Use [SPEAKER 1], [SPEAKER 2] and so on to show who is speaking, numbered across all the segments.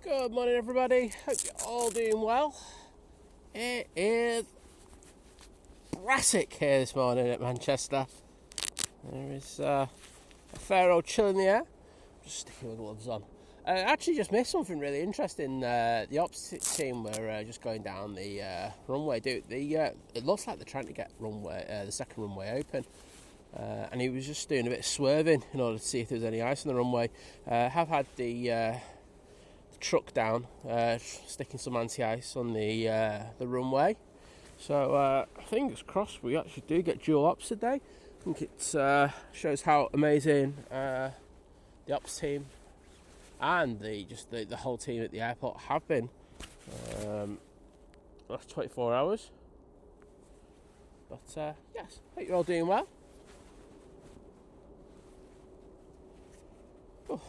[SPEAKER 1] Good morning, everybody. Hope you're all doing well. It is brassic here this morning at Manchester. There is a fair old chill in the air. Just sticking my gloves on. I actually just missed something really interesting. The ops team were just going down the runway. It looks like they're trying to get the second runway open. And he was just doing a bit of swerving in order to see if there was any ice on the runway. Have had the truck down, sticking some anti-ice on the runway. So fingers crossed we actually do get dual ops today. I think it shows how amazing the ops team and the whole team at the airport have been last 24 hours. But yes, hope you're all doing well. Oh.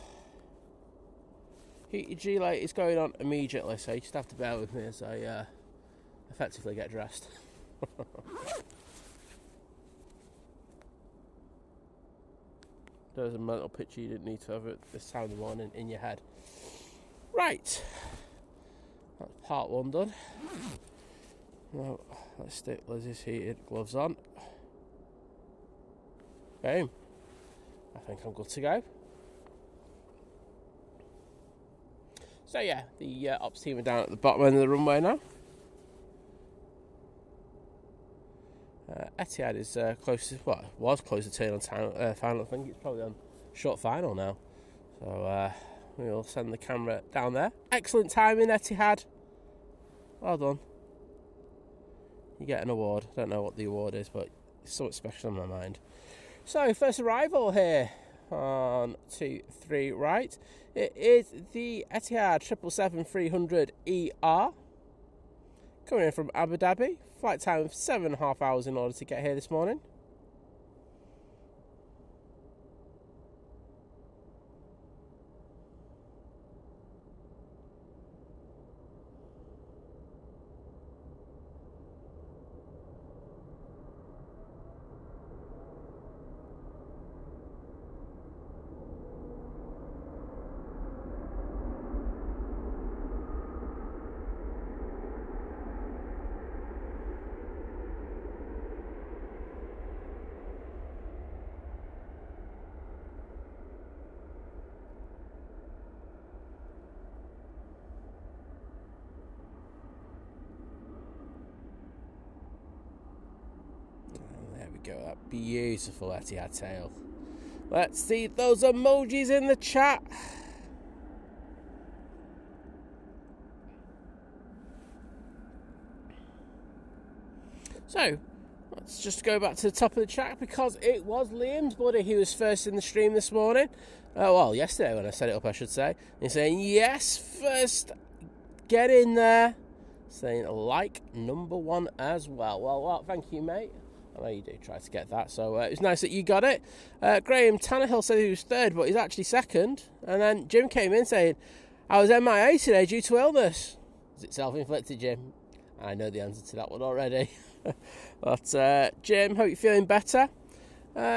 [SPEAKER 1] Heated G-light is going on immediately, so you just have to bear with me as I effectively get dressed. There's a mental picture you didn't need to have at this time of the morning in your head. Right, that's part one done. Now let's stick Lizzie's heated gloves on. Boom. I think I'm good to go. So yeah, the ops team are down at the bottom end of the runway now. Etihad is was close to turn on time, final. I think it's probably on short final now. So we'll send the camera down there. Excellent timing, Etihad. Well done. You get an award. I don't know what the award is, but it's something special in my mind. So first arrival here. 1, 2, 3, right. It is the Etihad 777-300ER coming in from Abu Dhabi. Flight time of 7.5 hours in order to get here this morning. Go, that beautiful Etihad tail. Let's see those emojis in the chat. So let's just go back to the top of the chat because it was Liam's buddy who was first in the stream this morning. Well, yesterday when I set it up, I should say. And he's saying yes, first, get in there. Saying like number one as well. Well, thank you, mate. I know you do try to get that, so it was nice that you got it. Graham Tannehill said he was third, but he's actually second. And then Jim came in saying, I was MIA today due to illness. Is it self-inflicted, Jim? I know the answer to that one already. But Jim, hope you're feeling better.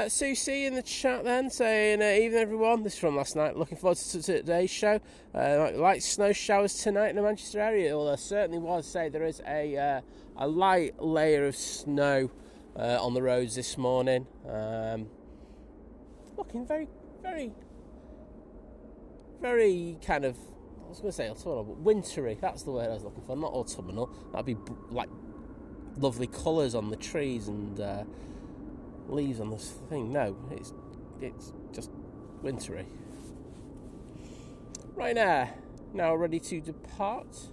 [SPEAKER 1] Sue C in the chat then saying, evening everyone, this is from last night, looking forward to today's show. Light snow showers tonight in the Manchester area, although there certainly was, say, there is a light layer of snow on the roads this morning. Looking very, very, very kind of, I was going to say autumnal, but wintry. That's the word I was looking for. Not autumnal. That'd be like lovely colours on the trees and leaves on this thing. No, it's just wintry. Right now ready to depart.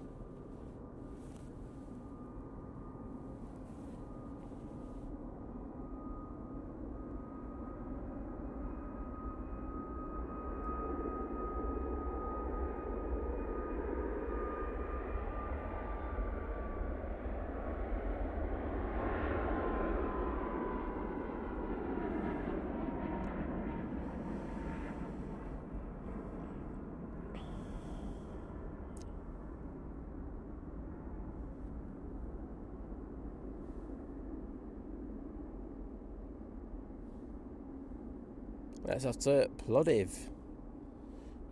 [SPEAKER 1] Let's have to Plovdiv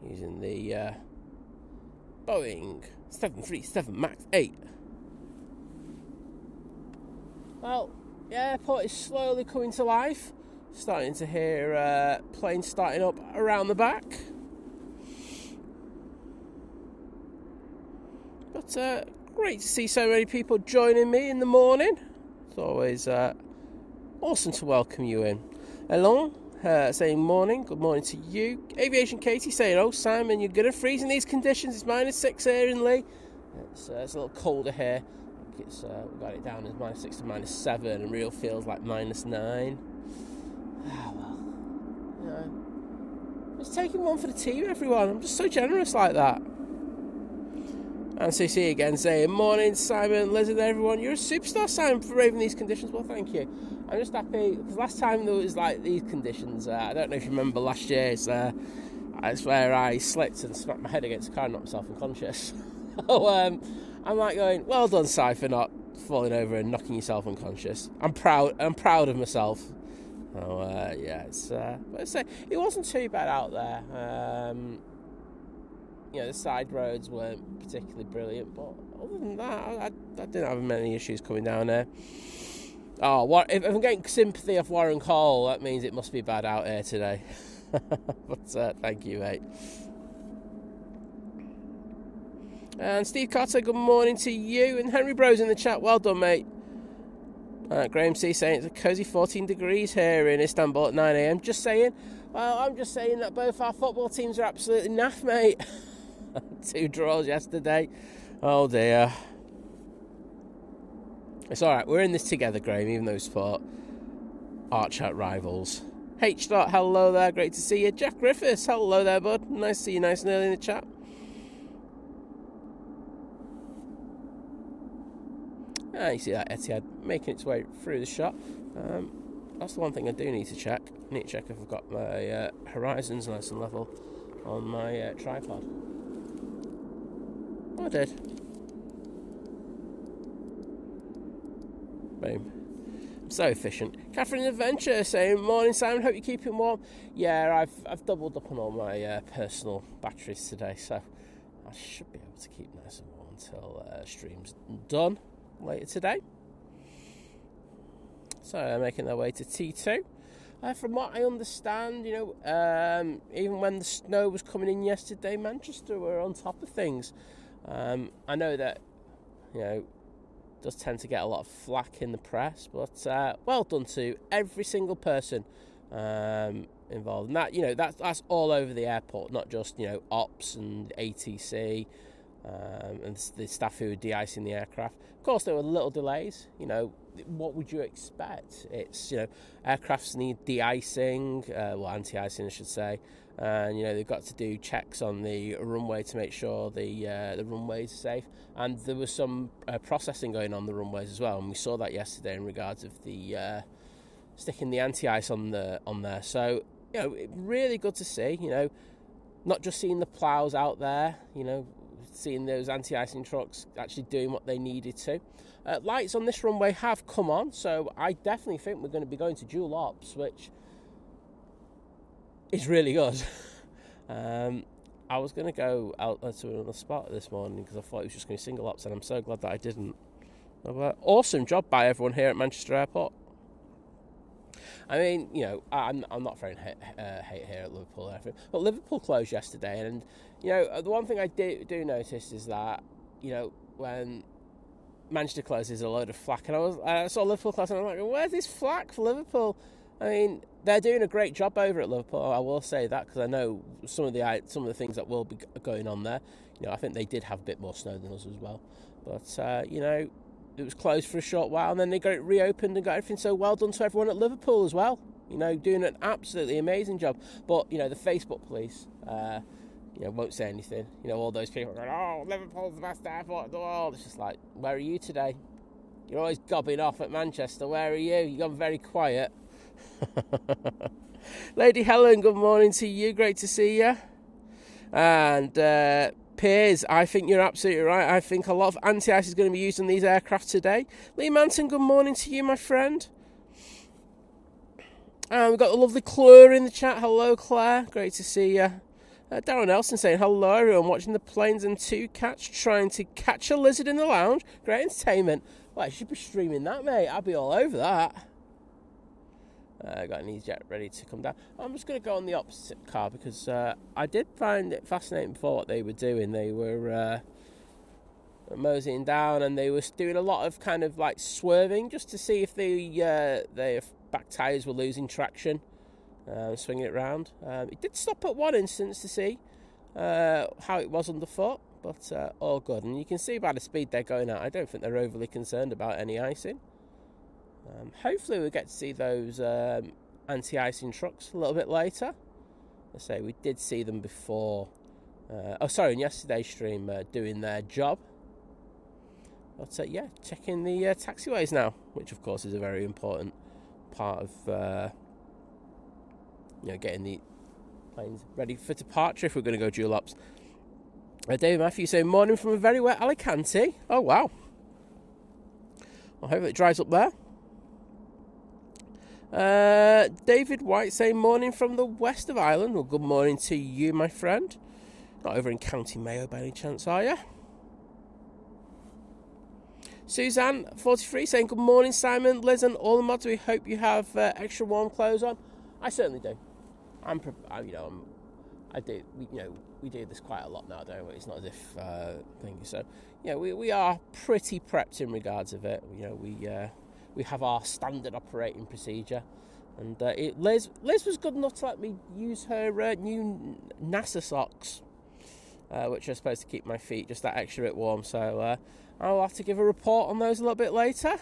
[SPEAKER 1] using the Boeing 737 MAX 8. Well, the airport is slowly coming to life. Starting to hear planes starting up around the back. But great to see so many people joining me in the morning. It's always awesome to welcome you in. Hello, saying morning. Good morning to you. Aviation Katie saying, oh Simon, you're going to freeze in these conditions. It's -6 here in Lee. It's a little colder here. We've got it down as -6 to -7, and real feels like -9. Well, you know, just taking one for the team, everyone. I'm just so generous like that. And CC again saying, morning Simon, Liz and everyone. You're a superstar, Simon, for braving these conditions. Well, thank you. I'm just happy because last time there was like these conditions, I don't know if you remember last year, it's where I slipped and smacked my head against the car and knocked myself unconscious. So I'm like going, well done, Si, for not falling over and knocking yourself unconscious. I'm proud of myself. Oh yeah, it wasn't too bad out there. The side roads weren't particularly brilliant, but other than that, I didn't have many issues coming down there. Oh, if I'm getting sympathy off Warren Cole, that means it must be bad out here today. But thank you, mate. And Steve Carter, good morning to you. And Henry Bros in the chat, well done, mate. Graham C saying it's a cosy 14 degrees here in Istanbul at 9 a.m. Just saying. Well, I'm just saying that both our football teams are absolutely naff, mate. 2 draws yesterday. Oh dear. It's alright, we're in this together, Graham, even though we support arch out rivals. H. Hello there, great to see you. Jack Griffiths, hello there, bud. Nice to see you nice and early in the chat. You see that Etihad making its way through the shot. That's the one thing I do need to check. I need to check if I've got my horizons nice and level on my tripod. Oh, I did. Boom. I'm so efficient. Catherine Adventure saying, morning Simon, hope you're keeping warm. Yeah, I've doubled up on all my personal batteries today, so I should be able to keep nice and warm until stream's done later today. So they're making their way to T2. From what I understand, even when the snow was coming in yesterday, Manchester were on top of things. I know that, does tend to get a lot of flack in the press, but well done to every single person involved. And that, that's all over the airport, not just, ops and ATC and the staff who were de-icing the aircraft. Of course, there were little delays. What would you expect? It's, aircrafts need de-icing, anti-icing, I should say. And, they've got to do checks on the runway to make sure the runways are safe. And there was some processing going on the runways as well. And we saw that yesterday in regards of the sticking the anti-ice on there. So, really good to see, not just seeing the ploughs out there, seeing those anti-icing trucks actually doing what they needed to. Lights on this runway have come on, so I definitely think we're going to be going to dual ops, which is really good. I was going to go out to another spot this morning because I thought it was just going to be single ops, and I'm so glad that I didn't. Awesome job by everyone here at Manchester Airport. I mean, I'm not throwing hate here at Liverpool or anything, but Liverpool closed yesterday, and the one thing I do notice is that when Manchester closes, a load of flack, and I saw Liverpool close, and I'm like, where's this flack for Liverpool? I mean, they're doing a great job over at Liverpool. I will say that because I know some of the things that will be going on there. I think they did have a bit more snow than us as well, but it was closed for a short while, and then they got it reopened and got everything. So well done to everyone at Liverpool as well. Doing an absolutely amazing job. But the Facebook police, won't say anything. All those people going, oh, Liverpool's the best airport in the world. It's just like, where are you today? You're always gobbing off at Manchester. Where are you? You've gone very quiet. Lady Helen, good morning to you. Great to see you. And Piers, I think you're absolutely right. I think a lot of anti-ice is going to be used on these aircraft today. Lee Manton, good morning to you, my friend. And we've got the lovely Claire in the chat. Hello, Claire. Great to see you. Darren Nelson saying, hello everyone, watching the planes and two cats trying to catch a lizard in the lounge. Great entertainment. Well, I should be streaming that, mate. I'll be all over that. Got an EasyJet ready to come down. I'm just going to go on the opposite car because I did find it fascinating before what they were doing. They were moseying down and they were doing a lot of kind of like swerving just to see if their back tyres were losing traction. Swinging it round. It did stop at one instance to see how it was underfoot, but all good. And you can see by the speed they're going at, I don't think they're overly concerned about any icing. Hopefully we'll get to see those anti-icing trucks a little bit later. I say we did see them before. In yesterday's stream doing their job. But yeah, checking the taxiways now, which of course is a very important part of getting the planes ready for departure if we're going to go dual ops. David Matthews saying, morning from a very wet Alicante. Oh, wow. I hope it dries up there. David White saying, morning from the west of Ireland. Well, good morning to you, my friend. Not over in County Mayo by any chance, are you? Suzanne, 43, saying, good morning, Simon, Liz, and all the mods. We hope you have extra warm clothes on. I certainly do. We do this quite a lot now, don't we? It's not as if thing. So, we are pretty prepped in regards of it. We have our standard operating procedure, and Liz was good enough to let me use her new NASA socks, which are supposed to keep my feet just that extra bit warm. So I'll have to give a report on those a little bit later.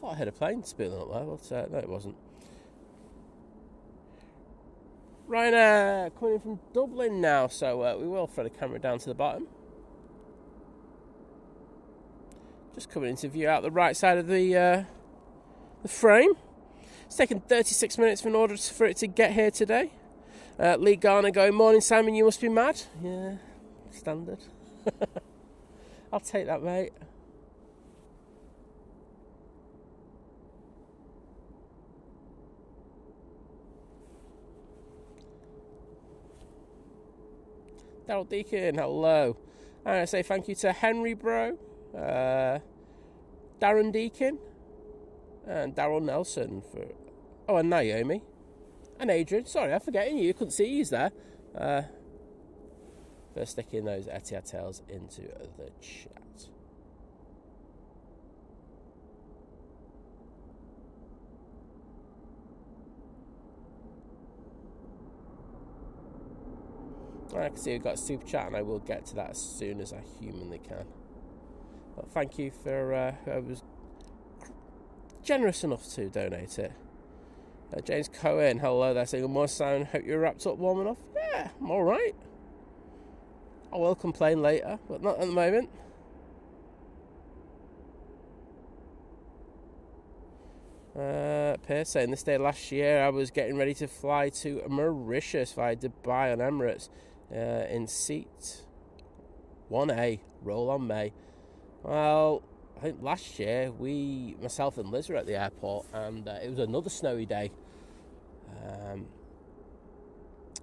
[SPEAKER 1] I heard a plane spilling up there, but no, it wasn't. Ryan coming in from Dublin now, so we will throw the camera down to the bottom. Just coming into view out the right side of the frame. It's taken 36 minutes in order for it to get here today. Lee Garner going, morning Simon, you must be mad. Yeah, standard. I'll take that, mate. Daryl Deacon, hello. I say thank you to Henry Bro, Darren Deacon, and Daryl Nelson and Naomi, and Adrian. Sorry, I'm forgetting you. Couldn't see you there. For sticking those Etihad tails into the chat. I can see we've got a super chat, and I will get to that as soon as I humanly can. But thank you for whoever was generous enough to donate it. James Cohen, hello there, saying, good morning, Simon. Hope you're wrapped up warm enough. Yeah, I'm alright. I will complain later, but not at the moment. Pierce saying, this day last year I was getting ready to fly to Mauritius via Dubai on Emirates in seat 1A, roll on May. Well, I think last year myself and Liz were at the airport, and it was another snowy day.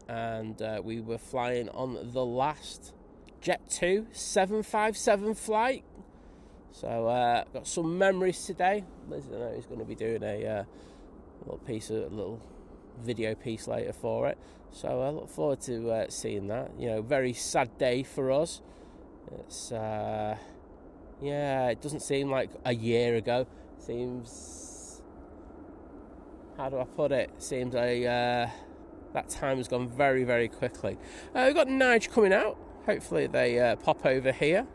[SPEAKER 1] And we were flying on the last Jet2 757 flight. So got some memories today. Liz, I know, is going to be doing a little video piece later for it. So I look forward to seeing that. Very sad day for us. It's it doesn't seem like a year ago. It seems, how do I put it? Seems like that time has gone very, very quickly. We've got Nige coming out. Hopefully they pop over here.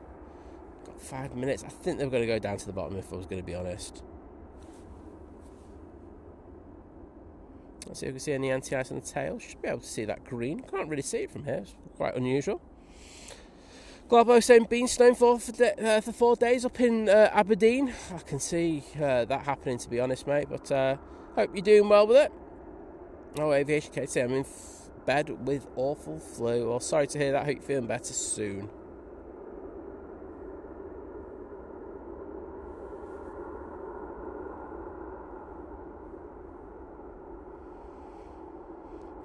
[SPEAKER 1] Got 5 minutes. I think they were going to go down to the bottom, if I was going to be honest. Let's see if we can see any anti-ice on the tail. Should be able to see that green. Can't really see it from here. It's quite unusual. Globbo saying been snowing for 4 days up in Aberdeen. I can see that happening, to be honest, mate. But hope you're doing well with it. Oh, Aviation Kate saying I'm in bed with awful flu. Well, sorry to hear that. Hope you're feeling better soon.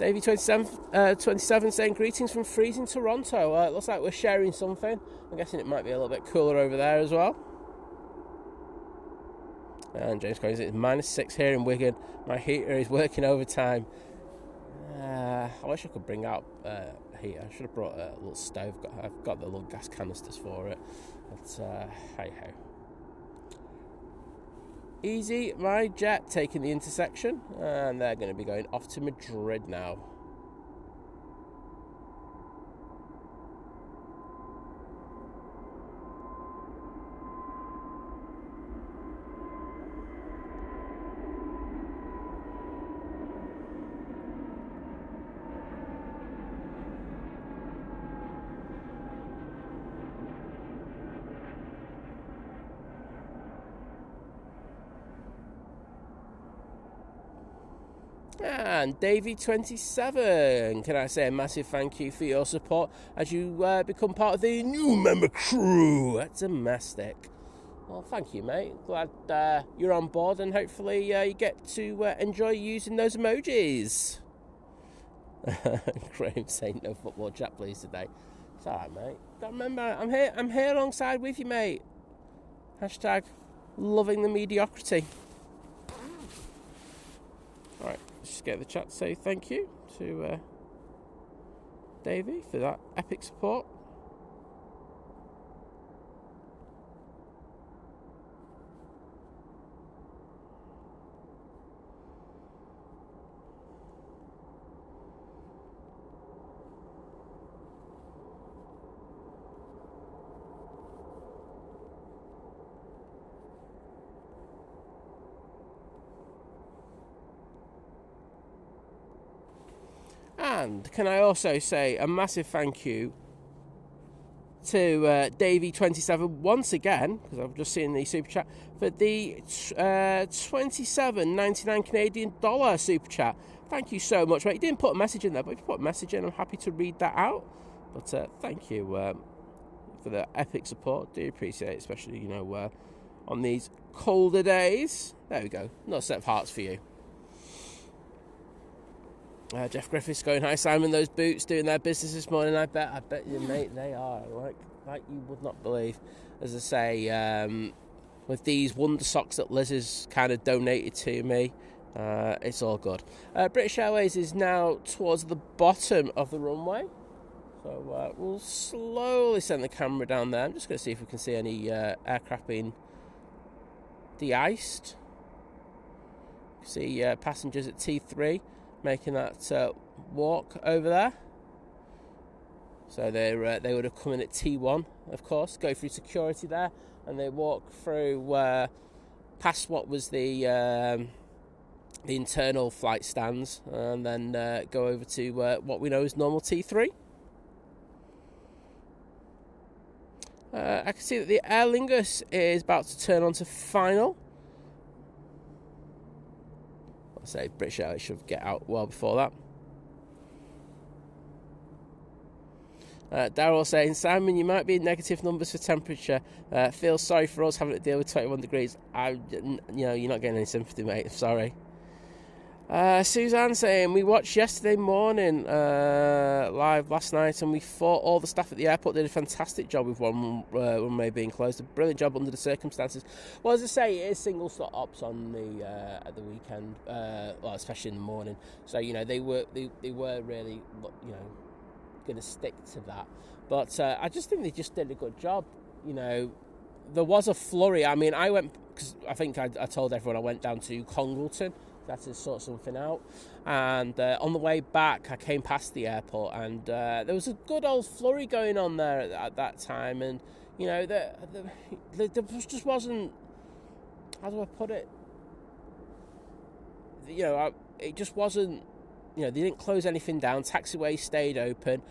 [SPEAKER 1] Davey 27 saying greetings from freezing Toronto. Looks like we're sharing something. I'm guessing it might be a little bit cooler over there as well. And James Collins, it's -6 here in Wigan. My heater is working overtime. I wish I could bring out a heater. I should have brought a little stove. I've got the little gas canisters for it. But hey ho. Easy, my jet taking the intersection, and they're going to be going off to Madrid now. And Davey 27, can I say a massive thank you for your support as you become part of the new member crew at Domestic. Well, thank you, mate. Glad you're on board, and hopefully you get to enjoy using those emojis. Graham saying no football chat please today. It's alright, mate. Don't remember, I'm here alongside with you, mate. Hashtag loving the mediocrity. Alright, let's just get the chat to say thank you to Davey for that epic support. And can I also say a massive thank you to Davey27 once again, because I've just seen the super chat, for the $27.99 Canadian dollar super chat. Thank you so much, mate. You didn't put a message in there, but if you put a message in, I'm happy to read that out. But thank you for the epic support. Do appreciate it, especially, you know, on these colder days. There we go. Another set of hearts for you. Jeff Griffiths going, hi Simon, those boots doing their business this morning. I bet you, mate, they are like you would not believe. As I say, with these wonder socks that Liz has kind of donated to me, it's all good. British Airways is now towards the bottom of the runway, so we'll slowly send the camera down there. I'm just going to see if we can see any aircraft being de-iced. See passengers at T3 making that walk over there. So they would have come in at T1, of course, go through security there, and they walk through past what was the internal flight stands, and then go over to what we know as normal T3. I can see that the Aer Lingus is about to turn on to final. I'll say British Airways should get out well before that. Darryl saying, Simon, you might be in negative numbers for temperature. Feel sorry for us having to deal with 21 degrees. You know, you're not getting any sympathy, mate. I'm sorry. Suzanne saying, we watched yesterday morning live last night, and we thought all the staff at the airport did a fantastic job with one runway being closed. A brilliant job under the circumstances. Well, as I say, it is single slot ops on the at the weekend, well, especially in the morning. So you know they were really, you know, going to stick to that. But I just think they just did a good job. You know, there was a flurry. I mean, I went, because I think I told everyone I went down to Congleton. That's to sort something out, and on the way back I came past the airport, and there was a good old flurry going on there at that time, and you know there just wasn't, how do I put it, you know, it just wasn't, you know, they didn't close anything down, taxiways stayed open,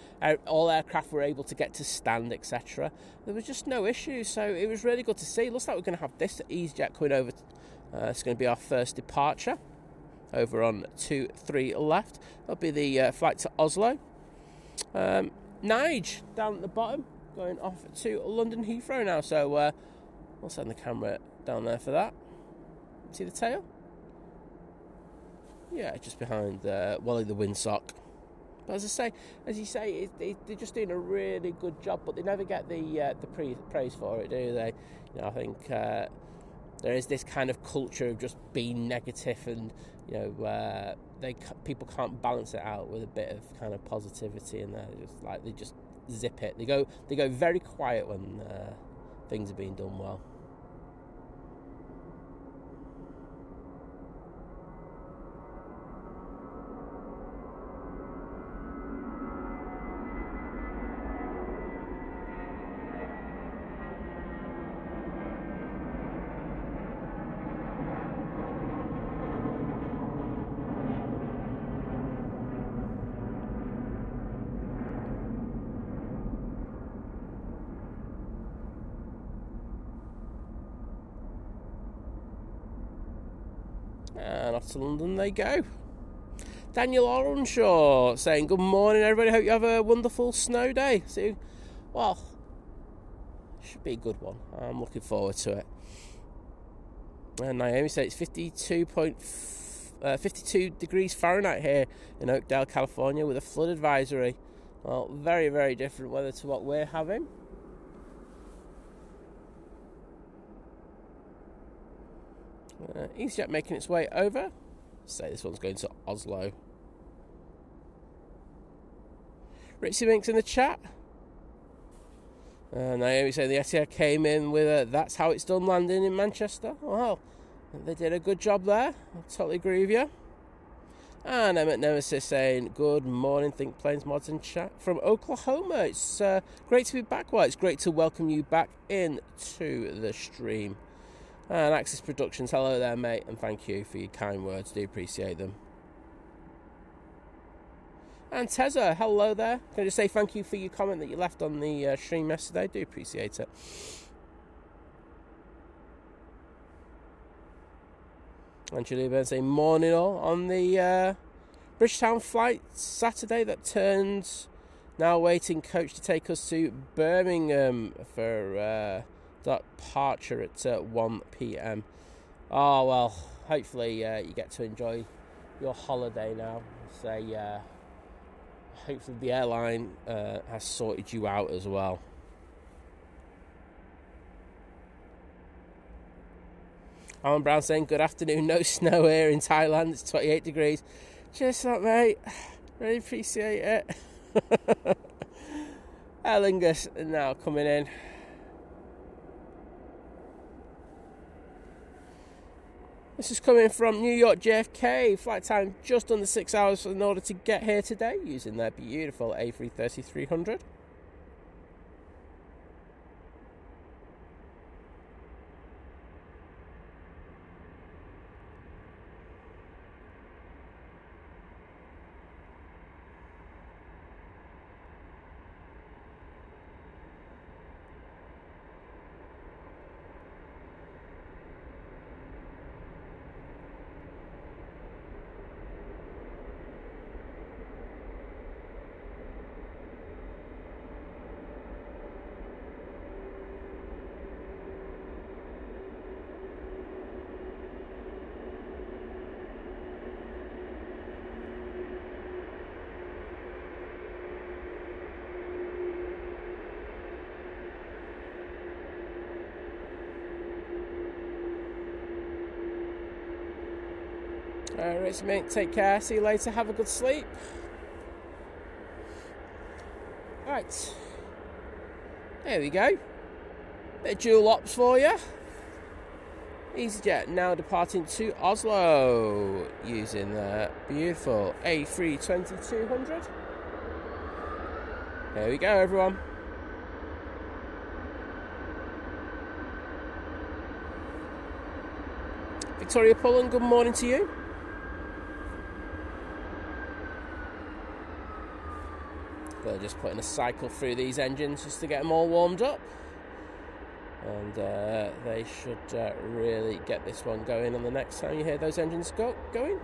[SPEAKER 1] all aircraft were able to get to stand, etc. There was just no issue, so it was really good to see. It looks like we're going to have this EasyJet coming over. It's going to be our first departure over on 2-3 left. That'll be the flight to Oslo. Nige down at the bottom, going off to London Heathrow now. So we'll send the camera down there for that. See the tail? Yeah, just behind Wally the Windsock. But as you say, they're just doing a really good job, but they never get the praise for it, do they? You know, I think there is this kind of culture of just being negative, and you know, people can't balance it out with a bit of kind of positivity, and they just zip it. They go very quiet when things are being done well. And off to London they go. Daniel Orenshaw saying, good morning everybody, hope you have a wonderful snow day. So, well, should be a good one. I'm looking forward to it. And Naomi says it's 52 degrees Fahrenheit here in Oakdale, California, with a flood advisory. Well, very, very different weather to what we're having. EasyJet making its way over. Say this one's going to Oslo. Ritzy Minks in the chat. Naomi saying the Etihad came in with a "that's how it's done" landing in Manchester. Well, they did a good job there. I totally agree with you. And Emmett Nemesis saying, good morning, Think Planes Mods in chat from Oklahoma. It's great to be back. Well, it's great to welcome you back into the stream. And Axis Productions, hello there, mate, and thank you for your kind words. Do appreciate them. And Tezza, hello there. Can I just say thank you for your comment that you left on the stream yesterday? Do appreciate it. And Julia Burns saying, morning all. On the Bridgetown flight Saturday that turns, now waiting coach to take us to Birmingham for departure at 1 p.m. Oh, well, hopefully you get to enjoy your holiday now. Hopefully the airline has sorted you out as well. Alan Brown saying, good afternoon, no snow here in Thailand, it's 28 degrees. Cheers up, mate. Really appreciate it. Aer Lingus now coming in. This is coming from New York JFK. Flight time just under 6 hours in order to get here today using their beautiful A330-300. Rich mate, take care, see you later, have a good sleep. Right, there we go, bit of dual ops for you. EasyJet now departing to Oslo using the beautiful A320-200. There we go, everyone. Victoria Pullen, good morning to you. They're just putting a cycle through these engines just to get them all warmed up. And they should really get this one going on the next time you hear those engines going.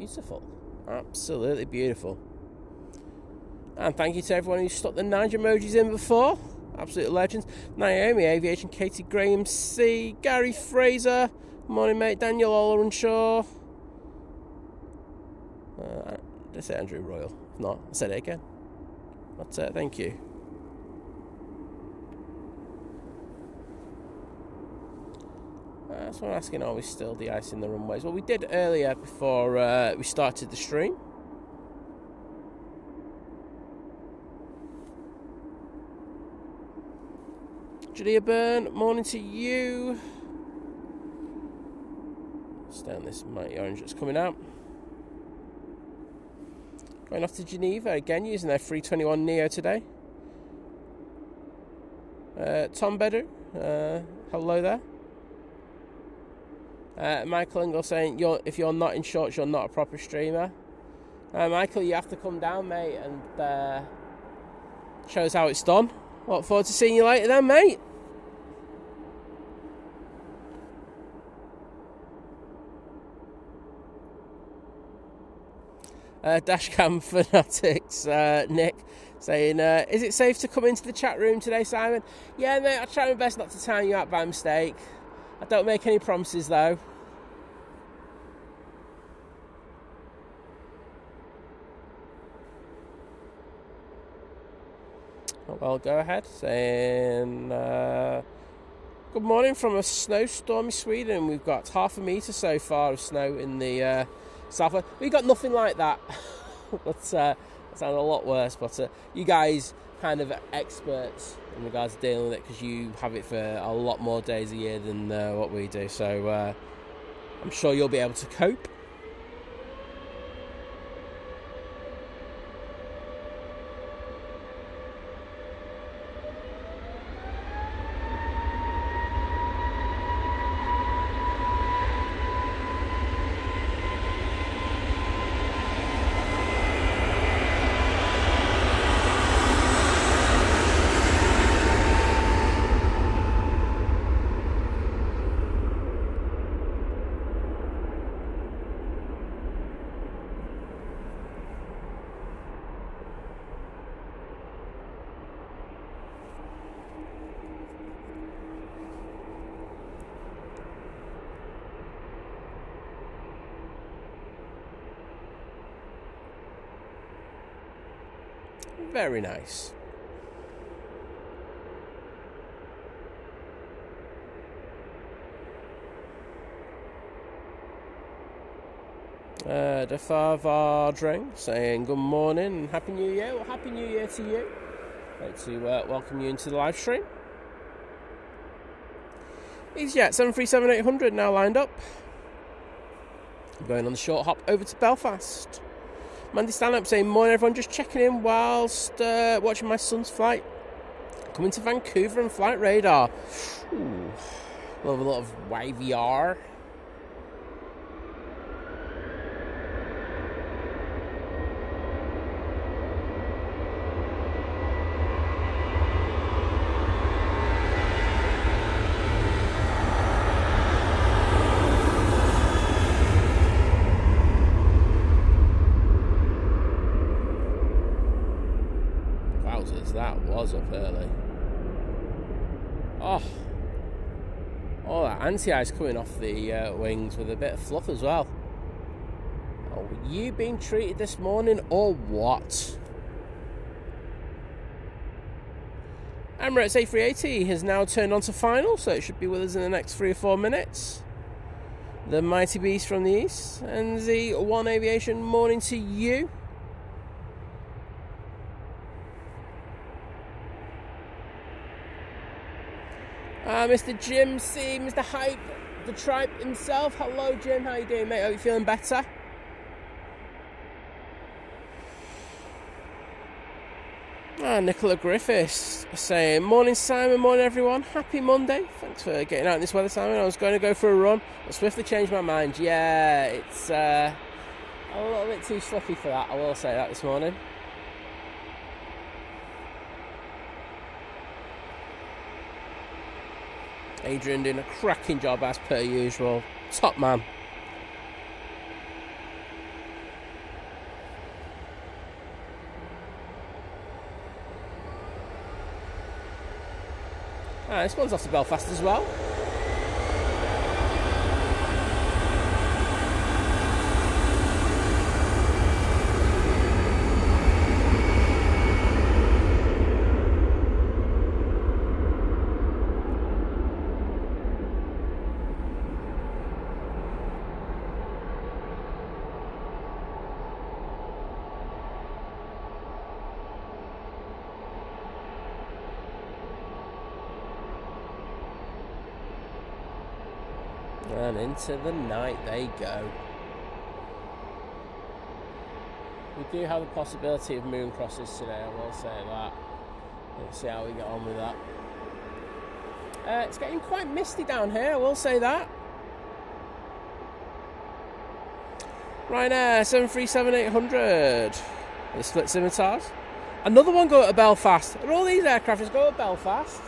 [SPEAKER 1] beautiful. Absolutely beautiful. And thank you to everyone who stuck the Niger emojis in before. Absolute legends. Naomi, Aviation, Katie Graham C, Gary Fraser, morning mate, Daniel Ollershaw. Did I say Andrew Royal? If not, I said it again. But thank you. Someone asking, are we still de-icing the runways? Well, we did earlier before we started the stream. Julia Byrne, morning to you. Stay on this mighty orange that's coming out. Going off to Geneva again, using their 321 Neo today. Tom Bedder, hello there. Michael Ingle saying, if you're not in shorts, you're not a proper streamer. Michael, you have to come down, mate, and show us how it's done. Look forward to seeing you later then, mate. Dashcam Fanatics, Nick, saying, is it safe to come into the chat room today, Simon? Yeah, mate, I'll try my best not to time you out by mistake. I don't make any promises, though. Oh, well, go ahead. Saying, good morning from a snowstormy Sweden. We've got 0.5 metre so far of snow in the southwest. We've got nothing like that. That sounds a lot worse, but you guys kind of experts in regards to dealing with it because you have it for a lot more days a year than what we do, so I'm sure you'll be able to cope. Very nice. Defavardring saying good morning and Happy New Year. Well, Happy New Year to you. Like to welcome you into the live stream. EasyJet 737-800 now lined up. I'm going on the short hop over to Belfast. Mandy Stanhope saying, morning everyone, just checking in whilst watching my son's flight. Coming to Vancouver and flight radar. Ooh, love a lot of YVR. That was up early. Oh, that anti-ice coming off the wings with a bit of fluff as well. Oh, you being treated this morning or what? Emirates A380 has now turned on to final, so it should be with us in the next 3 or 4 minutes. The mighty beast from the east and the One Aviation, morning to you. Mr. Jim C, Mr. Hype, the tribe himself. Hello, Jim. How you doing, mate? Hope you're feeling better. Nicola Griffiths saying, morning, Simon. Morning, everyone. Happy Monday. Thanks for getting out in this weather, Simon. I was going to go for a run, but swiftly changed my mind. Yeah, it's a little bit too slippy for that. I will say that this morning. Adrian doing a cracking job as per usual. Top man. This one's off to Belfast as well. And into the night they go. We do have the possibility of moon crosses today, I will say that. Let's see how we get on with that. It's getting quite misty down here, I will say that. Ryanair 737-800. The split scimitars. Another one go to Belfast. Are all these aircraft go to Belfast?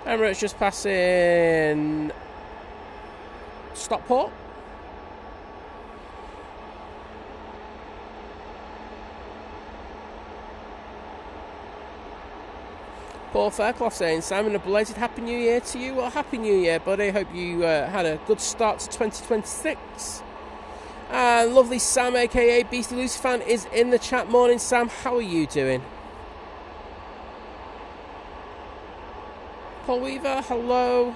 [SPEAKER 1] Emirates just passing Stockport. Paul Fairclough saying, Simon, a belated Happy New Year to you. Well, Happy New Year, buddy. Hope you had a good start to 2026. And lovely Sam, aka Beastie Lucy fan, is in the chat. Morning, Sam. How are you doing? Paul Weaver, hello.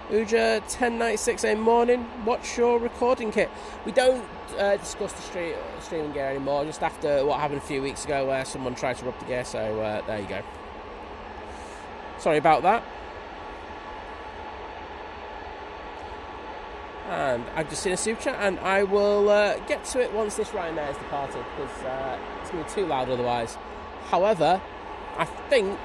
[SPEAKER 1] Uja 1096 a morning. What's your recording kit? We don't discuss the streaming gear anymore, just after what happened a few weeks ago where someone tried to rub the gear, so there you go. Sorry about that. And I've just seen a super chat, and I will get to it once this Ryanair has departed, because it's going to be too loud otherwise. However, I think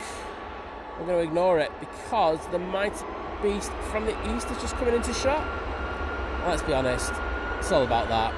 [SPEAKER 1] I'm going to ignore it because the mighty beast from the east is just coming into shot. Let's be honest, it's all about that.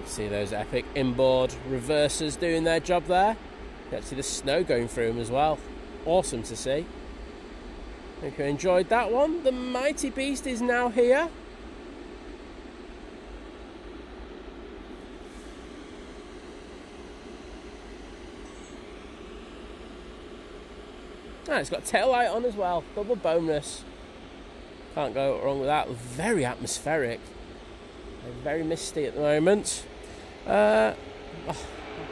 [SPEAKER 1] See those epic inboard reversers doing their job there. You get to see the snow going through them as well. Awesome to see. Hope you enjoyed that one. The mighty beast is now here. Ah, it's got tail light on as well. Double bonus. Can't go wrong with that. Very atmospheric. Very misty at the moment. I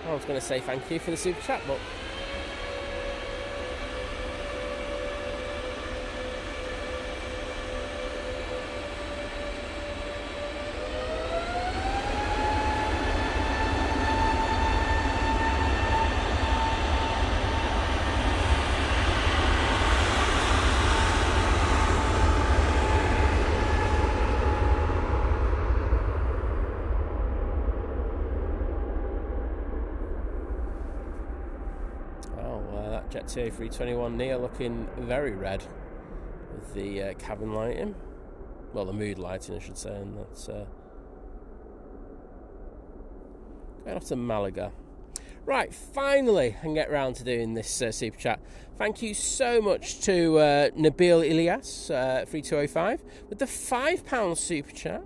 [SPEAKER 1] was going to say thank you for the super chat, but Jet A321neo looking very red with the cabin lighting, well, the mood lighting I should say, and that's going off to Malaga. Right, finally I can get round to doing this super chat. Thank you so much to Nabil Ilyas 3205 with the £5 super chat.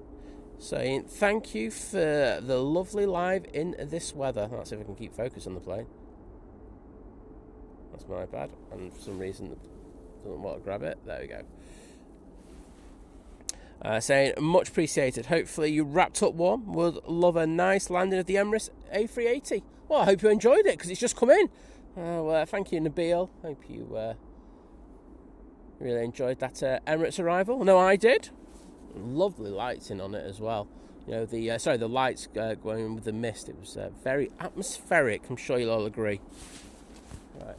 [SPEAKER 1] saying thank you for the lovely live in this weather. Let's see if I can keep focus on the plane. That's my iPad, and for some reason it doesn't want to grab it. There we go. Saying much appreciated. Hopefully you wrapped up warm. Would love a nice landing of the Emirates A380. Well, I hope you enjoyed it because it's just come in. Thank you, Nabil. Hope you really enjoyed that Emirates arrival. No, I did. Lovely lighting on it as well. You know, the lights going with the mist. It was very atmospheric. I'm sure you'll all agree. Right.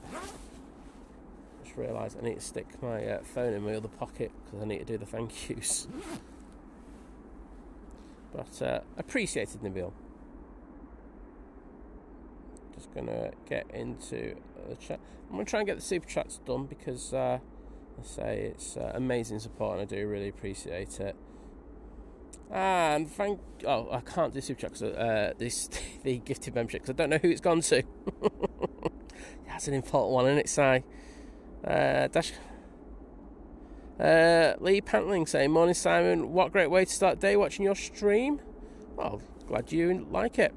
[SPEAKER 1] Just realised I need to stick my phone in my other pocket because I need to do the thank yous. But appreciated, Nabil. Just gonna get into the chat. I'm gonna try and get the super chats done because I say it's amazing support and I do really appreciate it. And I can't do super chat because the gifted membership because I don't know who it's gone to. That's an important one, isn't it, Si? Lee Pantling saying, morning Simon, what great way to start the day watching your stream. Well, glad you like it.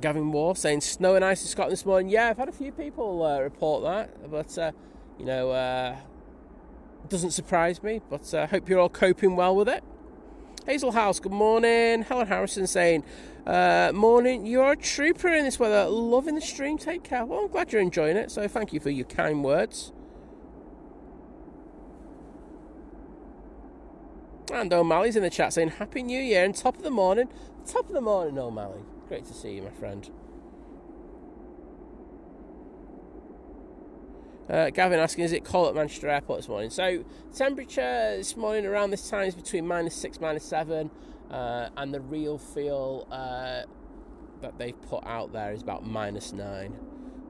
[SPEAKER 1] Gavin Moore saying snow and ice in Scotland this morning. Yeah, I've had a few people report that, but doesn't surprise me, but hope you're all coping well with it. Hazel House, good morning. Helen Harrison saying, morning, you're a trooper in this weather. Loving the stream, take care. Well, I'm glad you're enjoying it, so thank you for your kind words. And O'Malley's in the chat saying, Happy New Year and top of the morning. Top of the morning, O'Malley. Great to see you, my friend. Gavin asking, is it cold at Manchester Airport this morning? So, temperature this morning around this time is between -6, -7, and the real feel that they've put out there is about -9.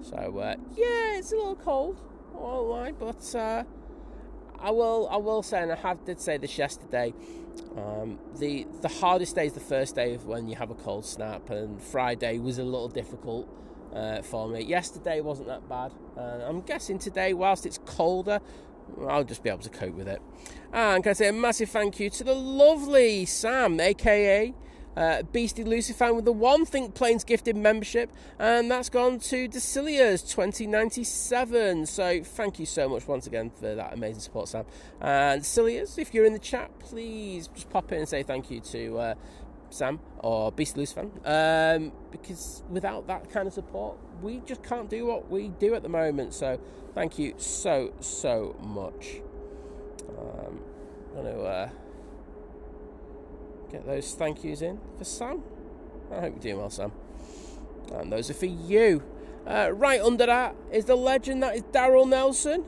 [SPEAKER 1] So, yeah, it's a little cold, I won't lie, but I will say, and did say this yesterday, the hardest day is the first day of when you have a cold snap, and Friday was a little difficult for me. Yesterday wasn't that bad. I'm guessing today, whilst it's colder, I'll just be able to cope with it. And can I say a massive thank you to the lovely Sam, aka Beastie Lucifan, with the One Think Planes gifted membership, and that's gone to Decilia's 2097. So thank you so much once again for that amazing support, Sam. And Decilia's, if you're in the chat, please just pop in and say thank you to Sam or Beast Lucifan, because without that kind of support we just can't do what we do at the moment, so thank you so much. I'm going to get those thank yous in for Sam. I hope you're doing well, Sam, and those are for you. Right under that is the legend that is Daryl Nelson.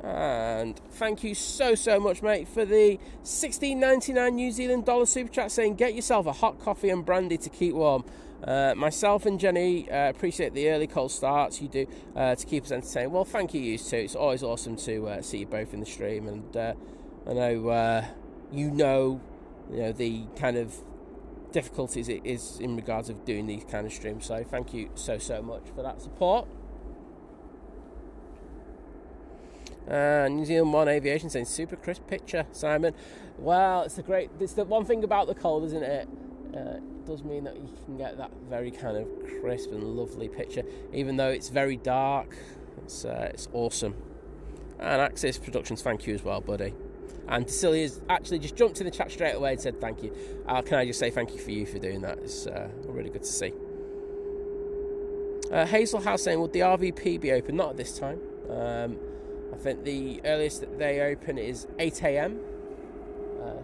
[SPEAKER 1] And thank you so much, mate, for the $16.99 New Zealand dollar super chat saying get yourself a hot coffee and brandy to keep warm. Myself and Jenny appreciate the early cold starts you do to keep us entertained. Well, thank you too. It's always awesome to see you both in the stream, and I know you know the kind of difficulties it is in regards of doing these kind of streams, so thank you so much for that support. New Zealand One Aviation saying super crisp picture, Simon. Well, it's the one thing about the cold, isn't it? It does mean that you can get that very kind of crisp and lovely picture, even though it's very dark. It's awesome. And Axis Productions, thank you as well, buddy. And Decilia's actually just jumped in the chat straight away and said thank you. Can I just say thank you for doing that? It's really good to see. Hazel House saying, would the RVP be open? Not at this time. I think the earliest that they open is 8 a.m.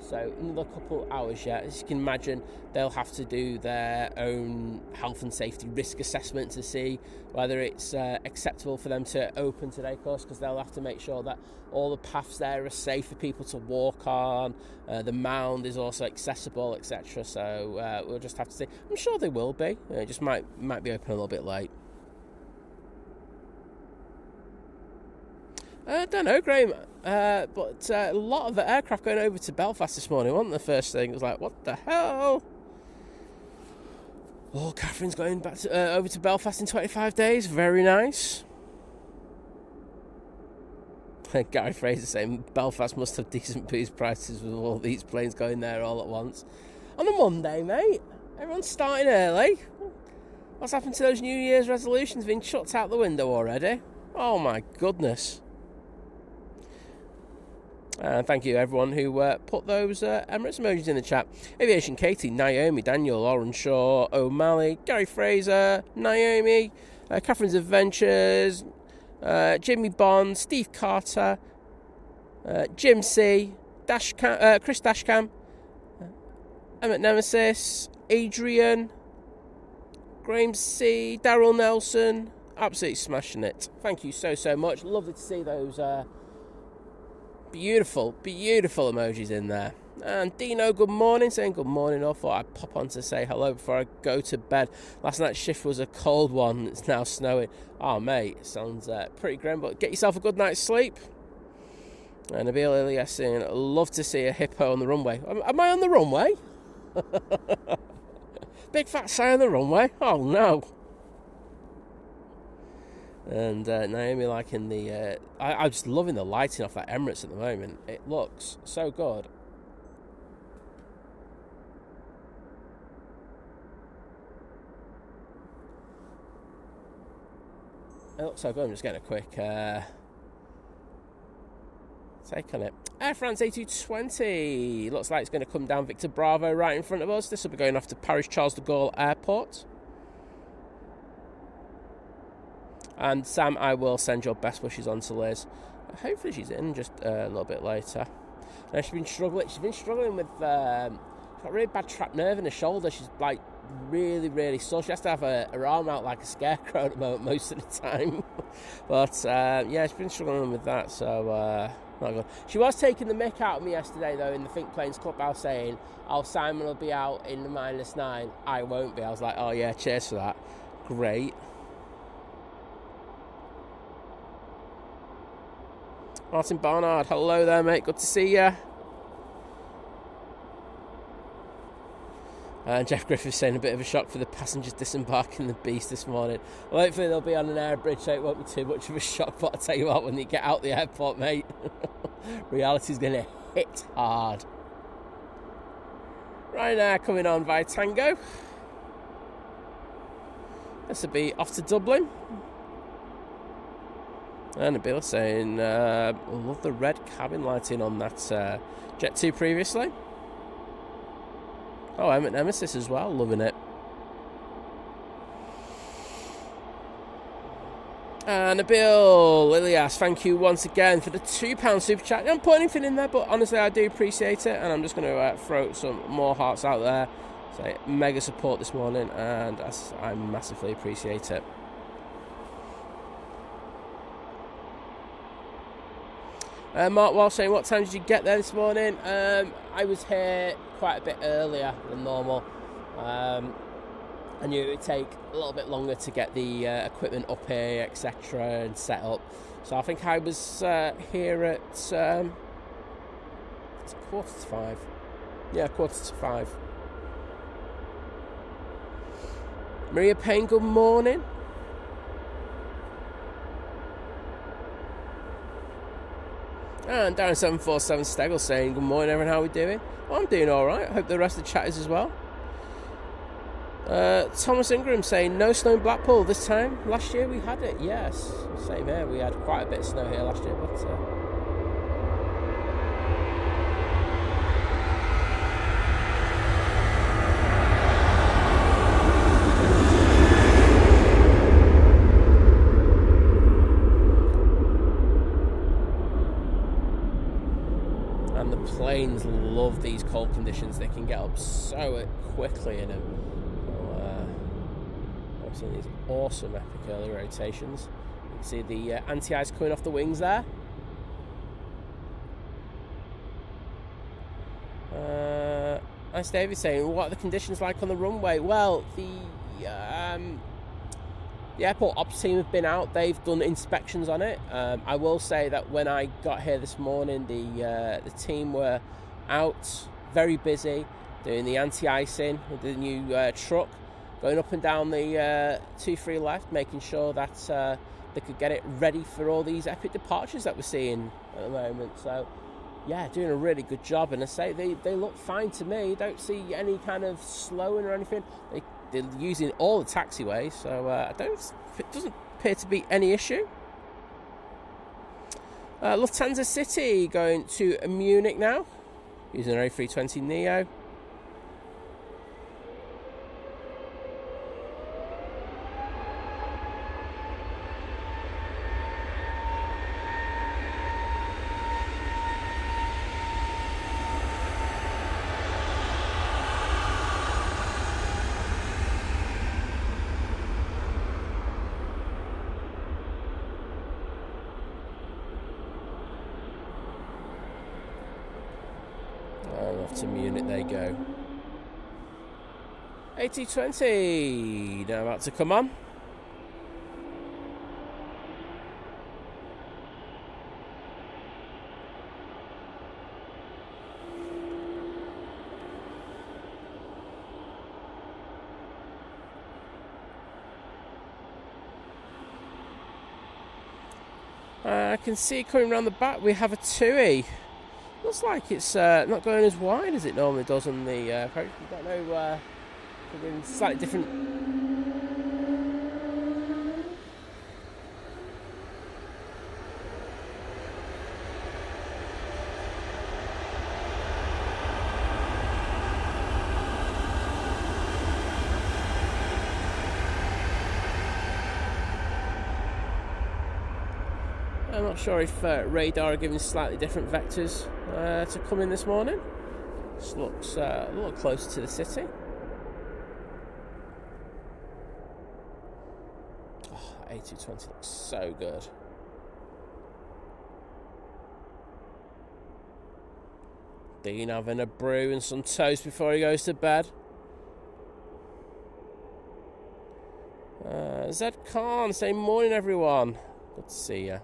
[SPEAKER 1] So another couple hours yet. As you can imagine, they'll have to do their own health and safety risk assessment to see whether it's acceptable for them to open today, of course, because they'll have to make sure that all the paths there are safe for people to walk on, the mound is also accessible, etc. So we'll just have to see. I'm sure they will be. It just might be open a little bit late. I don't know, Graham, but a lot of aircraft going over to Belfast this morning, wasn't the first thing? It was like, what the hell? Oh, Catherine's going back over to Belfast in 25 days. Very nice. Gary Fraser saying Belfast must have decent booze prices with all these planes going there all at once. On a Monday, mate. Everyone's starting early. What's happened to those New Year's resolutions? Been chucked out the window already? Oh my goodness. And thank you everyone who put those Emirates emojis in the chat. Aviation, Katie, Naomi, Daniel, Lauren Shaw, O'Malley, Gary Fraser, Naomi, Catherine's Adventures, Jimmy Bond, Steve Carter, Jim C, Chris Dashcam, Emmett Nemesis, Adrian, Graham C, Daryl Nelson. Absolutely smashing it. Thank you so much. Lovely to see those beautiful emojis in there. And Dino, good morning, saying good morning. I thought I'd pop on to say hello before I go to bed. Last night's shift was a cold one. It's now snowing. Oh, mate, sounds pretty grim, but get yourself a good night's sleep. And Nabil Elias saying, love to see a hippo on the runway. Am I on the runway? Big fat sign on the runway? Oh, no. And Naomi liking the... I'm just loving the lighting off that Emirates at the moment. It looks so good. It looks so good. I'm just getting a quick take on it. Air France A380. Looks like it's going to come down Victor Bravo right in front of us. This will be going off to Paris Charles de Gaulle Airport. And Sam, I will send your best wishes on to Liz. Hopefully she's in just a little bit later. Now she's been struggling with she's got a really bad trapped nerve in her shoulder. She's like really sore. She has to have her arm out like a scarecrow at the moment most of the time. But yeah, she's been struggling with that, so not good. She was taking the mick out of me yesterday though in the Think Planes Clubhouse saying, oh, Simon will be out in the -9, I won't be. I was like, oh yeah, cheers for that. Great. Martin Barnard, hello there, mate. Good to see you. And Jeff Griffiths saying a bit of a shock for the passengers disembarking the Beast this morning. Well, hopefully they'll be on an air bridge, so it won't be too much of a shock. But I'll tell you what, when they get out the airport, mate, reality's going to hit hard. Right now, coming on via Tango. This will be off to Dublin. And Nabil saying, love the red cabin lighting on that Jet 2 previously. Oh, Emmett Nemesis as well, loving it. And Nabil Ilias, thank you once again for the £2 super chat. I'm putting anything in there, but honestly, I do appreciate it. And I'm just going to throw some more hearts out there. Say mega support this morning, and I massively appreciate it. Mark Walsh saying, what time did you get there this morning? I was here quite a bit earlier than normal. I knew it would take a little bit longer to get the equipment up here, etc., and set up. So I think I was here at it's 5:45. Yeah, 5:45. Maria Payne, good morning. And Darren747 Stegel saying, good morning everyone, how are we doing? Well, I'm doing alright, I hope the rest of the chat is as well. Thomas Ingram saying, no snow in Blackpool this time. Last year we had it, yes. Same here, we had quite a bit of snow here last year, but... planes love these cold conditions. They can get up so quickly in them. I've seen these awesome epic early rotations. You can see the anti-ice coming off the wings there. Nice David saying, what are the conditions like on the runway? Well, the airport ops team have been out. They've done inspections on it. I will say that when I got here this morning, the team were out, very busy, doing the anti-icing with the new truck, going up and down the 2-3 left, making sure that they could get it ready for all these epic departures that we're seeing at the moment. So yeah, doing a really good job, and I say they look fine to me. Don't see any kind of slowing or anything. They're using all the taxiways, so it doesn't appear to be any issue. Lufthansa City going to Munich now, using an A320neo. Off to Munich they go. A220 now about to come on. I can see coming around the back we have a TUI. Looks like it's not going as wide as it normally does on the approach. I don't know, something slightly different. I'm not sure if radar are giving slightly different vectors to come in this morning. This looks a little closer to the city. Oh, A220 looks so good. Dean having a brew and some toast before he goes to bed. Zed Khan saying morning everyone. Good to see you.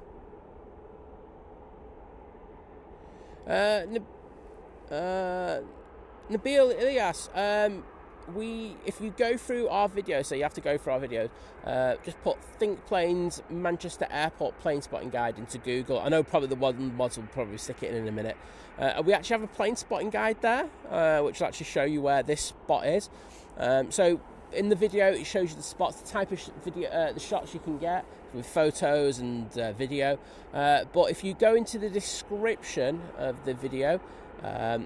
[SPEAKER 1] Nabil Ilyas, if you go through our video, so you have to go through our videos, just put Think Planes Manchester Airport Plane Spotting Guide into Google. I know probably the one mods will probably stick it in a minute. We actually have a plane spotting guide there, which will actually show you where this spot is. So in the video, it shows you the spots, the type of video, the shots you can get with photos and video. But if you go into the description of the video,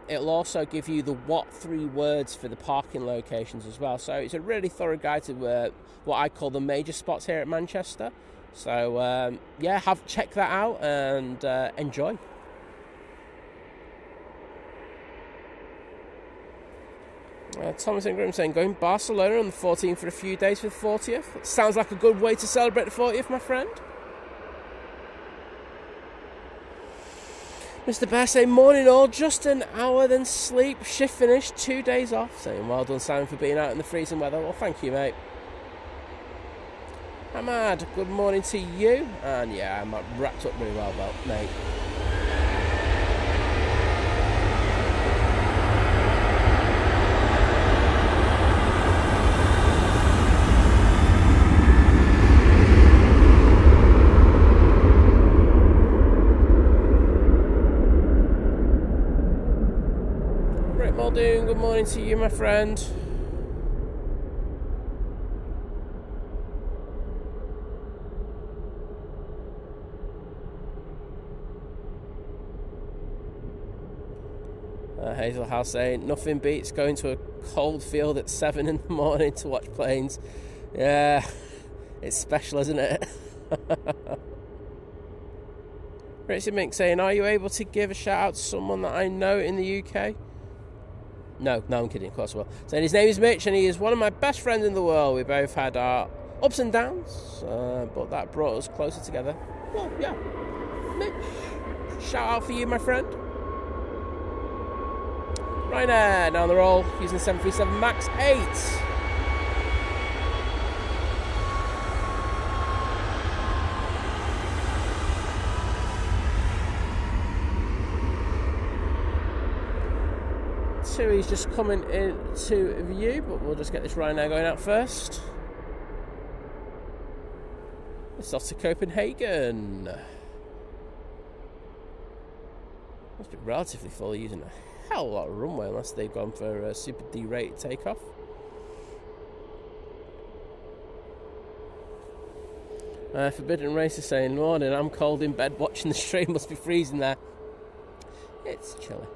[SPEAKER 1] it'll also give you the what 3 words for the parking locations as well. So it's a really thorough guide to what I call the major spots here at Manchester. So yeah, check that out and enjoy. Thomas Ingram saying, going Barcelona on the 14th for a few days for the 40th. It sounds like a good way to celebrate the 40th, my friend. Mr. Bear saying, morning all, just an hour then sleep, shift finished, 2 days off. Saying, well done Simon for being out in the freezing weather. Well, thank you, mate. Ahmad, good morning to you. And yeah, I'm wrapped up really well, mate. Good morning to you, my friend. Hazel House saying, nothing beats going to a cold field at 7 in the morning to watch planes. Yeah, it's special, isn't it? Richard Mink saying, are you able to give a shout out to someone that I know in the UK? No, I'm kidding, of course I will. Saying his name is Mitch and he is one of my best friends in the world. We both had our ups and downs, but that brought us closer together. Well, yeah. Mitch, shout out for you, my friend. Ryanair, now on the roll, using 737 MAX 8. He's just coming into view, but we'll just get this Ryanair going out first. It's off to Copenhagen. Must be relatively full, using a hell of a lot of runway unless they've gone for a super D-rated takeoff. Forbidden Racer saying, morning, I'm cold in bed watching the stream, must be freezing there. It's chilly.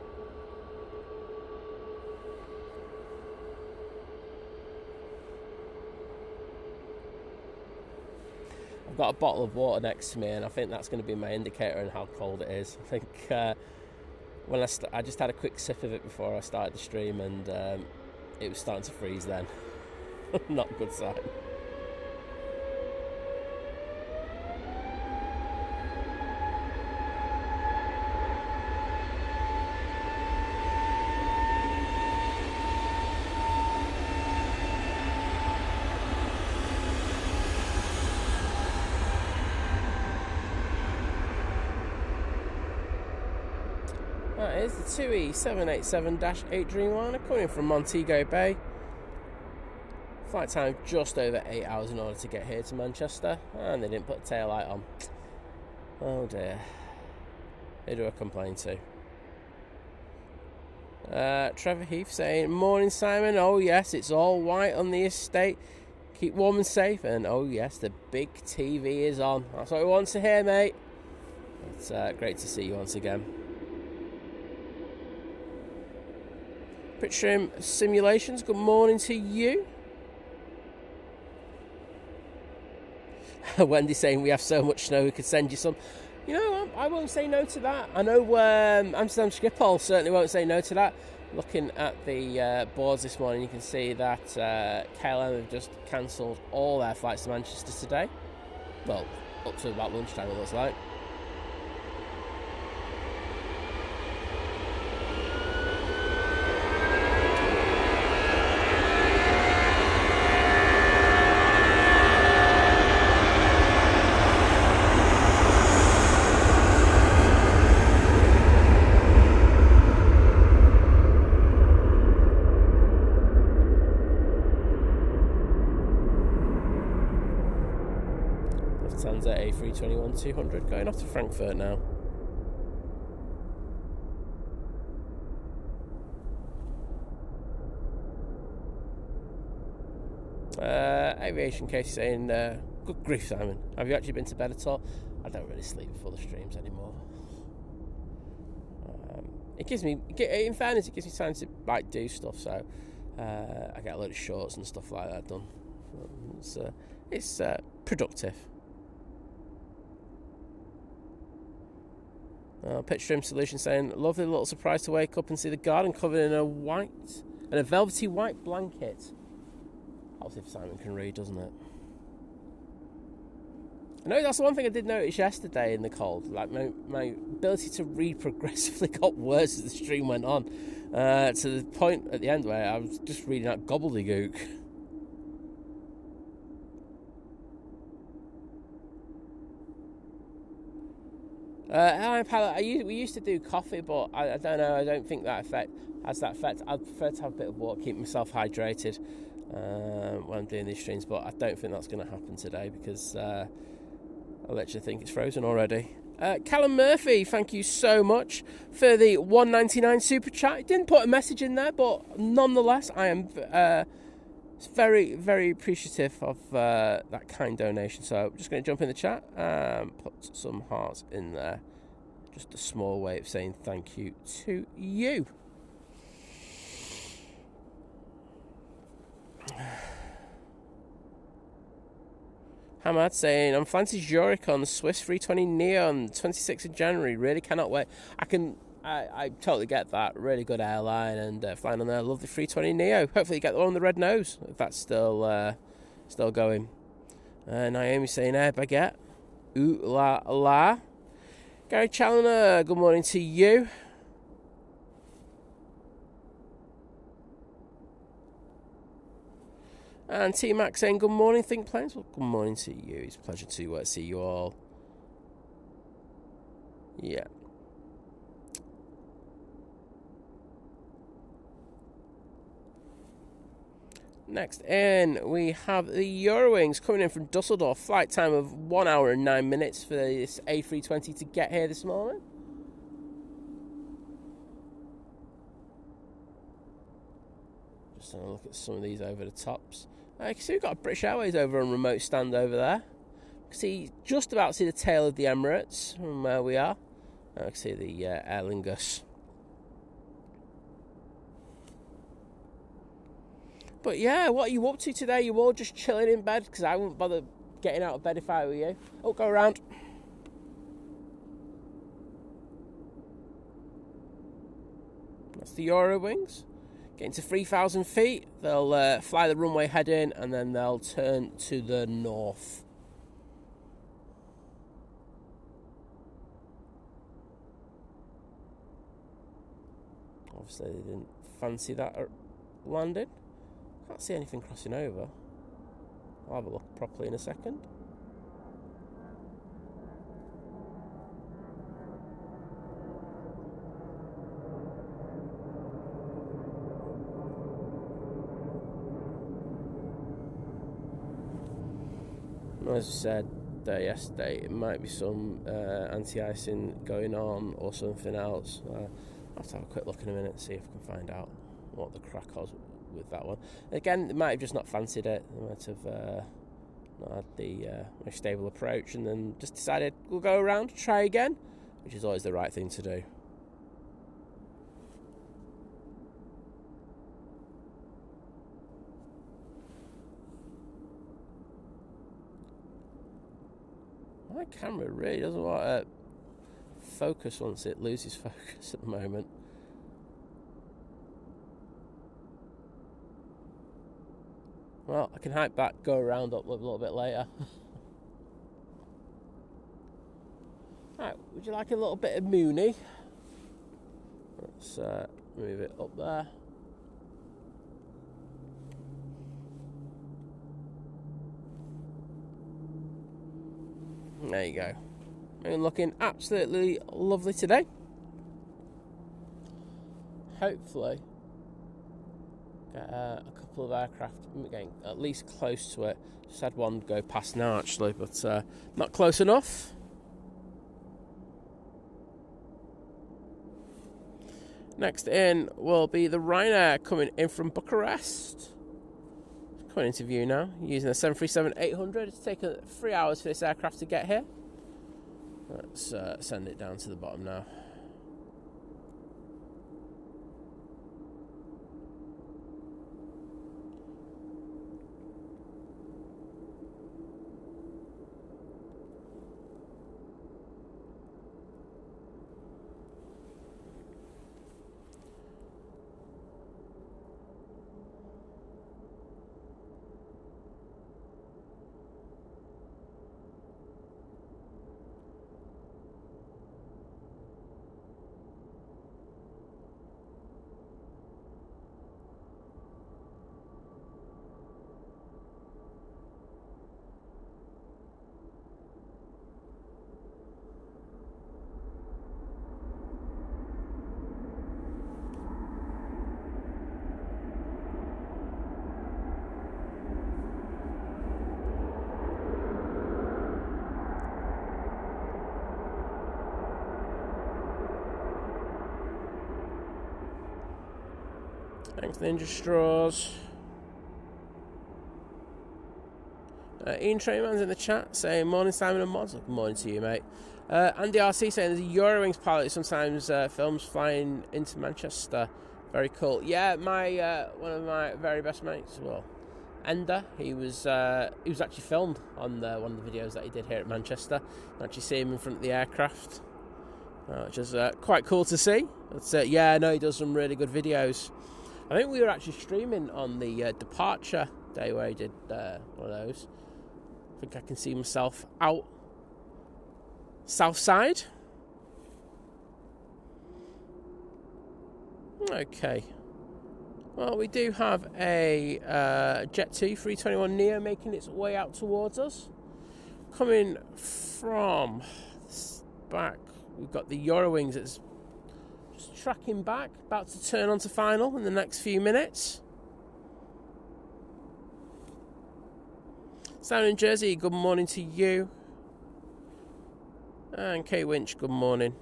[SPEAKER 1] I've got a bottle of water next to me, and I think that's going to be my indicator on how cold it is. I think when I just had a quick sip of it before I started the stream, and it was starting to freeze then. Not a good sign. That is the 2E787-8 Dreamliner coming from Montego Bay. Flight time just over 8 hours in order to get here to Manchester, and they didn't put a tail light on. Oh dear. Who do I complain to? Trevor Heath saying, morning Simon, oh yes, it's all white on the estate. Keep warm and safe, and oh yes, the big TV is on. That's what we want to hear, mate. It's great to see you once again. Pitchroom Simulations, good morning to you. Wendy saying we have so much snow we could send you some. You know, I won't say no to that. I know Amsterdam Schiphol certainly won't say no to that. Looking at the boards this morning, you can see that KLM have just cancelled all their flights to Manchester today. Well, up to about lunchtime it looks like. Lufthansa A321-200 going off to Frankfurt now. Aviation Case saying, good grief Simon, have you actually been to bed at all? I don't really sleep before the streams anymore. It gives me, in fairness, it gives me time to like do stuff, so I get a load of shorts and stuff like that done. It's productive. Pitchroom Solution saying, lovely little surprise to wake up and see the garden covered in a velvety white blanket. Helps if Simon can read, doesn't it? I know that's the one thing I did notice yesterday in the cold. Like my ability to read progressively got worse as the stream went on, to the point at the end where I was just reading out gobbledygook. Airline Pilot, we used to do coffee, but I don't know, I don't think that has that effect. I'd prefer to have a bit of water, keep myself hydrated when I'm doing these streams, but I don't think that's going to happen today because I literally think it's frozen already. Callum Murphy, thank you so much for the $1.99 super chat. Didn't put a message in there, but nonetheless, I am very, very appreciative of that kind donation. So I'm just going to jump in the chat and put some hearts in there. Just a small way of saying thank you to you. Hamad saying, I'm flying to Zurich on the Swiss 320 Neo on 26th of January. Really cannot wait. I totally get that. Really good airline, and flying on there. Love the 320 Neo. Hopefully you get the one with the red nose, if that's still going. Naomi saying, baguette. Ooh la la. Gary Challoner, good morning to you. And T-Mac saying, good morning, Think Planes. Well, good morning to you. It's a pleasure to see you all. Yeah. Next in, we have the Eurowings coming in from Dusseldorf. Flight time of 1 hour and 9 minutes for this A320 to get here this morning. Just having a look at some of these over the tops. You can see we've got a British Airways over on remote stand over there. You can see just about see the tail of the Emirates from where we are. You can see the Aer Lingus. But yeah, what are you up to today? You all just chilling in bed? Because I wouldn't bother getting out of bed if I were you. Oh, go around. That's the Eurowings. Getting to 3,000 feet. They'll fly the runway head in and then they'll turn to the north. Obviously they didn't fancy that landing. Can't see anything crossing over. I'll have a look properly in a second. As I said there yesterday, it might be some anti-icing going on or something else. I'll have to have a quick look in a minute and see if I can find out what the crack was with that one. Again, they might have just not fancied it. They might have not had the most stable approach and then just decided we'll go around, try again, which is always the right thing to do. My camera really doesn't want to focus once it loses focus at the moment. Well, I can hype back, go around up a little bit later. Right, would you like a little bit of Mooney? Let's move it up there. There you go. And looking absolutely lovely today. Hopefully get a couple of aircraft getting at least close to it. Just had one go past now actually, but not close enough. Next in will be the Ryanair coming in from Bucharest. Coming into view now, using a 737-800. It's taken 3 hours for this aircraft to get here. Let's send it down to the bottom now. Thanks, Ninja Straws. Ian Trayman's in the chat saying, morning Simon and Mods. Good morning to you, mate. Andy RC saying there's a Eurowings pilot sometimes films flying into Manchester. Very cool. Yeah, my one of my very best mates, well, Ender, he was actually filmed on one of the videos that he did here at Manchester. You actually see him in front of the aircraft, which is quite cool to see. But yeah, no, he does some really good videos. I think we were actually streaming on the departure day where he did one of those. I think I can see myself out south side. Okay. Well, we do have a Jet 2 321neo making its way out towards us. Coming from back, we've got the Eurowings that's just tracking back, about to turn onto final in the next few minutes. Simon in Jersey, good morning to you. And Kay Winch, good morning.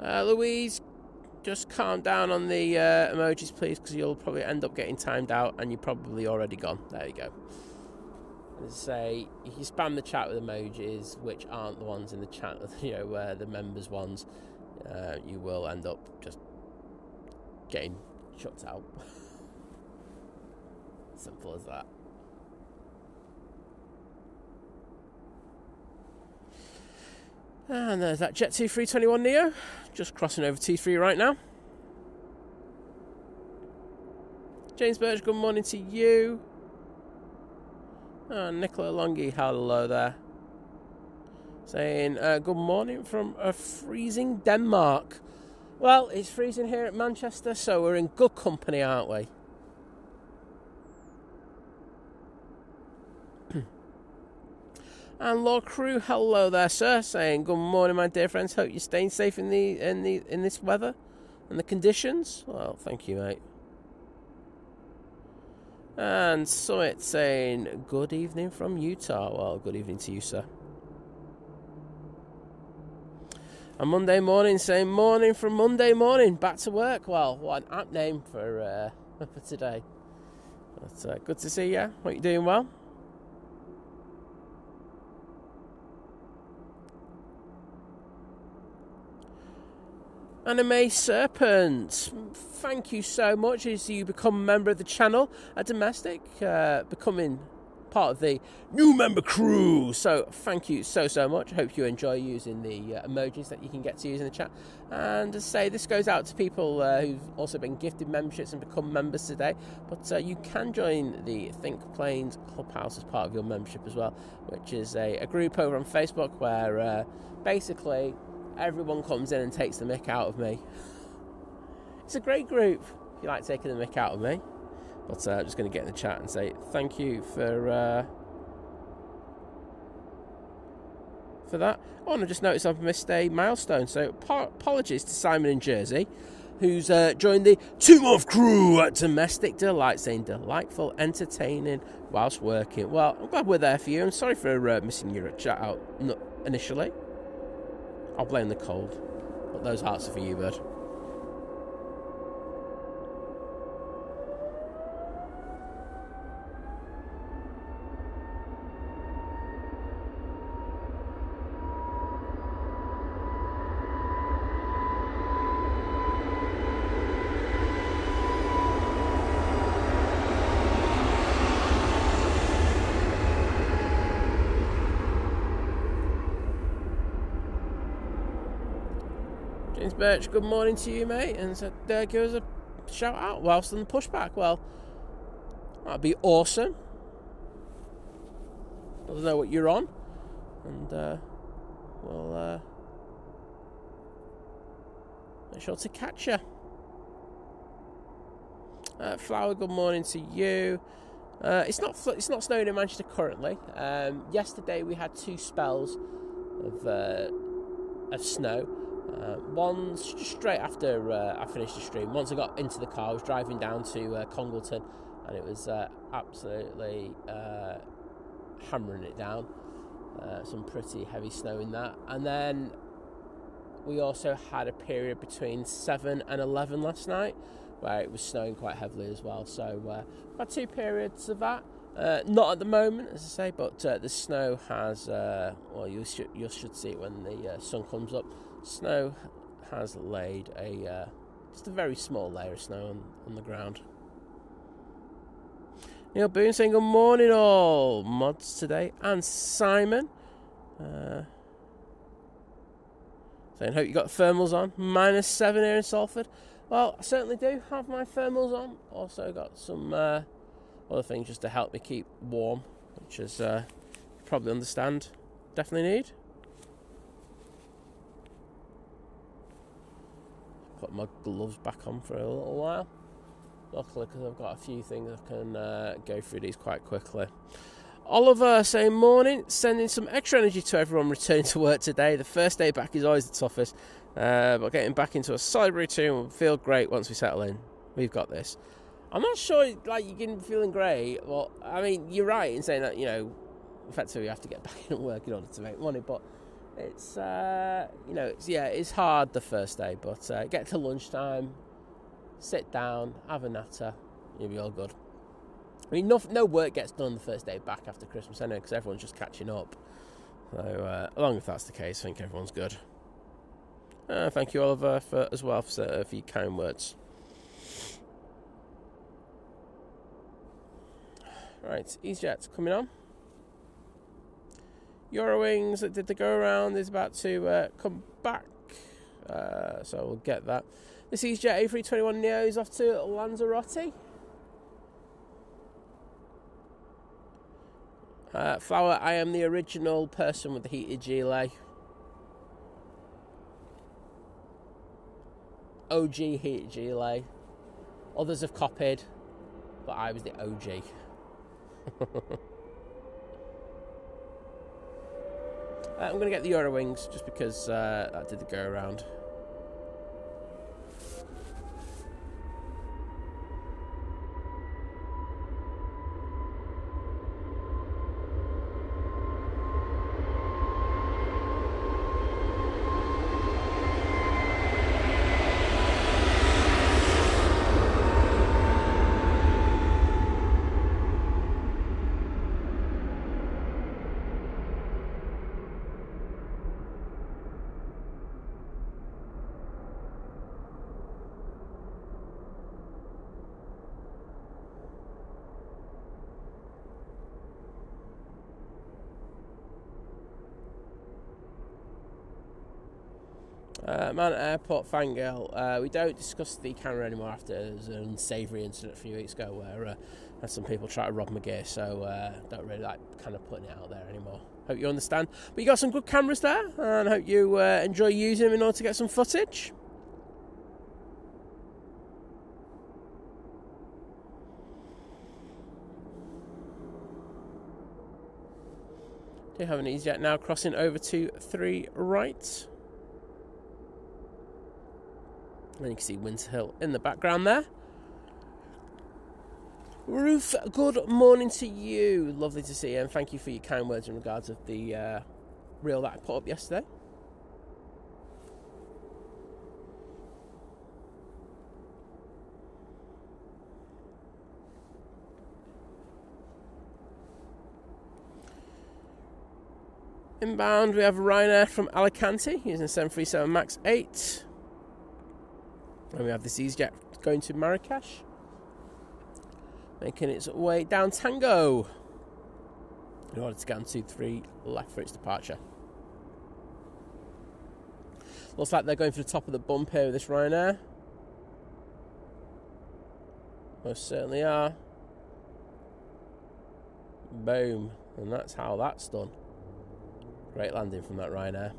[SPEAKER 1] Louise, just calm down on the emojis, please, because you'll probably end up getting timed out, and you're probably already gone. There you go. As I say, if you spam the chat with emojis, which aren't the ones in the chat, the members ones, you will end up just getting shut out. Simple as that. And there's that Jet 2 321 Neo, just crossing over T3 right now. James Birch, good morning to you. And Nicola Longy, hello there. Saying, good morning from a freezing Denmark. Well, it's freezing here at Manchester, so we're in good company, aren't we? And Lord Crew, hello there, sir. Saying, good morning, my dear friends. Hope you're staying safe in this weather and the conditions. Well, thank you, mate. And Summit saying, good evening from Utah. Well, good evening to you, sir. And Monday morning saying, morning from Monday morning. Back to work. Well, what an apt name for today. But good to see you. Hope you're doing well. Anime Serpent, thank you so much as you become a member of the channel, a domestic, becoming part of the new member crew. So thank you so much. I hope you enjoy using the emojis that you can get to use in the chat. And to say, this goes out to people who've also been gifted memberships and become members today. But you can join the Think Planes Clubhouse as part of your membership as well, which is a group over on Facebook where basically everyone comes in and takes the mick out of me. It's a great group if you like taking the mick out of me. But I'm just going to get in the chat and say thank you for that. Oh, and I just noticed I've missed a milestone. So apologies to Simon in Jersey, who's joined the 2-month crew at Domestic Delight, saying delightful, entertaining whilst working. Well, I'm glad we're there for you. I'm sorry for missing your chat out initially. I'll blame the cold, but those hearts are for you, bud. Birch, good morning to you, mate, and said give us a shout out whilst on the pushback. Well, that'd be awesome. I don't know what you're on, and we'll make sure to catch you. Flower, good morning to you. It's not snowing in Manchester currently. Yesterday we had 2 spells of snow. One's just straight after I finished the stream. Once I got into the car, I was driving down to Congleton, and it was absolutely hammering it down. Some pretty heavy snow in that. And then we also had a period between 7 and 11 last night where it was snowing quite heavily as well. So had 2 periods of that. Not at the moment, as I say, but the snow has, well, you should see it when the sun comes up. Snow has laid just a very small layer of snow on the ground. Neil Boone saying good morning all mods today, and Simon saying hope you got thermals on. -7 here in Salford. Well, I certainly do have my thermals on. Also got some other things just to help me keep warm, which is you probably understand, definitely need. Put my gloves back on for a little while. Luckily, because I've got a few things I can go through these quite quickly. Oliver saying morning, sending some extra energy to everyone returning to work today. The first day back is always the toughest, but getting back into a solid routine will feel great once we settle in. We've got this. I'm not sure, like, you can be feeling great. Well, I mean, you're right in saying that, effectively you have to get back in and work in order to make money. But it's, it's hard the first day. But get to lunchtime, sit down, have a natter, you'll be all good. I mean, no work gets done the first day back after Christmas anyway, because everyone's just catching up. So, as long as that's the case, I think everyone's good. Thank you, Oliver, for your kind words. Right, EasyJet's coming on. Eurowings that did the go around is about to come back, so we'll get that. This EasyJet A321 Neo is off to Lanzarote. Flower, I am the original person with the heated gilet. OG heated gilet. Others have copied, but I was the OG. I'm going to get the Eurowings just because that did the go around. Man at Airport Fangirl, we don't discuss the camera anymore after an unsavoury incident a few weeks ago where had some people try to rob my gear, so don't really like kind of putting it out there anymore. Hope you understand. But you got some good cameras there, and I hope you enjoy using them in order to get some footage. Do you have an EasyJet now crossing over to 3 right? And you can see Winter Hill in the background there. Ruth, good morning to you. Lovely to see you, and thank you for your kind words in regards of the reel that I put up yesterday. Inbound, we have Ryanair from Alicante using 737 MAX 8. And we have this EasyJet going to Marrakesh, making its way down Tango in order to get on 2-3 left for its departure. Looks like they're going for the top of the bump here with this Ryanair. Most certainly are. Boom. And that's how that's done. Great landing from that Ryanair.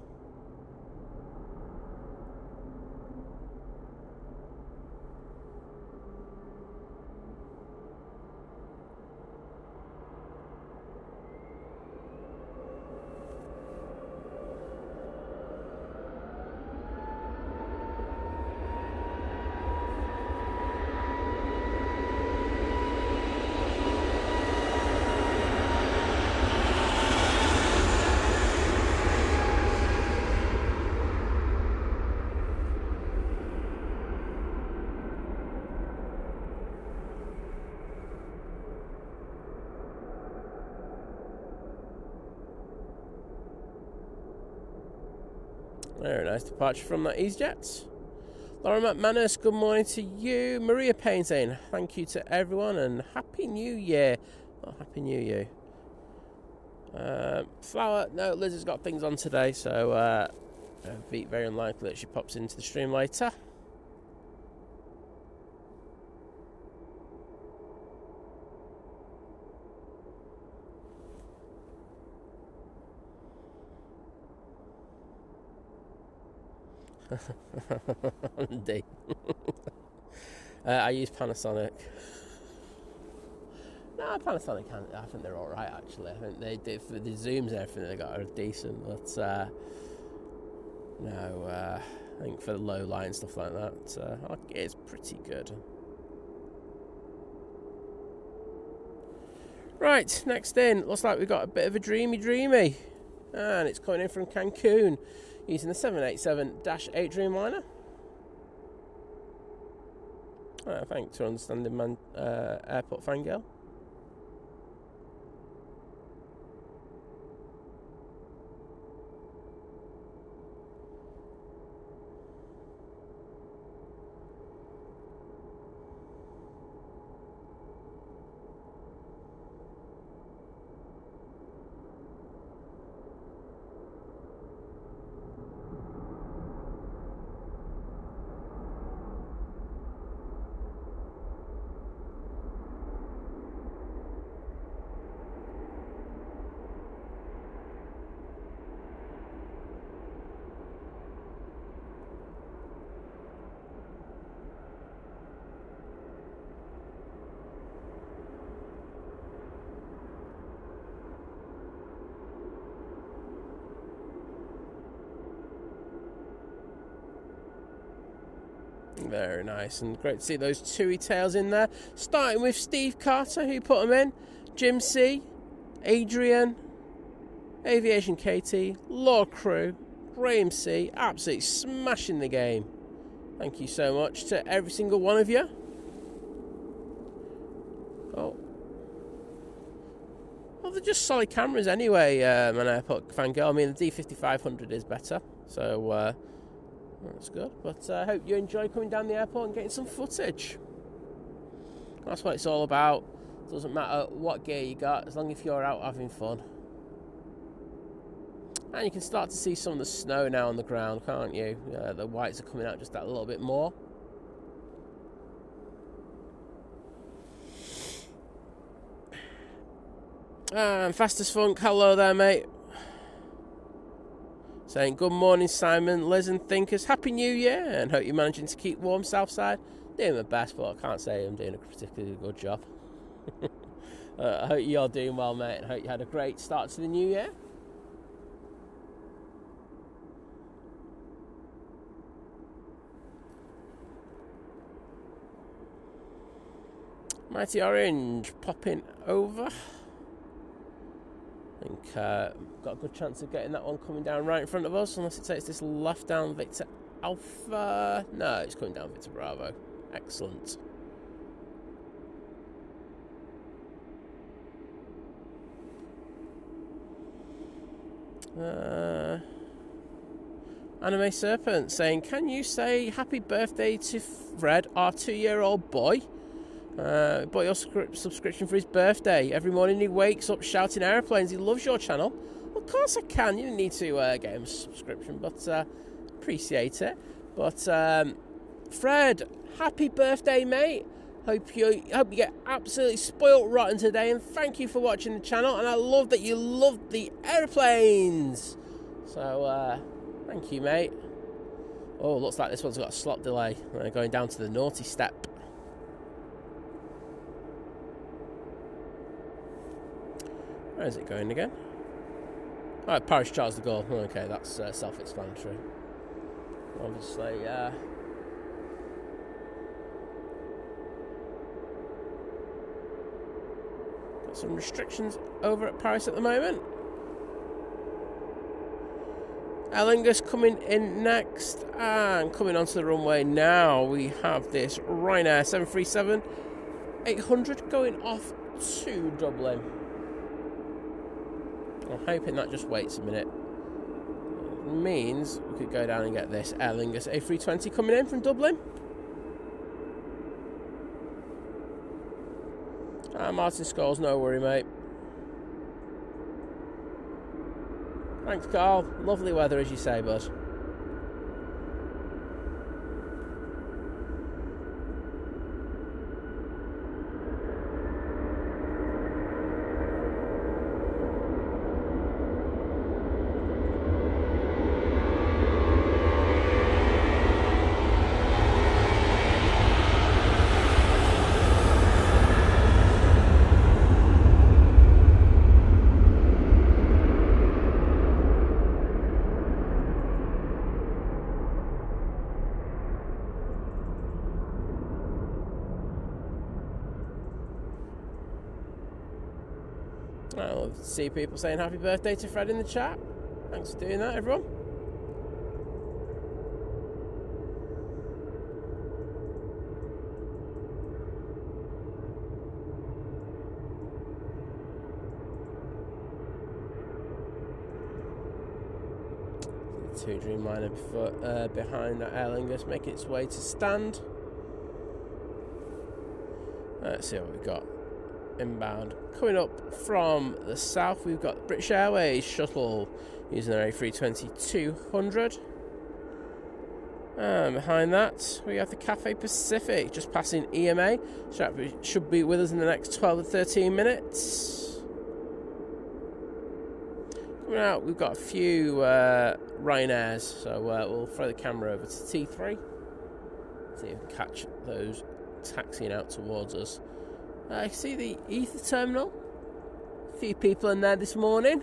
[SPEAKER 1] Very nice departure from that EasyJet. Laura McManus, good morning to you. Maria Payne saying thank you to everyone and Happy New Year. Oh, Happy New Year. Flower, no, Liz has got things on today, so very unlikely that she pops into the stream later. Indeed. I use Panasonic. No, Panasonic, I think they're alright actually. I think they did for the zooms and everything they got are decent, but no, I think for the low light and stuff like that, it's pretty good. Right, next in, looks like we've got a bit of a dreamy, and it's coming in from Cancun using the 787-8 Dreamliner. Thanks for understanding, airport fangirl. Very nice, and great to see those Tui tails in there. Starting with Steve Carter, who put them in. Jim C, Adrian, Aviation KT, Law Crew, Graham C, absolutely smashing the game. Thank you so much to every single one of you. Oh. Well, they're just solid cameras anyway, an airport fangirl. I mean, the D5500 is better, so that's good. But I hope you enjoy coming down the airport and getting some footage. That's what it's all about. Doesn't matter what gear you got, as long as you're out having fun. And you can start to see some of the snow now on the ground, can't you? The whites are coming out just that little bit more. And Fastest Funk, hello there, mate. Saying good morning, Simon, Liz and Thinkers. Happy New Year, and hope you're managing to keep warm, Southside. Doing my best, but I can't say I'm doing a particularly good job. I hope you're doing well, mate, and hope you had a great start to the new year. Mighty Orange popping over. I think got a good chance of getting that one coming down right in front of us, unless it takes this left down Victor Alpha. No, it's coming down Victor Bravo. Excellent. Anime Serpent saying, can you say happy birthday to Fred, our 2-year-old boy? Bought your subscription for his birthday. Every morning he wakes up shouting airplanes. He loves your channel. Well, of course I can. You don't need to get him a subscription, but appreciate it. But Fred, happy birthday, mate. Hope you get absolutely spoilt rotten today, and thank you for watching the channel. And I love that you love the airplanes. So thank you, mate. Oh, looks like this one's got a slot delay. Going down to the naughty step. Where is it going again? Oh, Paris Charles de Gaulle. Okay, that's self-explanatory. Obviously, got some restrictions over at Paris at the moment. Aer Lingus coming in next, and coming onto the runway now, we have this Ryanair 737-800 going off to Dublin. I'm hoping that just waits a minute. It means we could go down and get this Aer Lingus A380 coming in from Dublin. Martin Scholes, no worry, mate. Thanks, Carl. Lovely weather, as you say, bud. I love to see people saying happy birthday to Fred in the chat. Thanks for doing that, everyone. Two Dreamliner behind that Aer Lingus, making its way to stand. Let's see what we've got inbound. Coming up from the south, we've got British Airways shuttle using their A320-200. And behind that, we have the Cathay Pacific just passing EMA. Should be with us in the next 12 to 13 minutes. Coming out, we've got a few Ryanairs, so we'll throw the camera over to T3. See if we can catch those taxiing out towards us. I see the Ether terminal. A few people in there this morning,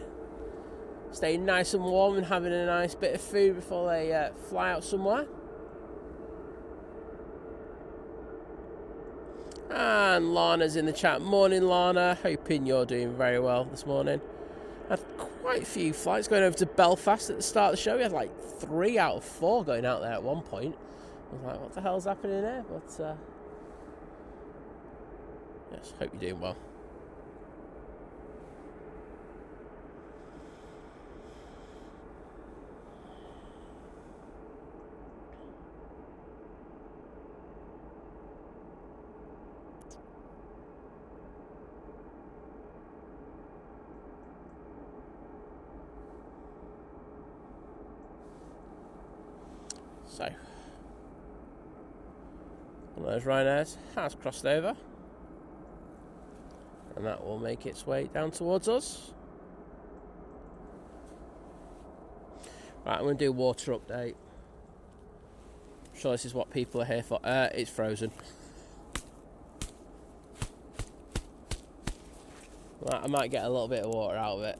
[SPEAKER 1] staying nice and warm and having a nice bit of food before they fly out somewhere. And Lana's in the chat. Morning, Lana. Hoping you're doing very well this morning. Had quite a few flights going over to Belfast at the start of the show. We had like 3 out of 4 going out there at one point. I was like, what the hell's happening there? But yes, hope you're doing well. So, one of those Ryanairs has crossed over, and that will make its way down towards us. Right, I'm going to do a water update. I'm sure this is what people are here for. It's frozen. Right, I might get a little bit of water out of it.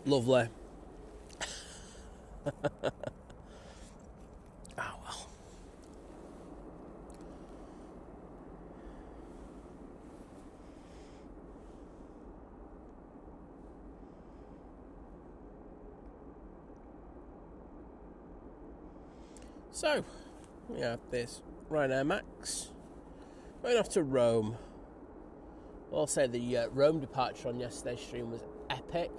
[SPEAKER 1] Lovely. Oh well. So, we have this Ryanair Max going off to Rome. I'll say the Rome departure on yesterday's stream was epic.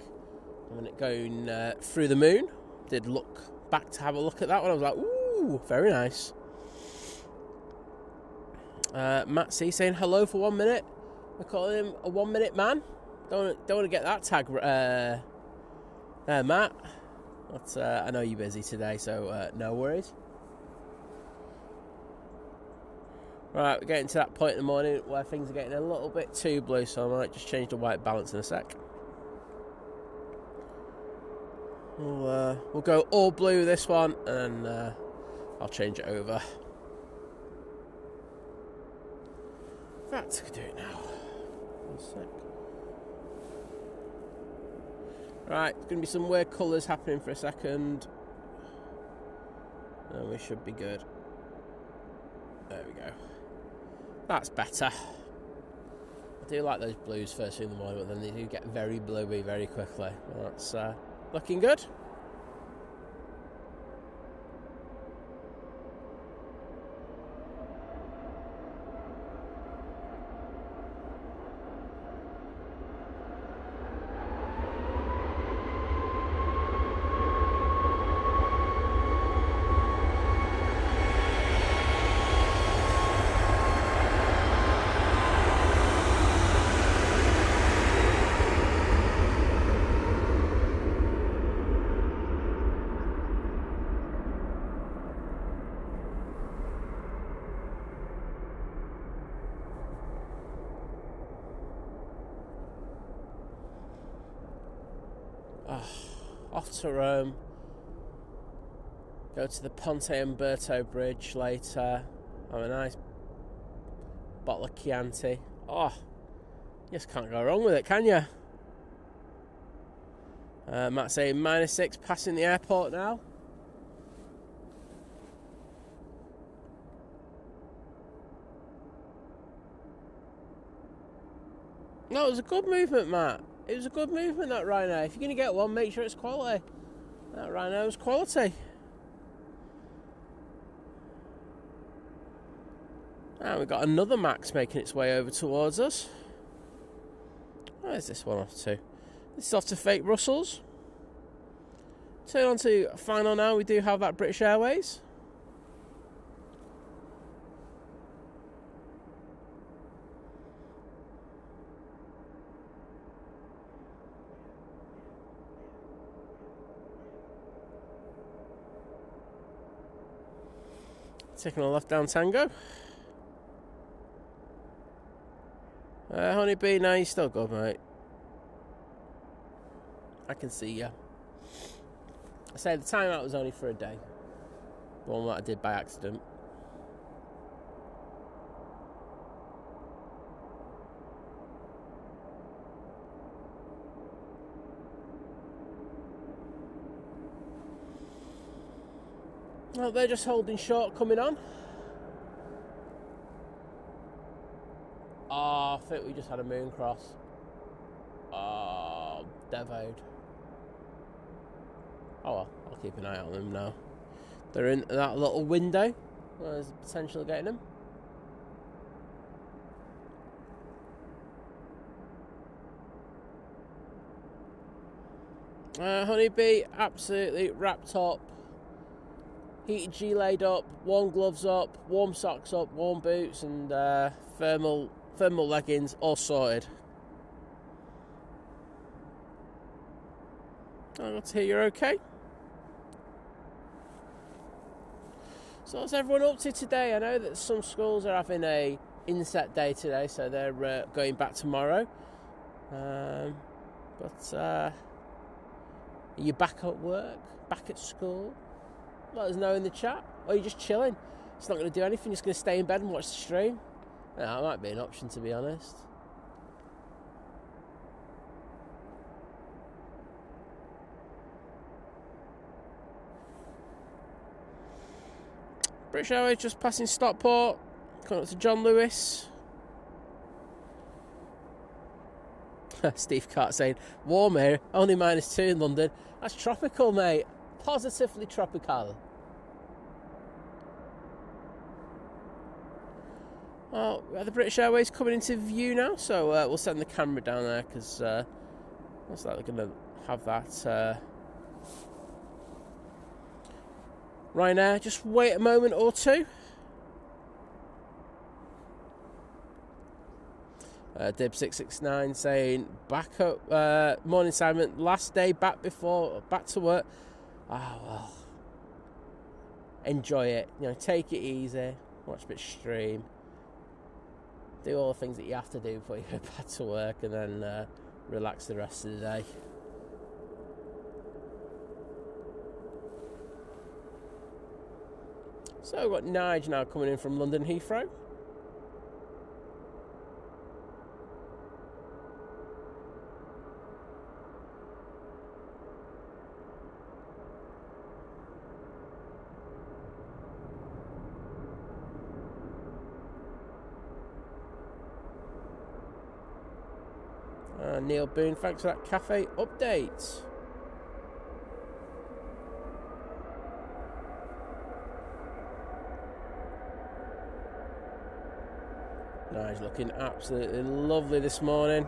[SPEAKER 1] And it going through the moon. Did look back to have a look at that one. I was like, ooh, very nice. Matt C saying hello for 1 minute. We're calling him a 1 minute man. Don't want to get that tag there, Matt. But I know you're busy today, so no worries. Right, we're getting to that point in the morning where things are getting a little bit too blue, so I might just change the white balance in a sec. We'll go all blue this one, and I'll change it over. In fact, I can do it now. 1 sec. Right, there's going to be some weird colours happening for a second. And we should be good. There we go. That's better. I do like those blues first thing in the morning, but then they do get very bluey very quickly. That's looking good. Off to Rome. Go to the Ponte Umberto Bridge later. Have a nice bottle of Chianti. Oh, you just can't go wrong with it, can you? Matt's saying -6, passing the airport now. No, it was a good movement, Matt. It was a good movement, that Ryanair. If you're going to get one, make sure it's quality. That Ryanair was quality. And we've got another Max making its way over towards us. Where's this one off to? This is off to fake Brussels. Turn on to final now. We do have that British Airways. Taking a left down Tango. Honeybee, no, you're still good, mate. I can see you. I say the timeout was only for a day. One that I did by accident. Well, they're just holding short coming on. Oh, I think we just had a moon cross. Oh, devoed. Oh well, I'll keep an eye on them now. They're in that little window. There's the potential of getting them. Honeybee, absolutely wrapped up. Heated G laid up, warm gloves up, warm socks up, warm boots, and thermal leggings, all sorted. I got to hear you're okay. So what's everyone up to today? I know that some schools are having a inset day today, so they're going back tomorrow. But are you back at work? Back at school? Let us know in the chat. Or are you just chilling? It's not going to do anything, just going to stay in bed and watch the stream? Yeah, that might be an option, to be honest. British Airways just passing Stockport, coming up to John Lewis. Steve Cart saying, warm here, only -2 in London. That's tropical, mate. Positively tropical. Well, we have the British Airways coming into view now, so we'll send the camera down there because looks like they're going to have that. Ryanair, just wait a moment or two. Dib669 saying, back up, morning Simon, last day back to work. Ah, well, enjoy it, take it easy, watch a bit of stream, do all the things that you have to do before you go back to work, and then relax the rest of the day. So we've got Nige now coming in from London Heathrow. Neil Boone, thanks for that cafe update. Nice, looking absolutely lovely this morning.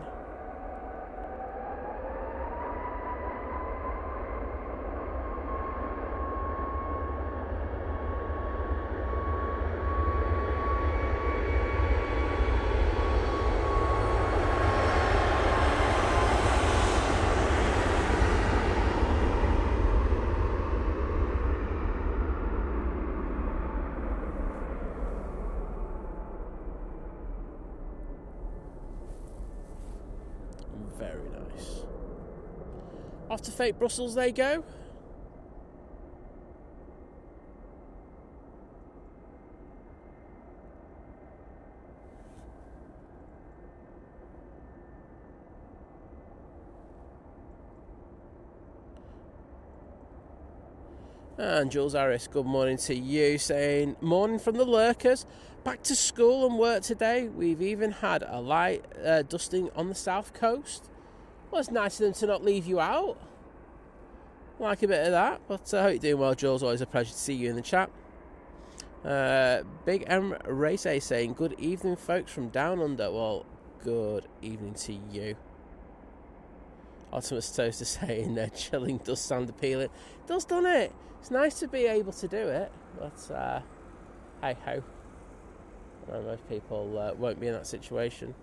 [SPEAKER 1] Very nice. Off to fake Brussels they go. And Jules Harris, good morning to you, saying, morning from the lurkers. Back to school and work today. We've even had a light dusting on the south coast. Well, it's nice of them to not leave you out. Like a bit of that. But I hope you're doing well, Jules. Always a pleasure to see you in the chat. Big Emirates A saying, good evening, folks from down under. Well, good evening to you. Ultimate Toaster saying, chilling does sound appealing. It does, doesn't it? It's nice to be able to do it, but hey ho. Most people won't be in that situation.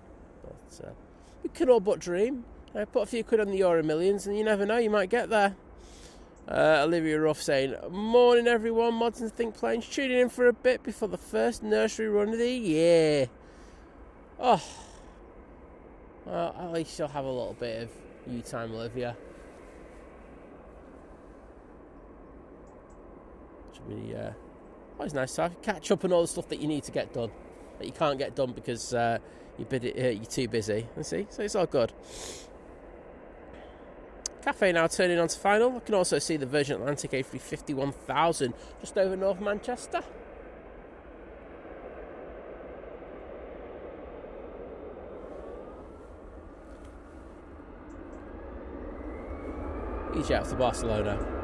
[SPEAKER 1] But we can all but dream. Put a few quid on the Euro Millions, and you never know, you might get there. Olivia Ruff saying, morning everyone, mods and think planes, tuning in for a bit before the first nursery run of the year. Oh, well, at least you'll have a little bit of you time, Olivia. Should be always nice to catch up on all the stuff that you need to get done, that you can't get done because you're too busy. You see, so it's all good. Cathay now turning on to final. I can also see the Virgin Atlantic A350 1000 just over North Manchester. Easy out to Barcelona.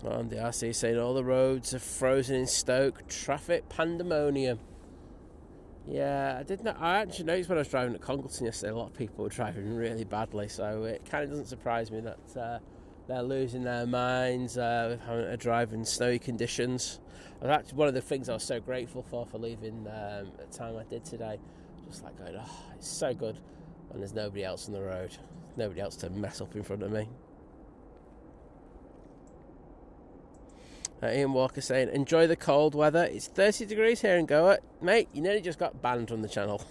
[SPEAKER 1] On the RC saying all the roads are frozen in Stoke, traffic pandemonium. Yeah, I actually noticed when I was driving at Congleton yesterday, a lot of people were driving really badly, so it kind of doesn't surprise me that they're losing their minds with having to drive in snowy conditions. Actually, one of the things I was so grateful for leaving at the time I did today, just like going, oh, it's so good when there's nobody else on the road, nobody else to mess up in front of me. Ian Walker saying, enjoy the cold weather. It's 30 degrees here in Goa. Mate, you nearly just got banned from the channel.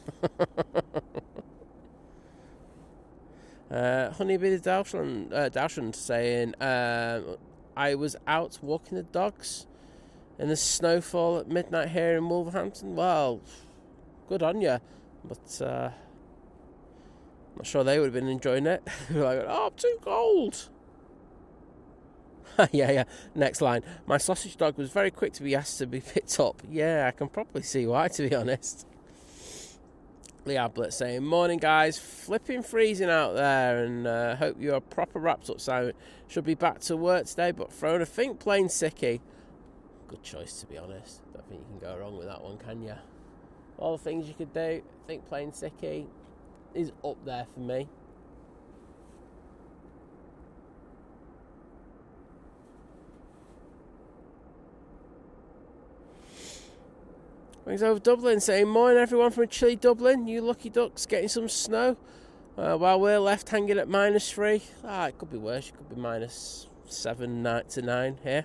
[SPEAKER 1] Honeybee the Dowshund saying, I was out walking the dogs in the snowfall at midnight here in Wolverhampton. Well, good on you. But I'm not sure they would have been enjoying it. Like, oh, I'm too cold. yeah. Next line. My sausage dog was very quick to be asked to be picked up. Yeah, I can probably see why, to be honest. Lee Ablett saying, morning guys, flipping freezing out there, and hope you're proper wrapped up, Simon. Should be back to work today, but thrown a think plane sickie. Good choice, to be honest. Don't think you can go wrong with that one, can you? All the things you could do, think plane sickie is up there for me. Brings over Dublin saying, morning everyone from a chilly Dublin. You lucky ducks getting some snow while we're left hanging at -3. It could be worse. It could be -7 to 9 here.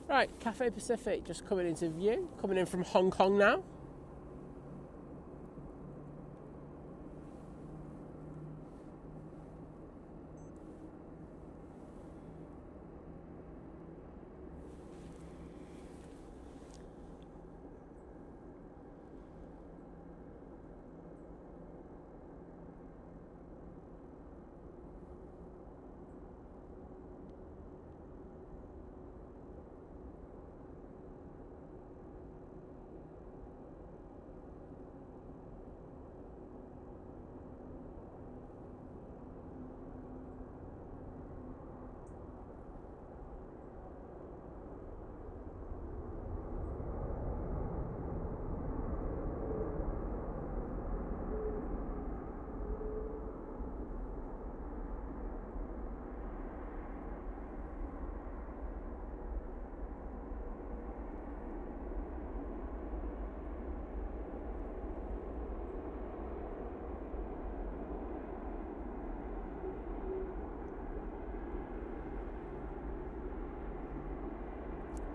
[SPEAKER 1] Right, Cathay Pacific just coming into view. Coming in from Hong Kong now.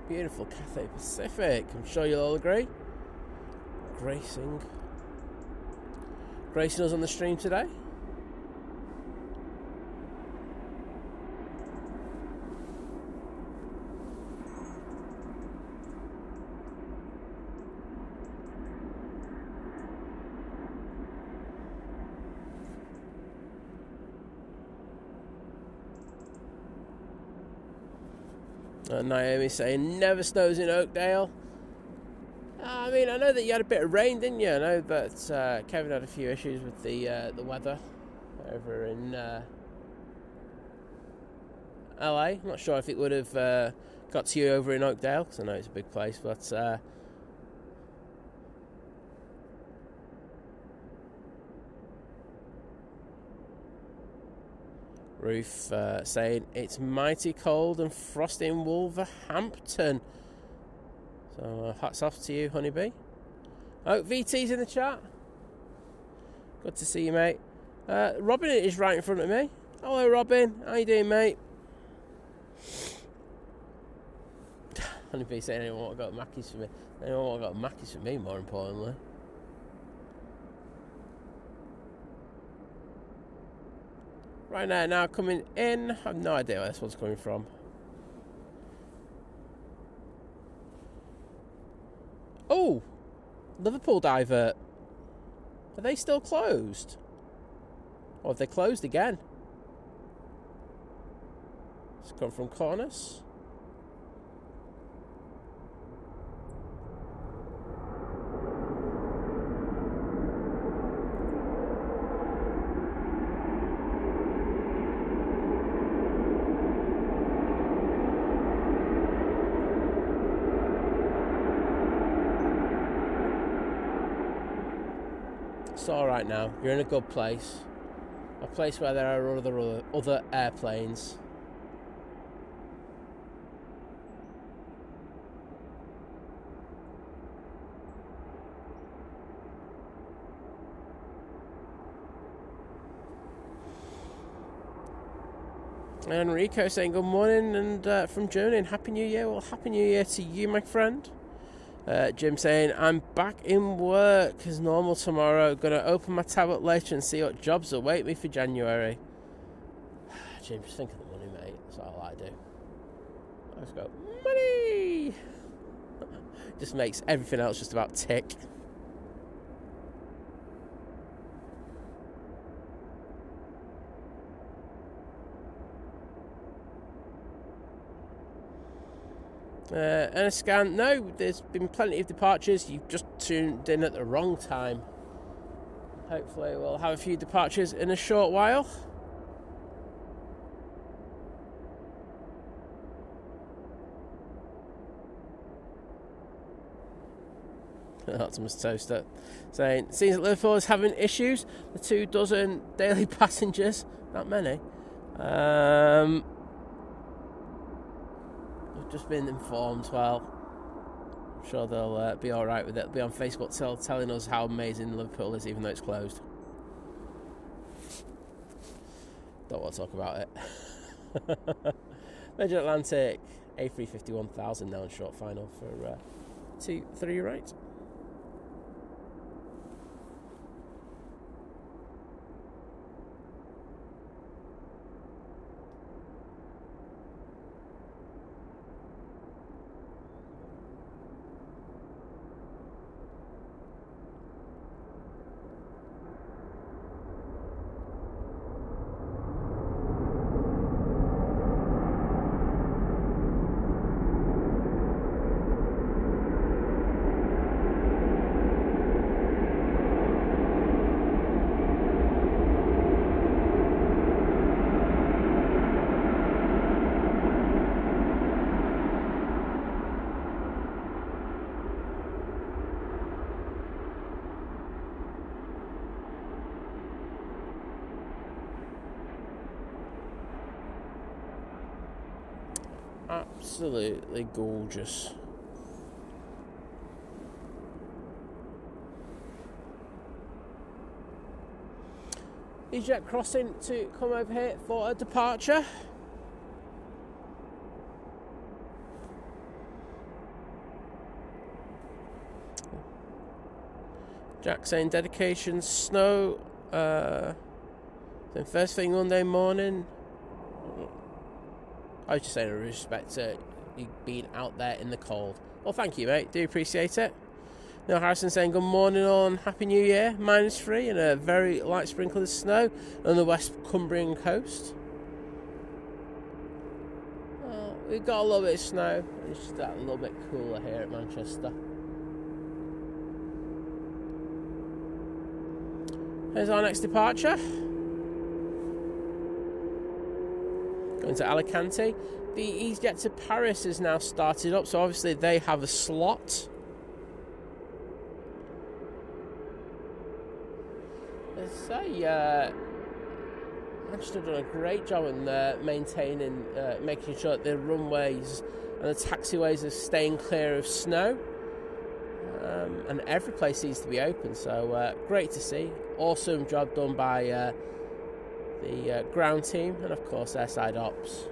[SPEAKER 1] Beautiful Cathay Pacific. I'm sure you'll all agree. Gracing us on the stream today. Naomi saying never snows in Oakdale. I mean, I know that you had a bit of rain, didn't you? I know that Kevin had a few issues with the weather over in LA. I'm not sure if it would have got to you over in Oakdale, because I know it's a big place, but Ruth saying it's mighty cold and frosty in Wolverhampton. So hats off to you, honeybee. Oh, VT's in the chat. Good to see you, mate. Robin is right in front of me. Hello, Robin. How you doing, mate? Honeybee saying anyone want to go to Mackey's for me. Anyone want to go to Mackey's for me, more importantly. Right now coming in. I have no idea where this one's coming from. Oh! Liverpool divert. Are they still closed? Or have they closed again? It's come from Cornus. It's alright now. You're in a good place. A place where there are other airplanes. And Rico saying good morning, and from Germany, and Happy New Year. Well, Happy New Year to you, my friend. Jim saying, I'm back in work as normal tomorrow. Gonna open my tablet later and see what jobs await me for January. Jim, just think of the money, mate. That's all I do. I just go, money! Just makes everything else just about tick. And a scan, no, there's been plenty of departures. You've just tuned in at the wrong time. Hopefully we'll have a few departures in a short while. Optimus Toaster saying, seems that Liverpool is having issues. The 24 daily passengers, not many. Just been informed. Well, I'm sure they'll be alright with it. They'll be on Facebook telling us how amazing Liverpool is, even though it's closed. Don't want to talk about it. Virgin Atlantic A350 1000 now in short final for 2-3 right. Absolutely gorgeous. EasyJet crossing to come over here for a departure. Jack saying dedication, snow. Then first thing Monday morning. I was just saying in respect to you being out there in the cold. Well, thank you, mate. Do appreciate it. Neil Harrison saying good morning all and Happy New Year. -3 and a very light sprinkle of snow on the West Cumbrian coast. Well, we've got a little bit of snow. It's just a little bit cooler here at Manchester. Here's our next departure. Going to Alicante. The EasyJet to Paris has now started up, so obviously they have a slot. Manchester have done a great job in maintaining, making sure that the runways and the taxiways are staying clear of snow. And every place seems to be open, so great to see. Awesome job done by the ground team and of course airside ops.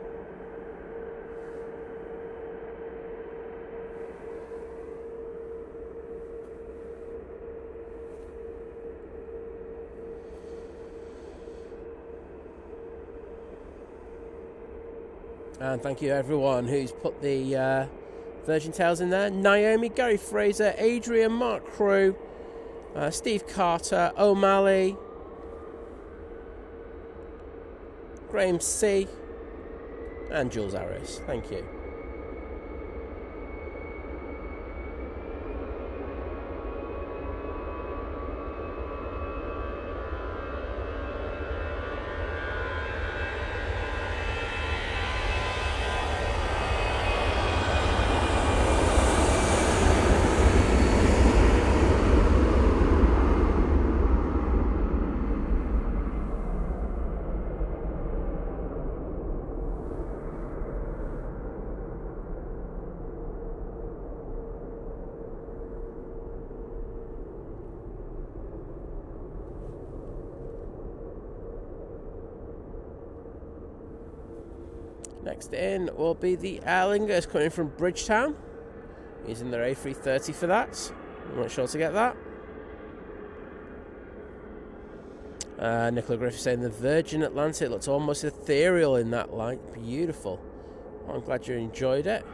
[SPEAKER 1] And thank you everyone who's put the Virgin Tales in there. Naomi, Gary Fraser, Adrian, Mark Crew, Steve Carter, O'Malley, Graham C, and Jules Harris. Thank you. Next in will be the Aer Lingus coming from Bridgetown, using their A380 for that. I'm not sure to get that. Nicola Griffith saying the Virgin Atlantic looks almost ethereal in that light. Beautiful. Well, I'm glad you enjoyed it.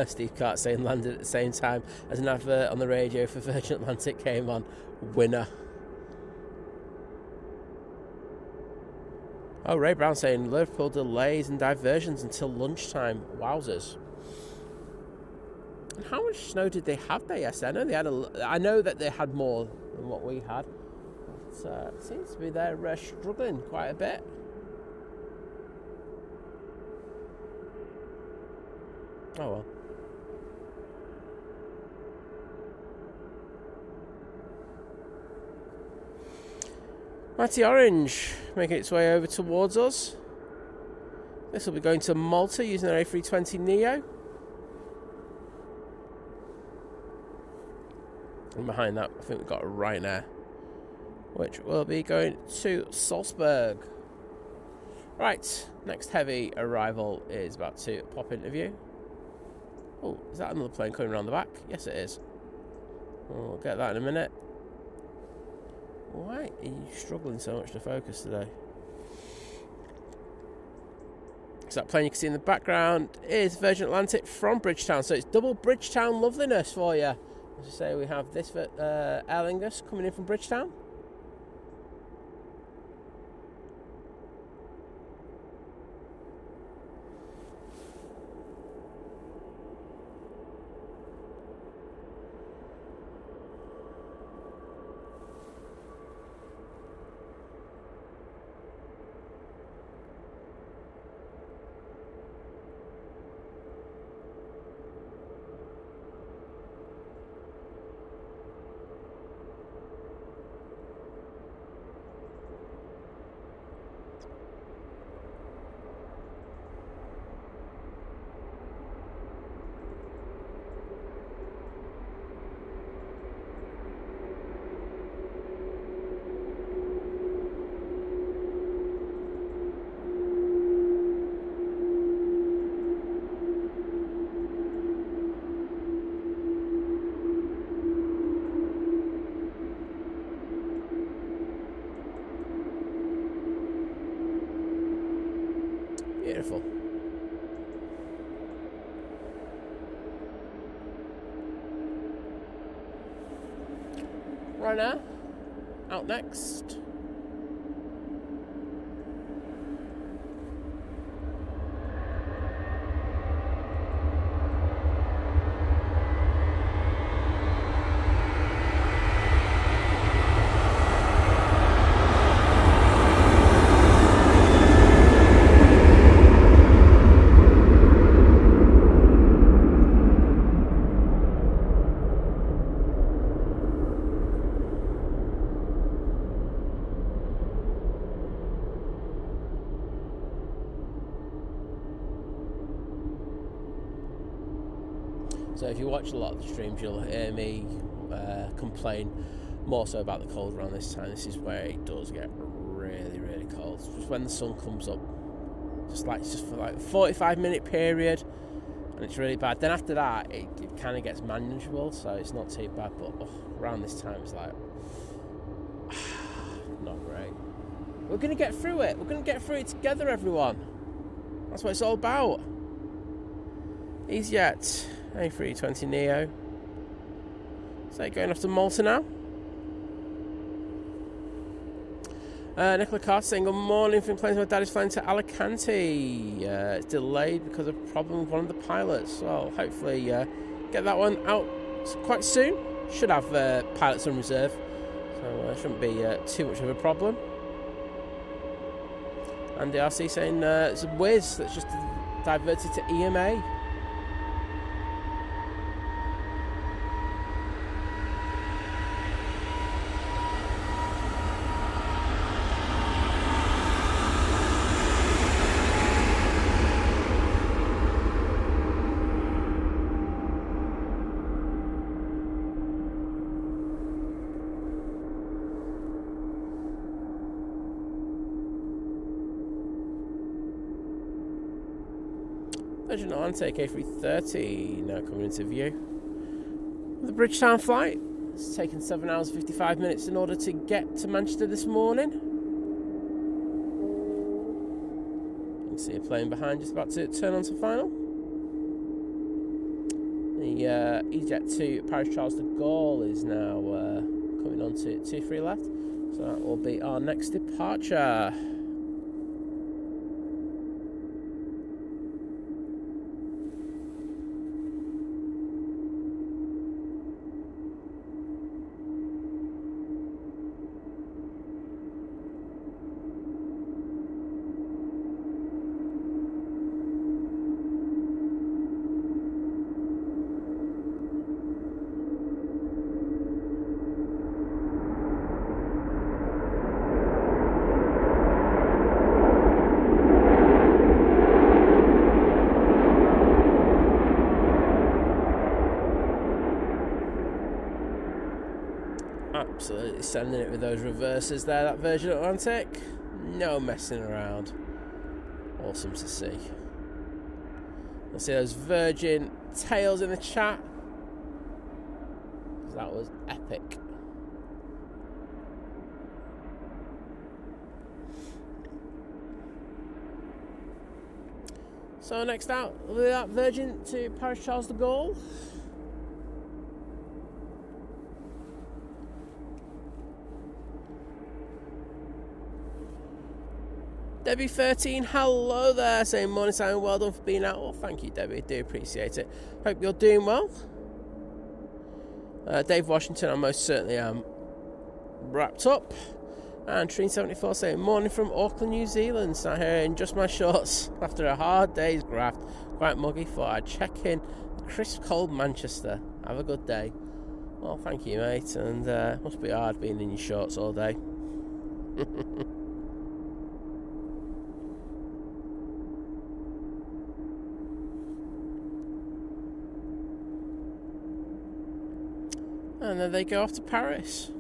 [SPEAKER 1] Steve Cart saying landed at the same time as an advert on the radio for Virgin Atlantic came on. Winner. Oh, Ray Brown saying Liverpool delays and diversions until lunchtime. Wowzers. And how much snow did they have there yesterday? I know that they had more than what we had. But it seems to be they're struggling quite a bit. Oh well. Matty Orange making its way over towards us. This will be going to Malta using their A320 Neo. And behind that, I think we've got a Ryanair, which will be going to Salzburg. Right, next heavy arrival is about to pop into view. Oh, is that another plane coming around the back? Yes, it is. We'll get that in a minute. Why are you struggling so much to focus today? So that plane you can see in the background is Virgin Atlantic from Bridgetown. So it's double Bridgetown loveliness for you. As I say, we have this Aer Lingus coming in from Bridgetown. Beautiful. Right now, out next. So if you watch a lot of the streams, you'll hear me complain more so about the cold around this time. This is where it does get really, really cold. Just when the sun comes up, just for like a 45-minute period, and it's really bad. Then after that, it kind of gets manageable, so it's not too bad. But around this time, it's like not great. We're gonna get through it. We're gonna get through it together, everyone. That's what it's all about. EasyJet A380 Neo. So going off to Malta now. Nicola Carter saying, good morning from planes. My dad is flying to Alicante. It's delayed because of a problem with one of the pilots. Well, hopefully get that one out quite soon. Should have pilots on reserve, so it shouldn't be too much of a problem. And the RC saying it's a Wizz that's just diverted to EMA. Virgin Atlantic A330 now coming into view. The Bridgetown flight. It's taken 7 hours 55 minutes in order to get to Manchester this morning. You can see a plane behind just about to turn onto final. The EasyJet to Paris Charles de Gaulle is now coming on to 2-3 left. So that will be our next departure. Absolutely sending it with those reverses there, that Virgin Atlantic. No messing around. Awesome to see. You'll see those Virgin tails in the chat. That was epic. So next out, will be that Virgin to Paris Charles de Gaulle. Debbie 13, hello there, saying morning Simon, well done for being out. Well, thank you, Debbie, do appreciate it. Hope you're doing well. Dave Washington, I most certainly am wrapped up. And Treen74 saying morning from Auckland, New Zealand. Sat here in just my shorts after a hard day's graft. Quite muggy, thought I'd check in crisp cold Manchester. Have a good day. Well, thank you, mate, and must be hard being in your shorts all day. And then they go off to Paris.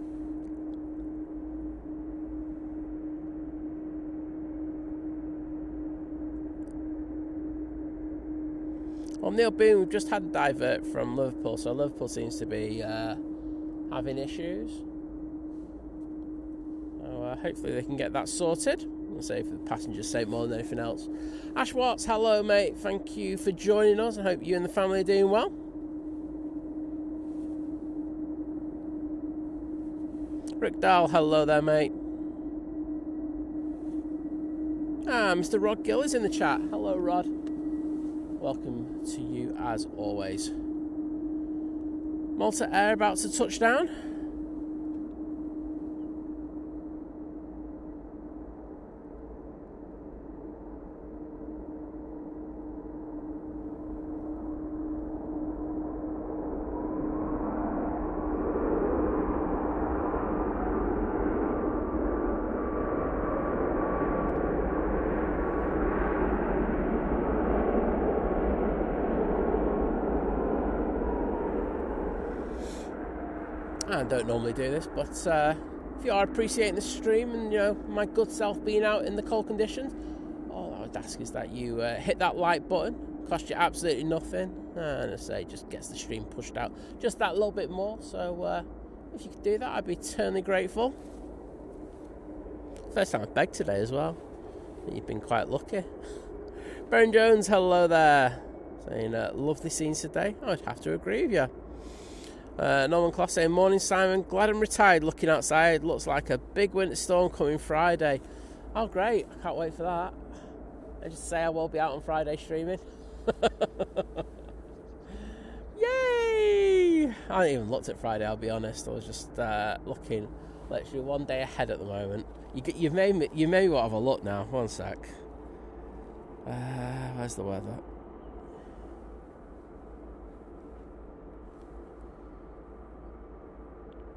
[SPEAKER 1] Well, Neil Boone, we've just had a divert from Liverpool, so Liverpool seems to be having issues. So hopefully they can get that sorted. I'll say for the passengers' sake more than anything else. Ash Watts, hello mate, thank you for joining us. I hope you and the family are doing well. Rick Dahl, hello there mate. Mr. Rod Gill is in the chat. Hello Rod. Welcome to you as always. Malta Air about to touch down. I don't normally do this, but if you are appreciating the stream and my good self being out in the cold conditions, all I would ask is that you hit that like button. Cost you absolutely nothing, and I say just gets the stream pushed out just that little bit more. So if you could do that, I'd be eternally grateful. First time I've begged today as well. You've been quite lucky. Baron Jones, hello there. Saying lovely scenes today. I'd have to agree with you. Norman Clough saying, morning Simon, glad I'm retired, looking outside, looks like a big winter storm coming Friday. Oh great, I can't wait for that. I just say I will be out on Friday streaming. Yay! I haven't even looked at Friday, I'll be honest. I was just looking literally one day ahead at the moment. You've made me want to have a look now. One sec. Where's the weather?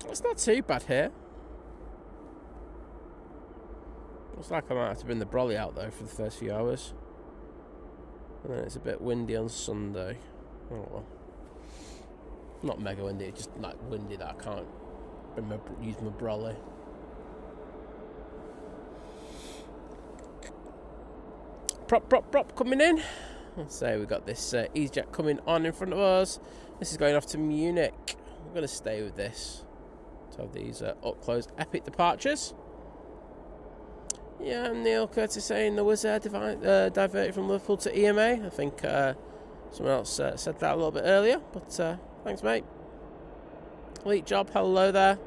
[SPEAKER 1] It's not too bad here. Looks like I might have to bring the brolly out though for the first few hours. And then it's a bit windy on Sunday. Oh well. Not mega windy, it's just like windy that I can't use my brolly. Prop coming in. Let's say we've got this EasyJet coming on in front of us. This is going off to Munich. I'm going to stay with this. Have these up close epic departures. Yeah, Neil Curtis saying the Wizz Air diverted from Liverpool to EMA. I think someone else said that a little bit earlier, but thanks mate. Elite job, hello there.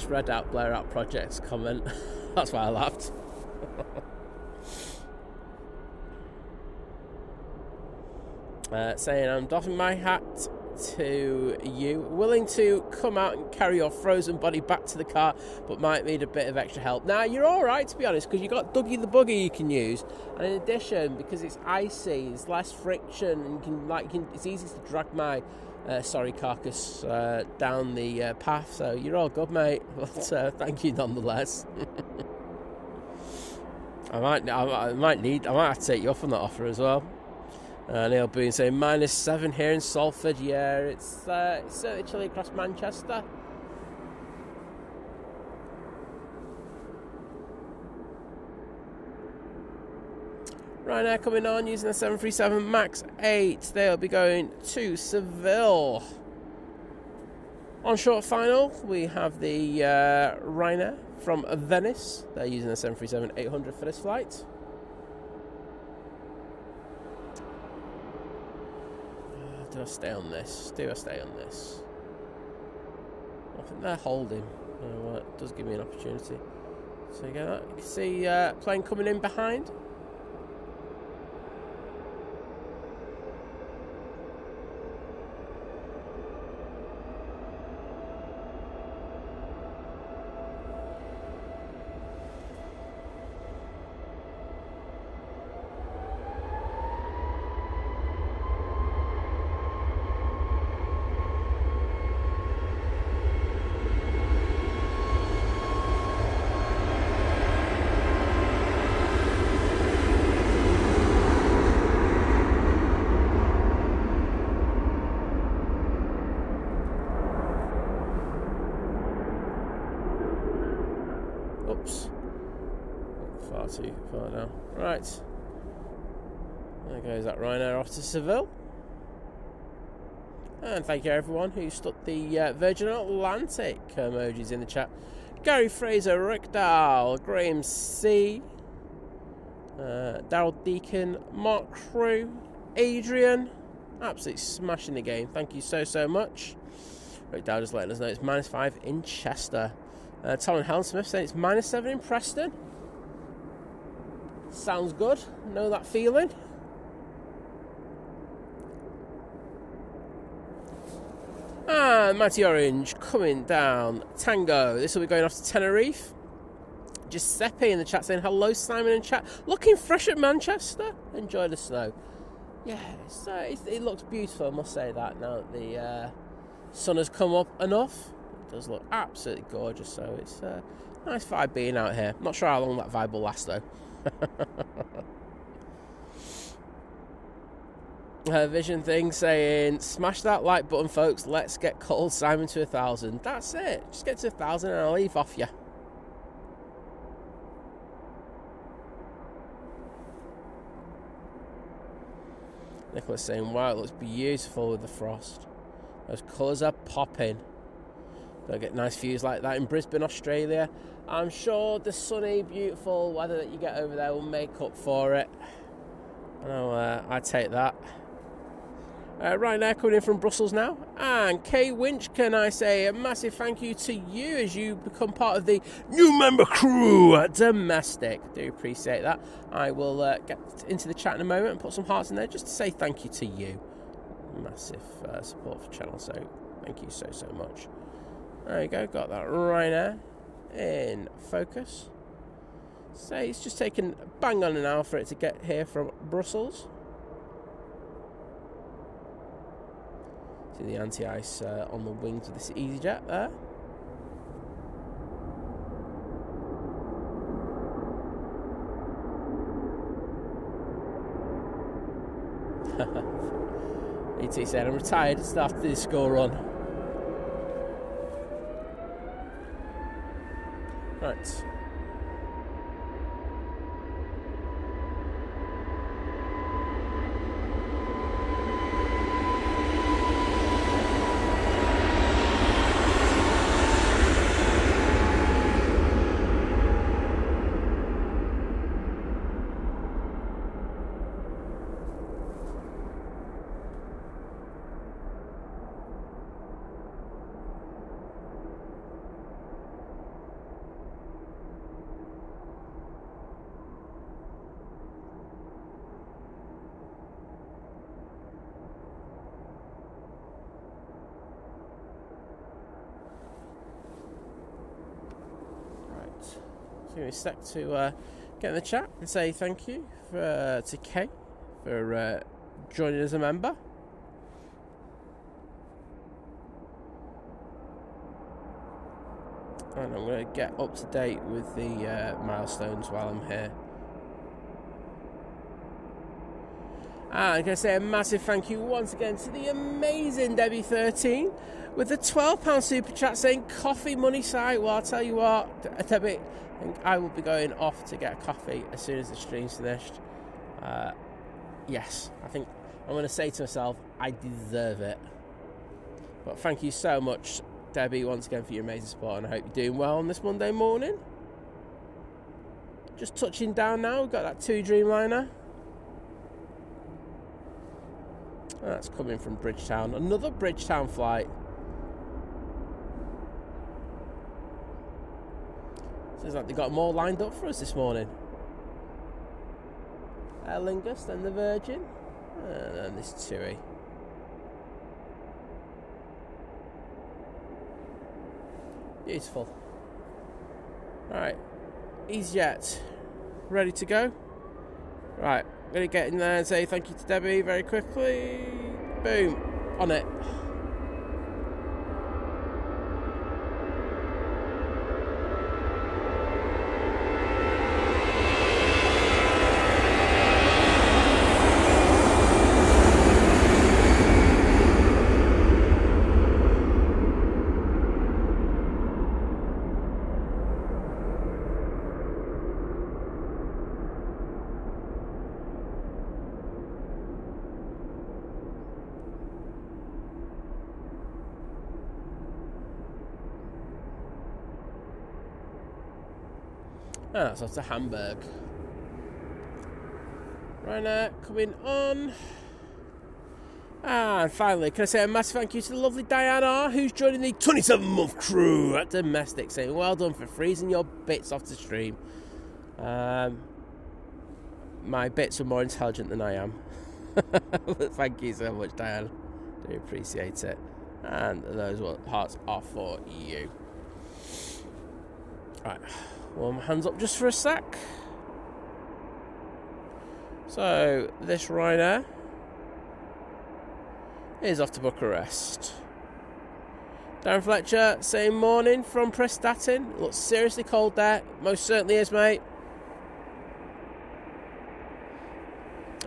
[SPEAKER 1] Read out Blair Out Project's comment. That's why I laughed. Saying I'm doffing my hat to you, willing to come out and carry your frozen body back to the car, but might need a bit of extra help. Now you're alright to be honest, because you've got Dougie the Buggy you can use, and in addition, because it's icy, it's less friction, and it's easy to drag my sorry carcass down the path, so you're all good mate, but thank you nonetheless. I might have to take you up on that offer as well. Neil Boone saying -7 here in Salford. Yeah, it's certainly chilly across Manchester. Ryanair coming on using the 737 MAX 8. They'll be going to Seville. On short final, we have the Ryanair from Venice. They're using the 737-800 for this flight. Do I stay on this? I think they're holding. Oh, it does give me an opportunity. So you get that. You can see plane coming in behind. too far down. Right. There goes that Ryanair off to Seville. And thank you everyone who stuck the Virgin Atlantic emojis in the chat. Gary Fraser, Rick Dahl, Graham C, Daryl Deacon, Mark Crew, Adrian. Absolutely smashing the game. Thank you so much. Rick Dahl just letting us know it's -5 in Chester. Tom and Helen Smith saying it's -7 in Preston. Sounds good. Know that feeling. And Matty Orange coming down Tango. This will be going off to Tenerife. Giuseppe in the chat saying hello, Simon in chat. Looking fresh at Manchester. Enjoy the snow. Yeah, it looks beautiful. I must say that now that the sun has come up enough. It does look absolutely gorgeous. So it's a nice vibe being out here. Not sure how long that vibe will last though. Vision thing saying smash that like button folks, let's get Cold Simon to 1,000. That's it, just get to 1,000 and I'll leave off you. Nicholas saying wow, it looks beautiful with the frost, those colours are popping. Don't get nice views like that in Brisbane, Australia. I'm sure the sunny beautiful weather that you get over there will make up for it. I know I take that. Right now, coming in from Brussels now. And Kay Winch, can I say a massive thank you to you as you become part of the new member crew at Domestic. Do appreciate that. I will get into the chat in a moment and put some hearts in there just to say thank you to you. Massive support for the channel, so thank you so much. There you go, got that Ryanair in focus. So it's just taken bang on an hour for it to get here from Brussels. See the anti-ice on the wings of this EasyJet there. ET said, I'm retired, it's after the school run. Right. Give me a sec to get in the chat and say thank you to Kay for joining as a member. And I'm going to get up to date with the milestones while I'm here. And I'm going to say a massive thank you once again to the amazing Debbie13 with the £12 super chat saying coffee money site. Well, I'll tell you what, Debbie, I think I will be going off to get a coffee as soon as the stream's finished. Yes, I think I'm going to say to myself, I deserve it. But thank you so much, Debbie, once again for your amazing support, and I hope you're doing well on this Monday morning. Just touching down now, we've got that 2 Dreamliner. And that's coming from Bridgetown, another Bridgetown flight. Seems like they got them all lined up for us this morning. Aer Lingus, then the Virgin, and then this TUI. Beautiful. Right, EasyJet, ready to go. Right, I'm going to get in there and say thank you to Debbie very quickly. Boom, on it. that's off to Hamburg. Ryanair coming on. And finally, can I say a massive thank you to the lovely Diana, who's joining the 27-month crew at Domestic, saying well done for freezing your bits off the stream. My bits are more intelligent than I am. But thank you so much, Diana. Do appreciate it. And those hearts are for you. Right, warm my hands up just for a sec. So, this Ryanair is off to Bucharest. Darren Fletcher saying morning from Prestatyn. It looks seriously cold there. Most certainly is, mate.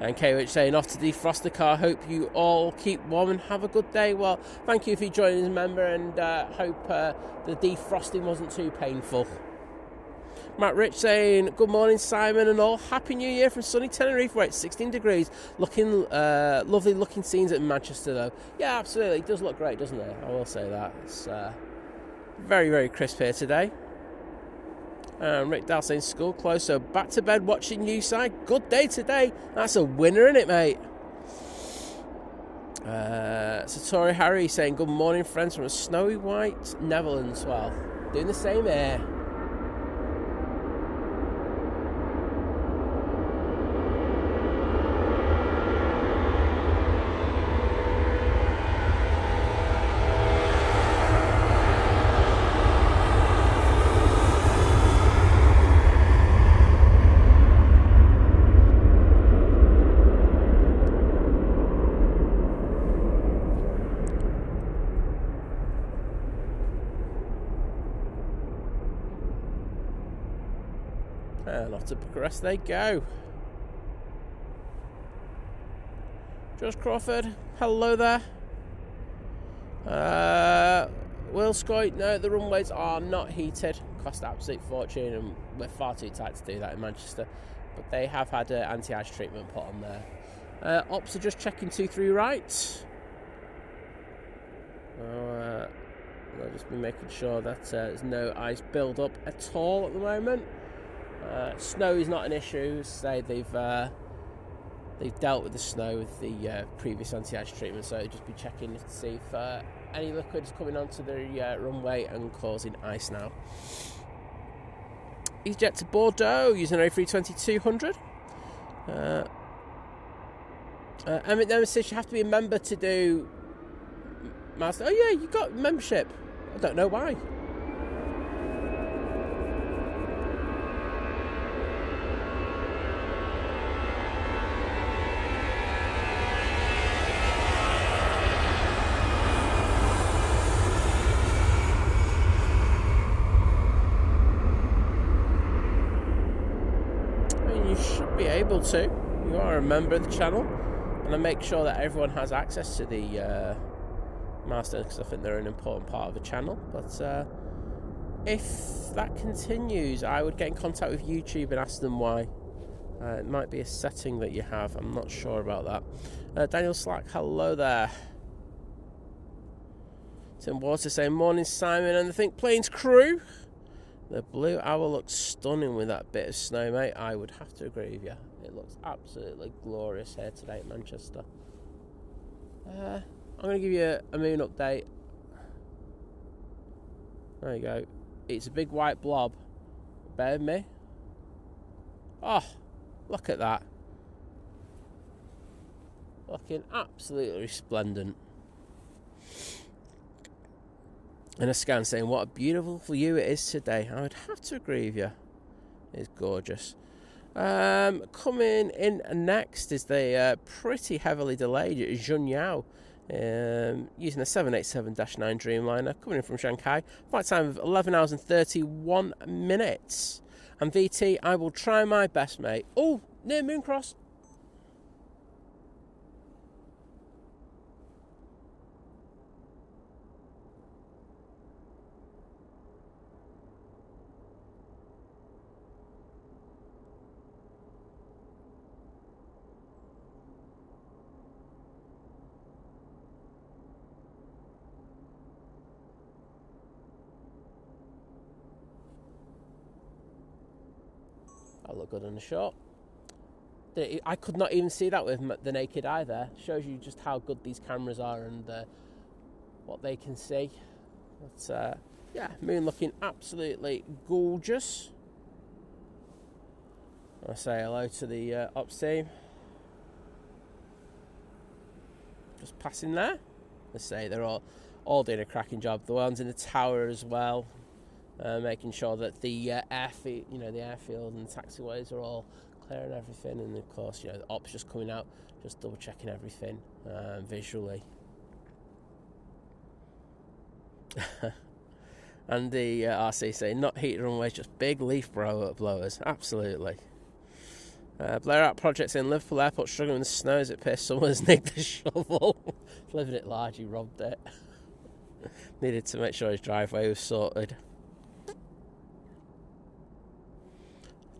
[SPEAKER 1] And K-Rich saying off to defrost the car. Hope you all keep warm and have a good day. Well, thank you for joining as a member, and hope the defrosting wasn't too painful. Matt Rich saying good morning, Simon and all. Happy New Year from sunny Tenerife, where it's 16 degrees. Looking lovely looking scenes at Manchester though. Yeah, absolutely. It does look great, doesn't it? I will say that. It's very, very crisp here today. Rick Dahl saying school closed, so back to bed watching you side. Good day today. That's a winner, isn't it, mate? Satori Harry saying good morning, friends, from a snowy white Netherlands. Well, doing the same here. And off to Bucharest they go. Josh Crawford, hello there. Will Scoit, no, the runways are not heated. Cost an absolute fortune, and we're far too tight to do that in Manchester. But they have had anti-ice treatment put on there. Ops are just checking 2-3 right. They'll just be making sure that there's no ice build up at all at the moment. Snow is not an issue. Say they've dealt with the snow with the previous anti-ice treatment, so just be checking to see if any liquid is coming onto the runway and causing ice now. EasyJet to Bordeaux using an A320-200. Emmett Nemesis, you have to be a member to do Master. Oh yeah, you got membership. I don't know why. Able to. You are a member of the channel, and I make sure that everyone has access to the master, because I think they're an important part of the channel. But if that continues, I would get in contact with YouTube and ask them why. It might be a setting that you have. I'm not sure about that. Daniel Slack, hello there. Tim Water saying morning, Simon and the Think Planes crew. The Blue Hour looks stunning with that bit of snow, mate. I would have to agree with you. It looks absolutely glorious here today at Manchester. I'm going to give you a moon update. There you go. It's a big white blob. Bear with me. Oh, look at that. Looking absolutely resplendent. And a scan saying what a beautiful view it is today. I would have to agree with you. It's gorgeous. Coming in next is the pretty heavily delayed Jun Yao, using a 787-9 Dreamliner, coming in from Shanghai. Flight time of 11 hours and 31 minutes. And VT, I will try my best, mate. Oh, near Mooncross. That'll look good on the shot. I could not even see that with the naked eye there. Shows you just how good these cameras are and what they can see. But yeah, moon looking absolutely gorgeous. I say hello to the ops team. Just passing there. I say they're all doing a cracking job. The ones in the tower as well, making sure that the airfield, the airfield and the taxiways are all clear and everything. And of course, the ops just coming out, just double checking everything visually. And the RC saying not heated runways, just big leaf blowers. Absolutely. Blair Out projects in Liverpool Airport struggling with the snow as it appears someone's nicked the shovel. Living it large, he robbed it. Needed to make sure his driveway was sorted.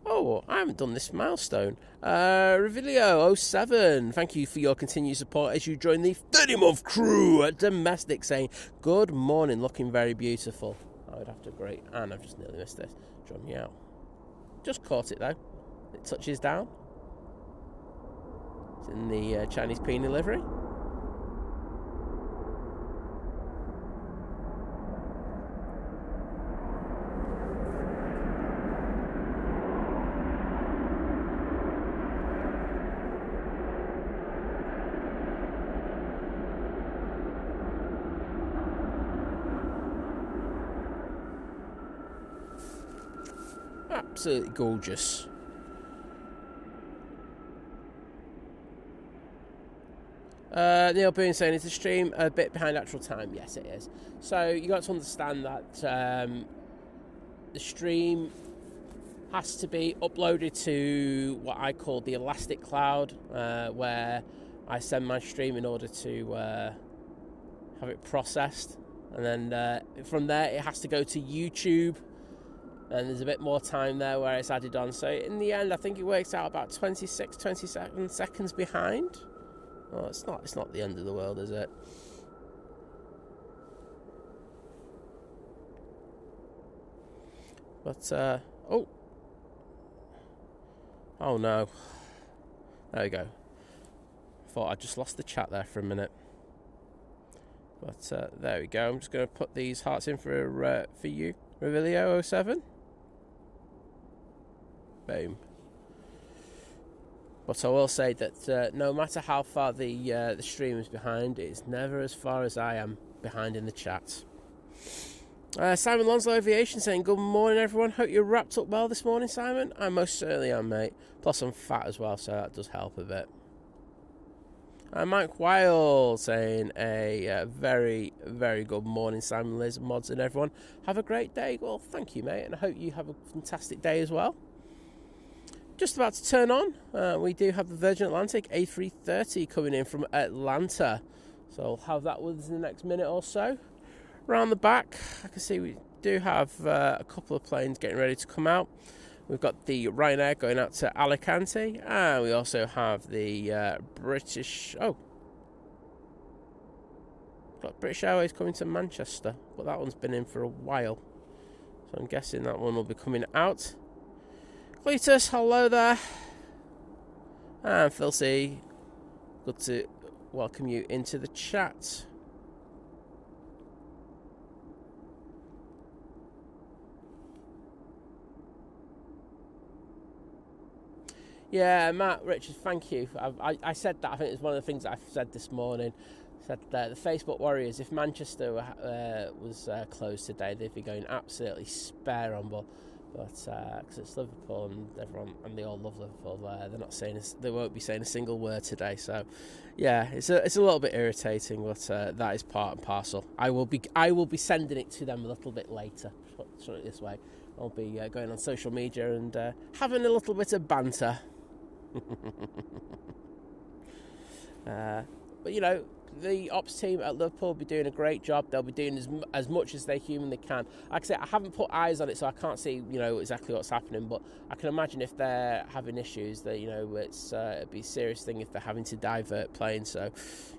[SPEAKER 1] Oh, I haven't done this milestone. Revilio 07, thank you for your continued support as you join the 30-month crew at Domestic, saying, good morning, looking very beautiful. I would have to agree. And I've just nearly missed this. Drum me out. Just caught it though. It touches down. It's in the Chinese peony livery. Absolutely gorgeous. Neil Boone saying, is the stream a bit behind actual time? Yes, it is. So you got to understand that the stream has to be uploaded to what I call the Elastic Cloud, where I send my stream in order to have it processed, and then from there it has to go to YouTube, and there's a bit more time there where it's added on. So in the end, I think it works out about 27 seconds behind. Well, it's not the end of the world, is it? But oh no, there we go. Thought I just lost the chat there for a minute, but there we go. I'm just going to put these hearts in for you, Revilio 07. Boom. But I will say that no matter how far the stream is behind, it's never as far as I am behind in the chat. Simon Lonslow Aviation saying, good morning everyone, hope you're wrapped up well this morning, Simon. I most certainly am, mate. Plus I'm fat as well, so that does help a bit. Mike Weil saying a very, very good morning, Simon, Liz, Mods and everyone. Have a great day. Well, thank you, mate, and I hope you have a fantastic day as well. Just about to turn on, we do have the Virgin Atlantic A380 coming in from Atlanta. So we'll have that with us in the next minute or so. Around the back, I can see we do have a couple of planes getting ready to come out. We've got the Ryanair going out to Alicante, and we also have the British... Oh! Got British Airways coming to Manchester, but that one's been in for a while. So I'm guessing that one will be coming out. Cletus, hello there. And Phil C, good to welcome you into the chat. Yeah, Matt, Richard, thank you. I said that, I think it's one of the things that I said this morning. I said that the Facebook Warriors, if Manchester was closed today, they'd be going absolutely spareable. But because it's Liverpool and everyone, and they all love Liverpool, they're not saying they won't be saying a single word today. So, yeah, it's a little bit irritating, but that is part and parcel. I will be sending it to them a little bit later. Put it this way, I'll be going on social media and having a little bit of banter. But the ops team at Liverpool will be doing a great job. They'll be doing as much as they humanly can. Like I say, I haven't put eyes on it, so I can't see exactly what's happening. But I can imagine if they're having issues, that it'd be a serious thing if they're having to divert planes. So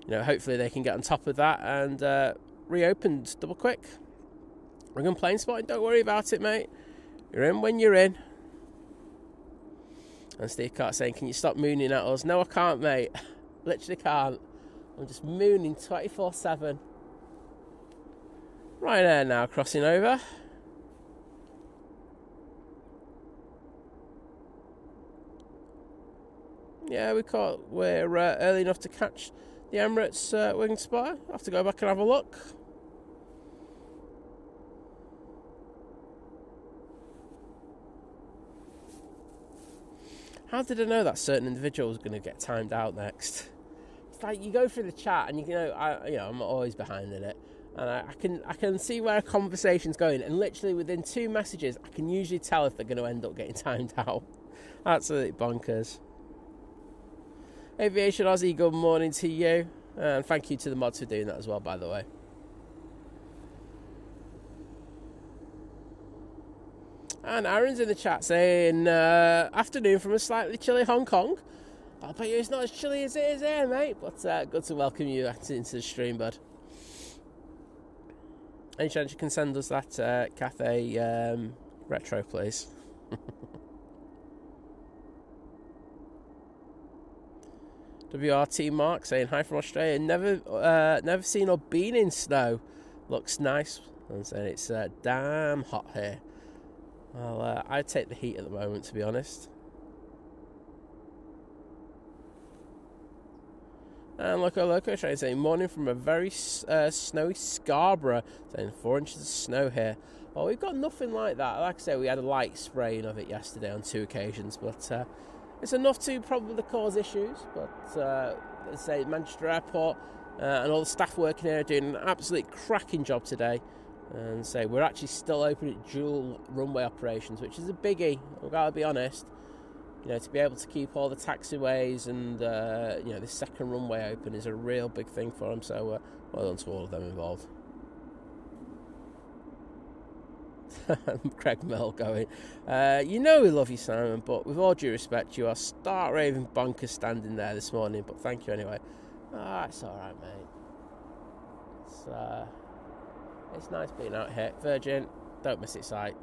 [SPEAKER 1] hopefully they can get on top of that and reopened double quick. We're going plane spotting. Don't worry about it, mate. You're in when you're in. But I will And Steve Carter saying, can you stop mooning at us? No, I can't, mate. Literally can't. I'm just mooning 24/7. Ryanair now crossing over. Yeah, we're early enough to catch the Emirates wing spotter. I'll have to go back and have a look. How did I know that certain individual was going to get timed out next? It's like you go through the chat and I'm always behind in it, and I can see where a conversation's going, and literally within 2 messages I can usually tell if they're going to end up getting timed out. Absolutely bonkers. Aviation Aussie, good morning to you, and thank you to the mods for doing that as well, by the way. And Aaron's in the chat saying, afternoon from a slightly chilly Hong Kong. I'll bet you it's not as chilly as it is here, mate. But good to welcome you into the stream, bud. Any chance you can send us that Cathay retro, please? WRT Mark saying, hi from Australia. Never seen or been in snow. Looks nice. And saying it's damn hot here. Well, I'd take the heat at the moment, to be honest. And Loco trying to say, morning from a very snowy Scarborough, saying 4 inches of snow here. Well, we've got nothing like that. Like I say, we had a light spraying of it yesterday on 2 occasions, but it's enough to probably cause issues. But let's say Manchester Airport and all the staff working here are doing an absolute cracking job today. And say we're actually still open at dual runway operations, which is a biggie. I've got to be honest. To be able to keep all the taxiways and this second runway open is a real big thing for them. So well done to all of them involved. Craig Mill going, we love you, Simon, but with all due respect, you are stark raving bonkers standing there this morning. But thank you anyway. It's all right, mate. It's nice being out here. Virgin, don't miss its sight.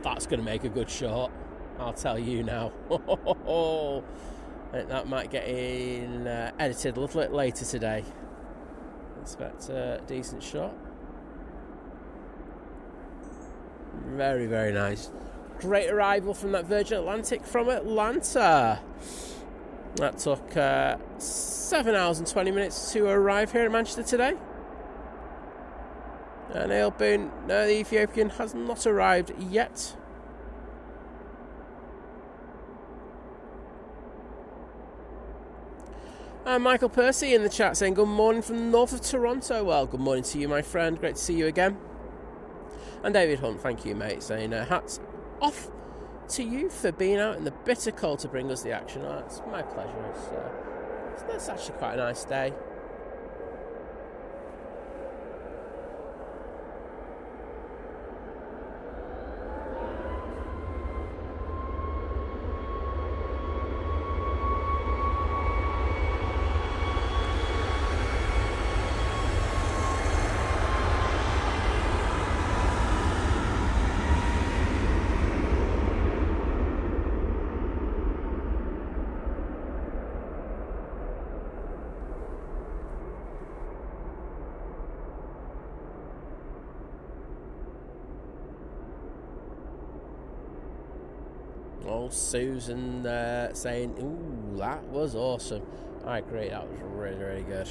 [SPEAKER 1] That's going to make a good shot, I'll tell you now. I think that might get edited a little bit later today. Expect a decent shot. Very, very nice. Great arrival from that Virgin Atlantic from Atlanta. That took 7 hours and 20 minutes to arrive here in Manchester today. And Neil Boone, no, the Ethiopian has not arrived yet. And Michael Percy in the chat saying, good morning from the north of Toronto. Well, good morning to you, my friend. Great to see you again. And David Hunt, thank you, mate, saying, hats off to you for being out in the bitter cold to bring us the action. Oh, it's my pleasure. It's actually quite a nice day. Old Susan saying, ooh, that was awesome. I agree, that was really, really good.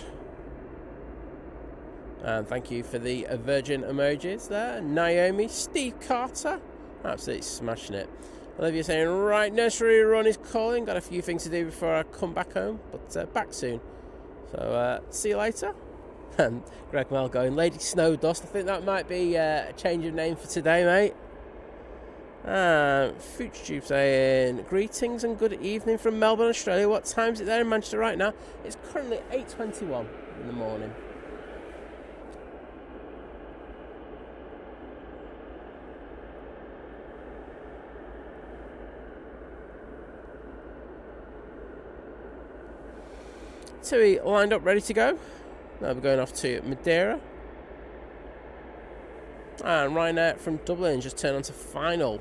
[SPEAKER 1] And thank you for the Virgin emojis there. Naomi, Steve Carter, absolutely smashing it. Olivia saying, right, nursery run is calling. Got a few things to do before I come back home, but back soon. So, see you later. And Greg Mel going, Lady Snow Dust. I think that might be a change of name for today, mate. Future Tube saying, greetings and good evening from Melbourne, Australia. What time is it there in Manchester right now? It's currently 8:21 in the morning. So we lined up, ready to go. Now we're going off to Madeira. And Ryanair from Dublin just turned on to final.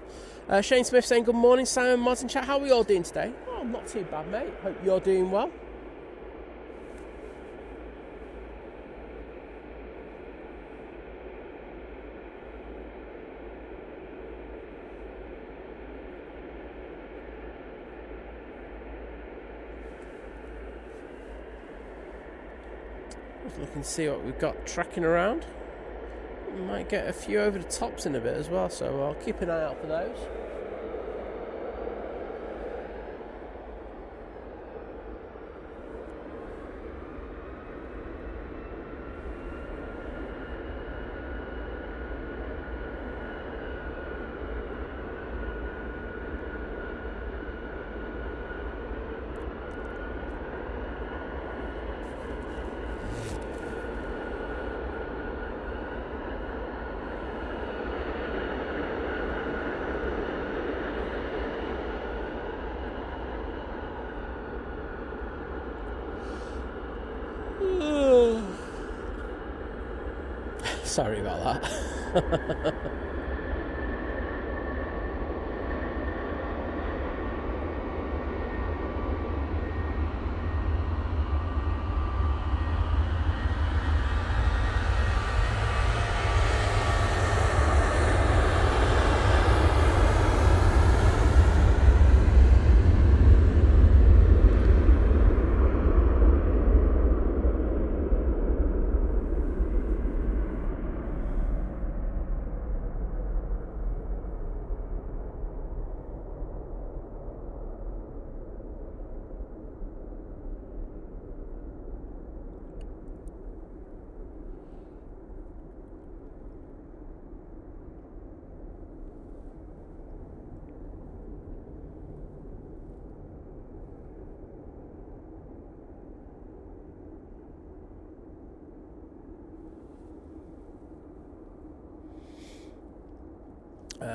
[SPEAKER 1] Shane Smith saying, good morning, Simon, Martin Chat. How are we all doing today? Oh, not too bad, mate. Hope you're doing well. Let's look and see what we've got tracking around. We might get a few over the tops in a bit as well, so I'll keep an eye out for those. Sorry about that.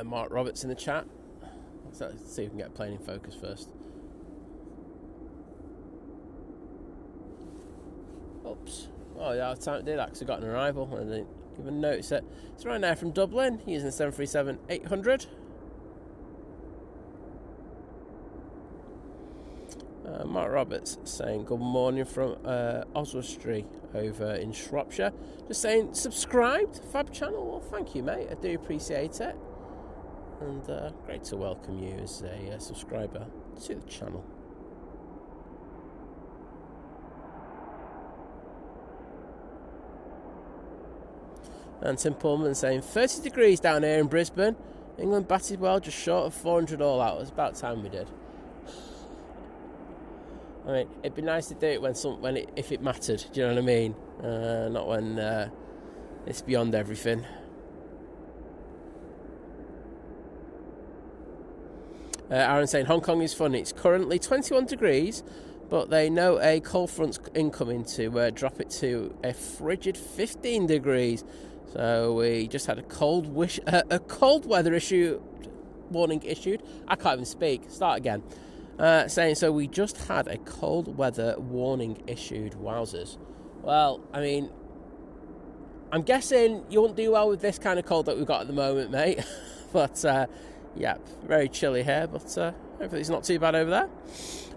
[SPEAKER 1] Mark Roberts in the chat. Let's see if we can get plane in focus first. Oops. Oh yeah, I did that because I got an arrival and I didn't even notice it. It's right now from Dublin using the 737-800. Mark Roberts saying good morning from Oswestry over in Shropshire. Just saying subscribed, fab channel. Well, thank you, mate. I do appreciate it. And great to welcome you as a subscriber to the channel. And Tim Pullman saying 30 degrees down here in Brisbane. England batted well, just short of 400 all out. It was about time we did. I mean, it'd be nice to do it if it mattered. Do you know what I mean? Not when it's beyond everything. Aaron saying Hong Kong is funny. It's currently 21 degrees, but they know a cold front's incoming to drop it to a frigid 15 degrees. So we just had a cold weather warning issued. I can't even speak. Start again. Saying so we just had a cold weather warning issued. Wowzers. Well, I mean, I'm guessing you won't do well with this kind of cold that we've got at the moment, mate. But yeah, very chilly here, but hopefully it's not too bad over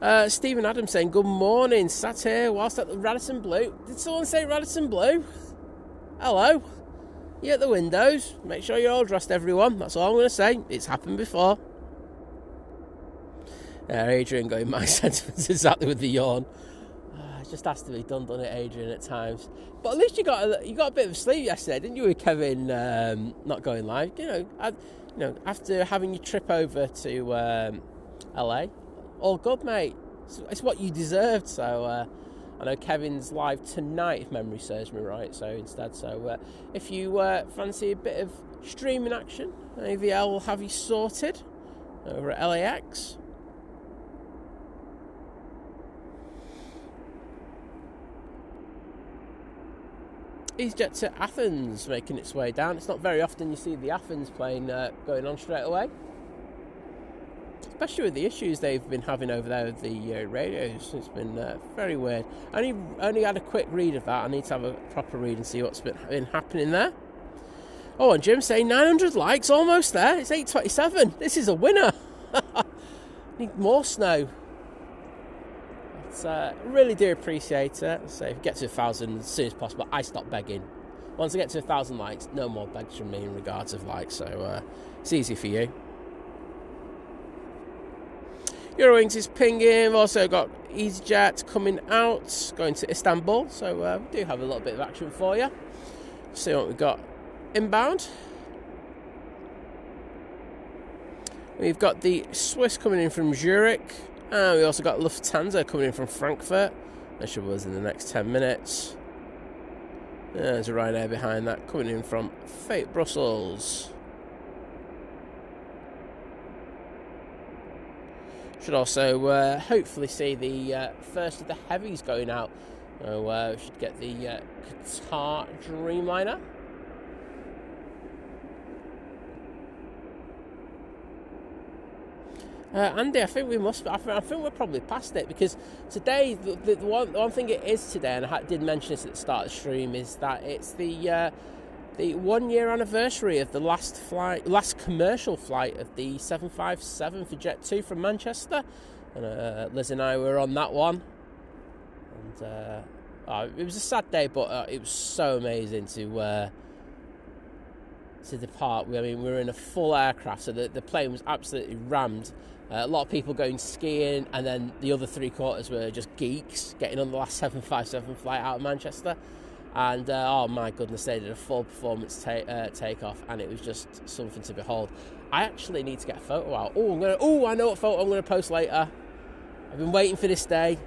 [SPEAKER 1] there. Stephen Adams saying, good morning, sat here whilst at the Radisson Blue. Did someone say Radisson Blue? Hello? You at the windows? Make sure you're all dressed, everyone. That's all I'm going to say. It's happened before. Adrian going, my sentiments exactly with the yawn. It just has to be done, doesn't it, Adrian, at times. But at least you got a bit of sleep yesterday, didn't you, with Kevin not going live? After having your trip over to LA, all good, mate. It's what you deserved. So I know Kevin's live tonight, if memory serves me right, so instead. So if you fancy a bit of streaming action, AVL will have you sorted over at LAX. EasyJet to Athens making its way down. It's not very often you see the Athens plane going on straight away, especially with the issues they've been having over there with the radios. It's been very weird. I only had a quick read of that. I need to have a proper read and see what's been happening there. Oh, and Jim's saying 900 likes, almost there. It's 8:27. This is a winner. Need more snow. Really do appreciate it. So if you get to 1,000 as soon as possible, I stop begging. Once I get to 1,000 likes, no more begs from me in regards of likes. So it's easy for you. Eurowings is pinging. We've also got EasyJet coming out, going to Istanbul. So we do have a little bit of action for you. See what we've got inbound. We've got the Swiss coming in from Zurich. And we also got Lufthansa coming in from Frankfurt. That should be us in the next 10 minutes. There's a Ryanair behind that coming in from Fate Brussels. Should also hopefully see the first of the heavies going out. So we should get the Qatar Dreamliner. Andy, I think we must. I think we're probably past it, because today the one thing it is today, and I did mention this at the start of the stream, is that it's the 1 year anniversary of the last commercial flight of the 757 for Jet2 from Manchester, and Liz and I were on that one, and it was a sad day, but it was so amazing to depart. I mean, we were in a full aircraft, so the plane was absolutely rammed. A lot of people going skiing, and then the other 3/4 were just geeks getting on the last 757 flight out of Manchester. And oh my goodness, they did a full performance takeoff, and it was just something to behold. I actually need to get a photo out. I know what photo I'm going to post later. I've been waiting for this day.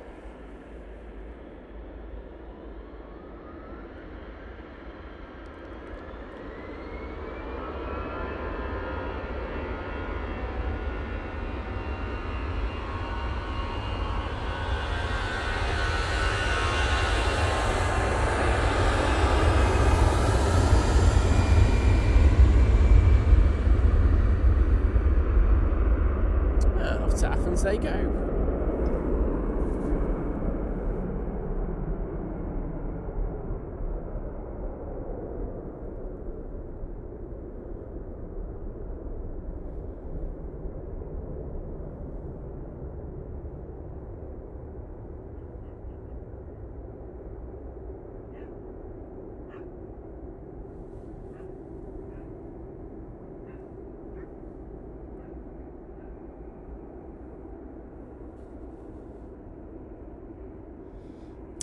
[SPEAKER 1] There you go.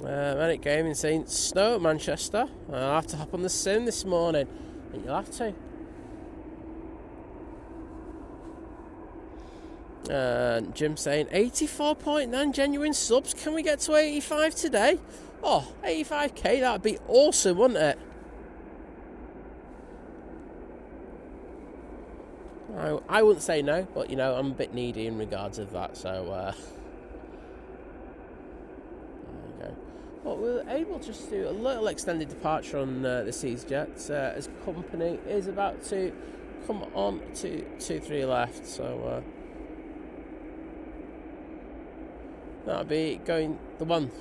[SPEAKER 1] Manic Gaming saying snow at Manchester. I'll have to hop on the sim this morning. And you'll have to. Jim saying 84.9 genuine subs. Can we get to 85 today? Oh, 85k, that'd be awesome, wouldn't it? I wouldn't say no, but you know, I'm a bit needy in regards of that, so well, we're able just to do a little extended departure on this EasyJet as company is about to come on to 2-3 left, so that'll be going the one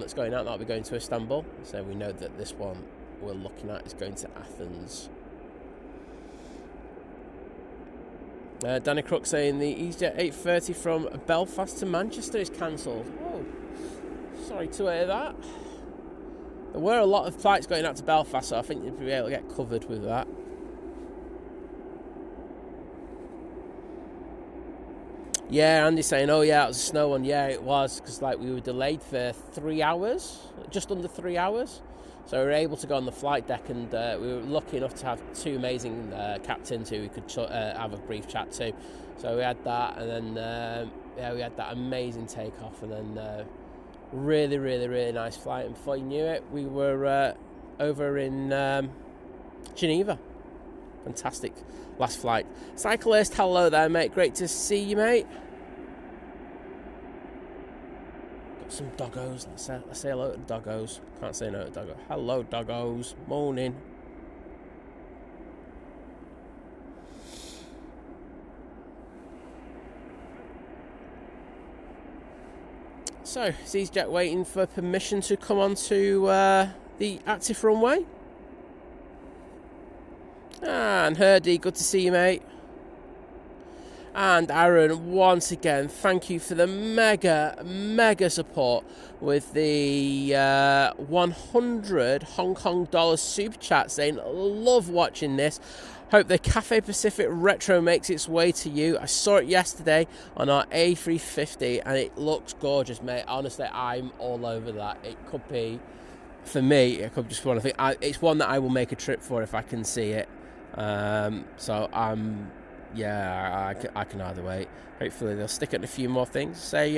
[SPEAKER 1] that's going out, that'll be going to Istanbul. So we know that this one we're looking at is going to Athens. Danny Crook saying the EasyJet 830 from Belfast to Manchester is cancelled. Oh, sorry to hear that. There were a lot of flights going out to Belfast, so I think you'd be able to get covered with that. Yeah, Andy's saying, oh yeah, it was a snow one. Yeah, it was, because like we were delayed for 3 hours, just under 3 hours. So we were able to go on the flight deck, and we were lucky enough to have two amazing captains who we could have a brief chat to. So we had that, and then we had that amazing takeoff, and then Really, really, really nice flight. And before you knew it, we were over in Geneva. Fantastic last flight. Cyclist, hello there, mate. Great to see you, mate. Got some doggos. Let's say hello to doggos. Can't say no to doggos. Hello, doggos. Morning. So, is EasyJet waiting for permission to come onto the active runway? And Herdy, good to see you, mate. And Aaron, once again, thank you for the mega support with the 100 Hong Kong dollars super chat, saying, love watching this. Hope the Cathay Pacific Retro makes its way to you. I saw it yesterday on our A380 and it looks gorgeous, mate. Honestly, I'm all over that. It could be, for me, it could just be one of the things. It's one that I will make a trip for if I can see it. So I'm, yeah, I can hardly wait. Hopefully they'll stick it in a few more things. Say,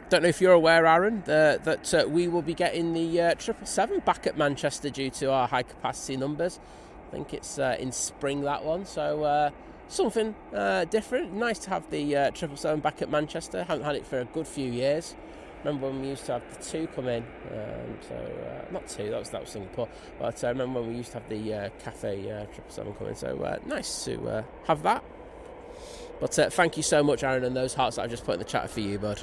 [SPEAKER 1] don't know if you're aware, Aaron, that we will be getting the 777 back at Manchester due to our high capacity numbers. I think it's in spring, that one. So something different. Nice to have the 777 back at Manchester. Haven't had it for a good few years. Remember when we used to have the 2 come in? Not 2, that was Singapore. But I remember when we used to have the Cathay 777 come in. So nice to have that. But thank you so much, Aaron, and those hearts that I've just put in the chat are for you, bud.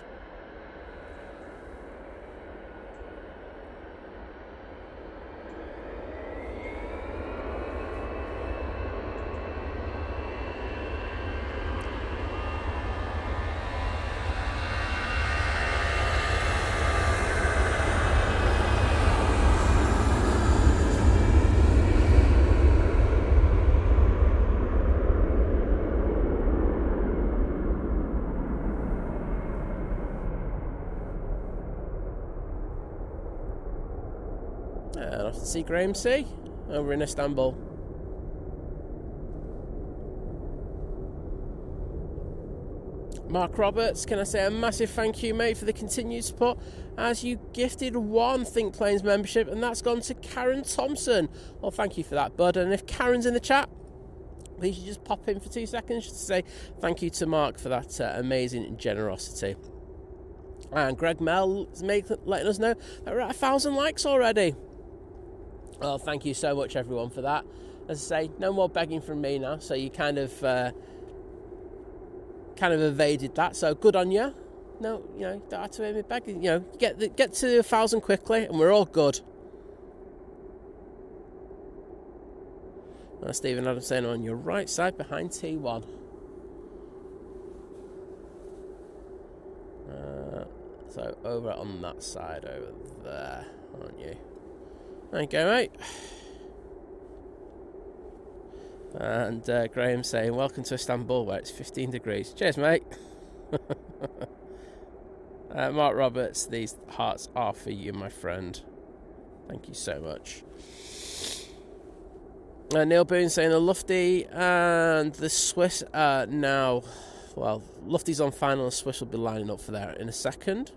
[SPEAKER 1] And off to see Graham C over in Istanbul. Mark Roberts, can I say a massive thank you, mate, for the continued support as you gifted 1 Think Planes membership, and that's gone to Karen Thompson. Well, thank you for that, bud. And if Karen's in the chat, please just pop in for 2 seconds just to say thank you to Mark for that amazing generosity. And Greg Mell is letting us know that we're at 1,000 likes already. Well, thank you so much, everyone, for that. As I say, no more begging from me now, so you kind of evaded that. So good on you. No, don't have to hear me begging. Get to 1,000 quickly, and we're all good. Stephen Adams saying on your right side behind T1. So over on that side over there, aren't you? There you go, mate. And Graham saying, welcome to Istanbul, where it's 15 degrees. Cheers, mate. Mark Roberts, these hearts are for you, my friend. Thank you so much. Neil Boone saying the Lufty and the Swiss are now... Well, Lufty's on final and Swiss will be lining up for that in a second.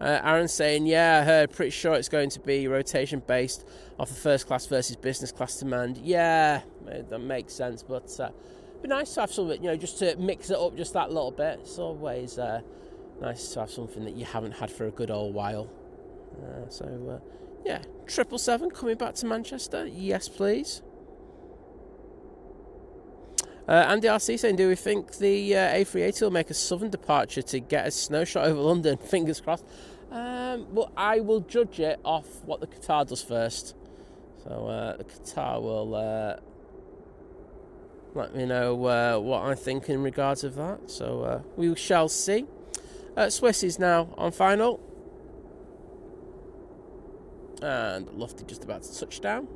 [SPEAKER 1] Aaron saying, yeah, I heard, pretty sure it's going to be rotation based off the first class versus business class demand. Yeah, that makes sense, but it'd be nice to have something, just to mix it up just that little bit. It's always nice to have something that you haven't had for a good old while. Yeah, 777 coming back to Manchester. Yes, please. Andy RC saying, do we think the A380 will make a southern departure to get a snow shot over London? Fingers crossed. Well, I will judge it off what the Qatar does first. So the Qatar will let me know what I think in regards of that. So we shall see. Swiss is now on final. And Lufty just about to touch down.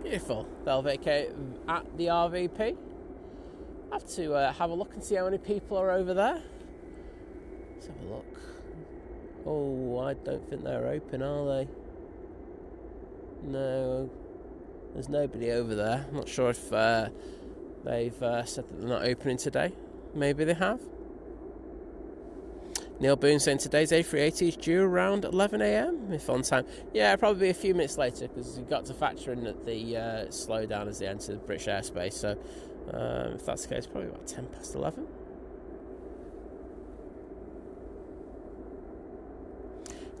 [SPEAKER 1] Beautiful. They'll vacate at the RVP. I have to have a look and see how many people are over there. Let's have a look. Oh, I don't think they're open, are they? No, there's nobody over there. I'm not sure if they've said that they're not opening today. Maybe they have. Neil Boone saying today's A380 is due around 11 a.m. if on time. Yeah, probably a few minutes later because you've got to factor in that the slowdown as they enter the British airspace. So if that's the case, probably about 10 past 11.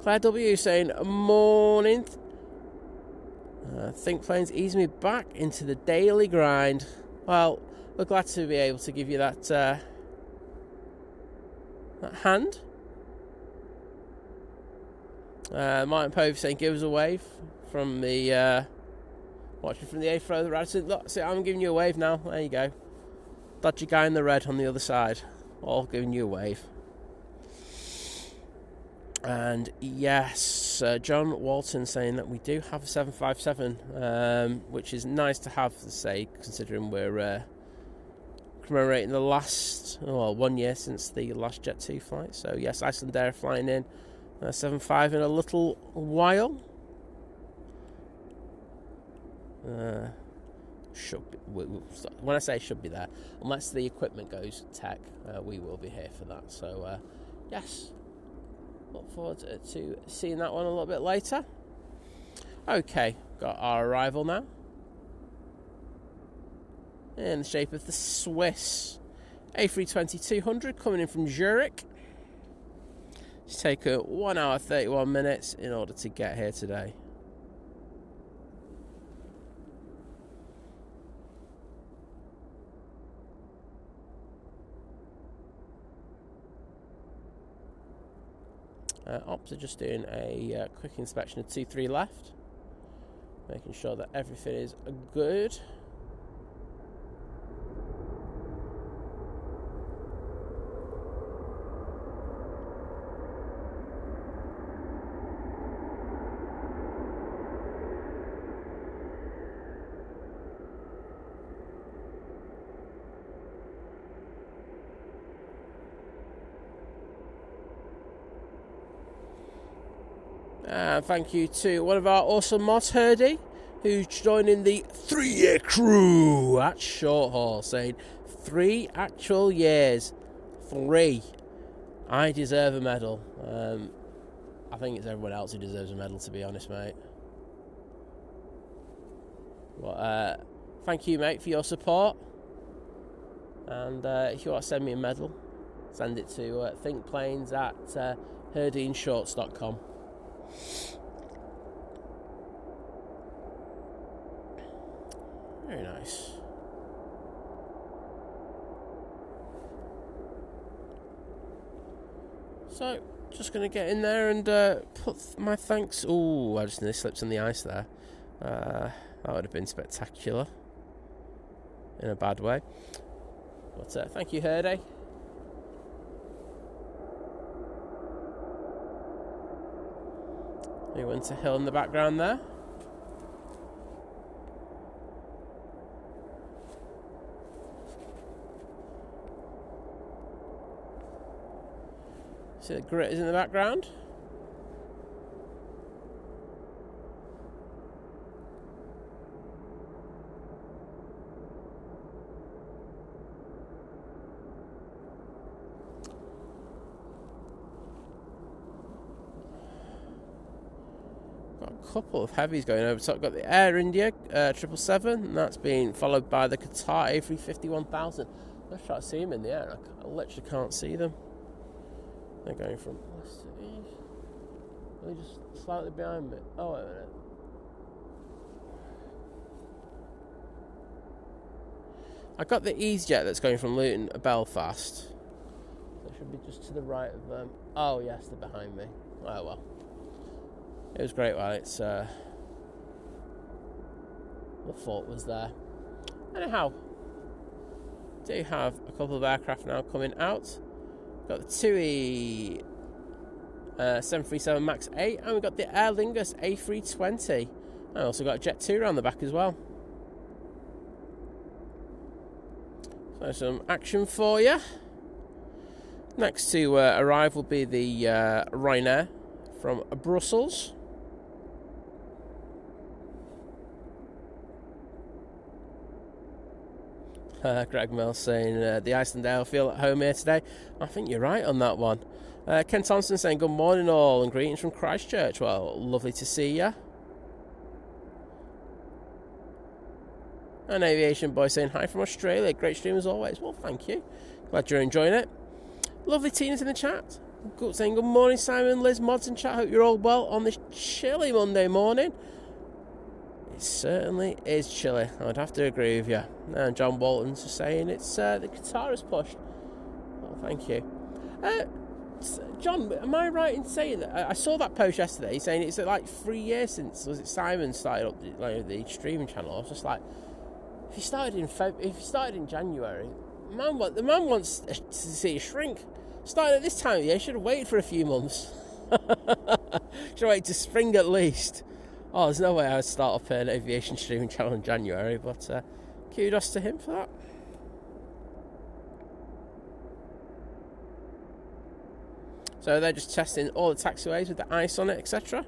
[SPEAKER 1] Claire W saying morning. Think planes ease me back into the daily grind. Well, we're glad to be able to give you that hand. Martin Pove saying give us a wave from the watching from the A further right. So look, see, I'm giving you a wave now. There you go. Dodgy guy in the red on the other side, all giving you a wave. And yes, John Walton saying that we do have a 757, which is nice to have to say, considering we're commemorating the last 1 year since the last Jet 2 flight. So yes, Icelandair flying in 75 in a little while. Should be, when I say should be there, unless the equipment goes tech, we will be here for that. So yes, look forward to seeing that one a little bit later. Okay, got our arrival now. In the shape of the Swiss A320-200 coming in from Zurich. It's taken 1 hour 31 minutes in order to get here today. Ops are just doing a quick inspection of 2-3 left, making sure that everything is good. Thank you to one of our awesome mods, Herdy, who's joining the 3-year crew at short haul, saying 3 actual years. 3. I deserve a medal. I think it's everyone else who deserves a medal, to be honest, mate. Well, thank you, mate, for your support. And if you want to send me a medal, send it to thinkplanes at herdinshorts.com. Very nice. So, just going to get in there and put my thanks. Oh, I just nearly slipped on the ice there. That would have been spectacular. In a bad way. But thank you, Herdy. We went to Hill in the background there. See the grit is in the background. Couple of heavies going over top. Got the Air India 777, and that's been followed by the Qatar A350 1000. Let's try to see them in the air. I literally can't see them. They're going from west to east. Are they just slightly behind me? Oh, wait a minute. I got the EasyJet that's going from Luton to Belfast. They should be just to the right of them. Oh yes, they're behind me. Oh well. It was great while it's the fault was there. Anyhow, do have a couple of aircraft now coming out. Got the TUI 737 MAX 8, and we've got the Aer Lingus A320. I also got a Jet 2 around the back as well. So some action for you. Next to arrive will be the Ryanair from Brussels. Greg Mills saying the Icelandair feel at home here today. I think you're right on that one. Ken Thompson saying good morning all and greetings from Christchurch. Well, lovely to see you. And Aviation Boy saying hi from Australia. Great stream as always. Well, thank you. Glad you're enjoying it. Lovely Tina's in the chat. Good, saying good morning, Simon, Liz, Mods in chat. Hope you're all well on this chilly Monday morning. It certainly is chilly. I'd have to agree with you. And John Walton's saying it's the Qatar is pushed. Well, thank you. John, am I right in saying that? I saw that post yesterday saying it's like 3 years since, was it Simon started up the streaming channel? I was just like, if he started in January, the man wants to see it shrink. Starting at this time of year, should have waited for a few months. Should have waited to spring at least. Oh, there's no way I'd start up an aviation streaming channel in January, but kudos to him for that. So they're just testing all the taxiways with the ice on it, etc.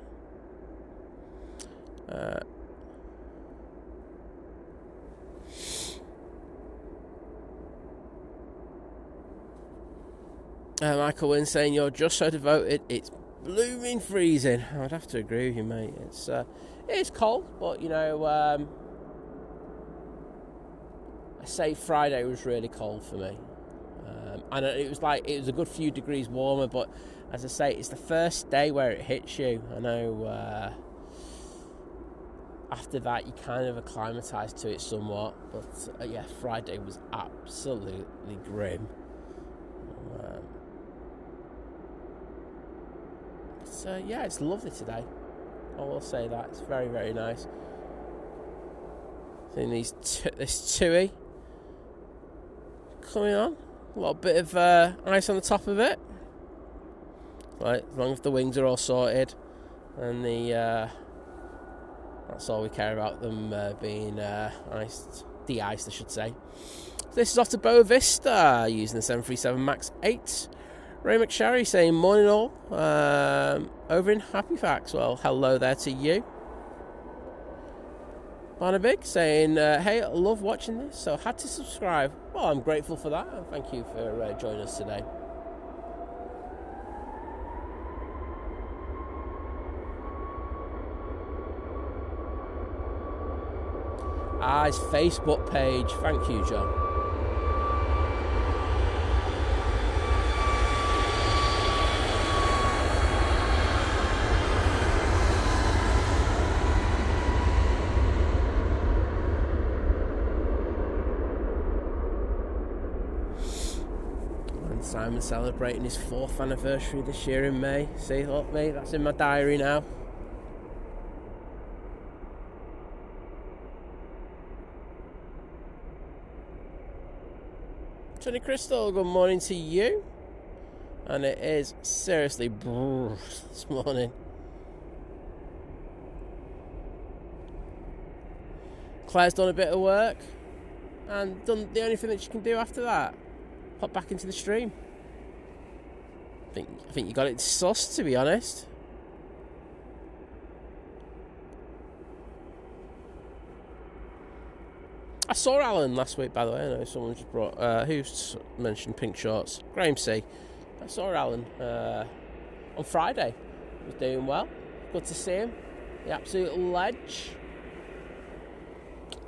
[SPEAKER 1] Michael Wynn saying you're just so devoted, it's blooming freezing. I'd have to agree with you, mate. It's cold, but you know, I say Friday was really cold for me. And it was a good few degrees warmer, but as I say, it's the first day where it hits you. I know after that you kind of acclimatise to it somewhat, but yeah, Friday was absolutely grim. So yeah, it's lovely today. I will say that it's very, very nice. Seeing this TUI coming on. A little bit of ice on the top of it. Right, as long as the wings are all sorted, and that's all we care about them being de-iced, I should say. So this is off to Boa Vista using the 737 MAX 8. Ray McSharry saying morning all over in Halifax. Well, hello there to you. Barnabig saying, hey, I love watching this, so had to subscribe. Well, I'm grateful for that, and thank you for joining us today. His Facebook page. Thank you, John. Simon celebrating his 4th anniversary this year in May. See, look, mate, that's in my diary now. Johnny Crystal, good morning to you. And it is seriously this morning. Claire's done a bit of work and done the only thing that she can do after that. Hop back into the stream. I think you got it sussed, to be honest. I saw Alan last week, by the way. I know someone just brought... who's mentioned pink shorts? Graham C. I saw Alan on Friday. He was doing well. Good to see him. The absolute ledge.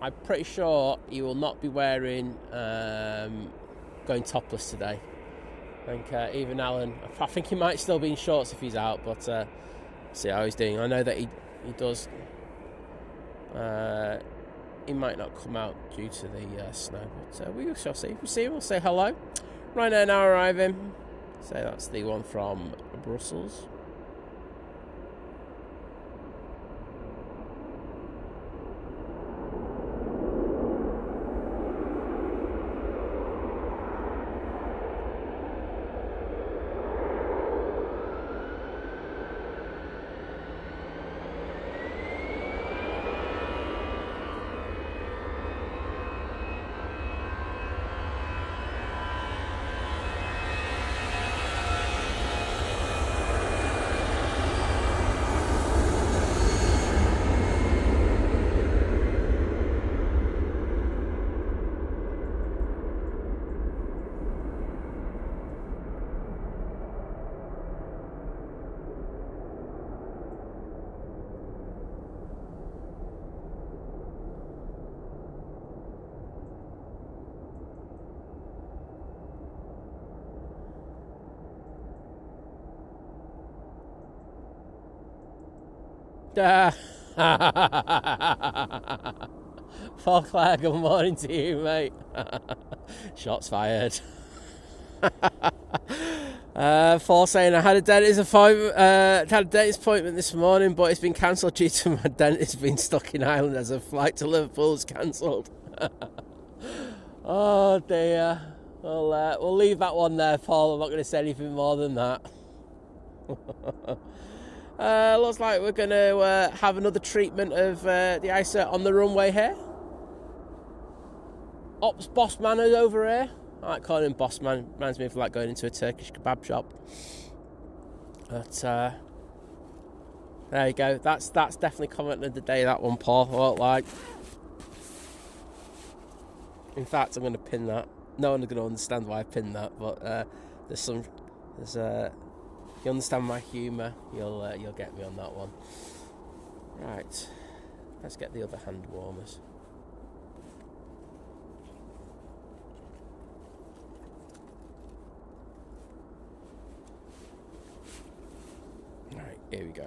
[SPEAKER 1] I'm pretty sure he will not be wearing... going topless today. I think even Alan, I think he might still be in shorts if he's out, but see how he's doing. I know that he does. He might not come out due to the snow, but we shall see. If we see him, we'll say hello. Right now arriving. So that's the one from Brussels. Paul Clare, good morning to you, mate. Shots fired. Paul saying I had a dentist appointment this morning, but it's been cancelled due to my dentist being stuck in Ireland as a flight to Liverpool is cancelled. Oh dear. We'll leave that one there, Paul. I'm not going to say anything more than that. Looks like we're going to have another treatment of the ISA on the runway here. Ops boss man is over here. I like calling him boss man. Reminds me of like going into a Turkish kebab shop. But there you go. That's definitely comment of the day. That one, Paul. I won't like. In fact, I'm going to pin that. No one's going to understand why I pinned that, but if you understand my humour, you'll get me on that one. Right, let's get the other hand warmers. Right, here we go.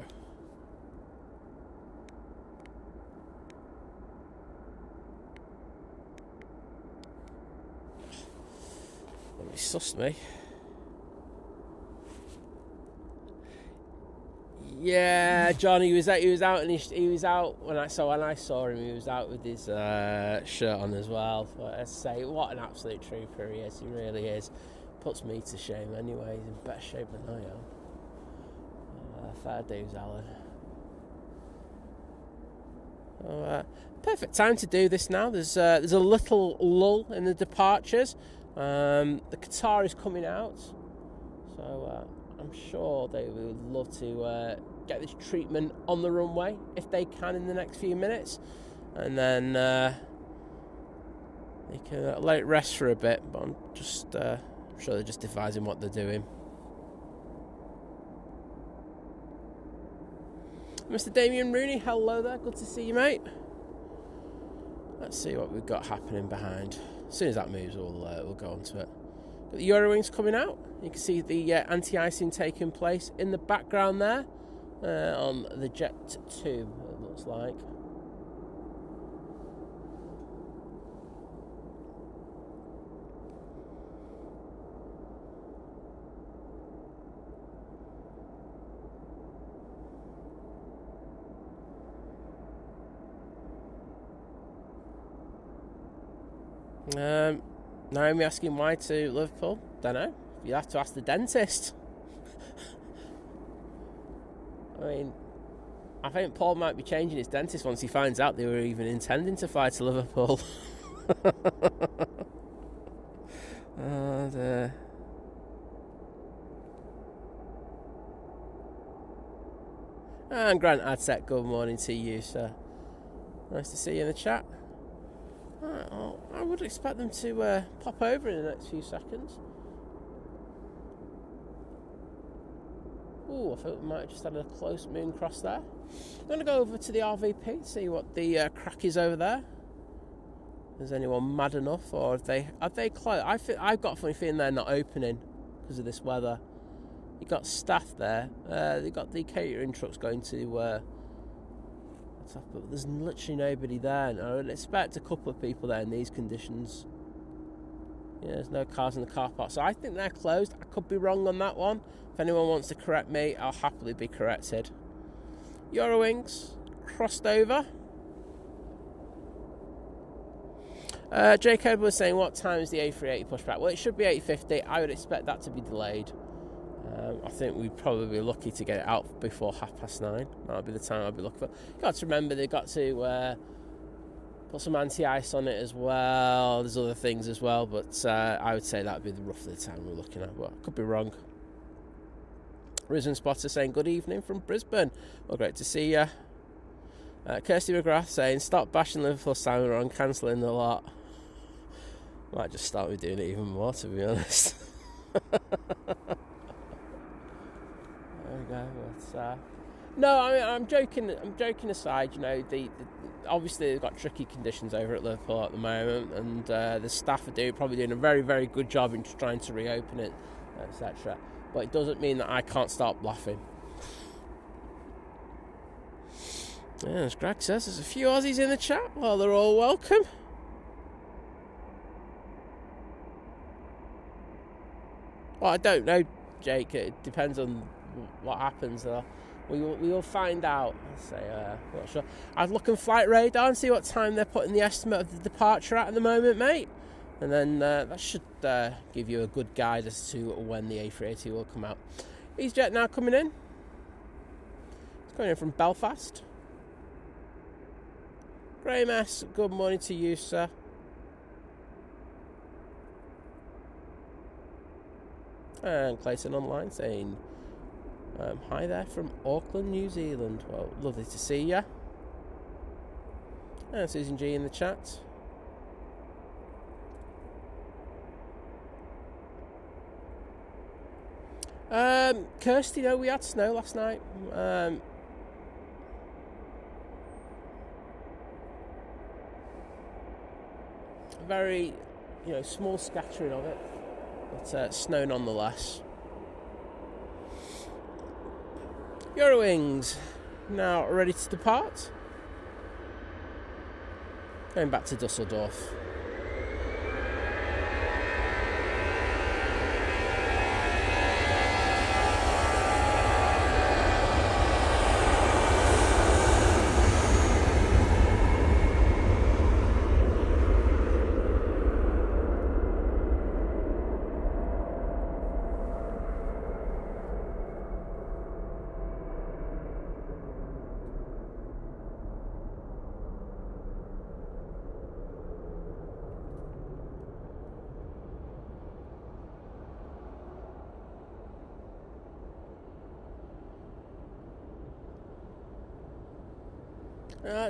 [SPEAKER 1] Let me suss me. Yeah, John. He was out when I saw him. He was out with his shirt on as well. But I say, what an absolute trooper he is. He really is. Puts me to shame anyway. He's in better shape than I am. Fair dues, Alan. Perfect time to do this now. There's a little lull in the departures. The Qatar is coming out, so I'm sure they would love to get this treatment on the runway if they can in the next few minutes, and then they can let it rest for a bit. But I'm sure they're just devising what they're doing. Mr. Damien Rooney, hello there. Good to see you, mate. Let's see what we've got happening behind. As soon as that moves, we'll go on to it. Got the Eurowings coming out. You can see the anti-icing taking place in the background there on the Jet 2, it looks like. Naomi asking why to Liverpool. Don't know. You have to ask the dentist. I mean, I think Paul might be changing his dentist once he finds out they were even intending to fly to Liverpool. And Grant Adset, good morning to you, sir. Nice to see you in the chat. Right, well, I would expect them to pop over in the next few seconds. Ooh, I thought we might have just had a close moon cross there. I'm going to go over to the RVP, see what the crack is over there. Is anyone mad enough, or have they closed? I've got a funny feeling they're not opening because of this weather. You've got staff there. They've got the catering trucks going to... but there's literally nobody there, and I would expect a couple of people there in these conditions. Yeah, there's no cars in the car park, so I think they're closed. I could be wrong on that one. If anyone wants to correct me, I'll happily be corrected. Eurowings crossed over. Jacob was saying, what time is the A380 pushback? Well, it should be 8:50. I would expect that to be delayed. I think we'd probably be lucky to get it out before 9:30. That'll be the time I'll be looking for. You've got to remember they've got to put some anti-ice on it as well. There's other things as well, but I would say that would be roughly the time we're looking at, but I could be wrong. Risen Spotter saying, good evening from Brisbane. Well, great to see you. Kirsty McGrath saying, stop bashing Liverpool Simon on cancelling the lot. Might just start with doing it even more, to be honest. There we go. But, no, I mean, I'm joking. I'm joking aside. You know, obviously they've got tricky conditions over at Liverpool at the moment, and the staff are probably doing a very, very good job in trying to reopen it, etc. But it doesn't mean that I can't stop laughing. Yeah, as Greg says, there's a few Aussies in the chat. Well, they're all welcome. Well, I don't know, Jake. It depends on what happens. We will find out. Not sure. I'd look on flight radar and see what time they're putting the estimate of the departure at the moment, mate. And then that should give you a good guide as to when the A380 will come out. EasyJet now coming in. It's coming in from Belfast. Graham S, good morning to you, sir. And Clayton online saying, hi there from Auckland, New Zealand. Well, lovely to see you. And Susan G in the chat. Kirsty, no, we had snow last night. Very, small scattering of it, but snow nonetheless. Eurowings now ready to depart. Going back to Dusseldorf.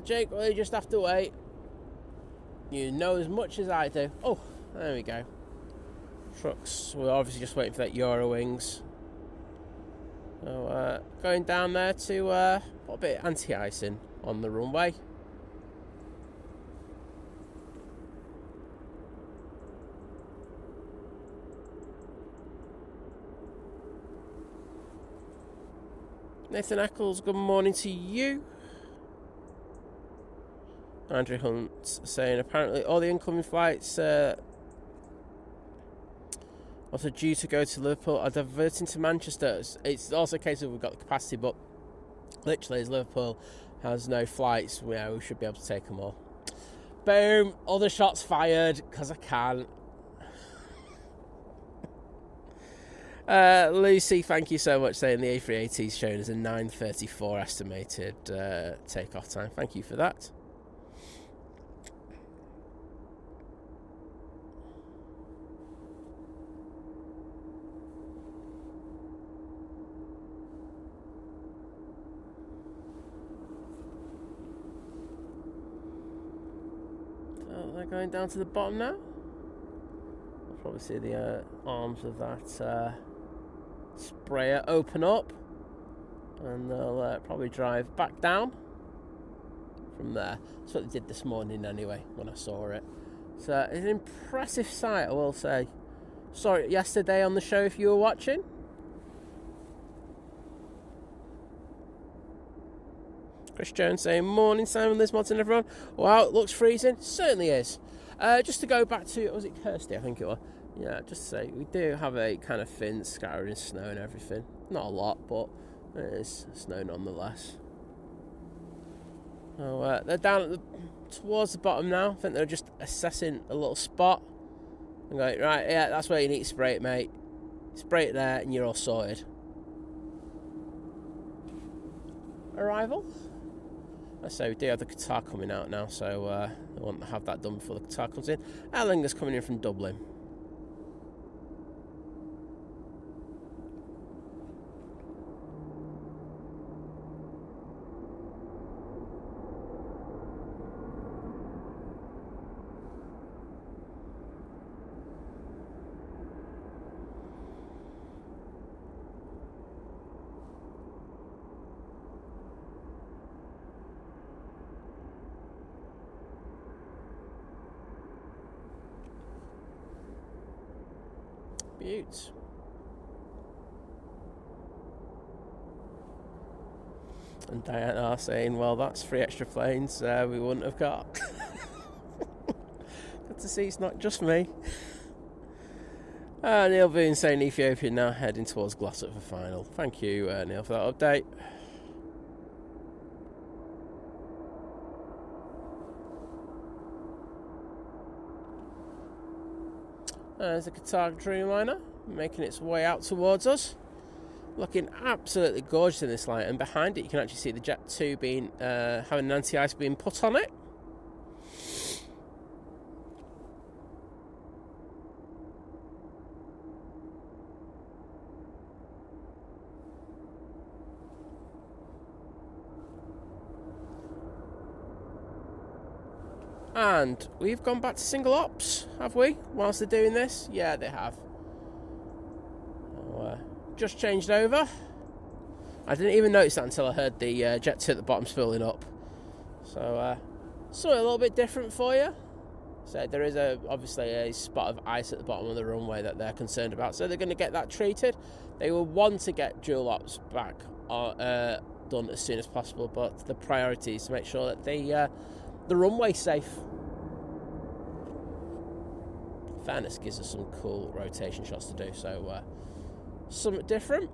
[SPEAKER 1] Jake, well, you just have to wait. You know as much as I do. Oh, there we go. Trucks. We're obviously just waiting for that Eurowings. So, going down there to put a bit of anti-icing on the runway. Nathan Eccles, good morning to you. Andrew Hunt saying apparently all the incoming flights also due to go to Liverpool are diverting to Manchester. It's also a case of we've got the capacity, but literally as Liverpool has no flights, we should be able to take them all. Boom, other shots fired because I can. Lucy, thank you so much, saying the A380 is shown as a 9:34 estimated takeoff time. Thank you for that. Going down to the bottom now. I'll probably see the arms of that sprayer open up, and they'll probably drive back down from there. That's what they did this morning anyway when I saw it. So it's an impressive sight, I will say. Saw it yesterday on the show if you were watching. Chris Jones saying, morning Simon, Liz Modson, everyone. Wow, it looks freezing. Certainly is. Just to go back to, was it Kirsty? I think it was. Yeah, just to say, we do have a kind of thin scattering snow and everything. Not a lot, but it is snow nonetheless. So they're down towards the bottom now. I think they're just assessing a little spot. I'm going, right, yeah, that's where you need to spray it, mate. Spray it there and you're all sorted. Arrival. So we do have the Qatar coming out now, so I want to have that done before the Qatar comes in. Aer Lingus coming in from Dublin. Beaut. And Diana are saying, well, that's 3 extra planes we wouldn't have got. Good to see it's not just me. Neil Boone saying Ethiopia now heading towards Glossop for final. Thank you, Neil, for that update. There's a Qatar Dreamliner making its way out towards us. Looking absolutely gorgeous in this light, and behind it you can actually see the Jet 2 being having an anti-ice being put on it. And we've gone back to single ops, have we? Whilst they're doing this? Yeah, they have. Just changed over. I didn't even notice that until I heard the Jet 2 at the bottom spilling up. So, something a little bit different for you. So there is obviously a spot of ice at the bottom of the runway that they're concerned about. So they're going to get that treated. They will want to get dual ops back done as soon as possible, but the priority is to make sure that the runway's safe. Fairness gives us some cool rotation shots to do, so something different.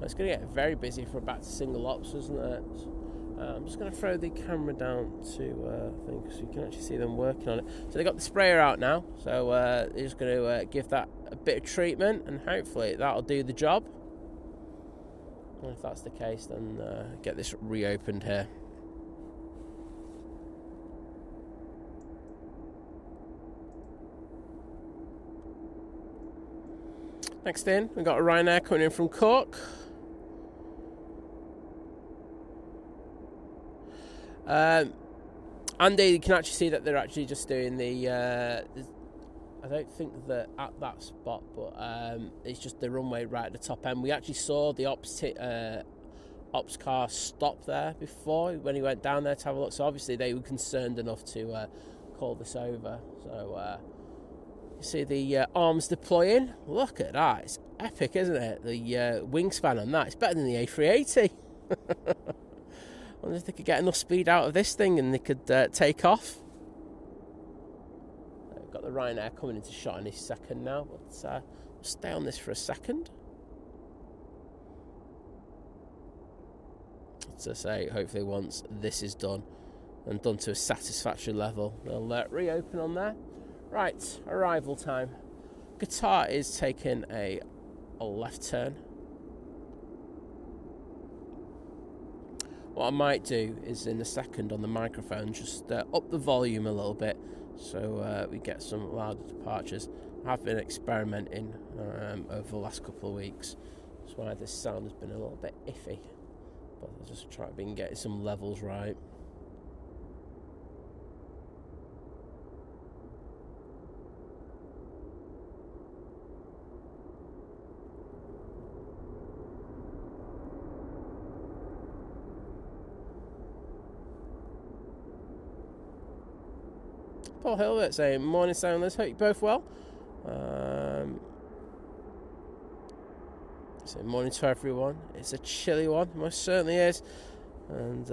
[SPEAKER 1] It's going to get very busy for back to single ops, isn't it? I'm just going to throw the camera down to thing so you can actually see them working on it. So they got the sprayer out now, so they're just going to give that a bit of treatment, and hopefully that'll do the job. And if that's the case, then get this reopened here. Next in, we've got a Ryanair coming in from Cork. And you can actually see that they're actually just doing the I don't think that at that spot, but it's just the runway right at the top end. We actually saw the ops car stop there before when he went down there to have a look, so obviously they were concerned enough to call this over. So you see the arms deploying. Look at that, it's epic, isn't it? The wingspan on that, it's better than the A380. I wonder if they could get enough speed out of this thing and they could take off. We've got the Ryanair coming into shot in a second now, but we'll stay on this for a second. As I say, hopefully once this is done and done to a satisfactory level, they'll reopen on there. Right, arrival time. Qatar is taking a left turn. What I might do is in a second on the microphone just up the volume a little bit so we get some louder departures. I've been experimenting over the last couple of weeks. That's why this sound has been a little bit iffy. But I'll just try to get some levels right. Paul Hilbert saying, morning sounders, hope you're both well. Saying morning to everyone. It's a chilly one, most certainly is. And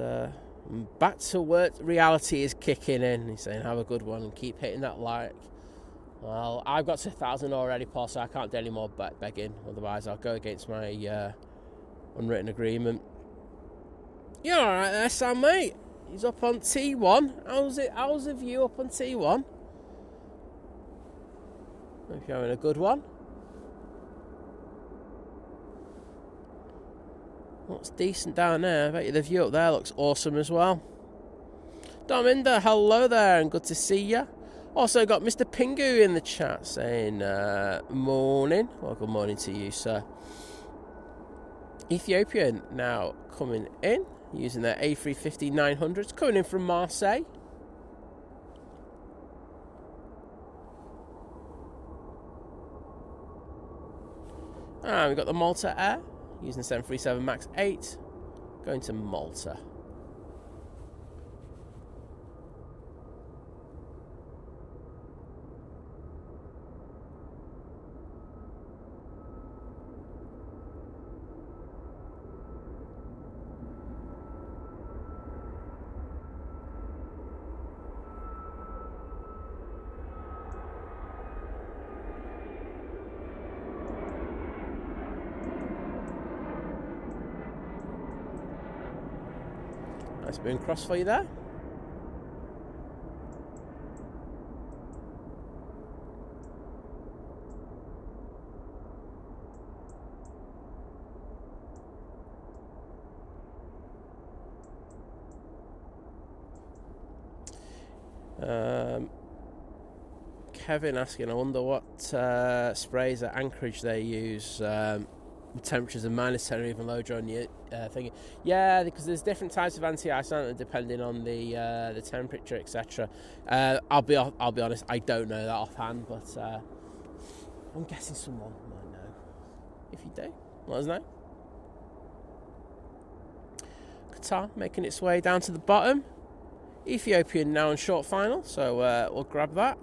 [SPEAKER 1] back to work, reality is kicking in. He's saying, have a good one and keep hitting that like. Well, I've got to 1,000 already, Paul, so I can't do any more begging. Otherwise, I'll go against my unwritten agreement. You're alright there, Sam, mate. He's up on T1. How's the view up on T1? Hope you're having a good one. Looks decent down there. I bet you the view up there looks awesome as well. Dominda, hello there, and good to see you. Also got Mr. Pingu in the chat saying morning. Well, good morning to you, sir. Ethiopian now coming in using their A350-900s, coming in from Marseille. And we've got the Malta Air using the 737 MAX 8 going to Malta. Nice boom cross for you there. Kevin asking, I wonder what sprays at Anchorage they use. Temperatures of -10 or even lower on your thing. Yeah, because there's different types of anti-ice, aren't there, depending on the temperature, etc. I'll be honest, I don't know that offhand, but I'm guessing someone might know. If you do, let us know. Qatar making its way down to the bottom. Ethiopian now in short final, so we'll grab that.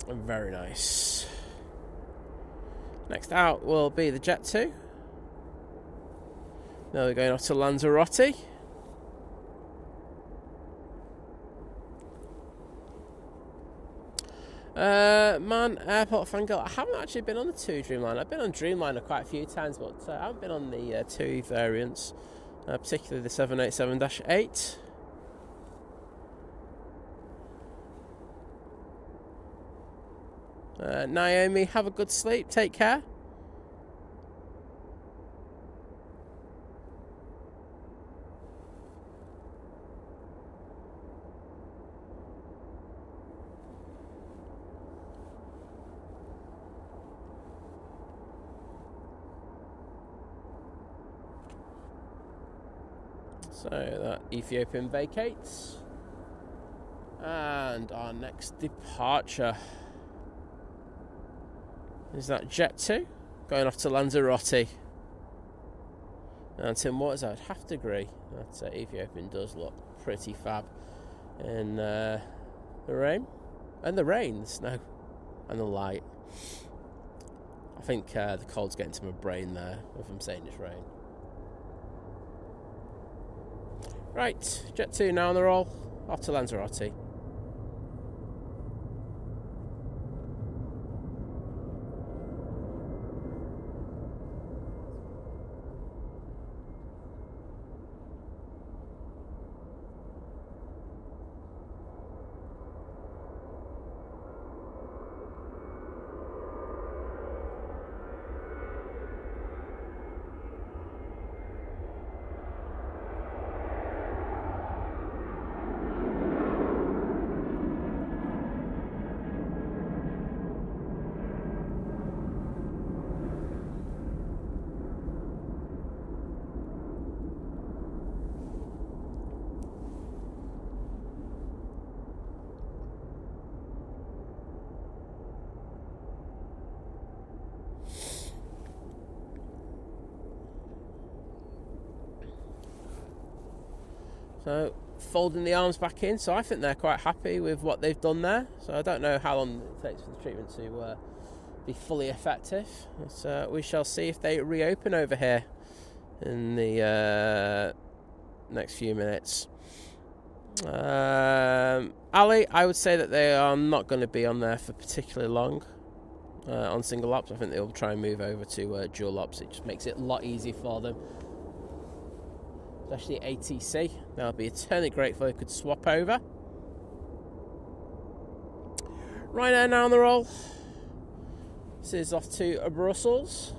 [SPEAKER 1] Very nice. Next out will be the Jet 2. Now we're going off to Lanzarote. Man, Airport Fangirl. I haven't actually been on the 2 Dreamliner. I've been on Dreamliner quite a few times, but I haven't been on the 2 variants, particularly the 787-8. Naomi, have a good sleep. Take care. So that Ethiopian vacates. And our next departure is that Jet 2 going off to Lanzarote. And Tim Waters, I'd have to agree that Ethiopian does look pretty fab in the rain. And the rain, the snow, and the light. I think the cold's getting to my brain there, if I'm saying this rain. Right, Jet 2 now on the roll, off to Lanzarote. So folding the arms back in, so I think they're quite happy with what they've done there. So I don't know how long it takes for the treatment to be fully effective. So we shall see if they reopen over here in the next few minutes. Ali, I would say that they are not going to be on there for particularly long on single ops. I think they'll try and move over to dual ops. It just makes it a lot easier for them, especially ATC. That would be eternally grateful if they could swap over. Right now on the roll. This is off to Brussels.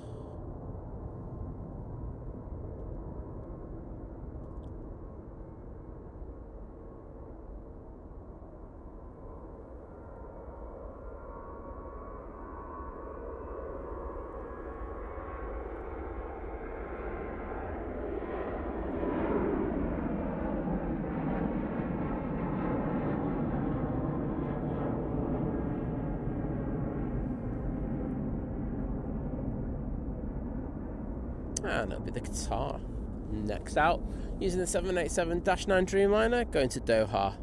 [SPEAKER 1] And it'll be the Qatar. Next out, using the 787-9 Dreamliner, going to Doha.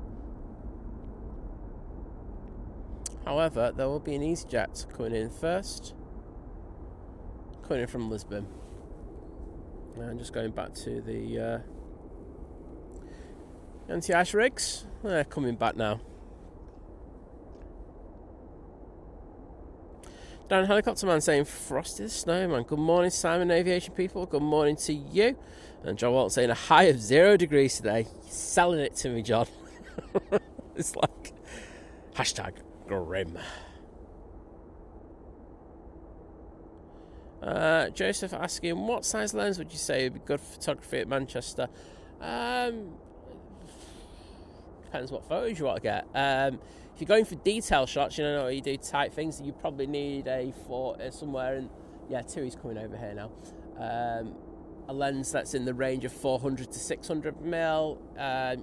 [SPEAKER 1] However, there will be an EasyJet coming in first, coming in from Lisbon. And just going back to the anti-ice rigs, they're coming back now. Dan Helicopter Man saying, Frosty the Snowman. Good morning, Simon Aviation people. Good morning to you. And John Walton saying a high of 0 degrees today. You're selling it to me, John. It's like hashtag grim. Joseph asking, what size lens would you say would be good for photography at Manchester? Depends what photos you want to get. If you're going for detail shots, you know, you do tight things, you probably need a somewhere in, yeah, TUI's coming over here now. A lens that's in the range of 400 to 600 mil.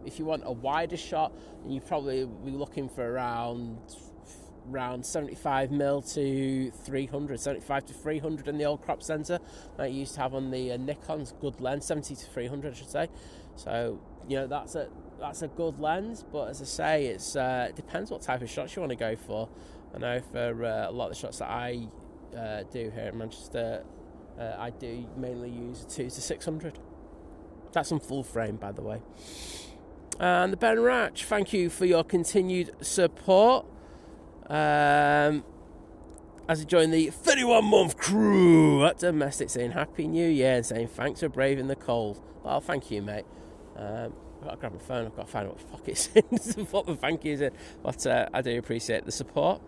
[SPEAKER 1] If you want a wider shot, you probably be looking for around 75 mil to 300, 75 to 300 in the old crop sensor that you used to have on the Nikon's. Good lens, 70 to 300, I should say. So, you know, that's a good lens, but as I say, it depends what type of shots you want to go for. I know for a lot of the shots that I do here in Manchester, I do mainly use a 2 to 600. That's on full frame, by the way. And the Ben Ratch, thank you for your continued support. As I join the 31-month crew at Domestic, saying Happy New Year and saying thanks for braving the cold. Well, thank you, mate. I've got to grab my phone, I've got to find out which pocket's in to put the thank yous in. But I do appreciate the support.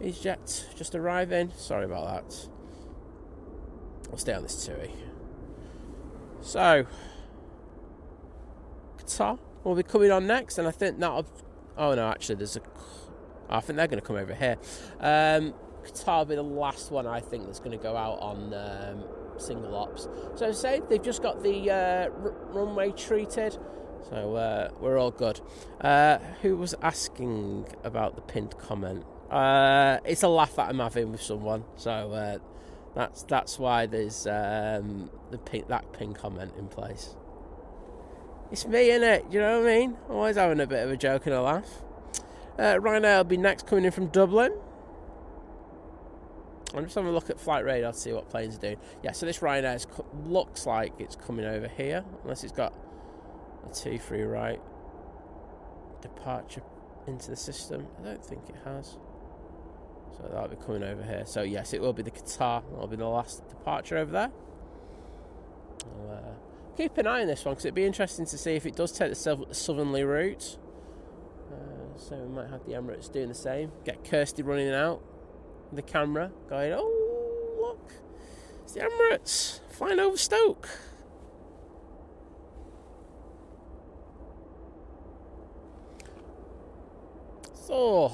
[SPEAKER 1] EasyJet just arriving. Sorry about that. I'll stay on this TUI. So, Qatar will be coming on next, and I think that'll. Oh no, actually, I think they're going to come over here. Qatar will be the last one I think that's going to go out on single ops. So, say they've just got the runway treated, so we're all good. Who was asking about the pinned comment? It's a laugh that I'm having with someone, so that's why there's that pin comment in place. It's me, innit? Do you know what I mean? Always having a bit of a joke and a laugh. Ryanair will be next, coming in from Dublin. I'm just having a look at flight radar to see what planes are doing. Yeah, so this Ryanair looks like it's coming over here, unless it's got a 2-3 right departure into the system. I don't think it has. So that'll be coming over here. So yes, it will be the Qatar. That'll be the last departure over there. Keep an eye on this one, because it'd be interesting to see if it does take the southerly route. So we might have the Emirates doing the same. Get Kirsty running out with the camera, going, oh, look, it's the Emirates flying over Stoke. So,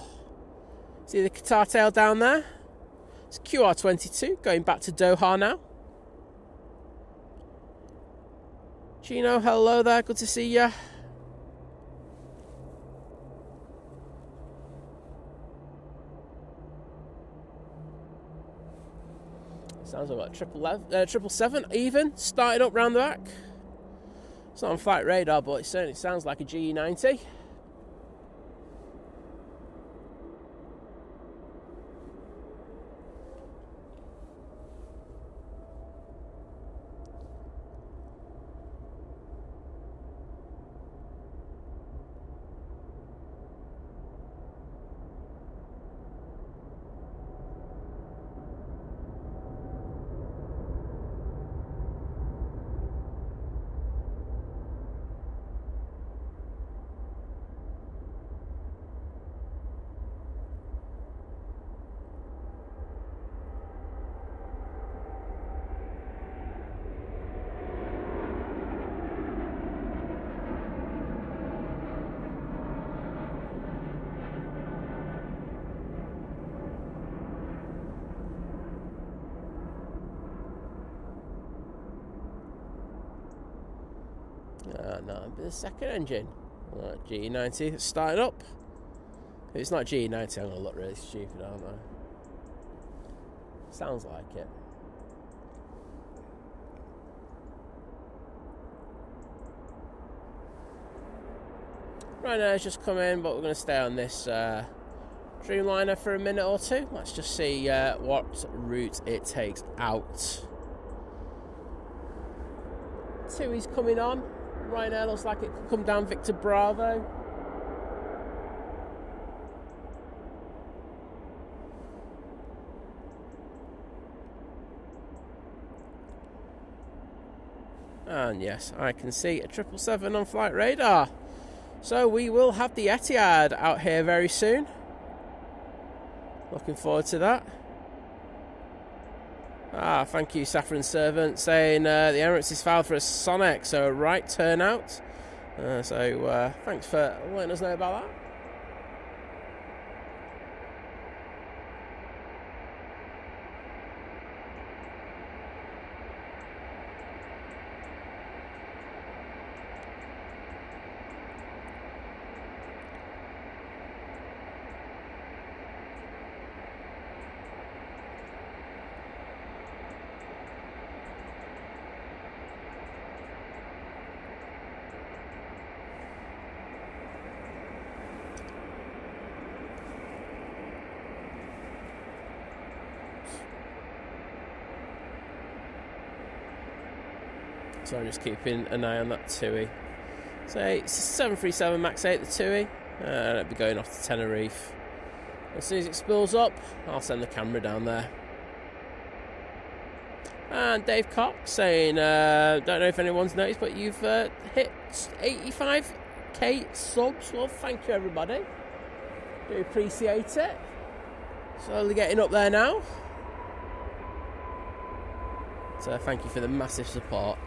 [SPEAKER 1] see the Qatar tail down there? It's QR22 going back to Doha now. Gino, hello there, good to see you. Sounds like 777 even starting up round the back. It's not on flight radar, but it certainly sounds like a GE90. No, the second engine. GE90, it's starting up. If it's not GE90, I'm going to look really stupid, aren't I? Sounds like it. Right now, it's just come in, but we're going to stay on this Dreamliner for a minute or two. Let's just see what route it takes out. TUI's coming on. Right now looks like it could come down Victor Bravo. And yes, I can see a 777 on flight radar. So we will have the Etihad out here very soon. Looking forward to that. Thank you, Saffron Servant, saying the Emirates is filed for a Sonic, so a right turnout. So thanks for letting us know about that. So I'm just keeping an eye on that TUI. So it's a 737 MAX 8, the TUI. And it'll be going off to Tenerife. As soon as it spools up, I'll send the camera down there. And Dave Cox saying, don't know if anyone's noticed, but you've hit 85k subs. Well, thank you, everybody. Do appreciate it. Slowly getting up there now. So thank you for the massive support.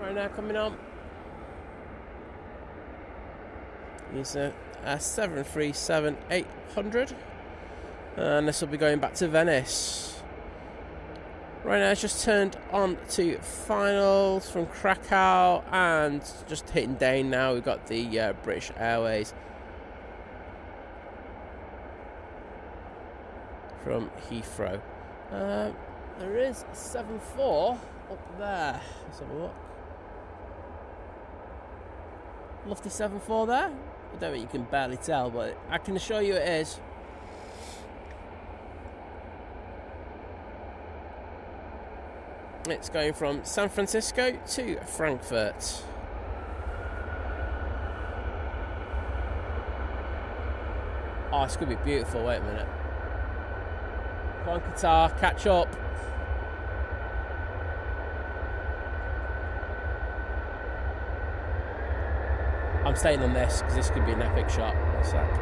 [SPEAKER 1] Right now coming on is a 737-800, and this will be going back to Venice. Right now it's just turned on to finals from Krakow and just hitting down now. We've got the British Airways from Heathrow. There is a 7-4 up there. Let's have a look. Lofty 7-4 there. I don't think you can barely tell, but I can assure you it is. It's going from San Francisco to Frankfurt. Oh, it's going to be beautiful. Wait a minute. Come on, Qatar, catch up. I'm staying on this because this could be an epic shot. One sec.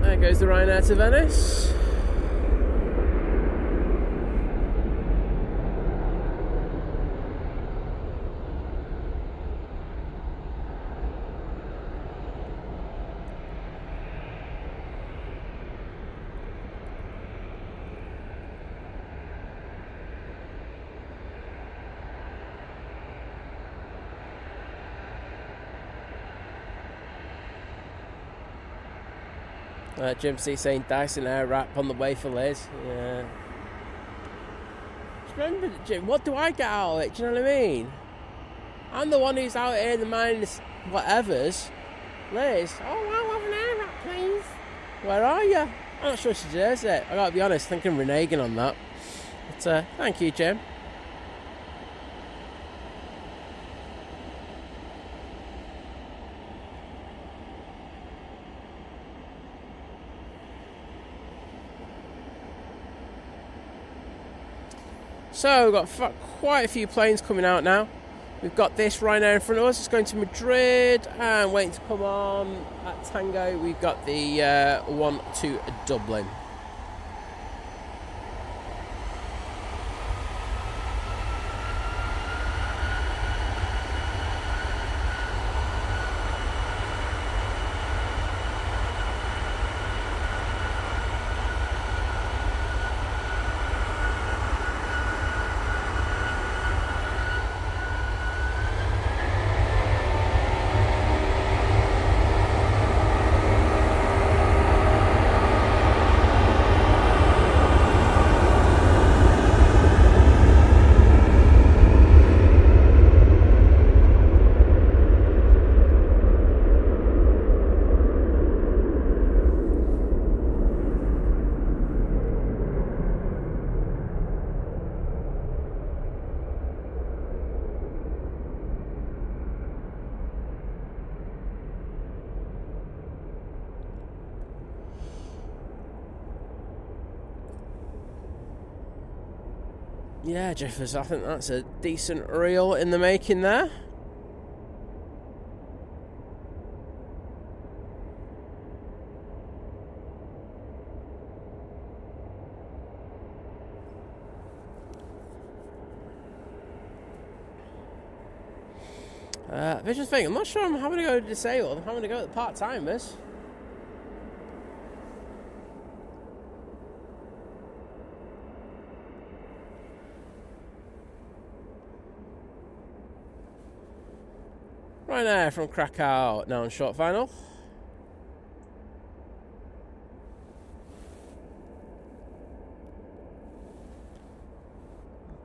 [SPEAKER 1] There goes the Ryanair to Venice. Jim C saying Dyson Air Wrap on the way for Liz. Yeah. Just remember, Jim, what do I get out of it? Do you know what I mean? I'm the one who's out here in the minus whatevers. Liz, oh, I'll have an air wrap, please. Where are you? I'm not sure she deserves it. I gotta be honest, I think I'm reneging on that. But thank you, Jim. So we've got quite a few planes coming out now. We've got this Ryanair in front of us. It's going to Madrid and waiting to come on at Tango. We've got the one to Dublin. Yeah, Jeffers, I think that's a decent reel in the making there. Vision thing, I'm not sure I'm having to go to disabled, I'm having to go to the part-timers. Ryanair from Krakow, now on short final.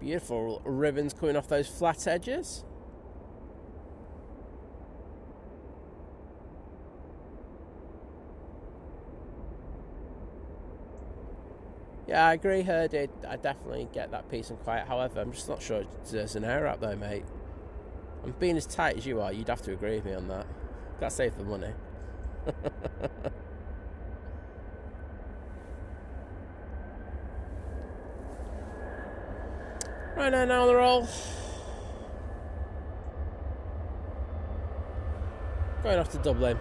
[SPEAKER 1] Beautiful ribbons coming off those flat edges. Yeah, I agree, Heard it. I definitely get that peace and quiet. However, I'm just not sure it deserves an air wrap though, mate. I'm being as tight as you are, you'd have to agree with me on that. Gotta save the money. Right now on the roll. Going off to Dublin.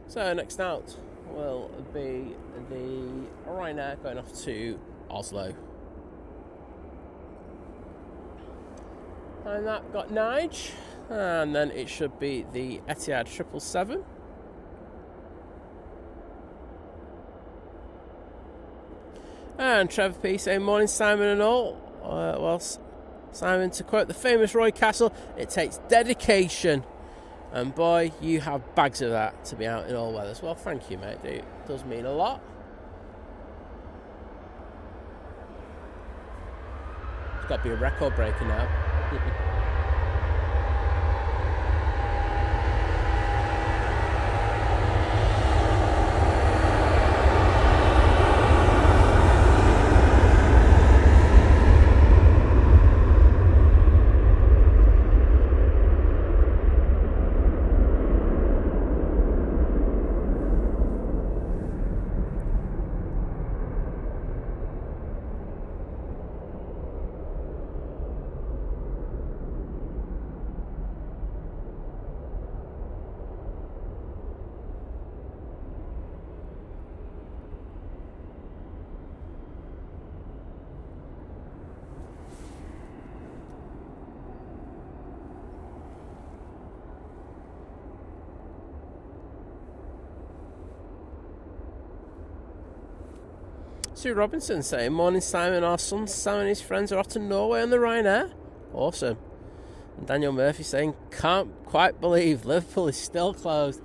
[SPEAKER 1] So next out, will be the Ryanair going off to Oslo. And that got Nige. And then it should be the Etihad 777. And Trevor P saying, morning Simon and all. Well, Simon, to quote the famous Roy Castle, it takes dedication. And boy, you have bags of that to be out in all weathers. Well, thank you, mate. It does mean a lot. It's got to be a record breaker now. Sue Robinson saying, morning Simon, our son Sam and his friends are off to Norway on the Ryanair. Awesome. And Daniel Murphy saying, can't quite believe Liverpool is still closed.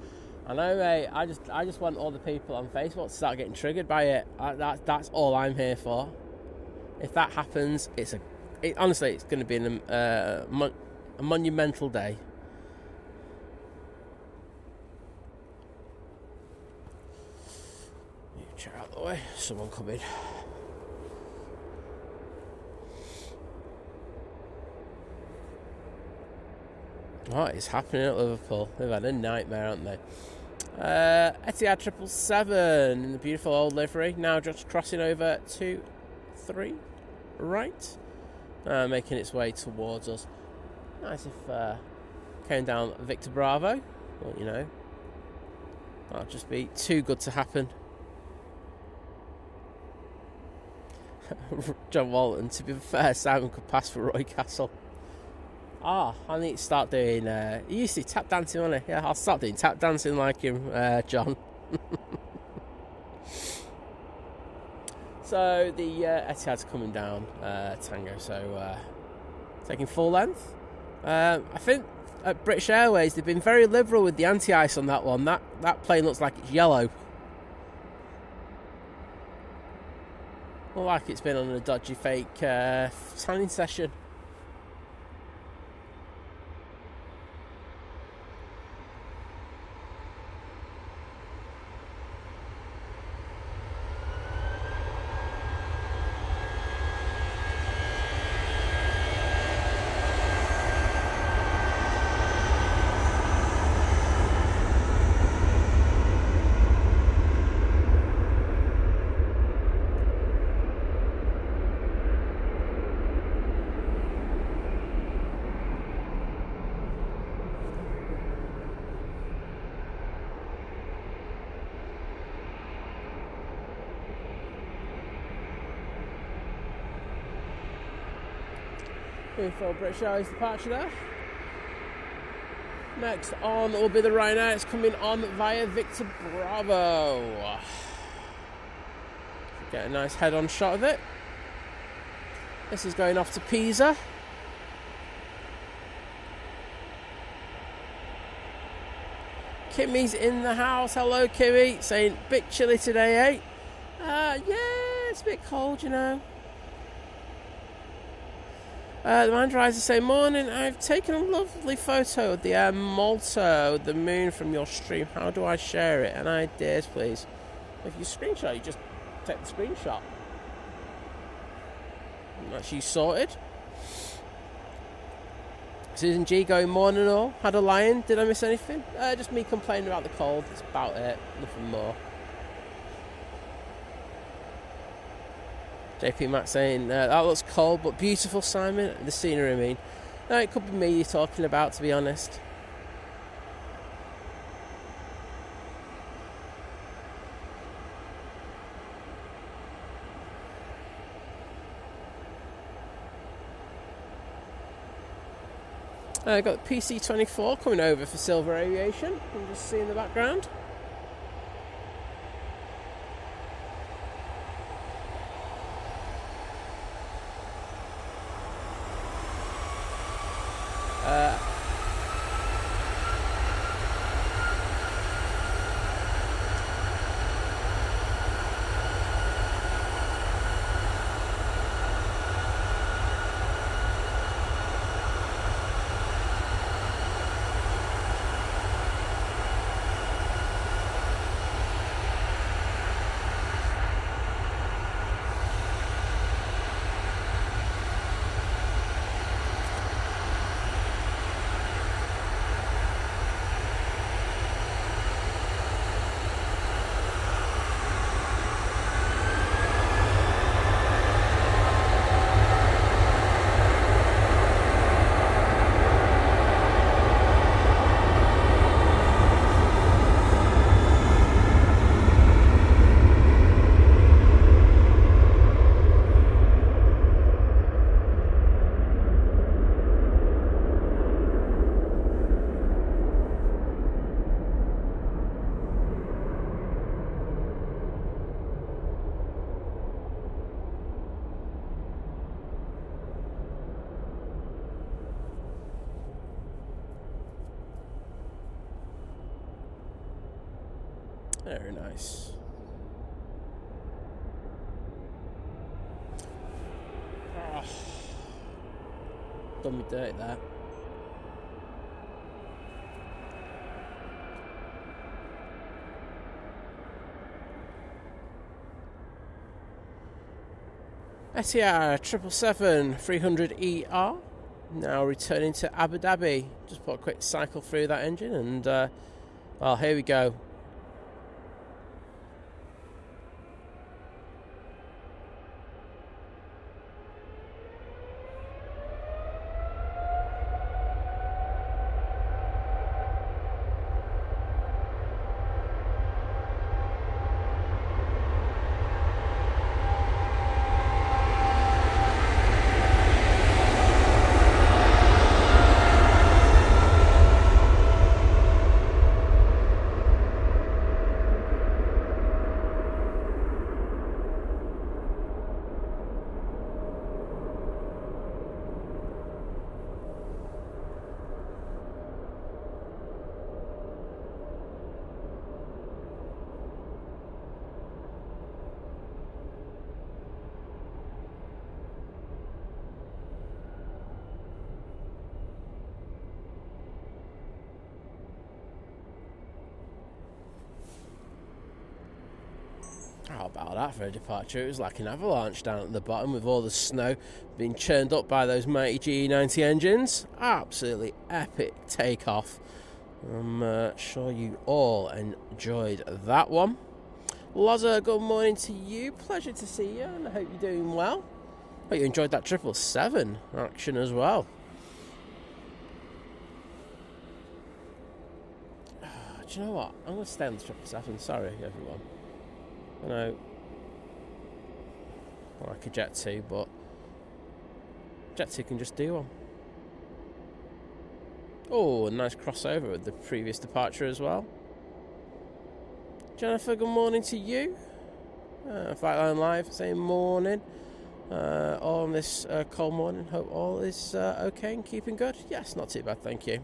[SPEAKER 1] I know, mate. I just want all the people on Facebook to start getting triggered by it. That's all I'm here for. If that happens, honestly, it's going to be a monumental day. Chair out the way, someone coming. What is happening at Liverpool? They've had a nightmare, haven't they? Etihad 777 in the beautiful old livery, now just crossing over 2-3 right, making its way towards us. Nice if came down Victor Bravo, well, you know, that'll just be too good to happen. John Walton, to be fair, Simon could pass for Roy Castle. I need to start doing he used to tap dancing, wasn't he? Yeah, I'll start doing tap dancing like him, John. So the Etihad's coming down Tango, so taking full length. I think at British Airways they've been very liberal with the anti-ice on that one. That plane looks like it's yellow. Well, like it's been on a dodgy fake tanning session. For British Airways departure there. Next on will be the Ryanair. It's coming on via Victor Bravo. Get a nice head-on shot of it. This is going off to Pisa. Kimmy's in the house. Hello, Kimmy. Saying, bit chilly today, eh? Yeah, it's a bit cold, you know. The Mandriser say, morning, I've taken a lovely photo of the Malta, the moon from your stream. How do I share it? And ideas, please. If you screenshot, you just take the screenshot. That's you sorted. Susan G going, morning all. Had a lion. Did I miss anything? Just me complaining about the cold. That's about it. Nothing more. JP Matt saying, that looks cold but beautiful, Simon. The scenery, I mean. No, it could be me you're talking about, to be honest. Got the PC-24 coming over for Silver Aviation. You can just see in the background. Very nice. Oh, done me dirty there. Etihad 777-300ER now returning to Abu Dhabi. Just put a quick cycle through that engine and well, here we go. How about that for a departure? It was like an avalanche down at the bottom with all the snow being churned up by those mighty GE90 engines. Absolutely epic takeoff. I'm sure you all enjoyed that one. Loza, good morning to you. Pleasure to see you, and I hope you're doing well. Hope you enjoyed that 777 action as well. Do you know what? I'm going to stay on the 777. Sorry, everyone. I know I like a Jet 2, but Jet 2 can just do one. Oh, a nice crossover with the previous departure as well. Jennifer, good morning to you. Flightline Live saying morning. All on this cold morning. Hope all is okay and keeping good. Yes, not too bad, thank you.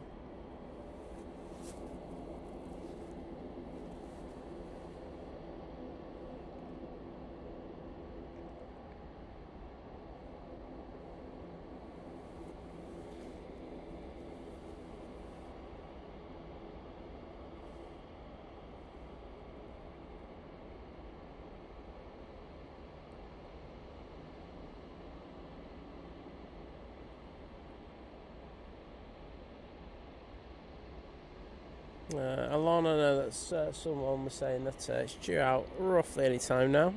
[SPEAKER 1] Alon, I know that someone was saying that it's due out roughly any time now.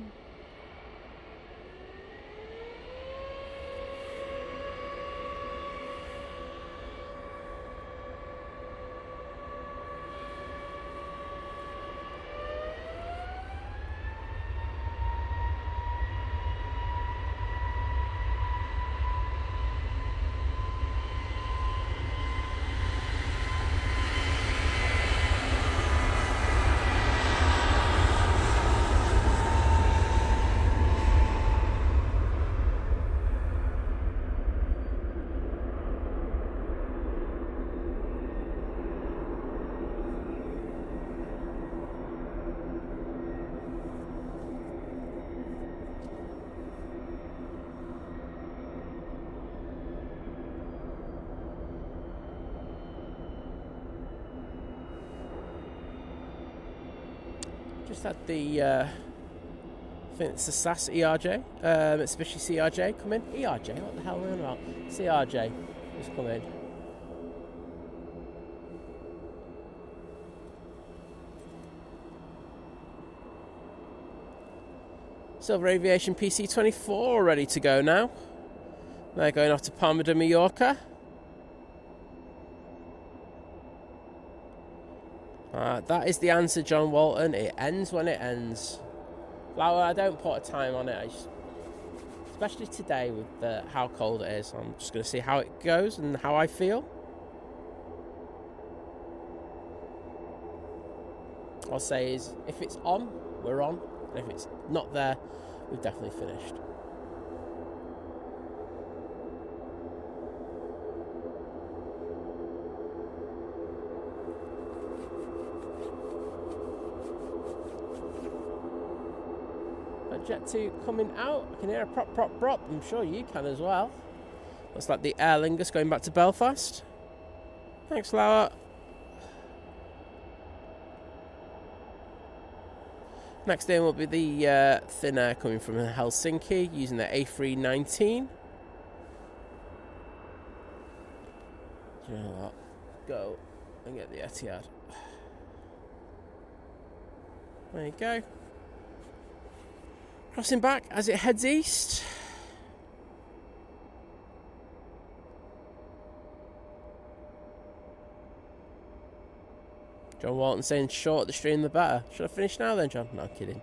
[SPEAKER 1] Just had the, I think it's the SAS ERJ, Mitsubishi CRJ come in. ERJ, what the hell are we on about? CRJ just come in. Silver Aviation PC-24 ready to go now. They're going off to Palma de Mallorca. That is the answer, John Walton. It ends when it ends. Flower, I don't put a time on it. Especially today with how cold it is. I'm just going to see how it goes and how I feel. I'll say is, if it's on, we're on. And if it's not there, we've definitely finished. Jet 2 coming out. I can hear a prop, prop, prop. I'm sure you can as well. Looks like the Aer Lingus going back to Belfast. Thanks, Laura. Next in will be the thin air coming from Helsinki using the A380. Do you know what? Go and get the Etihad. There you go. Crossing back as it heads east. John Walton saying short the stream the better. Should I finish now then, John? No, kidding.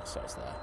[SPEAKER 1] So it's there.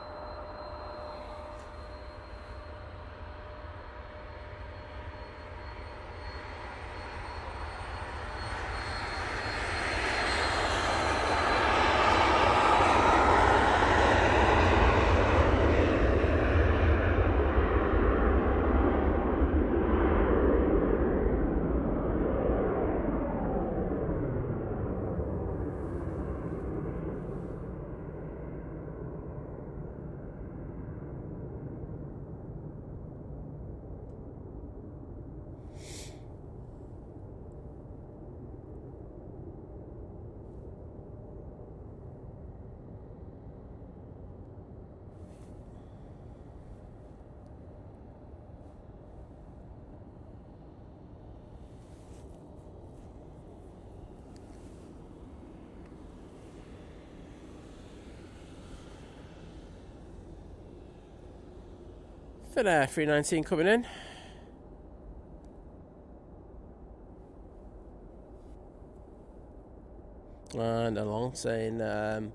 [SPEAKER 1] Finnair 319 coming in. And along saying the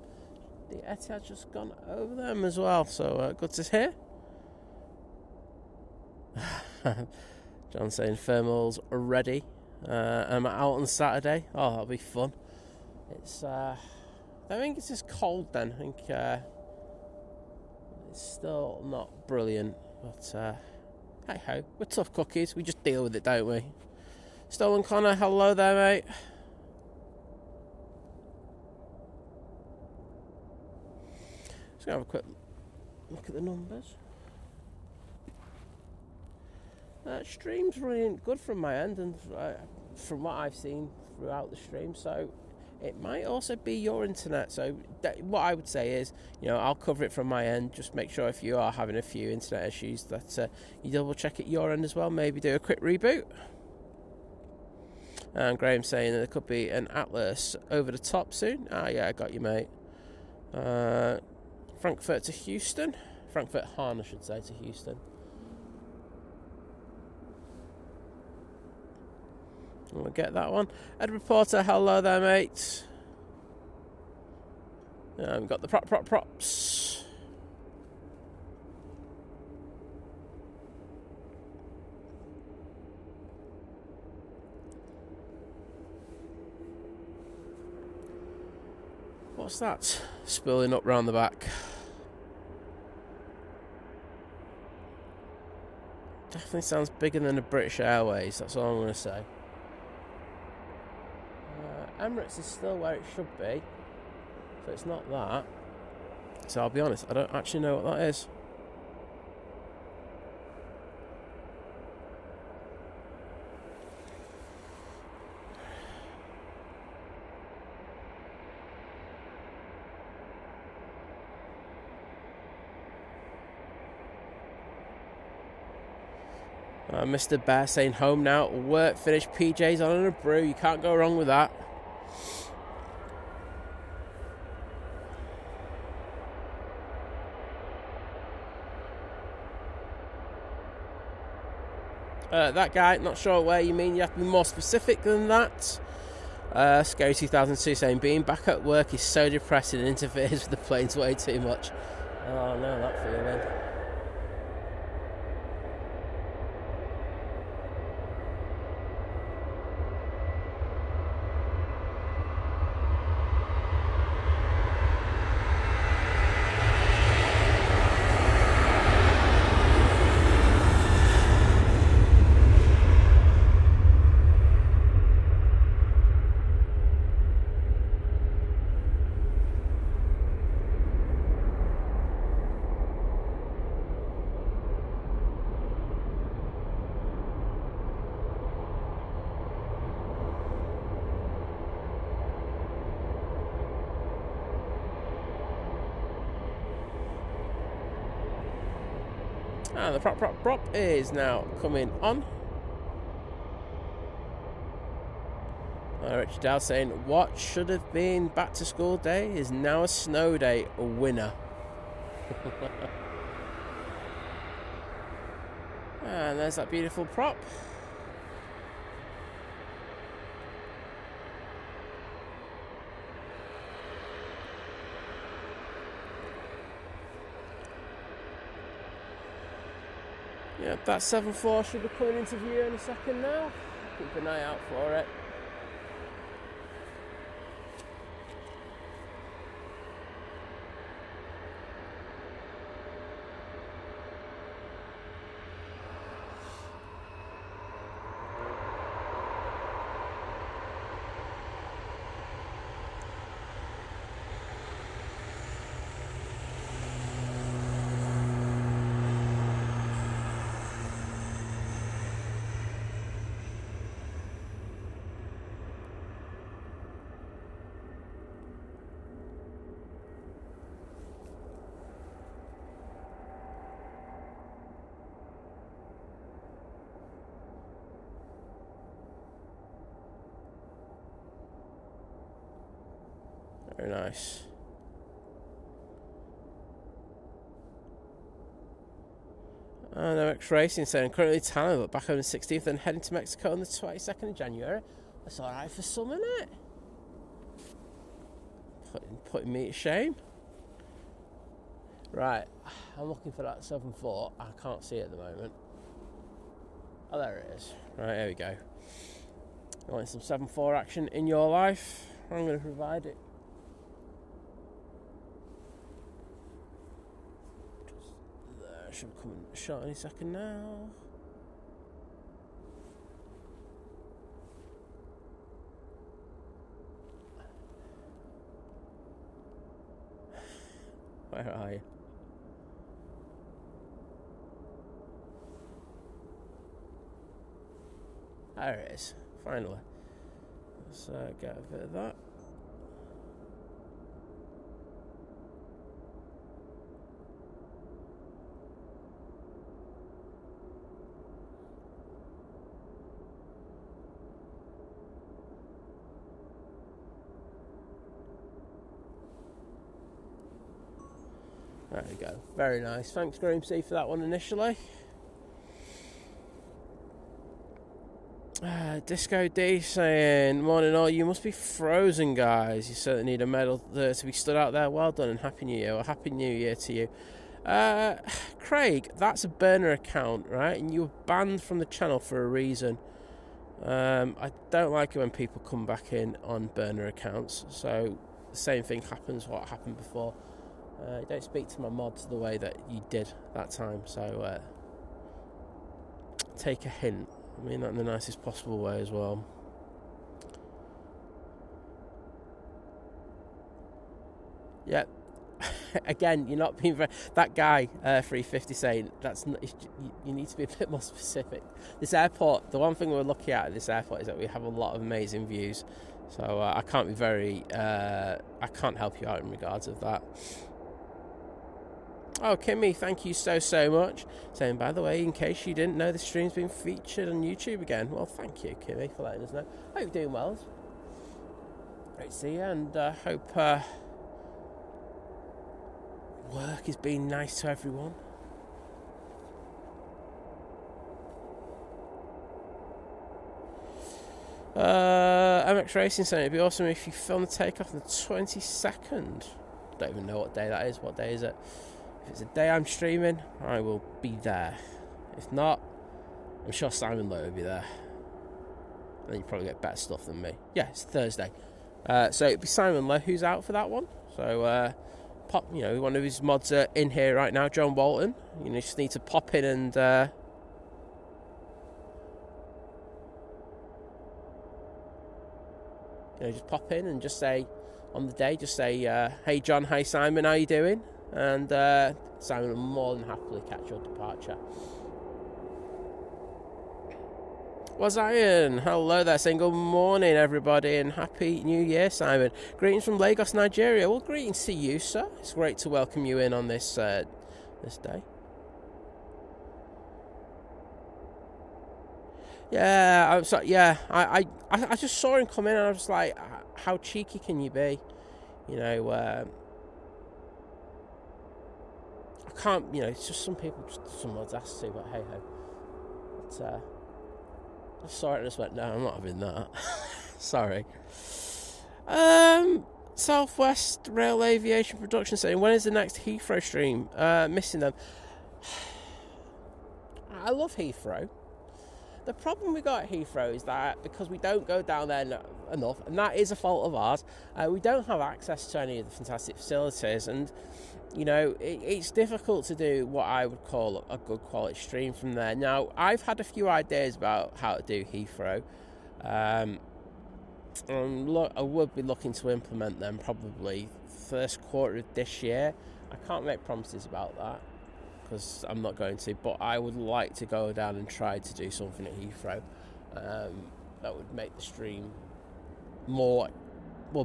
[SPEAKER 1] Etihad's just gone over them as well, so good to hear. John saying thermals are ready. I'm out on Saturday. Oh, that'll be fun. It's I don't think it's as cold then. I think it's still not brilliant, but hey ho, we're tough cookies. We just deal with it, don't we? Stolen Connor, hello there, mate. Just gonna have a quick look at the numbers. Stream's running good from my end, and from what I've seen throughout the stream, so it might also be your internet. So what I would say is, I'll cover it from my end. Just make sure if you are having a few internet issues that you double check at your end as well. Maybe do a quick reboot. And Graham saying that there could be an Atlas over the top soon. Yeah, I got you, mate. Frankfurt to Houston. Frankfurt Hahn, I should say, to Houston. We'll get that one. Ed Reporter, hello there, mate. We've got the props. What's that spilling up round the back? Definitely sounds bigger than a British Airways, that's all I'm going to say. Emirates is still where it should be, so it's not that. So I'll be honest, I don't actually know what that is. Mr. Bear saying home now, work finished, PJs on and a brew, you can't go wrong with that. That guy, not sure where you mean, you have to be more specific than that. Scary 2002 saying, being back at work is so depressing and interferes with the planes way too much. Oh no, that feeling. And the prop is now coming on. Richard Dow saying, what should have been back to school day is now a snow day, a winner. And there's that beautiful prop. Yeah, that 7.4 should be coming into view in a second now. Keep an eye out for it. Very nice. And MX Racing saying, currently Thailand, but back on the 16th and heading to Mexico on the 22nd of January. That's alright for some, isn't it? Putting me to shame. Right, I'm looking for that 7.4. I can't see it at the moment. Oh, there it is. Right, there we go. You want some 7.4 action in your life? I'm going to provide it. Should come in shot any second now. Where are you? There it is, finally. Let's get a bit of that. There we go. Very nice. Thanks, Graham C, for that one initially. Disco D saying, morning all, you must be frozen, guys. You certainly need a medal to be stood out there. Well done and Happy New Year. Well, Happy New Year to you. Craig, that's a burner account, right? And you were banned from the channel for a reason. I don't like it when people come back in on burner accounts. So the same thing happens what happened before. Don't speak to my mods the way that you did that time, so take a hint. I mean that in the nicest possible way as well. Yeah. Again, you're not being very... That guy, 350, saying that's not, you need to be a bit more specific. This airport, the one thing we're lucky at this airport is that we have a lot of amazing views. So I can't be very... I can't help you out in regards of that. Oh, Kimmy, thank you so much. Saying, by the way, in case you didn't know, the stream's been featured on YouTube again. Well, thank you, Kimmy, for letting us know. Hope you're doing well. Great to see you, and hope work is being nice to everyone. MX Racing saying it'd be awesome if you film the takeoff on the 22nd. Don't even know what day that is. What day is it? If it's a day I'm streaming, I will be there. If not, I'm sure Simon Lowe will be there. And you probably get better stuff than me. Yeah, it's Thursday. So it'd be Simon Lowe who's out for that one. So pop, one of his mods are in here right now, John Walton. You just need to pop in and just pop in and just say, on the day, just say, hey John, hi Simon, how you doing? And Simon will more than happily catch your departure. Was Iron? Hello there, saying good morning everybody and happy new year, Simon. Greetings from Lagos, Nigeria. Well, greetings to you, sir. It's great to welcome you in on this this day. Yeah, I'm sorry. Yeah, I just saw him come in and I was like, how cheeky can you be? I can't. It's just some people, some mods ask to, but hey ho. But, I saw it and just went, no, I'm not having that. Sorry. Southwest Rail Aviation Production saying, when is the next Heathrow stream? Missing them. I love Heathrow. The problem we got at Heathrow is that because we don't go down there enough, and that is a fault of ours, we don't have access to any of the fantastic facilities, and it's difficult to do what I would call a good quality stream from there. Now, I've had a few ideas about how to do Heathrow. I would be looking to implement them probably first quarter of this year. I can't make promises about that because I'm not going to, but I would like to go down and try to do something at Heathrow that would make the stream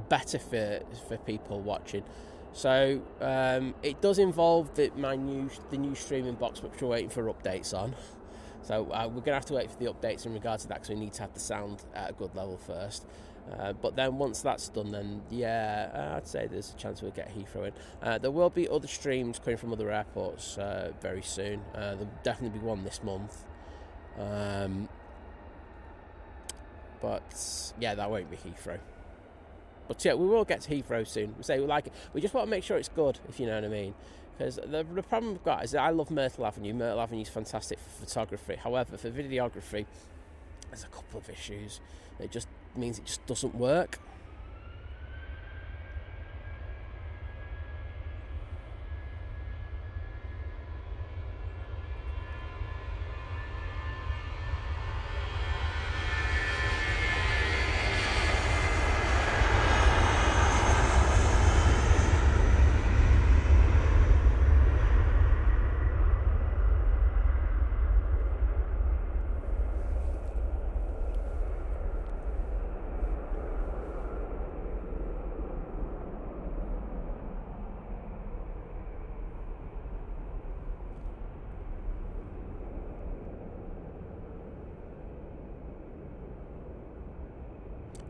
[SPEAKER 1] better for people watching. So it does involve the new streaming box, which we're waiting for updates on. So we're going to have to wait for the updates in regards to that because we need to have the sound at a good level first. But then once that's done, then I'd say there's a chance we'll get Heathrow in. There will be other streams coming from other airports very soon. There'll definitely be one this month. But that won't be Heathrow. But yeah, we will get to Heathrow soon. We like it. We just want to make sure it's good, if you know what I mean. Because the problem we've got is that I love Myrtle Avenue. Myrtle Avenue is fantastic for photography. However, for videography, there's a couple of issues. It just means it just doesn't work.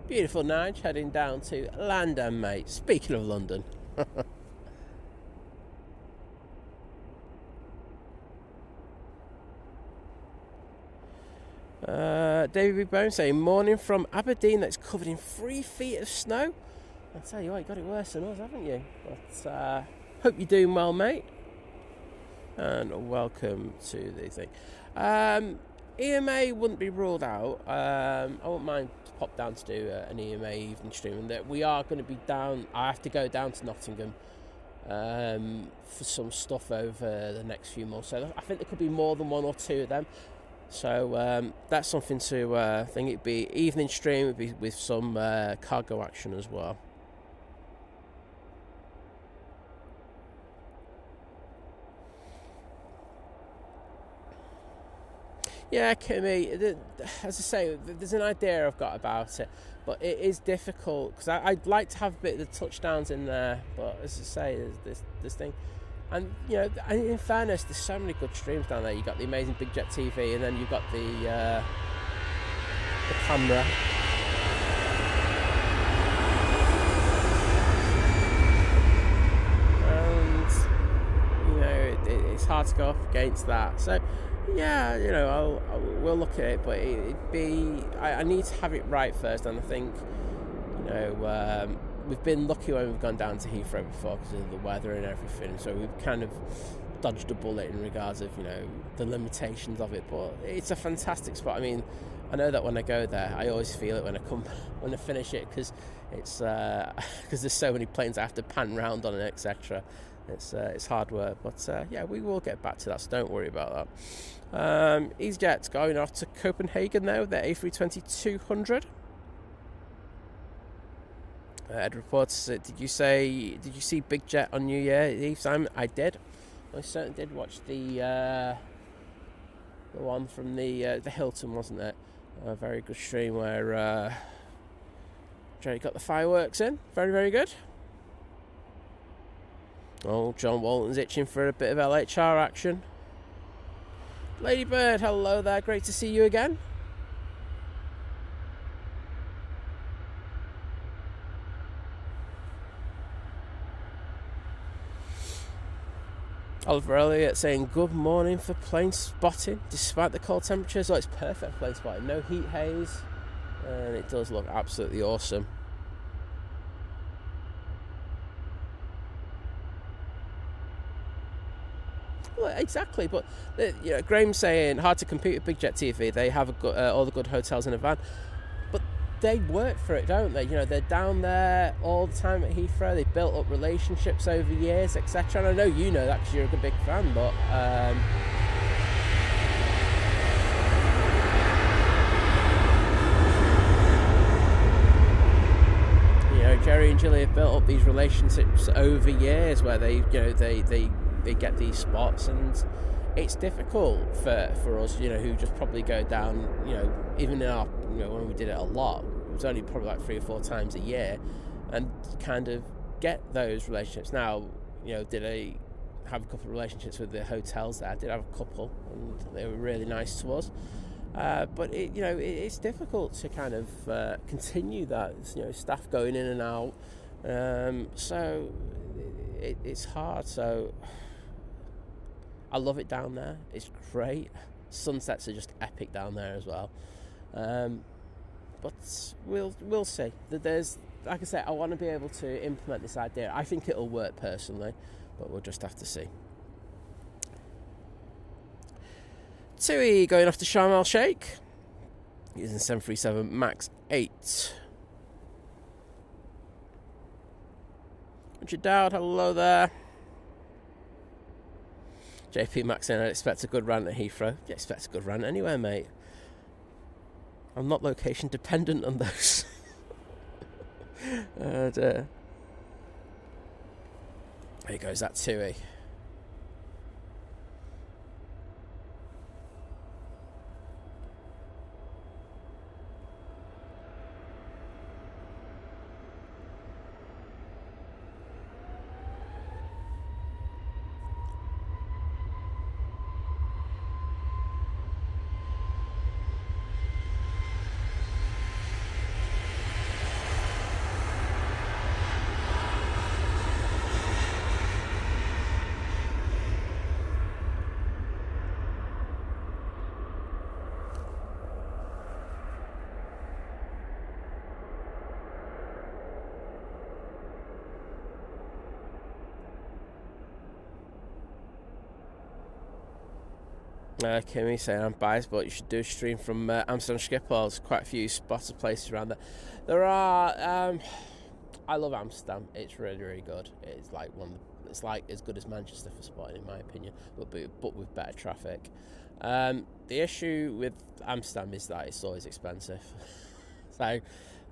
[SPEAKER 1] Beautiful Nige, heading down to London, mate. Speaking of London. David B. Bone saying, morning from Aberdeen that's covered in 3 feet of snow. I tell you what, you got it worse than us, haven't you? But hope you're doing well, mate. And welcome to the thing. EMA wouldn't be ruled out. I wouldn't mind to pop down to do an EMA evening stream, and that we are going to be down. I have to go down to Nottingham for some stuff over the next few months. So I think there could be more than 1 or 2 of them. So that's something to think. It'd be evening stream. It'd be with some cargo action as well. Yeah, Kimmy, as I say, there's an idea I've got about it, but it is difficult because I'd like to have a bit of the touchdowns in there, but as I say, there's this thing. And, you know, in fairness, there's so many good streams down there. You've got the amazing Big Jet TV, and then you've got the camera. And, you know, it's hard to go up against that. So, yeah, you know, we'll look at it, but it'd be... I need to have it right first, and I think, you know... we've been lucky when we've gone down to Heathrow before because of the weather and everything, so we've kind of dodged a bullet in regards of, you know, the limitations of it, but it's a fantastic spot. I mean, I know that when I go there, I always feel it when I finish it, because it's because there's so many planes I have to pan round on and etc. It's hard work, but yeah, we will get back to that, so don't worry about that. EasyJet's going off to Copenhagen now, their A320-200. Ed reports, did you see Big Jet on New Year Eve, Simon? I did. I certainly did watch the one from the Hilton, wasn't it? A very good stream where Jerry got the fireworks in. Very, very good. Oh, John Walton's itching for a bit of LHR action. Ladybird, hello there. Great to see you again. Oliver Elliott saying good morning for plane spotting despite the cold temperatures. Oh, it's perfect for plane spotting. No heat haze, and it does look absolutely awesome. Well, exactly, but you know, Graham's saying hard to compete with Big Jet TV. They have all the good hotels in a van, but they work for it, don't they? You know, they're down there all the time at Heathrow. They've built up relationships over years, etc. And I know you know that because you're a big fan, but you know, Jerry and Gilly have built up these relationships over years where they get these spots, and it's difficult for us, you know, who just probably go down, you know, even in our, you know, when we did it a lot, it was only probably like 3 or 4 times a year, and kind of get those relationships. Now, you know, did I have a couple of relationships with the hotels there? I did have a couple, and they were really nice to us. But you know, it's difficult to kind of continue that, you know, staff going in and out. So it's hard. So I love it down there. It's great. Sunsets are just epic down there as well. But we'll see. There's, like I say, I want to be able to implement this idea. I think it'll work personally, but we'll just have to see. Tui going off to Sharm el Sheikh using 737 MAX 8. Richard Dowd, hello there. JP Max in, I expect a good run at Heathrow. You expect a good run anywhere, mate. I'm not location dependent on those. There goes that Tui. Kimmy saying I'm biased, but you should do a stream from Amsterdam Schiphol. There's quite a few spots of places around there. There are. I love Amsterdam. It's really, really good. It's like it's like as good as Manchester for spotting, in my opinion, but with better traffic. The issue with Amsterdam is that it's always expensive. So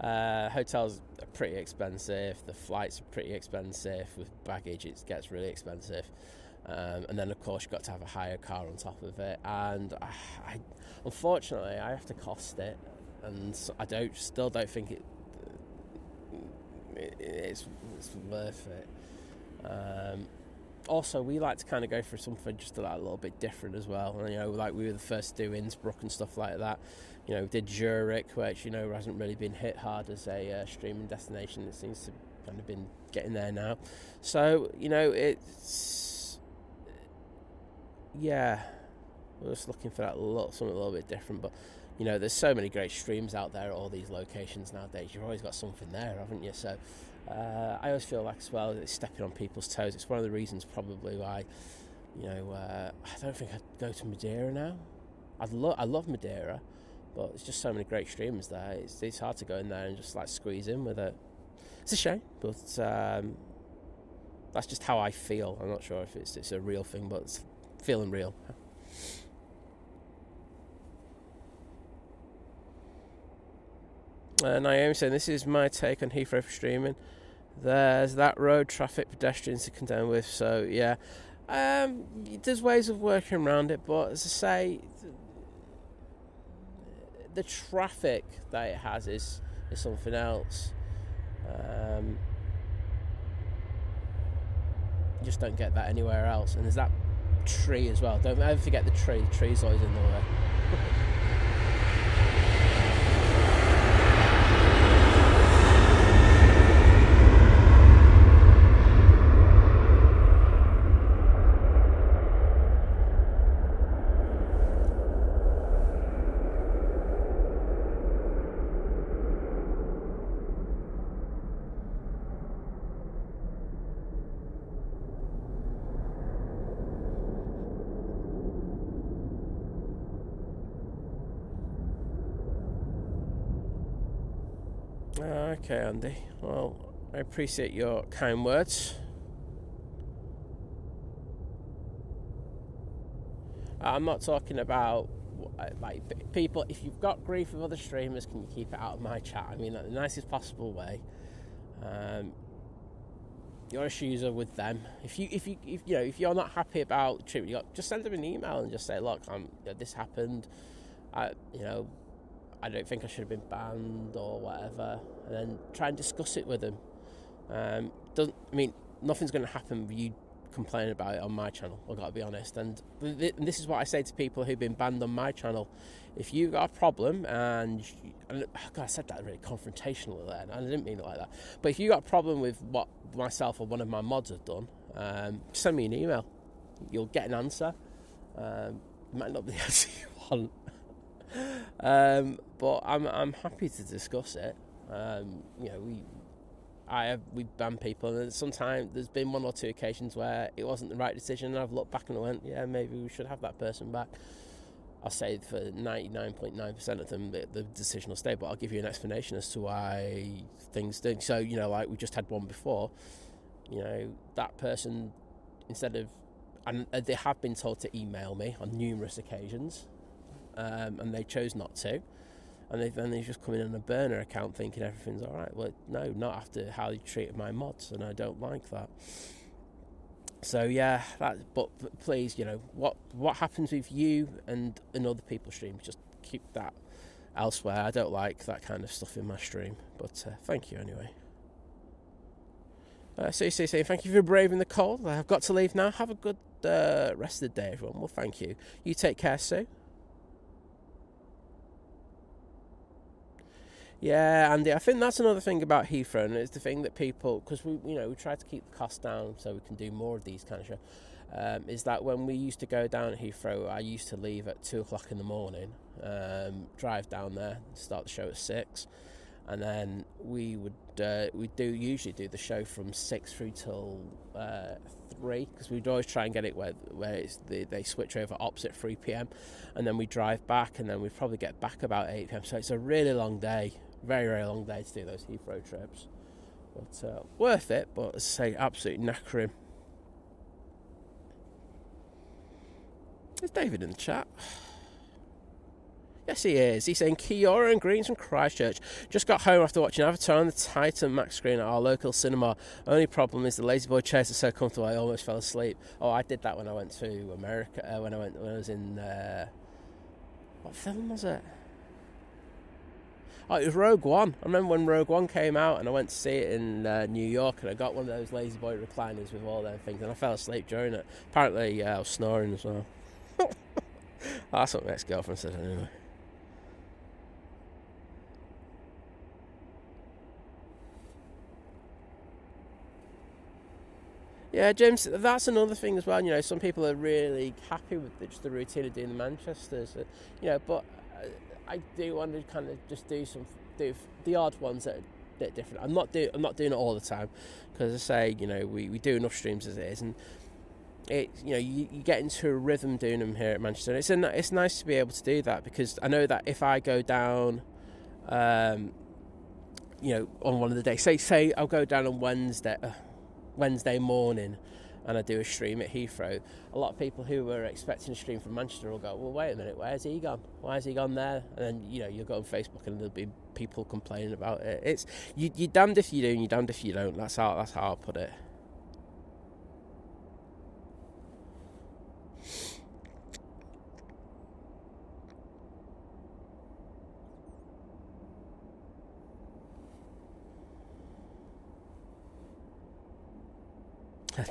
[SPEAKER 1] hotels are pretty expensive. The flights are pretty expensive. With baggage, it gets really expensive. And then, of course, you've got to have a hire car on top of it. And unfortunately, I have to cost it. And I still don't think it's worth it. Also, we like to kind of go for something just a little bit different as well. And, like we were the first to do Innsbruck and stuff like that. We did Zurich, which, hasn't really been hit hard as a streaming destination. It seems to kind of been getting there now. So, it's... Yeah, we're just looking for something a little bit different. But, there's so many great streams out there at all these locations nowadays. You've always got something there, haven't you? So I always feel like, as well, it's stepping on people's toes. It's one of the reasons probably why, I don't think I'd go to Madeira now. I love Madeira, but there's just so many great streamers there. It's hard to go in there and just squeeze in with it. It's a shame, but that's just how I feel. I'm not sure if it's a real thing, but it's feeling real. Naomi saying, this is my take on Heathrow for streaming. There's that road traffic, pedestrians to contend with. So yeah, there's ways of working around it, but as I say, the traffic that it has is something else. You just don't get that anywhere else. And there's that tree as well. Don't ever forget the tree. The tree's always in the way. Okay, Andy. Well, I appreciate your kind words. I'm not talking about people. If you've got grief with other streamers, can you keep it out of my chat? I mean that the nicest possible way. Your issues are with them. If you're not happy about the treatment, just send them an email and just say, look, this happened. I don't think I should have been banned or whatever, and then try and discuss it with them. Nothing's going to happen with you complaining about it on my channel, I've got to be honest. And this is what I say to people who've been banned on my channel. If you've got a problem, I said that really confrontational there, and I didn't mean it like that. But if you've got a problem with what myself or one of my mods have done, send me an email. You'll get an answer. It might not be the answer you want. But I'm happy to discuss it. We ban people, and sometimes there's been one or two occasions where it wasn't the right decision, and I've looked back and went, yeah, maybe we should have that person back. I'll say for 99.9% of them the decision will stay, but I'll give you an explanation as to why things do. So, like we just had one before, that person, instead of, and they have been told to email me on numerous occasions, and they chose not to, and they've just come in on a burner account thinking everything's all right. Well, no, not after how they treated my mods, and I don't like that. So yeah, but please, what happens with you and other people's streams, just keep that elsewhere. I don't like that kind of stuff in my stream. But thank you anyway. So thank you for braving the cold. I've got to leave now. Have a good rest of the day, everyone. Well, thank you. You take care, Sue. Yeah, Andy, I think that's another thing about Heathrow, and it's the thing that people, because we try to keep the cost down so we can do more of these kind of shows, is that when we used to go down at Heathrow, I used to leave at 2:00 in the morning, drive down there, start the show at 6, and then we usually do the show from 6 through till 3, because we'd always try and get it where they switch over opposite 3 p.m, and then we drive back, and then we'd probably get back about 8 p.m, so it's a really long day. Very, very long day to do those Heathrow trips. But worth it, but as I say, absolutely knackering. Is David in the chat? Yes, he is. He's saying, Kia ora and greetings from Christchurch. Just got home after watching Avatar on the Titan Max screen at our local cinema. Only problem is the lazy boy chairs are so comfortable I almost fell asleep. Oh, I did that when I went to America. When I was in what film was it? Oh, it was Rogue One. I remember when Rogue One came out, and I went to see it in New York, and I got one of those lazy boy recliners with all them things, and I fell asleep during it. Apparently, I was snoring as well. That's what my ex-girlfriend said anyway. Yeah, James, that's another thing as well. You know, some people are really happy with just the routine of doing the Manchesters. You know, but I do want to kind of just do the odd ones that are a bit different. I'm not doing it all the time, because I say, you know, we do enough streams as it is, and it, you know, you get into a rhythm doing them here at Manchester. And it's nice to be able to do that, because I know that if I go down, you know, on one of the days, say I'll go down on Wednesday morning, and I do a stream at Heathrow, a lot of people who were expecting a stream from Manchester will go, well, wait a minute, where's he gone? Why has he gone there? And then, you know, you'll go on Facebook and there'll be people complaining about it. It's you're damned if you do and you're damned if you don't. That's how I'll put it.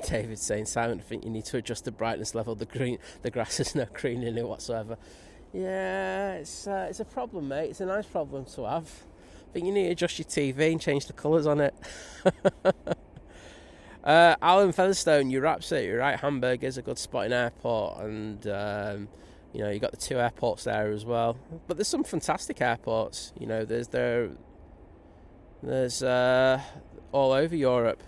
[SPEAKER 1] David's saying, Simon, I think you need to adjust the brightness level. The grass is no green in it whatsoever. Yeah, it's a problem, mate. It's a nice problem to have. I think you need to adjust your TV and change the colours on it. Alan Featherstone, you're absolutely right. Hamburg is a good spot in airport, and you know, you got the two airports there as well. But there's some fantastic airports. You know, there's all over Europe.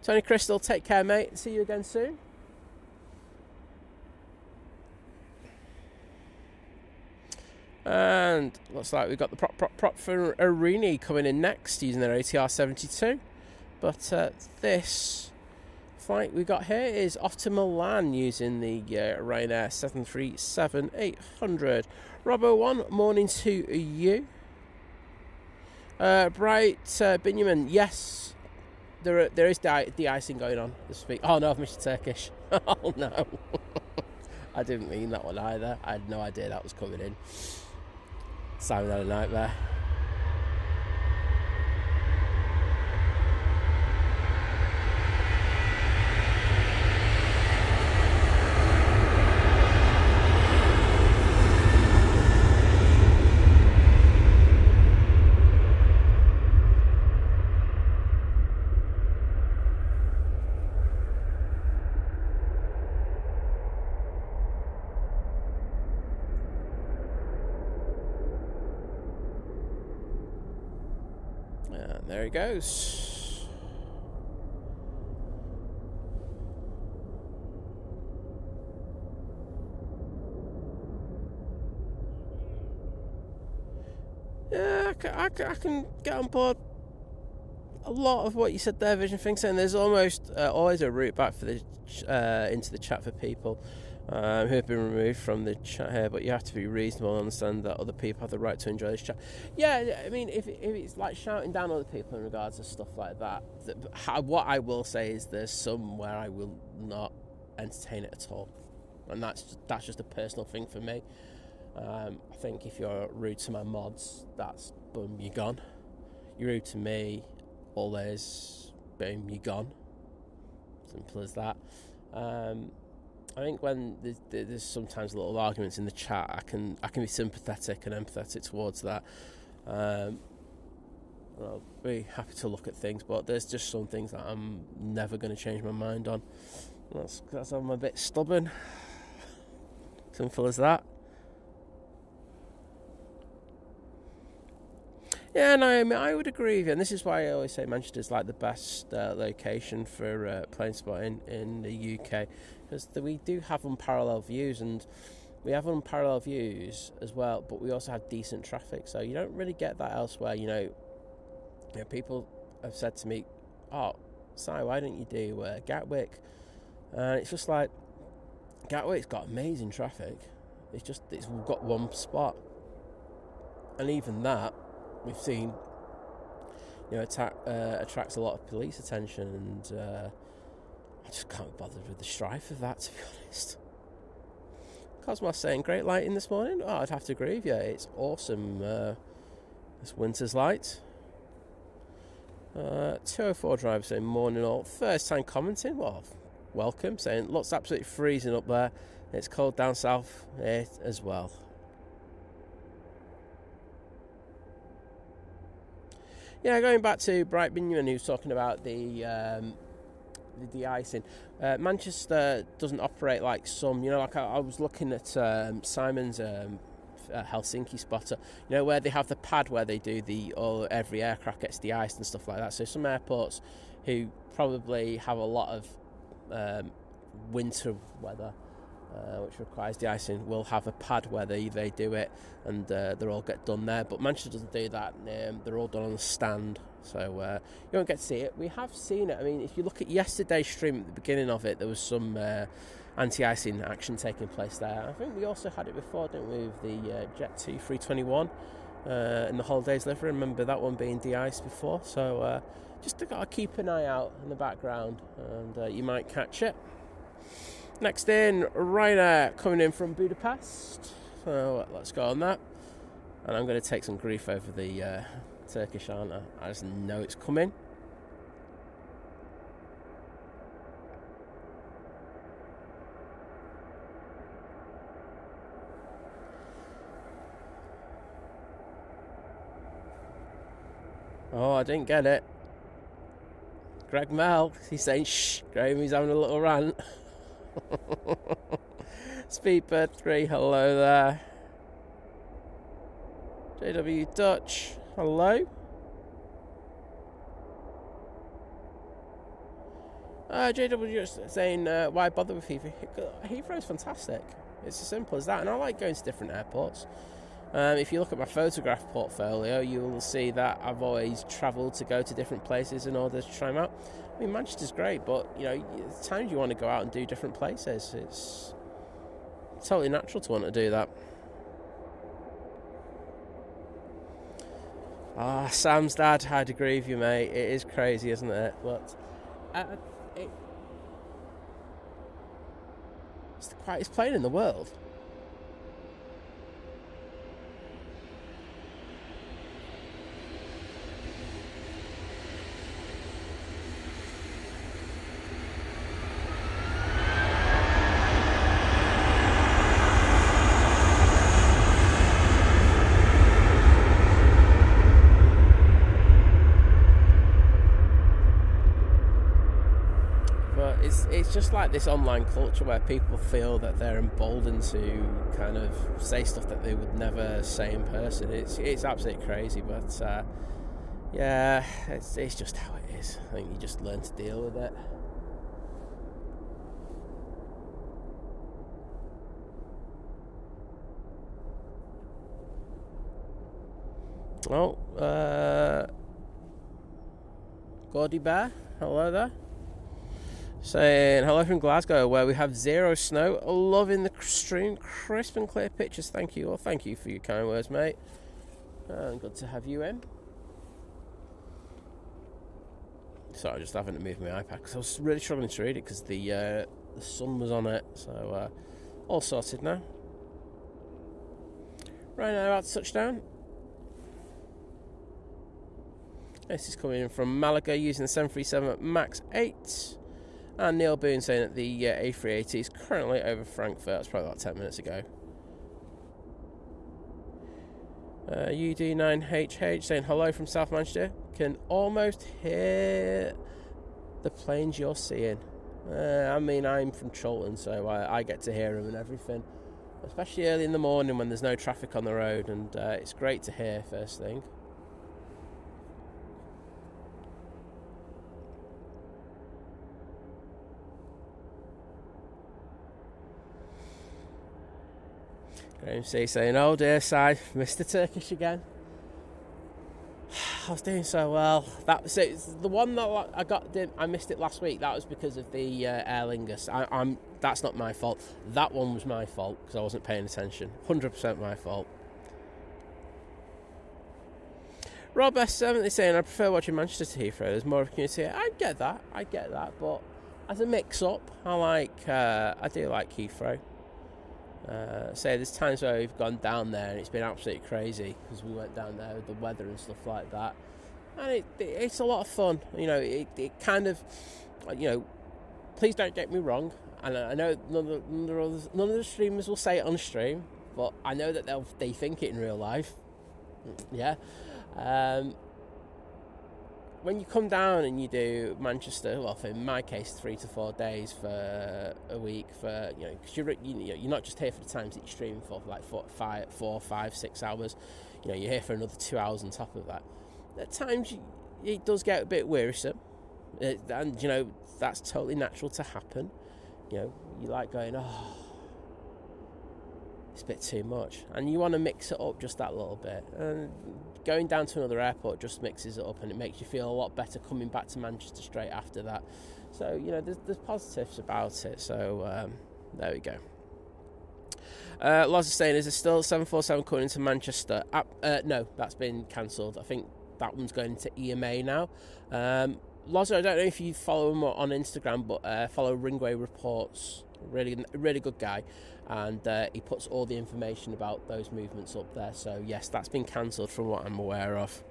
[SPEAKER 1] Tony Crystal, take care, mate. See you again soon. And looks like we've got the prop for Arini coming in next, using their ATR 72. But this flight we got here is off to Milan using the Ryanair 737-800. Robbo 1, morning to you. Bright Binyamin, yes. There is de-icing going on this week. Oh no, I've missed Turkish. Oh no. I didn't mean that one either. I had no idea that was coming in. Simon had a nightmare. There he goes. Yeah, I can get on board a lot of what you said there, Vision Thing, saying there's almost always a route back for the into the chat for people who have been removed from the chat here, but you have to be reasonable and understand that other people have the right to enjoy this chat. Yeah, I mean, if it's like shouting down other people in regards to stuff like that, what I will say is there's some where I will not entertain it at all, and that's just a personal thing for me. I think if you're rude to my mods, that's boom, you're gone. You're rude to me, always boom, you're gone. Simple as that. I think when there's sometimes little arguments in the chat, I can be sympathetic and empathetic towards that. I'll be happy to look at things, but there's just some things that I'm never going to change my mind on. That's because I'm a bit stubborn. Simple as that. Yeah, no, I mean, I would agree with you, and this is why I always say Manchester's like the best location for plane spotting in the UK, because we do have unparalleled views, and we have unparalleled views as well, but we also have decent traffic, so you don't really get that elsewhere. You know, people have said to me, oh, Si, why don't you do Gatwick? And it's just like, Gatwick's got amazing traffic. It's got one spot, and even that we've seen, attracts a lot of police attention, and I just can't be bothered with the strife of that, to be honest. Cosmos saying great lighting this morning. Oh, I'd have to agree with you. It's awesome. This winter's light. 204 driver saying morning all. First time commenting. Well, welcome. Saying looks absolutely freezing up there. It's cold down south here as well. Yeah, going back to Bright Binion, who's talking about the de-icing. Manchester doesn't operate like some, like I was looking at Simon's Helsinki spotter, where they have the pad where they do every aircraft gets de-iced and stuff like that. So some airports who probably have a lot of winter weather, which requires de-icing, will have a pad where they do it, and they all get done there. But Manchester doesn't do that. They're all done on the stand, so you won't get to see it. We have seen it. I mean, if you look at yesterday's stream at the beginning of it, there was some anti-icing action taking place there. I think we also had it before, didn't we, with the Jet 2 321 in the holidays livery. Remember that one being de-iced before, so just got to keep an eye out in the background, and you might catch it. Next in, Ryanair coming in from Budapest. So let's go on that. And I'm going to take some grief over the Turkish, aren't I? I just know it's coming. Oh, I didn't get it. Greg Mel, he's saying shh. Graham, he's having a little rant. Speedbird 3, hello there. JW Dutch, hello. JW just saying, why bother with Heathrow? Heathrow's fantastic. It's as simple as that, and I like going to different airports. If you look at my photograph portfolio, you will see that I've always travelled to go to different places in order to try them out. I mean, Manchester's great, but there's times you want to go out and do different places. It's totally natural to want to do that. Sam's dad, I'd agree with you, mate. It is crazy, isn't it? But it's the quietest plane in the world. It's just like this online culture where people feel that they're emboldened to kind of say stuff that they would never say in person. It's absolutely crazy, but yeah, it's just how it is. I think you just learn to deal with it. Oh, Gordy Bear, hello there. Saying hello from Glasgow, where we have zero snow. Loving the stream, crisp and clear pictures. Thank you. Well, thank you for your kind words, mate. Good to have you in. Sorry, just having to move my iPad because I was really struggling to read it because the sun was on it. So all sorted now. Right now, about to touchdown. This is coming in from Malaga using the 737 MAX 8. And Neil Boone saying that the A380 is currently over Frankfurt. That's probably about 10 minutes ago. UD9HH saying hello from South Manchester. Can almost hear the planes you're seeing. I mean, I'm from Chorlton, so I get to hear them and everything. Especially early in the morning when there's no traffic on the road. And it's great to hear first thing. Graham C saying, oh dear, Si, Mr. Turkish again. I was doing so well. So it's the one that I missed it last week. That was because of the Aer Lingus. That's not my fault. That one was my fault because I wasn't paying attention. 100% my fault. Rob S7 is saying, I prefer watching Manchester to Heathrow. There's more opportunity here. I get that. But as a mix-up, I do like Heathrow. There's times where we've gone down there and it's been absolutely crazy because we went down there with the weather and stuff like that, and it's a lot of fun. It kind of, please don't get me wrong, and I know none of the streamers will say it on stream, but I know that they think it in real life. Yeah. When you come down and you do Manchester, well, in my case, 3 to 4 days for a week, because you're not just here for the times that you're streaming for like 4, 5, 6 hours. You're here for another 2 hours on top of that. At times, it does get a bit wearisome, and that's totally natural to happen. You like going, it's a bit too much, and you want to mix it up just that little bit. And going down to another airport just mixes it up, and it makes you feel a lot better coming back to Manchester straight after that. So there's positives about it. So there we go. Loz is saying, is there still 747 coming into Manchester? No, that's been cancelled. I think that one's going to EMA now. Loz, I don't know if you follow him on Instagram, but follow Runway Reports. Really good guy, and he puts all the information about those movements up there. So yes, that's been cancelled from what I'm aware of.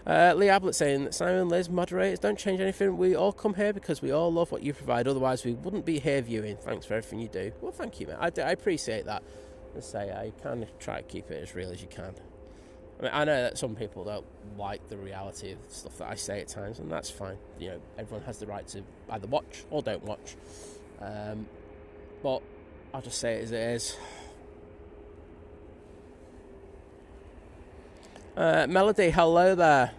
[SPEAKER 1] Lee Ablett saying that Simon, Liz, moderators, don't change anything. We all come here because we all love what you provide. Otherwise, we wouldn't be here viewing. Thanks for everything you do. Well, thank you, mate. I appreciate that. I kind of try to keep it as real as you can. I know that some people don't like the reality of stuff that I say at times, and that's fine. Everyone has the right to either watch or don't watch. But I'll just say it as it is. Melody, hello there.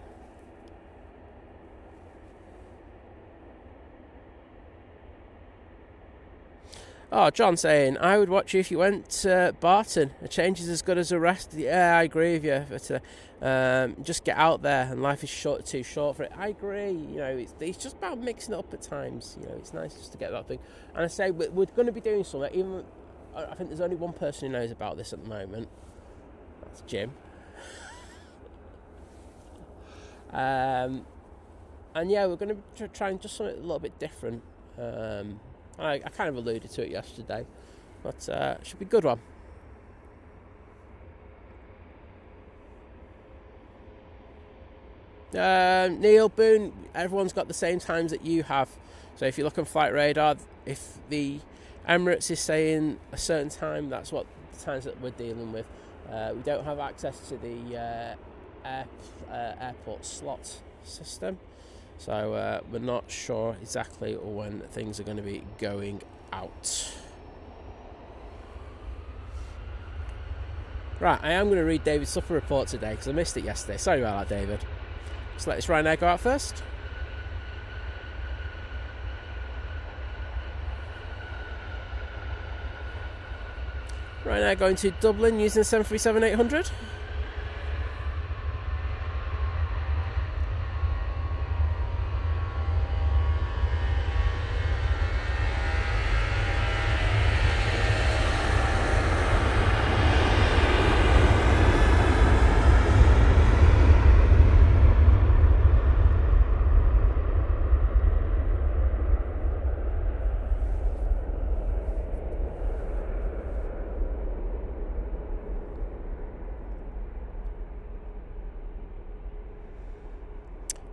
[SPEAKER 1] Oh, John saying, I would watch you if you went to Barton. A change is as good as a rest. Yeah, I agree with you. But just get out there, and life is too short for it. I agree. It's just about mixing it up at times. It's nice just to get that thing. And I say we're going to be doing something. Even I think there's only one person who knows about this at the moment. That's Jim. And yeah, we're going to try and just something a little bit different. I kind of alluded to it yesterday, but it should be a good one. Neil Boone, everyone's got the same times that you have. So if you look on Flight Radar, if the Emirates is saying a certain time, that's what the times that we're dealing with. We don't have access to the airport slot system. So we're not sure exactly when things are going to be going out. Right, I am going to read David's supper report today because I missed it yesterday. Sorry about that, David. Let's let this Ryanair go out first. Ryanair going to Dublin using the 737-800.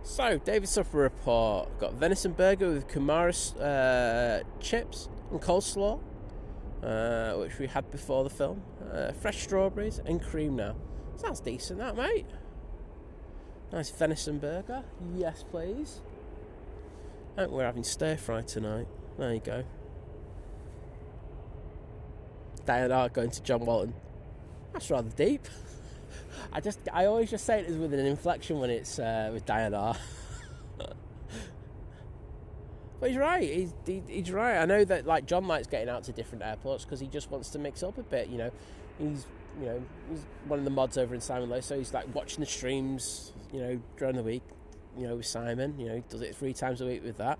[SPEAKER 1] So, David's supper report. Got venison burger with Kumara chips and coleslaw, which we had before the film. Fresh strawberries and cream now. Sounds decent, that, mate. Nice venison burger. Yes, please. And we're having stir fry tonight. There you go. Diana going to John Walton. That's rather deep. I always just say it with an inflection when it's with Diana. But he's right. He's right. I know that John likes getting out to different airports because he just wants to mix up a bit. He's you know, he's one of the mods over in Simon Lowe, so he's like watching the streams, you know, during the week, you know, with Simon. You know, he does it 3 times a week with that.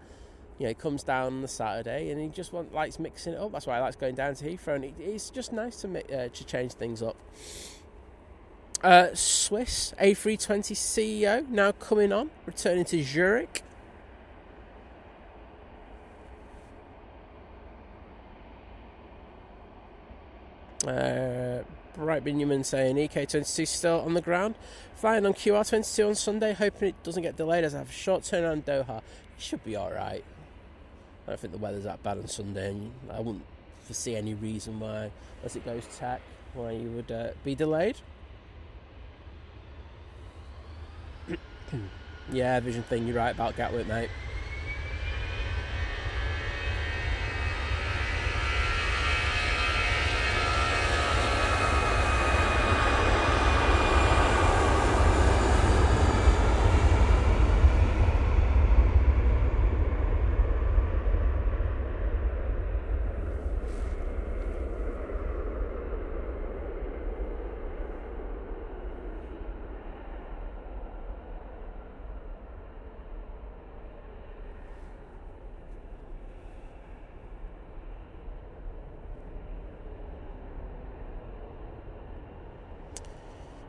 [SPEAKER 1] You know, he comes down on the Saturday and he just likes mixing it up. That's why he likes going down to Heathrow, and it's just nice to change things up. Swiss A320 CEO now coming on, returning to Zurich. Bright Binyamin saying EK22 still on the ground, flying on QR22 on Sunday, hoping it doesn't get delayed as I have a short turnaround Doha. It should be alright. I don't think the weather's that bad on Sunday, and I wouldn't foresee any reason why, as it goes tech, why you would be delayed. Yeah, vision thing, you're right about Gatwick, mate.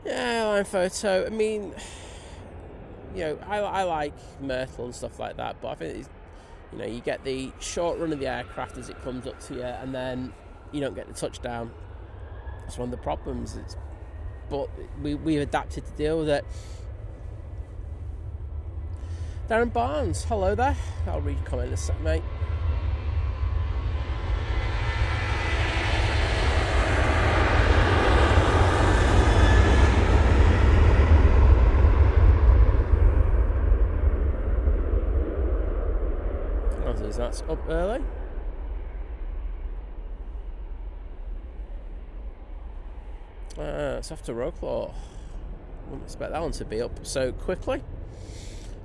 [SPEAKER 1] Yeah, line photo. I mean, you know, I like Myrtle and stuff like that, but I think it's, you know, you get the short run of the aircraft as it comes up to you, and then you don't get the touchdown. That's one of the problems. But we've adapted to deal with it. Darren Barnes, hello there. I'll read your comment in a sec, mate. That's up early. It's after Rocklaw. Wouldn't expect that one to be up so quickly.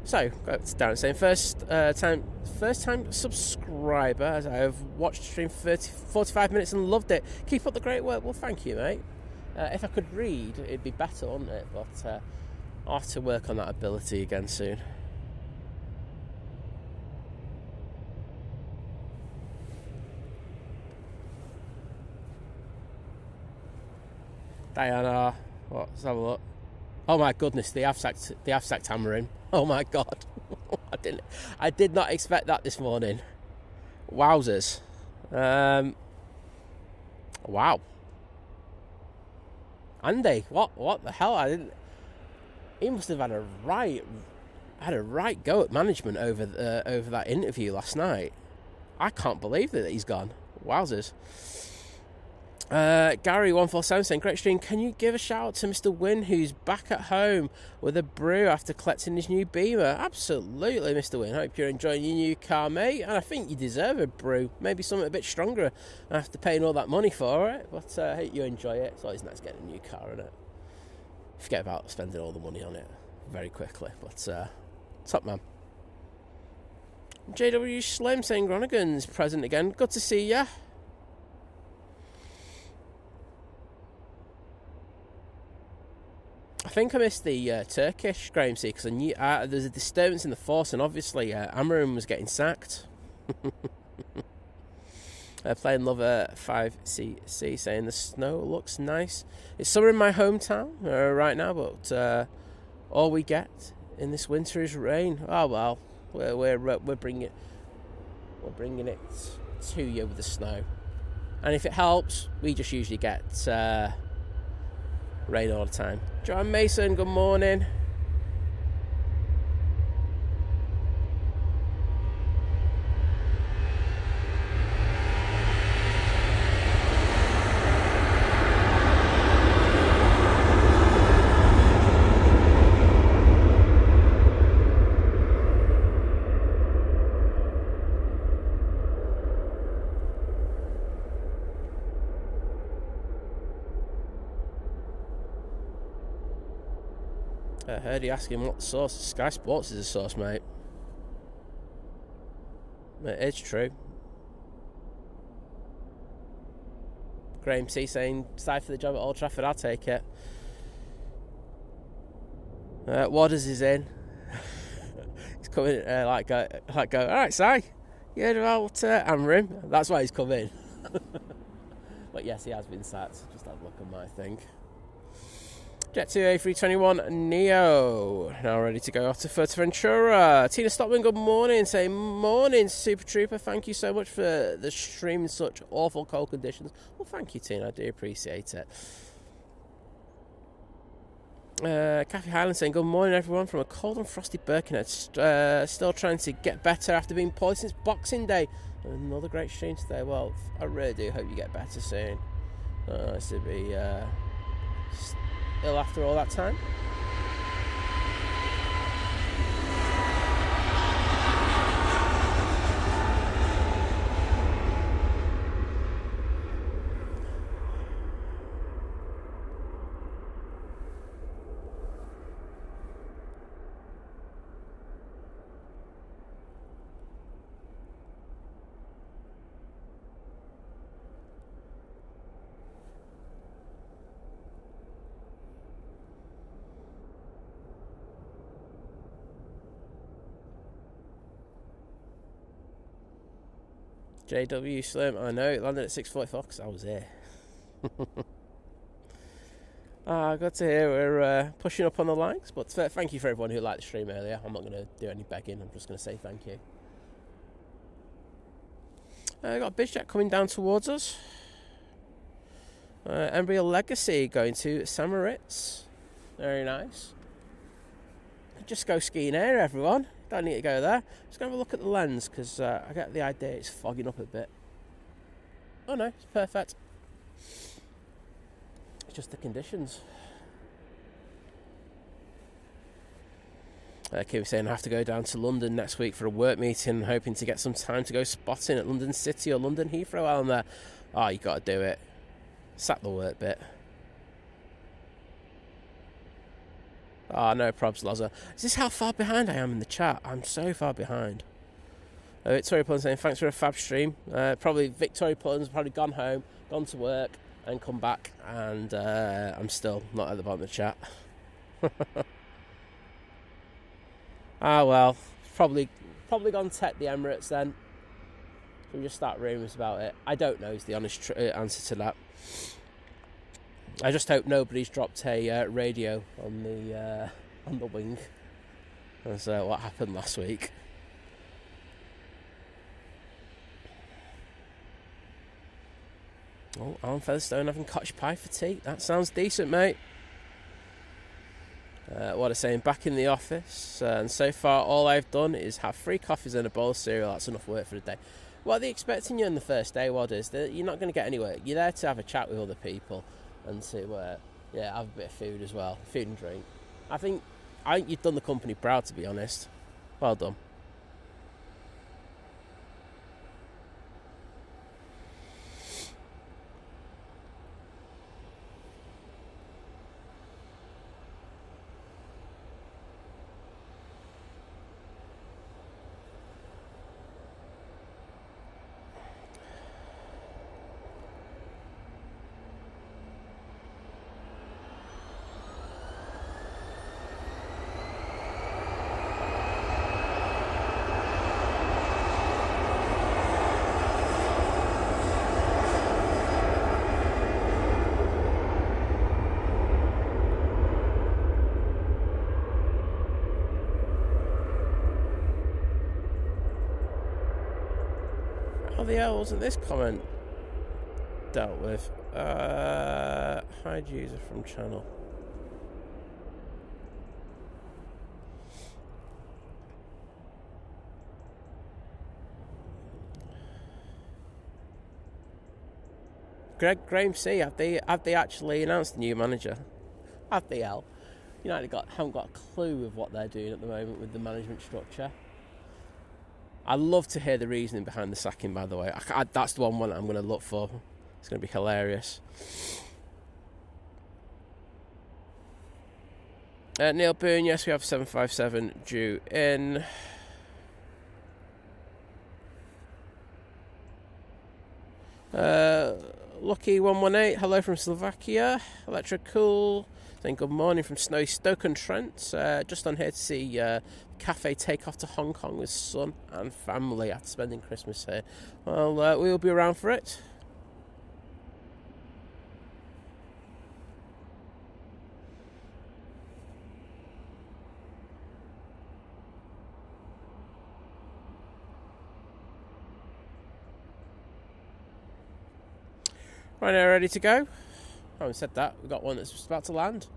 [SPEAKER 1] So, it's Darren saying first time subscriber, as I have watched the stream for 45 minutes and loved it. Keep up the great work. Well, thank you, mate. If I could read, it'd be better, wouldn't it? But I'll have to work on that ability again soon. Diana, let's have a look. Oh my goodness, they have sacked Amarin. Oh my god, I did not expect that this morning. Wowzers. Wow. Andy, what the hell? He must have had a right go at management over that interview last night. I can't believe that he's gone. Wowzers. Gary147 saying, great stream, can you give a shout out to Mr. Wynn, who's back at home with a brew after collecting his new Beamer? Absolutely, Mr. Wynn. Hope you're enjoying your new car, mate, and I think you deserve a brew, maybe something a bit stronger after paying all that money for it, but I hope you enjoy it. It's always nice getting a new car, isn't it? Forget about spending all the money on it very quickly, but top man. JW Slim saying, Groningan's present again, good to see ya. I think I missed the Turkish Graham C because I knew there's a disturbance in the force, and obviously Amarin was getting sacked. Playing Lover 5cc saying the snow looks nice. It's summer in my hometown right now, but all we get in this winter is rain. Oh well, we're bringing it to you with the snow, and if it helps, we just usually get rain all the time. John Mason, good morning. I heard he asking what the sauce. Sky Sports is the sauce, mate. It's true. Graham C saying, "Decide for the job at Old Trafford, I'll take it." Wadders is in. He's coming go. All right, Si. You heard about Amrim? That's why he's come in. But yes, he has been sacked. Just have a look at my thing. Jet2 A321 Neo, now ready to go off to Fuerteventura. Tina Stockman, good morning. Say morning, Super Trooper. Thank you so much for the stream in such awful cold conditions. Well, thank you, Tina. I do appreciate it. Kathy Highland saying, good morning, everyone, from a cold and frosty Birkenhead. Still trying to get better after being poorly since Boxing Day. Another great stream today. Well, I really do hope you get better soon. Nice to be ill after all that time. JW Slim, I know, it landed at 6:44 because I was here. Good to hear we're pushing up on the likes, but thank you for everyone who liked the stream earlier. I'm not going to do any begging, I'm just going to say thank you. Got a BizJet coming down towards us. Embraer Legacy going to Emirates. Very nice. Just go skiing here, everyone. Don't need to go there. Just going to have a look at the lens because I get the idea it's fogging up a bit. Oh no, it's perfect. It's just the conditions. Kim saying I have to go down to London next week for a work meeting, hoping to get some time to go spotting at London City or London Heathrow while I'm there. Oh, you got to do it. Sack the work bit. Oh, no probs, Loza. Is this how far behind I am in the chat? I'm so far behind. Victoria Pullen saying, thanks for a fab stream. Probably Victoria Pullen's probably gone home, gone to work, and come back, and I'm still not at the bottom of the chat. Well, probably gone tech the Emirates then. We'll just start rumours about it. I don't know is the honest answer to that. I just hope nobody's dropped a radio on the wing. That's what happened last week. Oh, Alan Featherstone having cottage pie for tea. That sounds decent, mate. What I'm saying, back in the office, and so far all I've done is have 3 coffees and a bowl of cereal. That's enough work for the day. What are they expecting you on the first day? What is that? You're not going to get anywhere. You're there to have a chat with other people and to have a bit of food as well, food and drink. I think you've done the company proud, to be honest. Well done. How the hell wasn't this comment dealt with? Hide user from channel. Graham C, have they actually announced the new manager? Have they hell? United haven't got a clue of what they're doing at the moment with the management structure. I love to hear the reasoning behind the sacking, by the way. That's the one I'm going to look for. It's going to be hilarious. Neil Boone, yes, we have 757 due in. Lucky118, hello from Slovakia. Electrical, saying good morning from snowy Stoke-on-Trent. Just on here to see Cathay take off to Hong Kong with son and family after spending Christmas here. Well, we will be around for it. Right now, ready to go. I haven't said that. We've got one that's just about to land.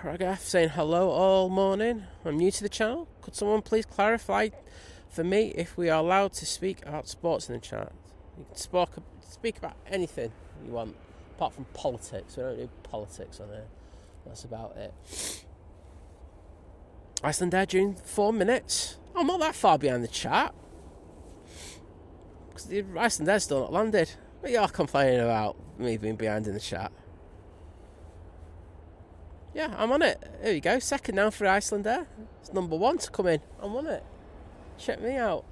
[SPEAKER 1] Ragaf saying hello all morning. I'm new to the channel. Could someone please clarify for me if we are allowed to speak about sports in the chat? You can speak about anything you want, apart from politics. We don't do politics on here. That's about it. Iceland Air during 4 minutes. I'm not that far behind the chat. Because the Iceland Air's still not landed. What are you all complaining about me being behind in the chat? Yeah, I'm on it. There you go. Second now for Iceland Air. It's number 1 to come in. I'm on it. Check me out.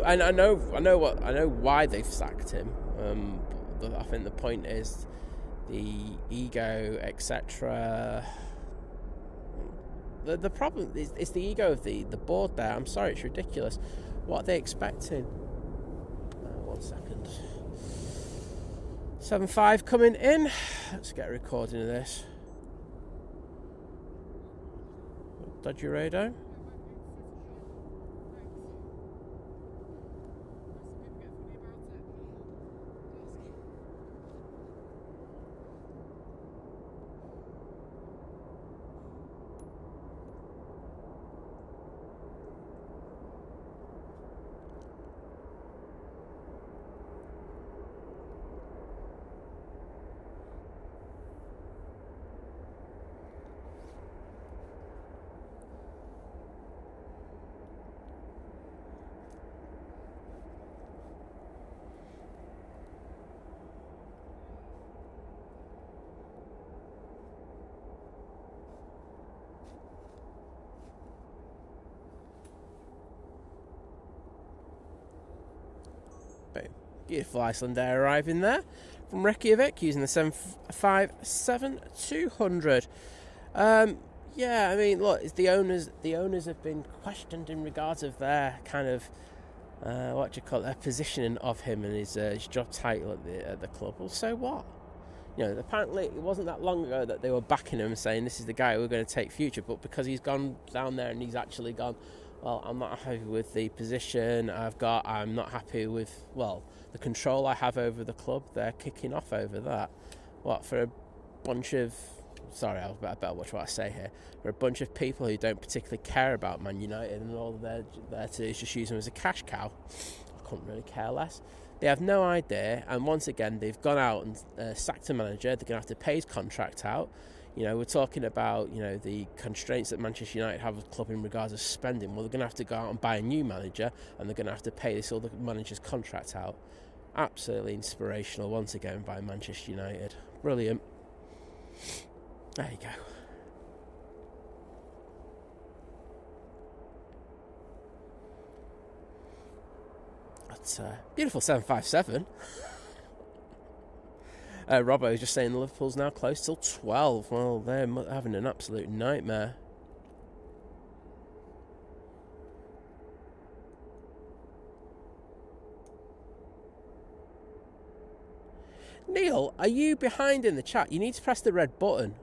[SPEAKER 1] I know why they've sacked him. I think the point is the ego, etc. The problem is the ego of the board there. I'm sorry, it's ridiculous. What are they expecting? 1 second. 7.5 coming in. Let's get a recording of this. Dodgy radar. Beautiful Iceland Air arriving there from Reykjavik using the 757-200. Yeah, I mean, look, it's the owners have been questioned in regards of their kind of their positioning of him and his job title at the club. Well, so what? You know, apparently it wasn't that long ago that they were backing him and saying this is the guy we're going to take future, but because he's gone down there and he's actually gone, well, I'm not happy with the position I'm not happy with, the control I have over the club. They're kicking off over that. What, for a bunch of... Sorry, I better watch what I say here. For a bunch of people who don't particularly care about Man United and all they're there to do is just use them as a cash cow. I couldn't really care less. They have no idea, and once again, they've gone out and sacked a manager. They're going to have to pay his contract out. You know, we're talking about, you know, the constraints that Manchester United have with the club in regards to spending. Well, they're going to have to go out and buy a new manager, and they're going to have to pay this other manager's contract out. Absolutely inspirational once again by Manchester United. Brilliant. There you go. That's beautiful 757. Robbo is just saying Liverpool's now close till 12. Well, they're having an absolute nightmare. Neil, are you behind in the chat? You need to press the red button.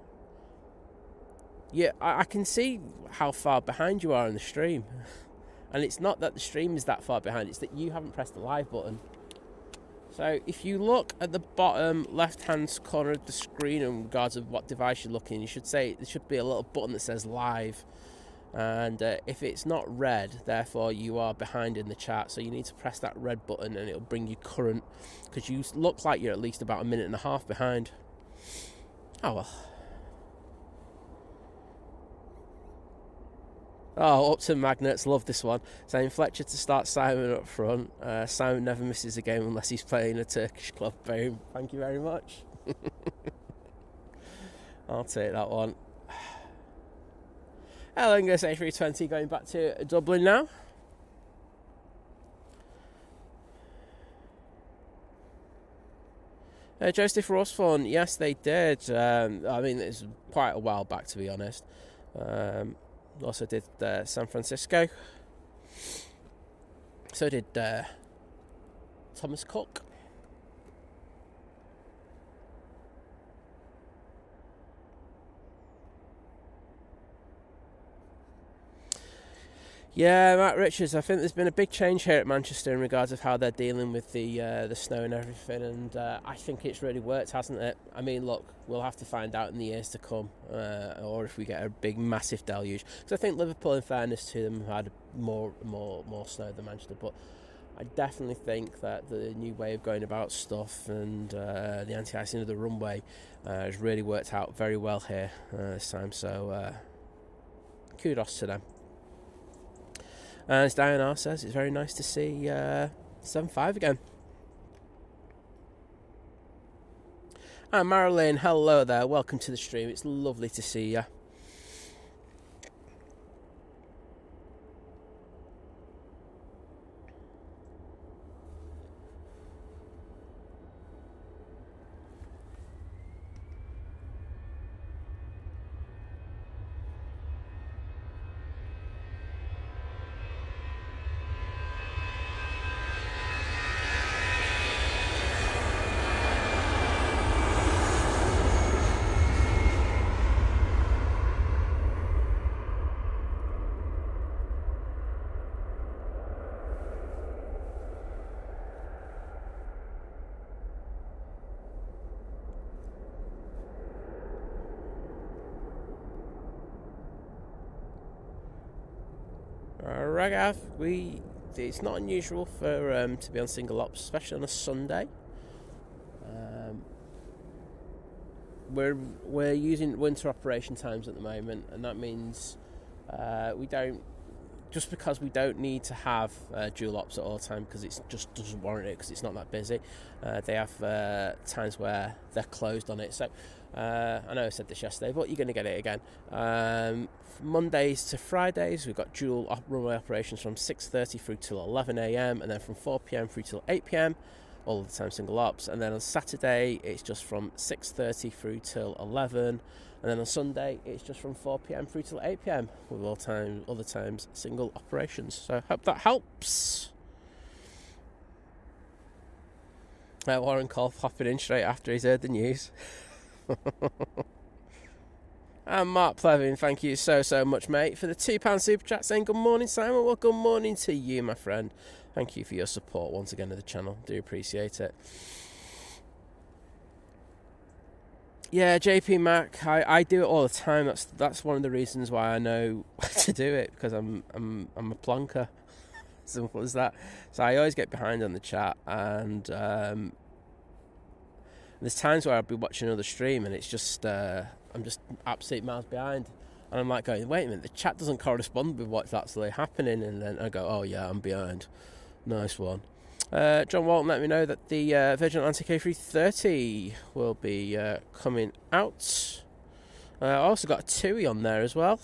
[SPEAKER 1] Yeah, I can see how far behind you are in the stream. And it's not that the stream is that far behind, it's that you haven't pressed the live button. So if you look at the bottom left-hand corner of the screen in regards of what device you're looking, you should say there should be a little button that says live. And if it's not red, therefore you are behind in the chat. So you need to press that red button and it'll bring you current, because you look like you're at least about 1.5 minutes behind. Oh well. Oh, Upton Magnets, love this one. Saying Fletcher to start Simon up front. Simon never misses a game unless he's playing a Turkish club. Boom. Thank you very much. I'll take that one. Aer Lingus A380 going back to Dublin now. Joseph Rossford, yes they did. I mean, it's quite a while back, to be honest. Also did San Francisco. So did Thomas Cook. Yeah, Matt Richards, I think there's been a big change here at Manchester in regards of how they're dealing with the snow and everything, and I think it's really worked, hasn't it? I mean, look, we'll have to find out in the years to come, or if we get a big, massive deluge. Because I think Liverpool, in fairness to them, have had more snow than Manchester, but I definitely think that the new way of going about stuff and the anti-icing of the runway has really worked out very well here this time, so kudos to them. As Diane R says, it's very nice to see 7.5 again. And Marilyn, hello there. Welcome to the stream. It's lovely to see you. Ragav, it's not unusual for to be on single ops, especially on a Sunday. We're using winter operation times at the moment, and that means because we don't need to have dual ops at all time, because it just doesn't warrant it, because it's not that busy. They have times where they're closed on it. So I know I said this yesterday, but you're going to get it again. Mondays to Fridays, we've got dual runway operations from 6:30 through till 11 a.m. and then from 4 p.m. through till 8 p.m. all the time single ops. And then on Saturday it's just from 6:30 through till 11, and then on Sunday it's just from 4 p.m. through till 8 p.m. with other times single operations. So I hope that helps. Warren Cole popping in straight after he's heard the news. And Mark Plevin, thank you so much, mate, for the £2 super chat, saying good morning, Simon. Well, good morning to you, my friend. Thank you for your support once again of the channel. Do appreciate it. Yeah, JP Mac, I do it all the time. That's one of the reasons why I know to do it, because I'm a plonker. Simple as that. So I always get behind on the chat, and there's times where I'll be watching another stream and it's just I'm just absolute miles behind, and I'm like going, wait a minute, the chat doesn't correspond with what's actually happening, and then I go, oh yeah, I'm behind. Nice one. John Walton let me know that the Virgin Atlantic A330 will be coming out. I also got a TUI on there as well.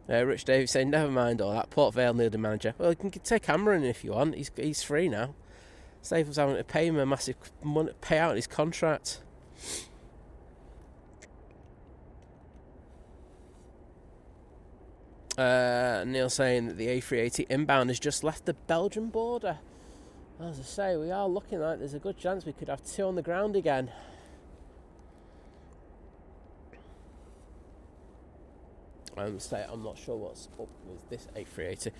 [SPEAKER 1] Rich Davis saying, never mind all that. Port Vale needed a manager. Well, you can take Cameron if you want. He's free now. Save us having to pay him a massive payout in his contract. Neil saying that the A380 inbound has just left the Belgian border. As I say, we are looking like there's a good chance we could have two on the ground again. I'm not sure what's up with this A380.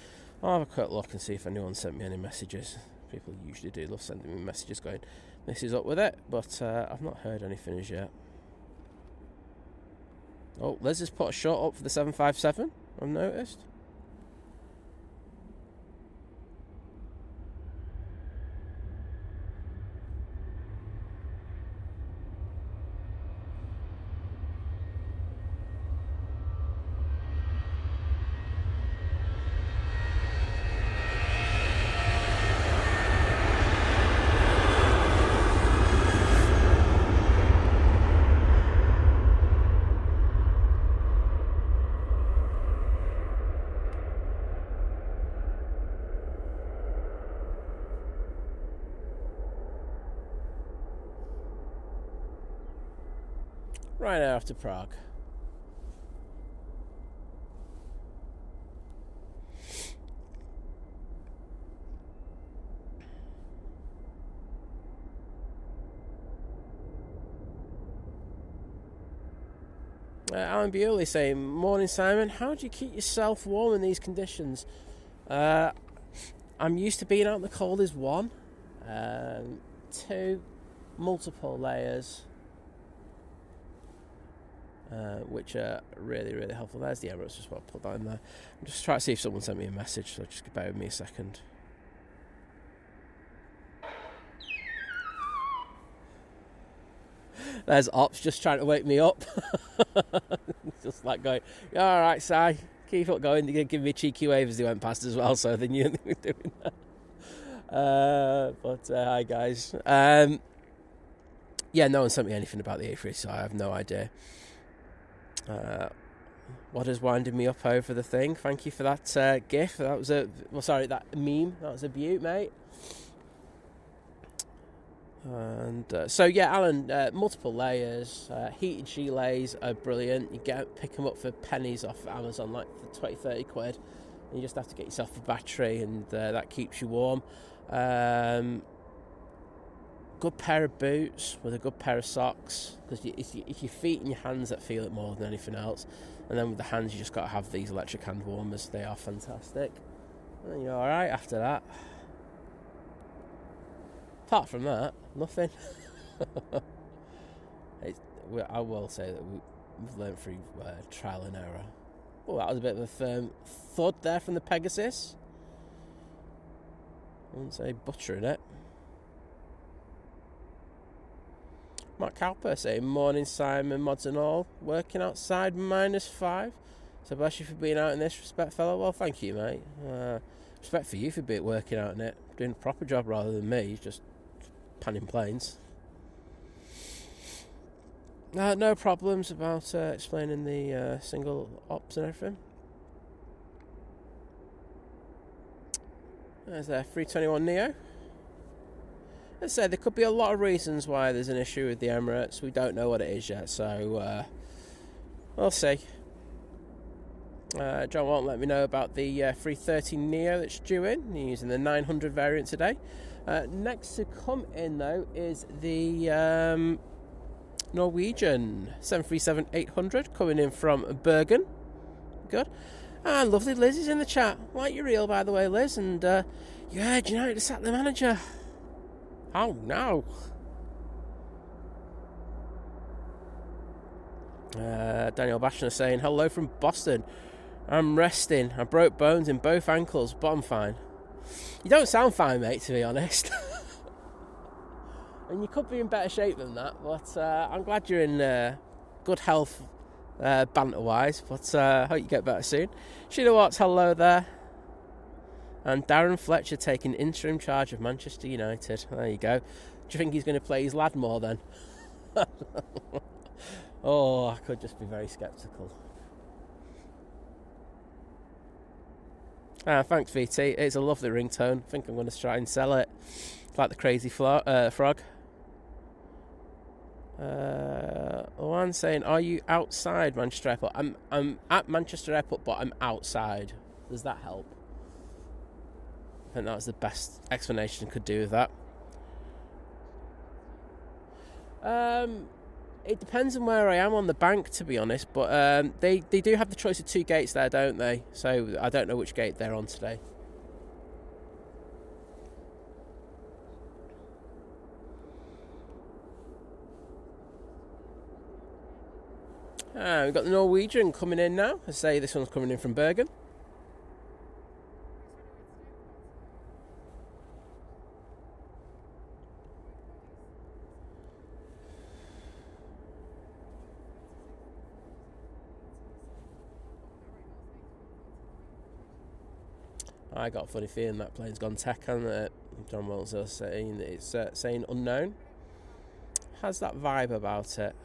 [SPEAKER 1] I'll have a quick look and see if anyone sent me any messages. People usually do love sending me messages going, this is up with it, but I've not heard anything as yet. Oh, Liz has put a shot up for the 757, I've noticed. Right now after Prague. Alan Bewley saying, morning Simon, how do you keep yourself warm in these conditions? I'm used to being out in the cold is one. 2, multiple layers. Which are really, really helpful. There's the Emirates, just want to put that in there. I'm just trying to see if someone sent me a message, so just bear with me a second. There's Ops just trying to wake me up. Just like going, yeah, all right, Si, keep up going. They're going to give me a cheeky wave as they went past as well, so they knew they were doing that. But hi, guys. Yeah, no one sent me anything about the A380, so I have no idea. What is winding me up over the thing? Thank you for that gif. That was that meme. That was a beaut, mate. And so yeah, Alan, multiple layers, heated gilets are brilliant. You pick them up for pennies off Amazon, like for 20-30 quid. And you just have to get yourself a battery, and that keeps you warm. Good pair of boots with a good pair of socks, because it's your feet and your hands that feel it more than anything else. And then with the hands, you just got to have these electric hand warmers. They are fantastic. And you're all right after that. Apart from that, nothing. I will say that we've learned through trial and error. Oh, that was a bit of a firm thud there from the Pegasus. I wouldn't say butchering it. Mark Cowper saying, morning Simon, mods and all, working outside -5. So bless you for being out in this respect, fella. Well, thank you, mate. Respect for you for working out in it, doing a proper job rather than me, just panning planes. No problems about explaining the single ops and everything. There's a 321 Neo. As I said, there could be a lot of reasons why there's an issue with the Emirates. We don't know what it is yet, so we'll see. John won't let me know about the 330 Neo that's due in. He's using the 900 variant today. Next to come in, though, is the Norwegian 737-800 coming in from Bergen. Good. And lovely Liz is in the chat. Like your reel, by the way, Liz. And you heard United to sack the manager. Oh no. Daniel Bashner saying, hello from Boston. I'm resting. I broke bones in both ankles, but I'm fine. You don't sound fine, mate, to be honest. And you could be in better shape than that, but I'm glad you're in good health, banter-wise, but I hope you get better soon. Sheila Watts, hello there. And Darren Fletcher taking interim charge of Manchester United. There you go. Do you think he's going to play his lad more then? Oh, I could just be very sceptical. Thanks, VT. It's a lovely ringtone. I think I'm going to try and sell it. It's like the crazy frog. One saying, are you outside Manchester Airport? I'm at Manchester Airport, but I'm outside. Does that help? I think that was the best explanation I could do with that. It depends on where I am on the bank, to be honest. But they do have the choice of 2 gates there, don't they? So I don't know which gate they're on today. We've got the Norwegian coming in now. I say this one's coming in from Bergen. I got a funny feeling that plane's gone tech, hasn't it? John Wells is saying it's saying unknown. Has that vibe about it.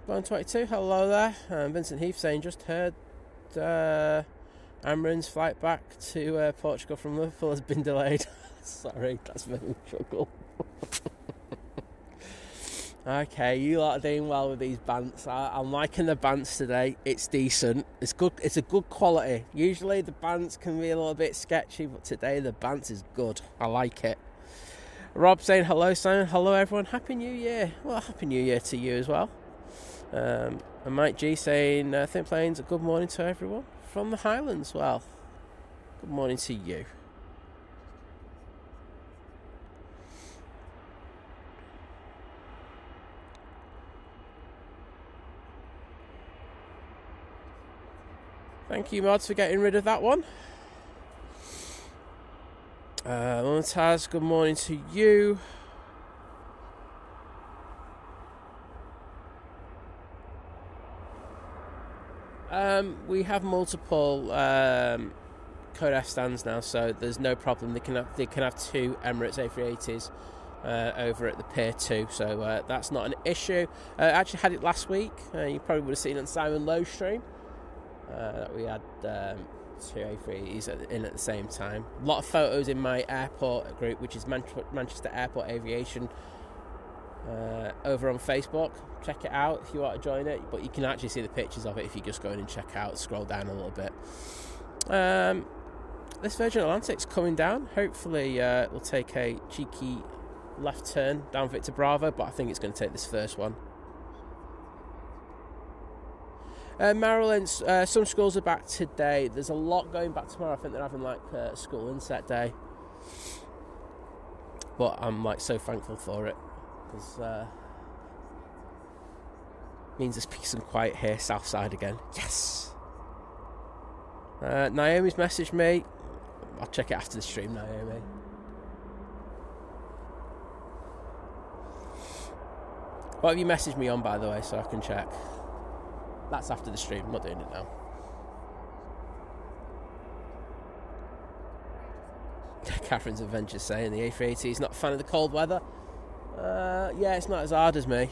[SPEAKER 1] Line 22, hello there. Vincent Heath saying just heard Amran's flight back to Portugal from Liverpool has been delayed. Sorry, that's made me chuckle. Okay, you lot are doing well with these bants. I'm liking the bants today. It's decent. It's good. It's a good quality. Usually the bants can be a little bit sketchy, but today the bants is good. I like it. Rob saying hello, Simon. Hello, everyone. Happy New Year. Well, Happy New Year to you as well. And Mike G saying Thin Plains, good morning to everyone from the Highlands. Well, good morning to you. Thank you, mods, for getting rid of that one. Taz, good morning to you. We have multiple Code F stands now, so there's no problem. They can have 2 Emirates A380s over at the Pier 2, so that's not an issue. I actually had it last week. You probably would have seen on Simon Lowe's stream that we had 2 A380s in at the same time. A lot of photos in my airport group, which is Manchester Airport Aviation, over on Facebook. Check it out if you want to join it, but you can actually see the pictures of it if you just go in and check out, scroll down a little bit. This Virgin Atlantic's coming down. Hopefully we'll take a cheeky left turn down Victor Bravo, but I think it's going to take this first one. Maryland, some schools are back today. There's a lot going back tomorrow. I think they're having like a school inset day, but I'm like so thankful for it, because means there's peace and quiet here south side again. Yes. Naomi's messaged me. I'll check it after the stream, Naomi. What have you messaged me on, by the way, so I can check? That's after the stream. I'm not doing it now. Catherine's Adventure saying the A380 is not a fan of the cold weather. Yeah, it's not as hard as me.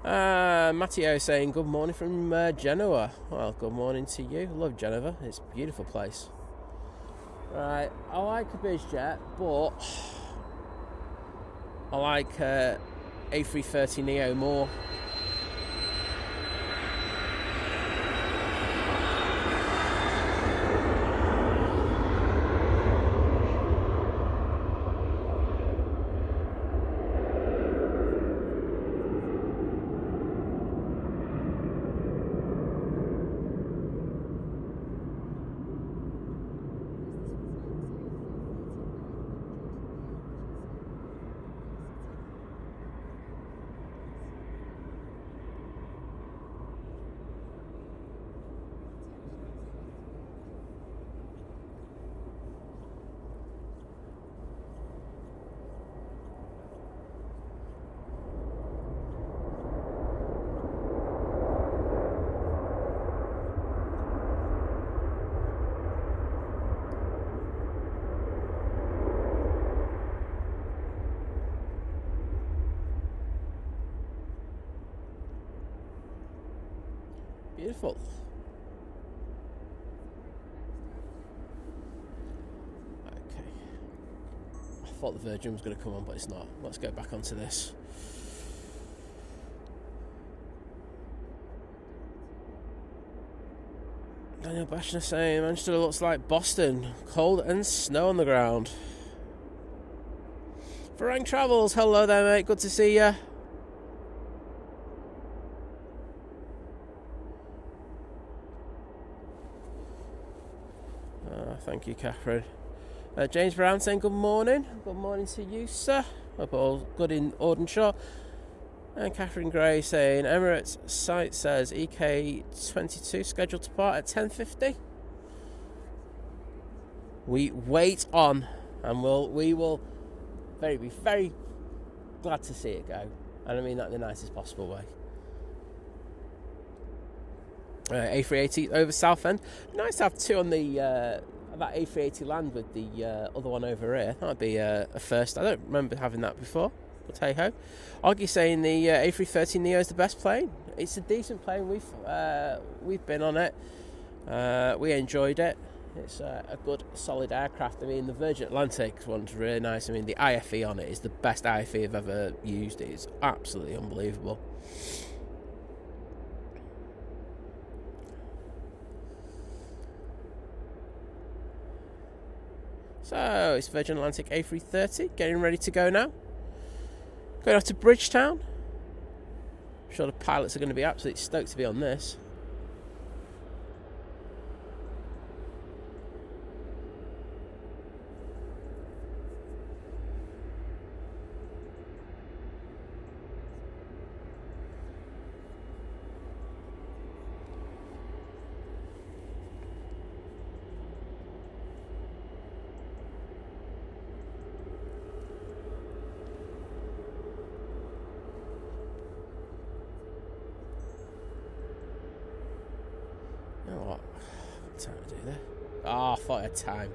[SPEAKER 1] Matteo saying good morning from Genoa. Well, good morning to you. I love Genova. It's a beautiful place. Right, I like a BizJet, but I like A330neo more. Beautiful. Okay. I thought the Virgin was going to come on, but it's not. Let's go back onto this. Daniel Bashner saying Manchester looks like Boston, cold and snow on the ground. Farang Travels, hello there, mate. Good to see you. Thank you, Catherine. James Brown saying good morning. Good morning to you, sir. Hope all good in Audenshaw. And Catherine Gray saying Emirates site says EK22 scheduled to part at 10:50. We wait on, and we will be very glad to see it go, and I mean that in the nicest possible way. A380 over Southend. Nice to have two on the that A380 land with the other one over here. That would be a first. I don't remember having that before, but hey ho. Augie saying the A330 Neo is the best plane. It's a decent plane. We've been on it. We enjoyed it. It's a good solid aircraft. I mean, the Virgin Atlantic one's really nice. I mean, the IFE on it is the best IFE I've ever used. It's absolutely unbelievable. So, it's Virgin Atlantic A330 getting ready to go now. Going off to Bridgetown. I'm sure the pilots are going to be absolutely stoked to be on this. Time to do that. I thought I had time.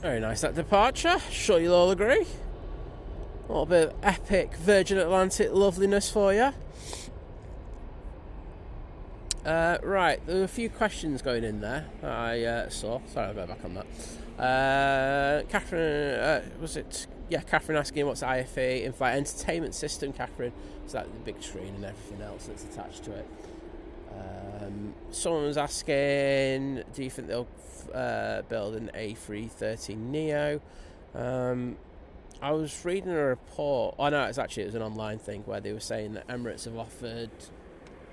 [SPEAKER 1] Very nice, that departure. Sure you'll all agree. A little bit of epic Virgin Atlantic loveliness for you. Right, there were a few questions going in there that I saw. Sorry, I'll go back on that. Catherine, Catherine asking what's IFE in-flight entertainment system, Catherine. Is that the big screen and everything else that's attached to it? Someone was asking, do you think they'll build an A330 Neo? I was reading a report. Oh no, it was an online thing where they were saying that Emirates have offered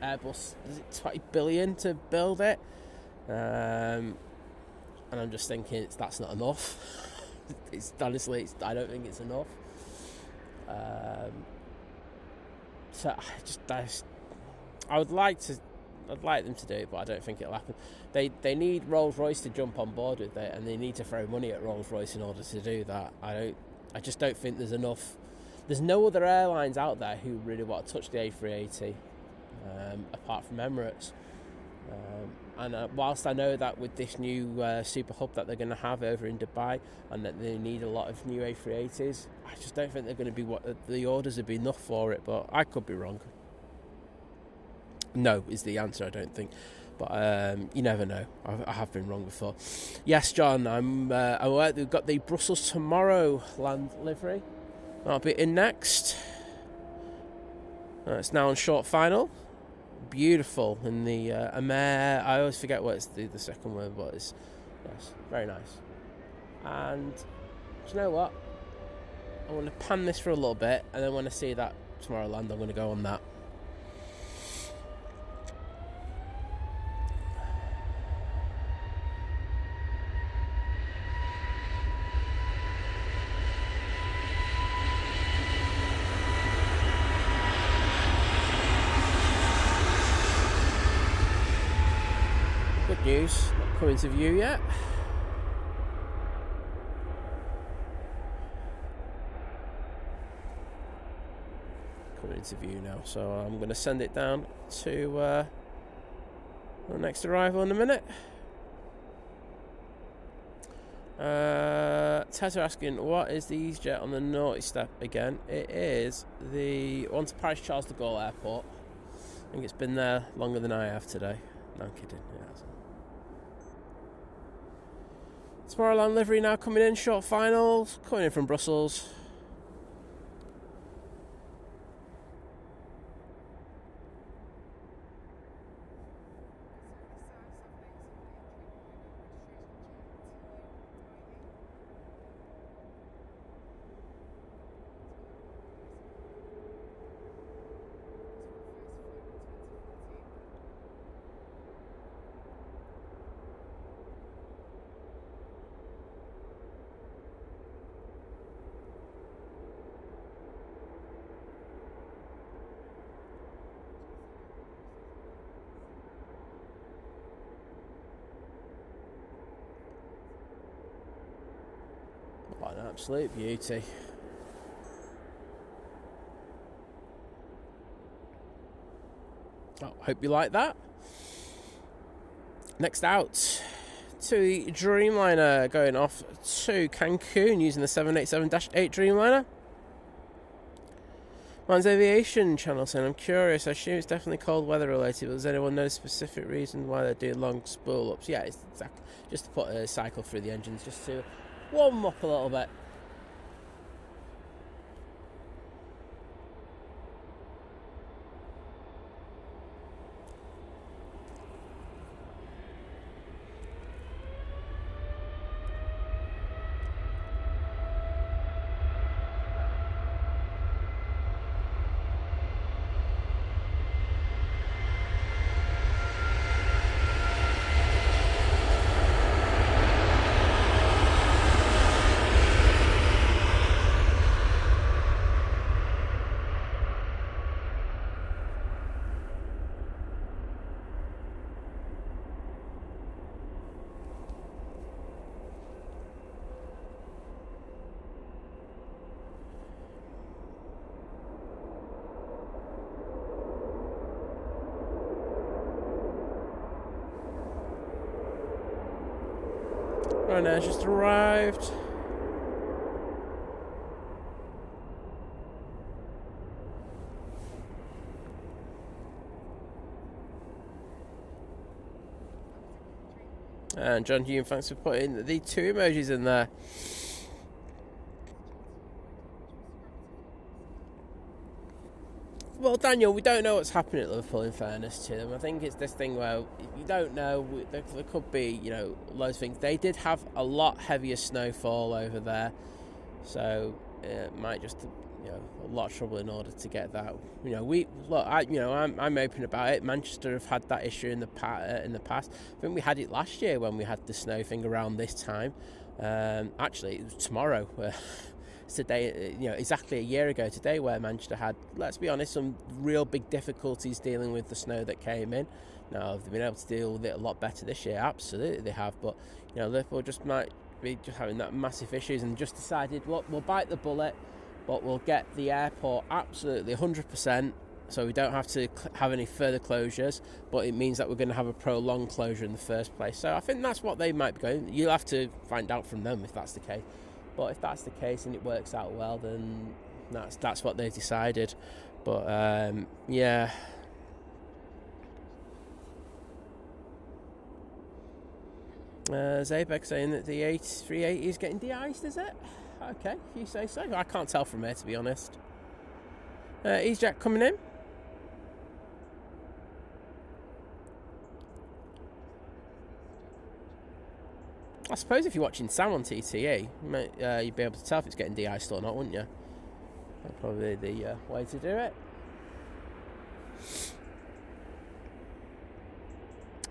[SPEAKER 1] Airbus, is it 20 billion to build it? And I'm just thinking that's not enough. I don't think it's enough. So I'd like them to do it, but I don't think it'll happen. They need Rolls-Royce to jump on board with it, and they need to throw money at Rolls-Royce in order to do that. I just don't think there's enough. There's no other airlines out there who really want to touch the A380, apart from Emirates. And whilst I know that with this new super hub that they're going to have over in Dubai, and that they need a lot of new A380s, I just don't think they're going to be what the orders would be enough for it. But I could be wrong. No is the answer, I don't think. But you never know. I have been wrong before. Yes, John, I'm aware we've got the Brussels Tomorrow land livery. That'll be in next. It's now on short final. Beautiful. In the Amer, I always forget what it's the second word, but it's yes, very nice. And do you know what? I want to pan this for a little bit, and then when I see that Tomorrowland, I'm going to go on that. Good news, not coming to view yet. Coming into view now, so I'm going to send it down to the next arrival in a minute. Tessa asking, what is the EasyJet on the naughty step again? It is the one to Paris Charles de Gaulle Airport. I think it's been there longer than I have today. No, I'm kidding. Yeah. Tomorrowland livery now coming in, short finals, coming in from Brussels. What an absolute beauty. Oh, hope you like that. Next out to the Dreamliner, going off to Cancun using the 787-8 Dreamliner. Mine's Aviation channel saying, I'm curious, I assume it's definitely cold weather related, but does anyone know specific reason why they're doing long spool ups? Yeah, it's exactly just to put a cycle through the engines, just to warm them up a little bit. Ryanair's just arrived. And John Hume, thanks for putting the two emojis in there. Well, Daniel, we don't know what's happening at Liverpool, in fairness to them. I think it's this thing where you don't know. There could be, loads of things. They did have a lot heavier snowfall over there, so it might just, a lot of trouble in order to get that. I'm open about it. Manchester have had that issue in the past. I think we had it last year when we had the snow thing around this time. Actually, it was tomorrow. Today, exactly a year ago today, where Manchester had, let's be honest, some real big difficulties dealing with the snow that came in. Now, have they been able to deal with it a lot better this year? Absolutely they have, but Liverpool just might be just having that massive issues and just decided, look, we'll bite the bullet, but we'll get the airport absolutely 100%, so we don't have to have any further closures, but it means that we're going to have a prolonged closure in the first place. So I think that's what they might be going. You'll have to find out from them if that's the case. But if that's the case and it works out well, then that's what they've decided. But yeah. Zabek saying that the A380 is getting de-iced, is it? Okay, if you say so. I can't tell from here, to be honest. EasyJet coming in. I suppose if you're watching Sam on TTE, you'd be able to tell if it's getting de-iced or not, wouldn't you? That's probably the way to do it.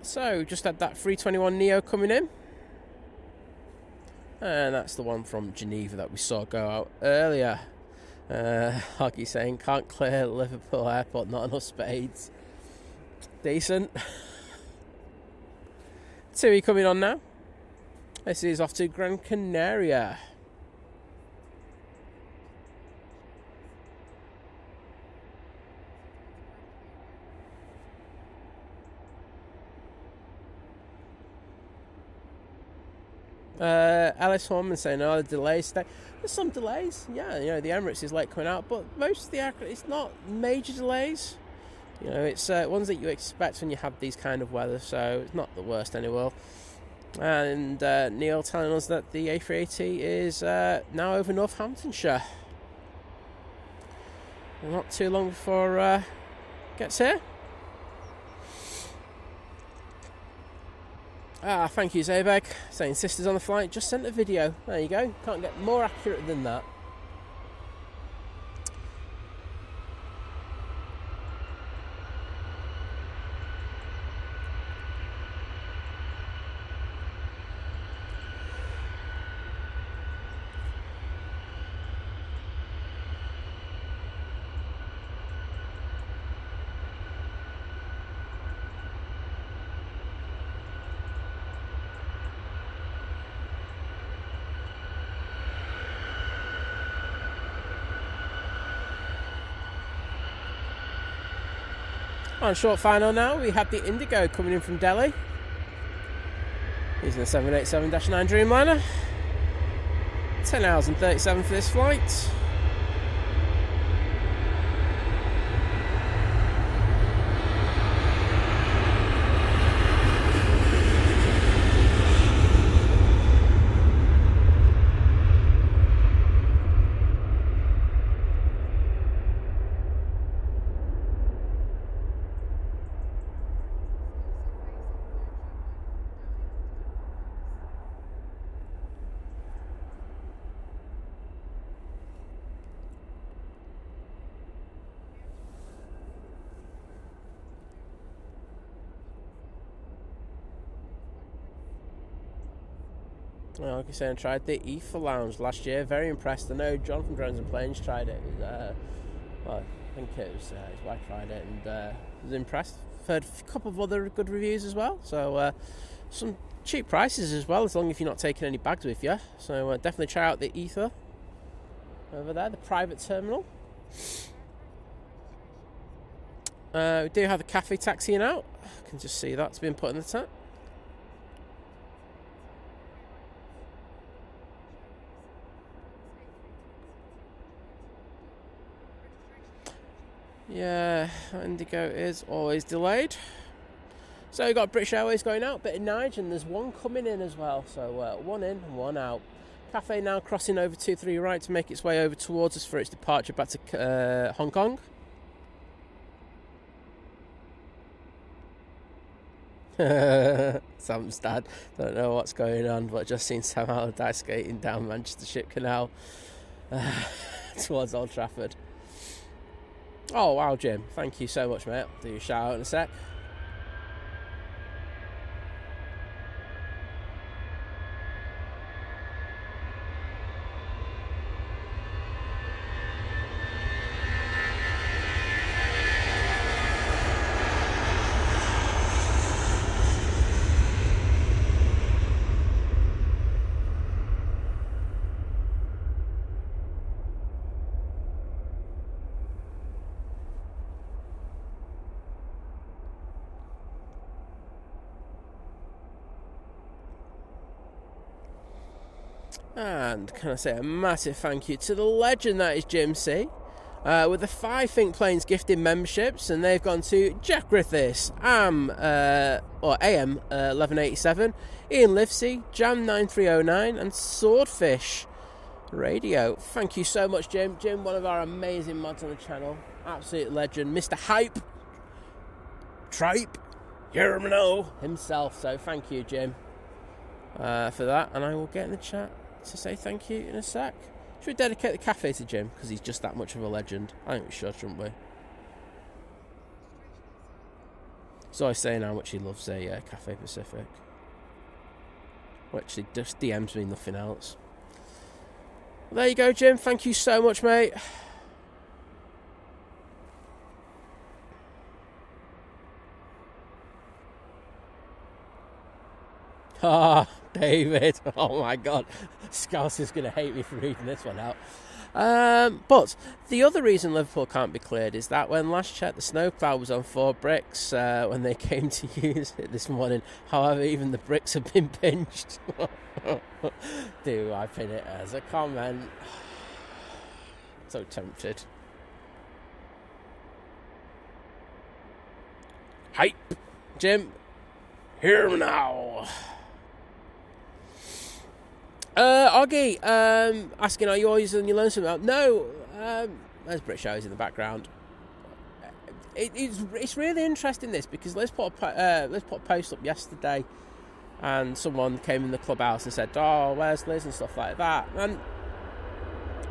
[SPEAKER 1] So, just had that 321neo coming in. And that's the one from Geneva that we saw go out earlier. Hoggy saying, can't clear Liverpool Airport, not enough spades. Decent. TUI coming on now. This is off to Gran Canaria. Alice Horman saying, the delays today. There's some delays, yeah, the Emirates is late coming out, but most of the aircraft, it's not major delays. It's ones that you expect when you have these kind of weather, so it's not the worst anyway. And Neil telling us that the A380 is now over Northamptonshire. Not too long before it gets here. Thank you, Zabek. Saying sisters on the flight, just sent a video. There you go. Can't get more accurate than that. On short final now, we have the Indigo coming in from Delhi. Using the 787-9 Dreamliner. 10 hours and 37 for this flight. Well, like I said, I tried the Ether Lounge last year. Very impressed. I know John from Drones and Planes tried it. I think it was his wife tried it and was impressed. Heard a couple of other good reviews as well. So some cheap prices as well, as long as you're not taking any bags with you. So definitely try out the Ether over there, the private terminal. We do have the Cathay taxiing out. You can just see that's been put in the tap. Yeah, Indigo is always delayed. So we've got British Airways going out, bit in Niger, and there's one coming in as well. So one in and one out. Cathay now crossing over 23 right to make its way over towards us for its departure back to Hong Kong. Sam's dad, don't know what's going on, but just seen Sam Allardyce skating down Manchester Ship Canal towards Old Trafford. Oh wow, Jim, thank you so much, mate. I'll do your shout out in a sec. And can I say a massive thank you to the legend that is Jim C. With the 5 Think Planes gifted memberships, and they've gone to Jack Griffiths, AM 1187, Ian Livesey, Jam 9309, and Swordfish Radio. Thank you so much, Jim. Jim, one of our amazing mods on the channel, absolute legend, Mr. Hype, Tripe, himself. So thank you, Jim, for that, and I will get in the chat to say thank you in a sec. Should we dedicate the cafe to Jim because he's just that much of a legend? I think we should, shouldn't we? He's always saying how much he loves a Cathay Pacific, which he just DMs me, nothing else. Well, there you go, Jim. Thank you so much, mate. Ah, David. Oh my God. Scouse is going to hate me for reading this one out. But the other reason Liverpool can't be cleared is that when last checked, the snowplow was on 4 bricks when they came to use it this morning. However, even the bricks have been pinched. Do I pin it as a comment? So tempted. Hype. Jim, hear me now. Oggy, asking, are you always on your lonesome? No, there's British Airways in the background. It's really interesting this, because let's put a post up yesterday, and someone came in the clubhouse and said, oh, where's Liz and stuff like that, and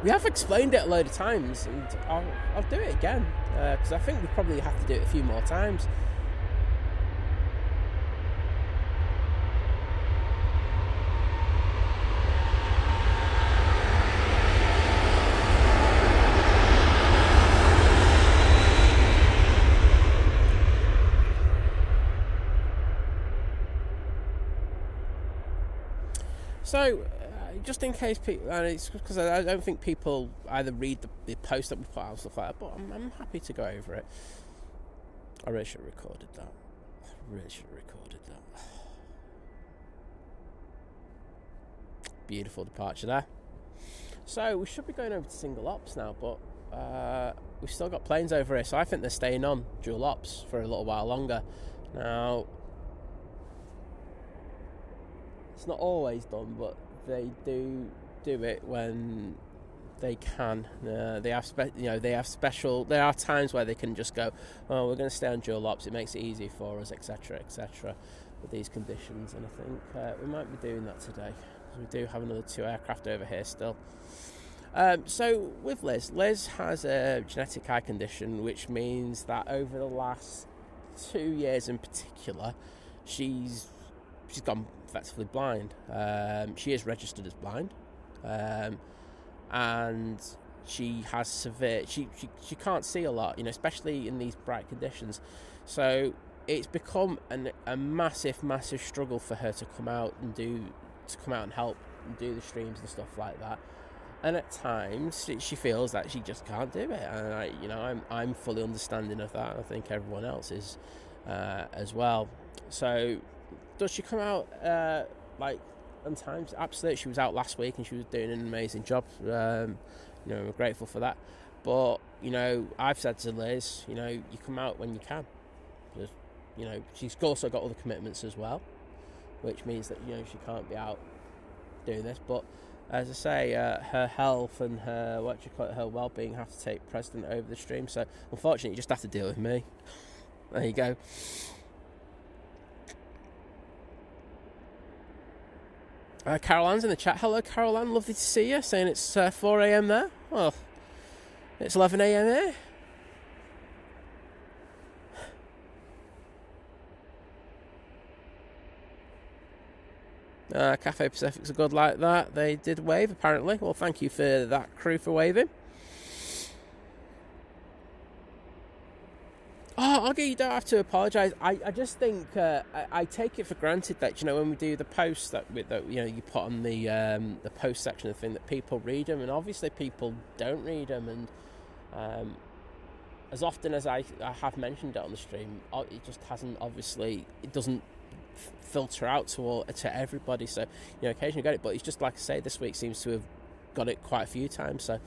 [SPEAKER 1] we have explained it a load of times, and I'll do it again, because I think we probably have to do it a few more times. So, just in case people, and it's because I don't think people either read the post that we put out and stuff like that, but I'm happy to go over it. I really should have recorded that. Beautiful departure there. So, we should be going over to single ops now, but we've still got planes over here, so I think they're staying on dual ops for a little while longer. Now, it's not always done, but they do it when they can. They have special. There are times where they can just go, "Oh, we're going to stay on dual ops. It makes it easy for us, etc., etc." With these conditions, and I think we might be doing that today. We do have another 2 aircraft over here still. So with Liz has a genetic eye condition, which means that over the last 2 years in particular, she's gone effectively blind. She is registered as blind, and she has severe. She can't see a lot, especially in these bright conditions. So it's become a massive struggle for her to come out and help and do the streams and stuff like that. And at times she feels that she just can't do it, and I'm fully understanding of that. I think everyone else is as well. So does she come out on times? Absolutely. She was out last week and she was doing an amazing job. We're grateful for that. But I've said to Liz, you come out when you can. Just, she's also got other commitments as well, which means that she can't be out doing this. But as I say, her health and her her well-being have to take precedent over the stream. So unfortunately, you just have to deal with me. There you go. Carol Ann's in the chat. Hello, Carol Ann. Lovely to see you. Saying it's 4 a.m. there. Well, it's 11 a.m. here. Cathay Pacific's are good like that. They did wave, apparently. Well, thank you for that crew for waving. Oh, okay, you don't have to apologise. I just think I take it for granted that when we do the posts that you put on the post section of the thing, that people read them, and obviously people don't read them. And as often as I have mentioned it on the stream, it just hasn't. Obviously, it doesn't filter out to everybody. So, occasionally get it, but it's just like I say, this week seems to have got it quite a few times. So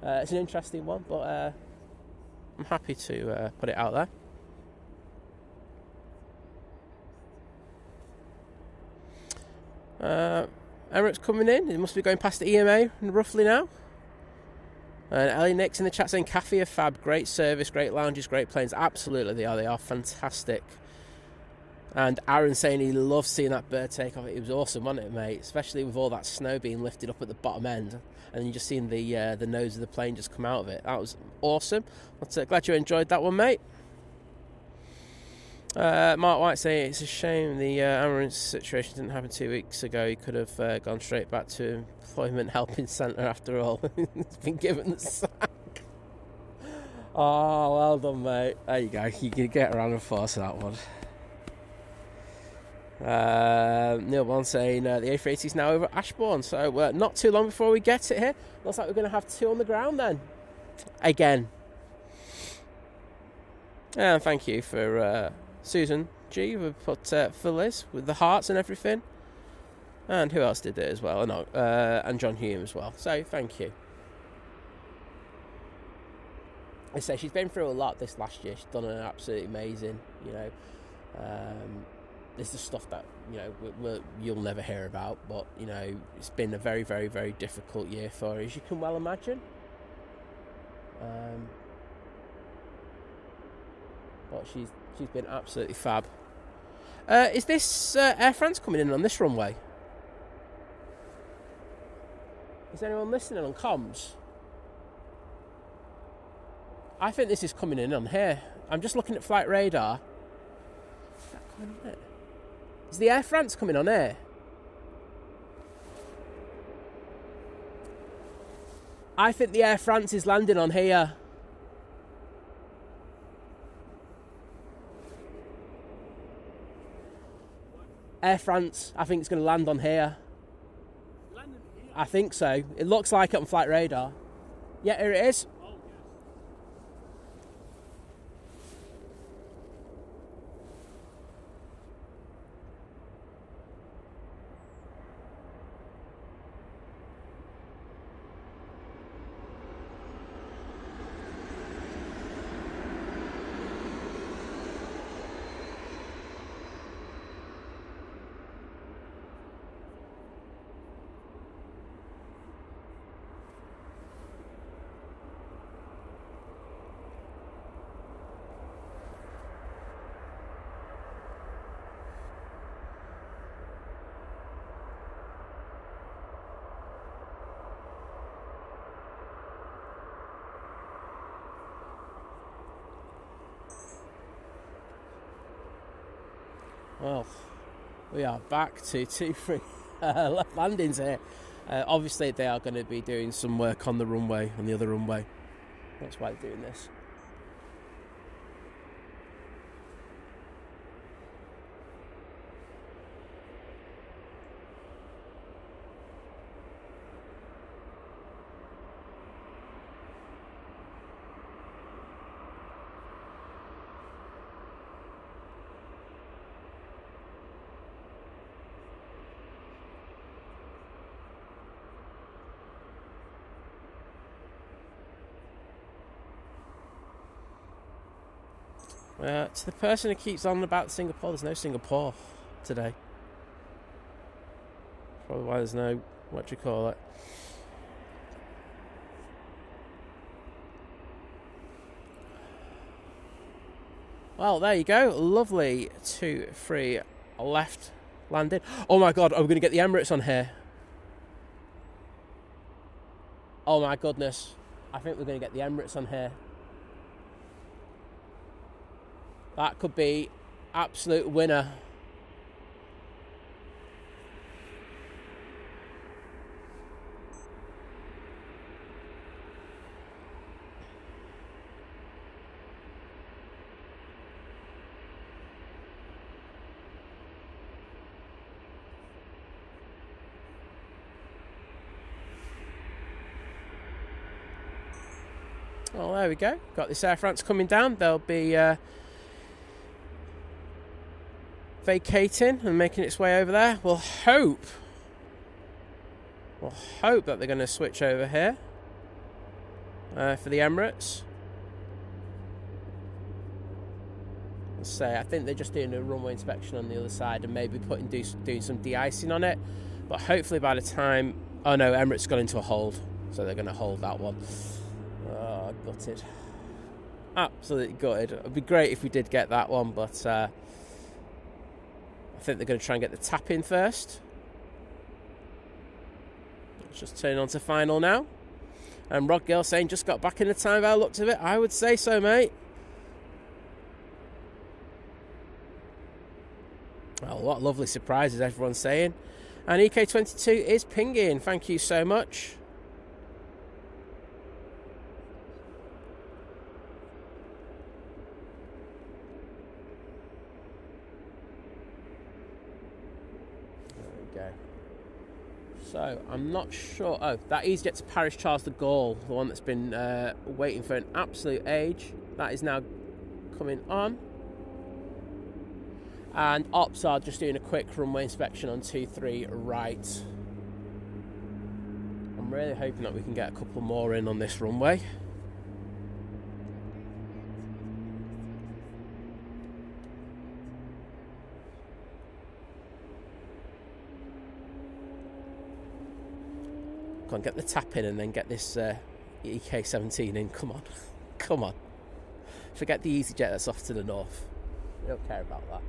[SPEAKER 1] it's an interesting one, but I'm happy to put it out there. Emirates coming in. It must be going past the EMA roughly now. And Aer Lingus in the chat saying Cathay are fab, great service, great lounges, great planes. Absolutely they are. They are fantastic. And Aaron saying he loves seeing that bird take off. It was awesome, wasn't it, mate? Especially with all that snow being lifted up at the bottom end, and you just seeing the nose of the plane just come out of it. That was awesome. Glad you enjoyed that one, mate. Mark White saying it's a shame the Emirates situation didn't happen 2 weeks ago. He could have gone straight back to employment helping centre after all. He's been given the sack. Oh, well done, mate. There you go. You can get around and force that one. Neil Bond saying the A380 is now over Ashbourne, so not too long before we get it here. Looks like we're going to have 2 on the ground then. Again. And thank you for Susan G, who put for Liz with the hearts and everything. And who else did it as well? And John Hume as well. So thank you. I say she's been through a lot this last year. She's done an absolutely amazing, this is stuff that you'll never hear about, but it's been a very, very, very difficult year for her, as you can well imagine. But she's been absolutely fab. Is this Air France coming in on this runway? Is anyone listening on comms? I think this is coming in on here. I'm just looking at flight radar. Is that coming on here? Is the Air France coming on here? I think the Air France is landing on here. Air France, I think it's going to land on here. I think so. It looks like it on flight radar. Yeah, here it is. Well, we are back to 2-3 left landings here. Obviously, they are going to be doing some work on the runway, on the other runway. That's why they're doing this. To the person who keeps on about Singapore, there's no Singapore today. Probably why there's no, what do you call it? Well, there you go. Lovely 2-3 left landing. Oh my God, are we going to get the Emirates on here? Oh my goodness. I think we're going to get the Emirates on here. That could be absolute winner. Oh, there we go. Got this Air France coming down. There'll be vacating and making its way over there. We'll hope that they're going to switch over here for the Emirates. Say, I think they're just doing a runway inspection on the other side and maybe doing some de-icing on it. But hopefully by the time... Oh no, Emirates got into a hold, so they're going to hold that one. Oh, gutted. Absolutely gutted. It would be great if we did get that one, but I think they're going to try and get the tap in first. Let's just turn on to final now. And Rod Gill saying, just got back in the time by the looks of it. I would say so, mate. Oh, what lovely surprises everyone's saying. And EK22 is pinging. Thank you so much. There we go. So, I'm not sure... Oh, that EasyJet to Paris Charles de Gaulle, the one that's been waiting for an absolute age. That is now coming on. And ops are just doing a quick runway inspection on 23 right. I'm really hoping that we can get a couple more in on this runway. Come on, get the tap in and then get this EK17 in. Come on. Come on. Forget the EasyJet that's off to the north. We don't care about that.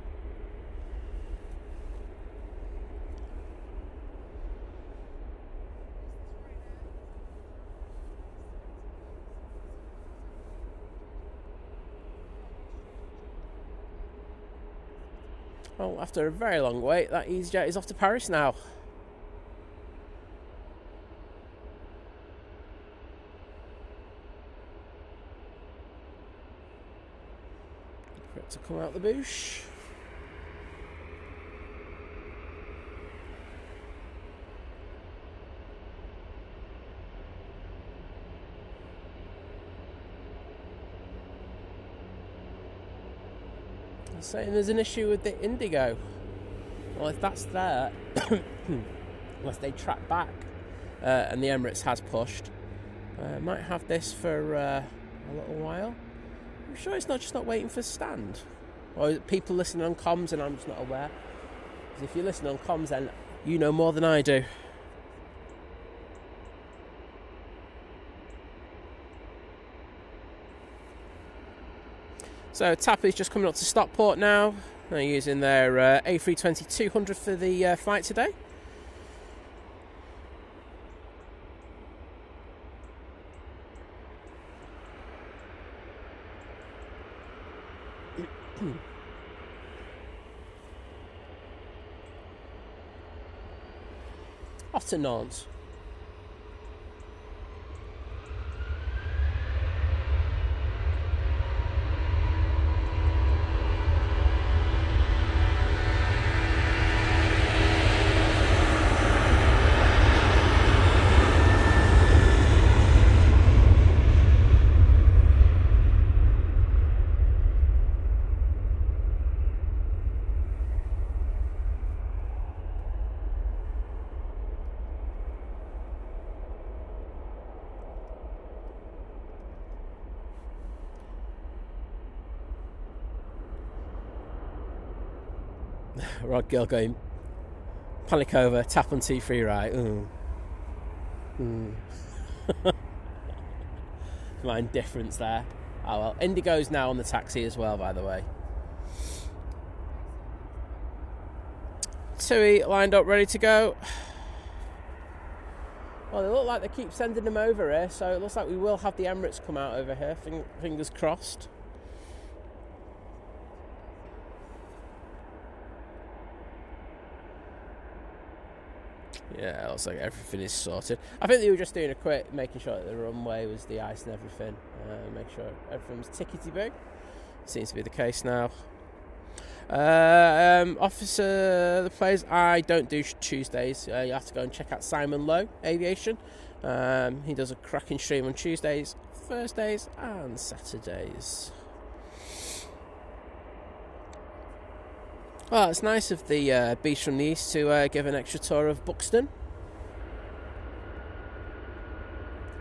[SPEAKER 1] Well, after a very long wait, that EasyJet is off to Paris now. For it to come out the bush. Saying there's an issue with the Indigo. Well, if that's there, unless they track back and the Emirates has pushed, might have this for a little while. I'm sure it's not just not waiting for stand, or is it people listening on comms and I'm just not aware? Because if you listen on comms, then you know more than I do. So TAP is just coming up to Stockport now. They're using their A320-200 for the flight today. Off to Nantes. Rod Gill going, panic over, tap on T3 right. My indifference there. Oh well, Indigo's now on the taxi as well, by the way. TUI lined up, ready to go. Well, they look like they keep sending them over here, so it looks like we will have the Emirates come out over here, fingers crossed. Yeah, it looks like everything is sorted. I think they were just doing a quick, making sure that the runway was de-iced and everything. Make sure everything was tickety-boo. Seems to be the case now. Officer, the players, I don't do Tuesdays. You have to go and check out Simon Lowe, Aviation. He does a cracking stream on Tuesdays, Thursdays and Saturdays. Well, it's nice of the Beast from the East to give an extra tour of Buxton.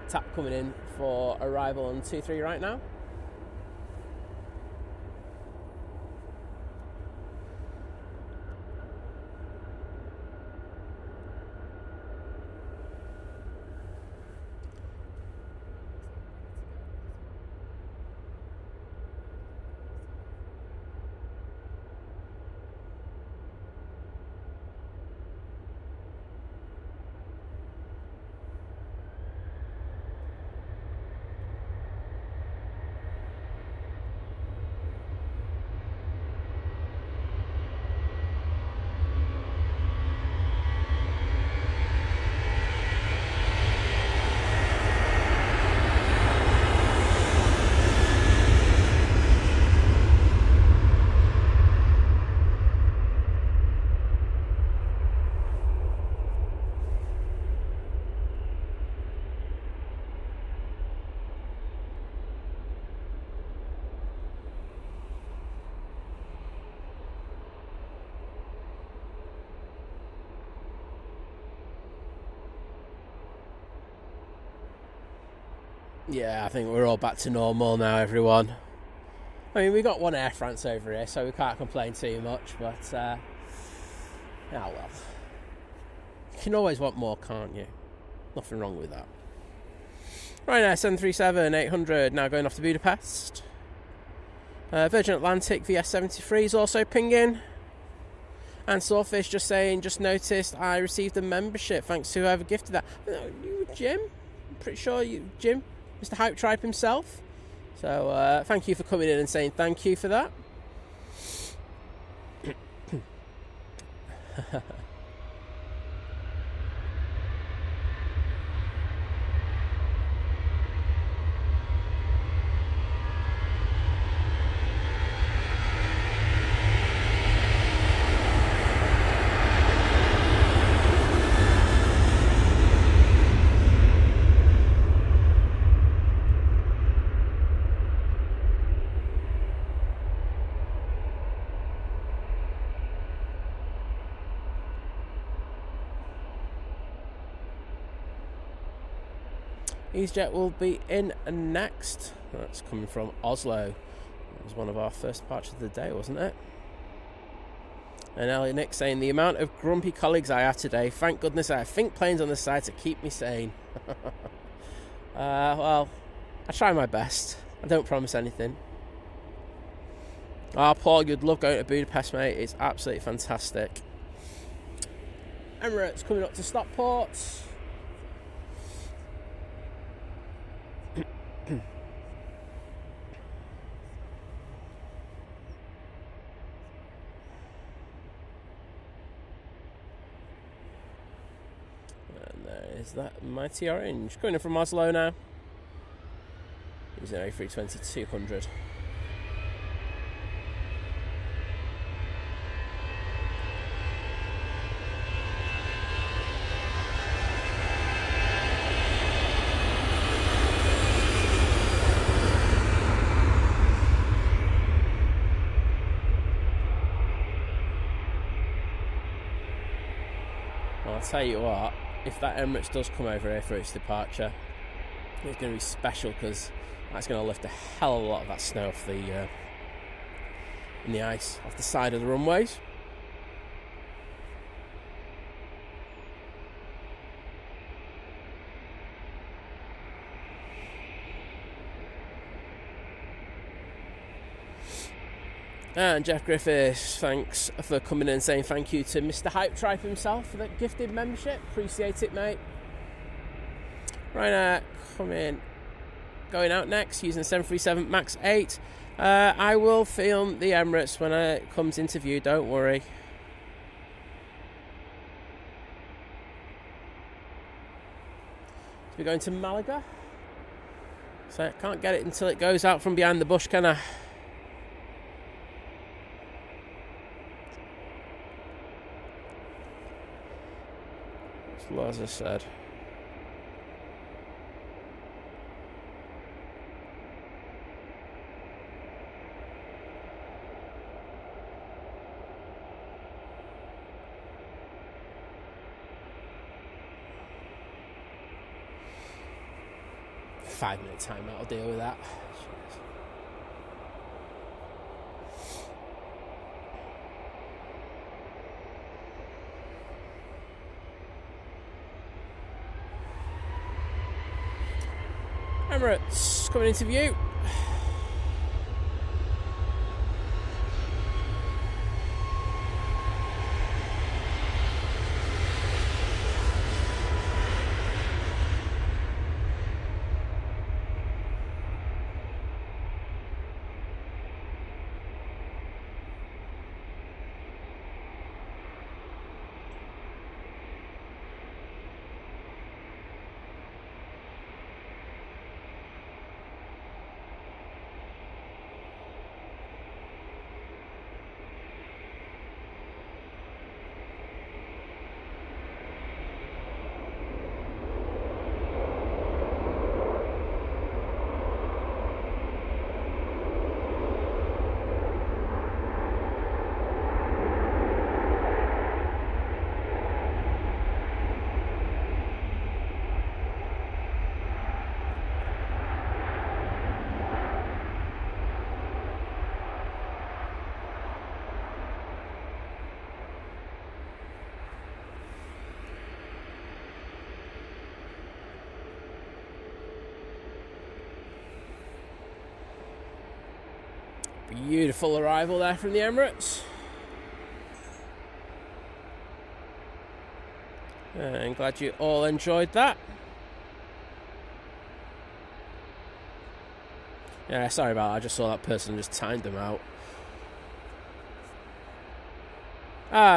[SPEAKER 1] Tap coming in for arrival on 2-3 right now. Yeah, I think we're all back to normal now, everyone. I mean, we got one Air France over here, so we can't complain too much, but, yeah, well. You can always want more, can't you? Nothing wrong with that. Right now, 737-800, now going off to Budapest. Virgin Atlantic VS73 is also pinging. And Sawfish just saying, just noticed I received a membership, thanks to whoever gifted that. You, Jim? I'm pretty sure you, Jim? Mr. Hype Tribe himself. So thank you for coming in and saying thank you for that. EasyJet will be in next. That's coming from Oslo. It was one of our first departures of the day, wasn't it? And Elliot Nick saying, the amount of grumpy colleagues I have today, thank goodness I have think planes on the side to keep me sane. Well, I try my best. I don't promise anything. Paul, you'd love going to Budapest, mate. It's absolutely fantastic. Emirates coming up to Stockport. Is that Mighty Orange? Going in from Oslo now. Using A320-200. Well, I'll tell you what. If that Emirates does come over here for its departure, it's going to be special because that's going to lift a hell of a lot of that snow off the in the ice off the side of the runways. And Jeff Griffiths, thanks for coming in and saying thank you to Mr. Hype Tribe himself for that gifted membership. Appreciate it, mate. Right, come in. Going out next using the 737 MAX 8. I will film the Emirates when it comes into view, don't worry. We're going to Malaga. So I can't get it until it goes out from behind the bush, can I? As I said. 5-minute timeout will deal with that. Emirates coming into view. Beautiful arrival there from the Emirates. And glad you all enjoyed that. Yeah, sorry about that. I just saw that person just timed them out.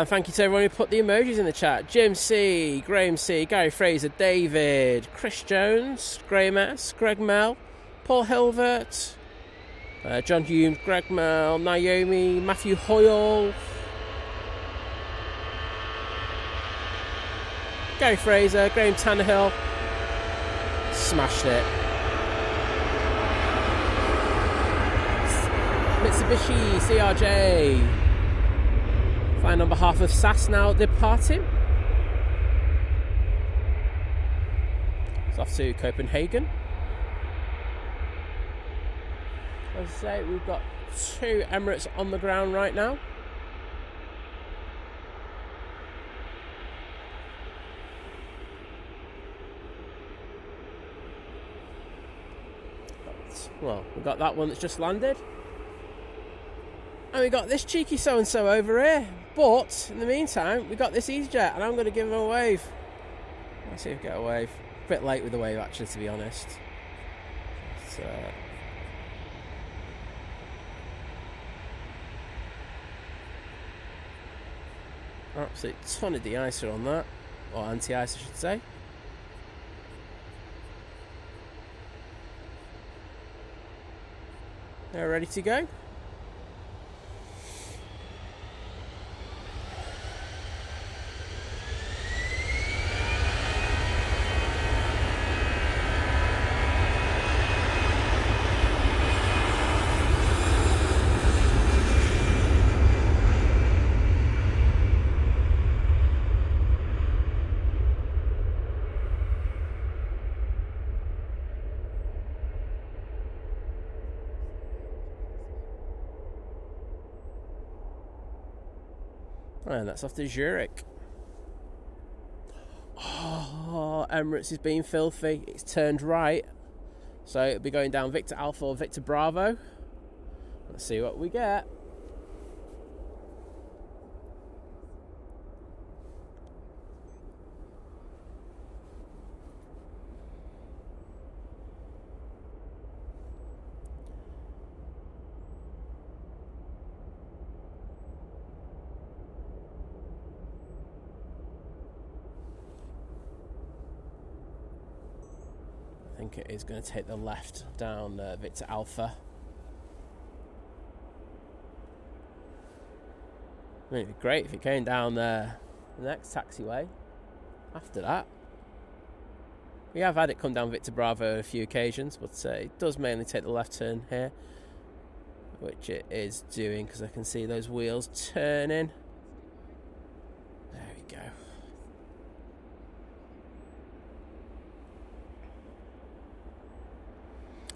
[SPEAKER 1] Thank you to everyone who put the emojis in the chat. Jim C, Graham C, Gary Fraser, David, Chris Jones, Graham S, Greg Mel, Paul Hilvert, John Hume, Greg Mel, Naomi, Matthew Hoyle, Gary Fraser, Graham Tannehill. Smashed it. Mitsubishi CRJ. Flying on behalf of SAS now departing. It's off to Copenhagen. As I say, we've got 2 Emirates on the ground right now. Well, we've got that one that's just landed. And we got this cheeky so-and-so over here. But, in the meantime, we got this EasyJet, and I'm going to give him a wave. Let's see if we get a wave. A bit late with the wave, actually, to be honest. But, absolute ton of de-icer on that, or anti-ice I should say. They're ready to go. And that's off to Zurich. Oh, Emirates is being filthy. It's turned right. So it'll be going down Victor Alpha or Victor Bravo. Let's see what we get. I think it is going to take the left down Victor Alpha. I mean, it'd be great if it came down the next taxiway after that. We have had it come down Victor Bravo on a few occasions, but it does mainly take the left turn here, which it is doing because I can see those wheels turning. There we go.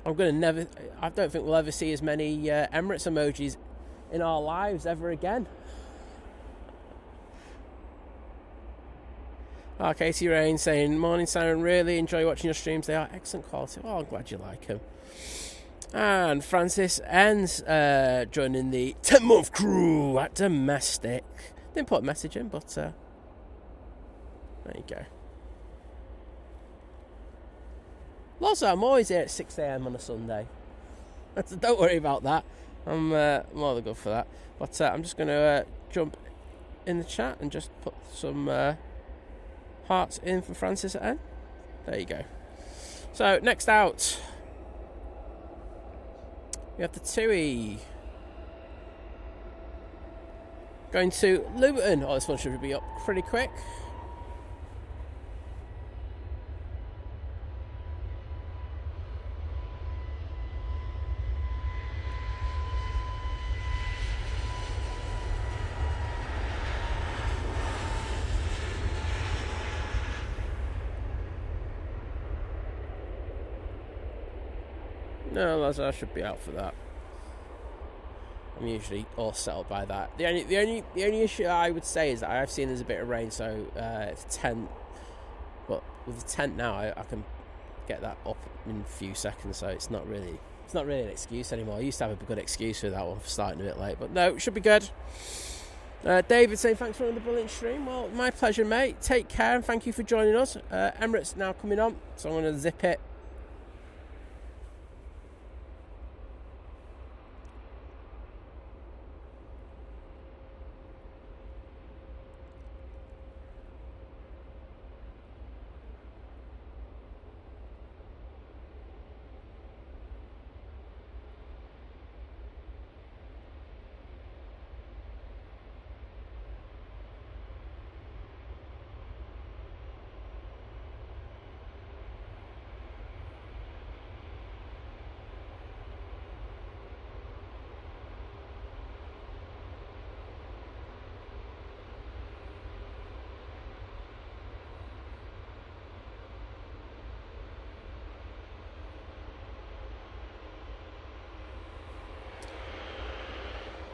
[SPEAKER 1] I don't think we'll ever see as many Emirates emojis in our lives ever again. Katie Rain saying, morning Simon, really enjoy watching your streams, they are excellent quality. Oh, I'm glad you like them. And Francis Enns joining the 10-month crew at Domestic. Didn't put a message in, but there you go. Also, I'm always here at 6 a.m. on a Sunday. So don't worry about that. I'm more than good for that. But I'm just going to jump in the chat and just put some hearts in for Francis at N. There you go. So, next out, we have the TUI. Going to Luton. Oh, this one should be up pretty quick. No, I should be out for that. I'm usually all settled by that. The only issue I would say is that I have seen there's a bit of rain, so it's a tent. But with the tent now, I can get that up in a few seconds. So it's not really an excuse anymore. I used to have a good excuse for that one for starting a bit late, but no, it should be good. David saying thanks for running the brilliant stream. Well, my pleasure, mate. Take care and thank you for joining us. Emirates now coming on, so I'm going to zip it.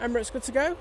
[SPEAKER 1] Emirates good to go?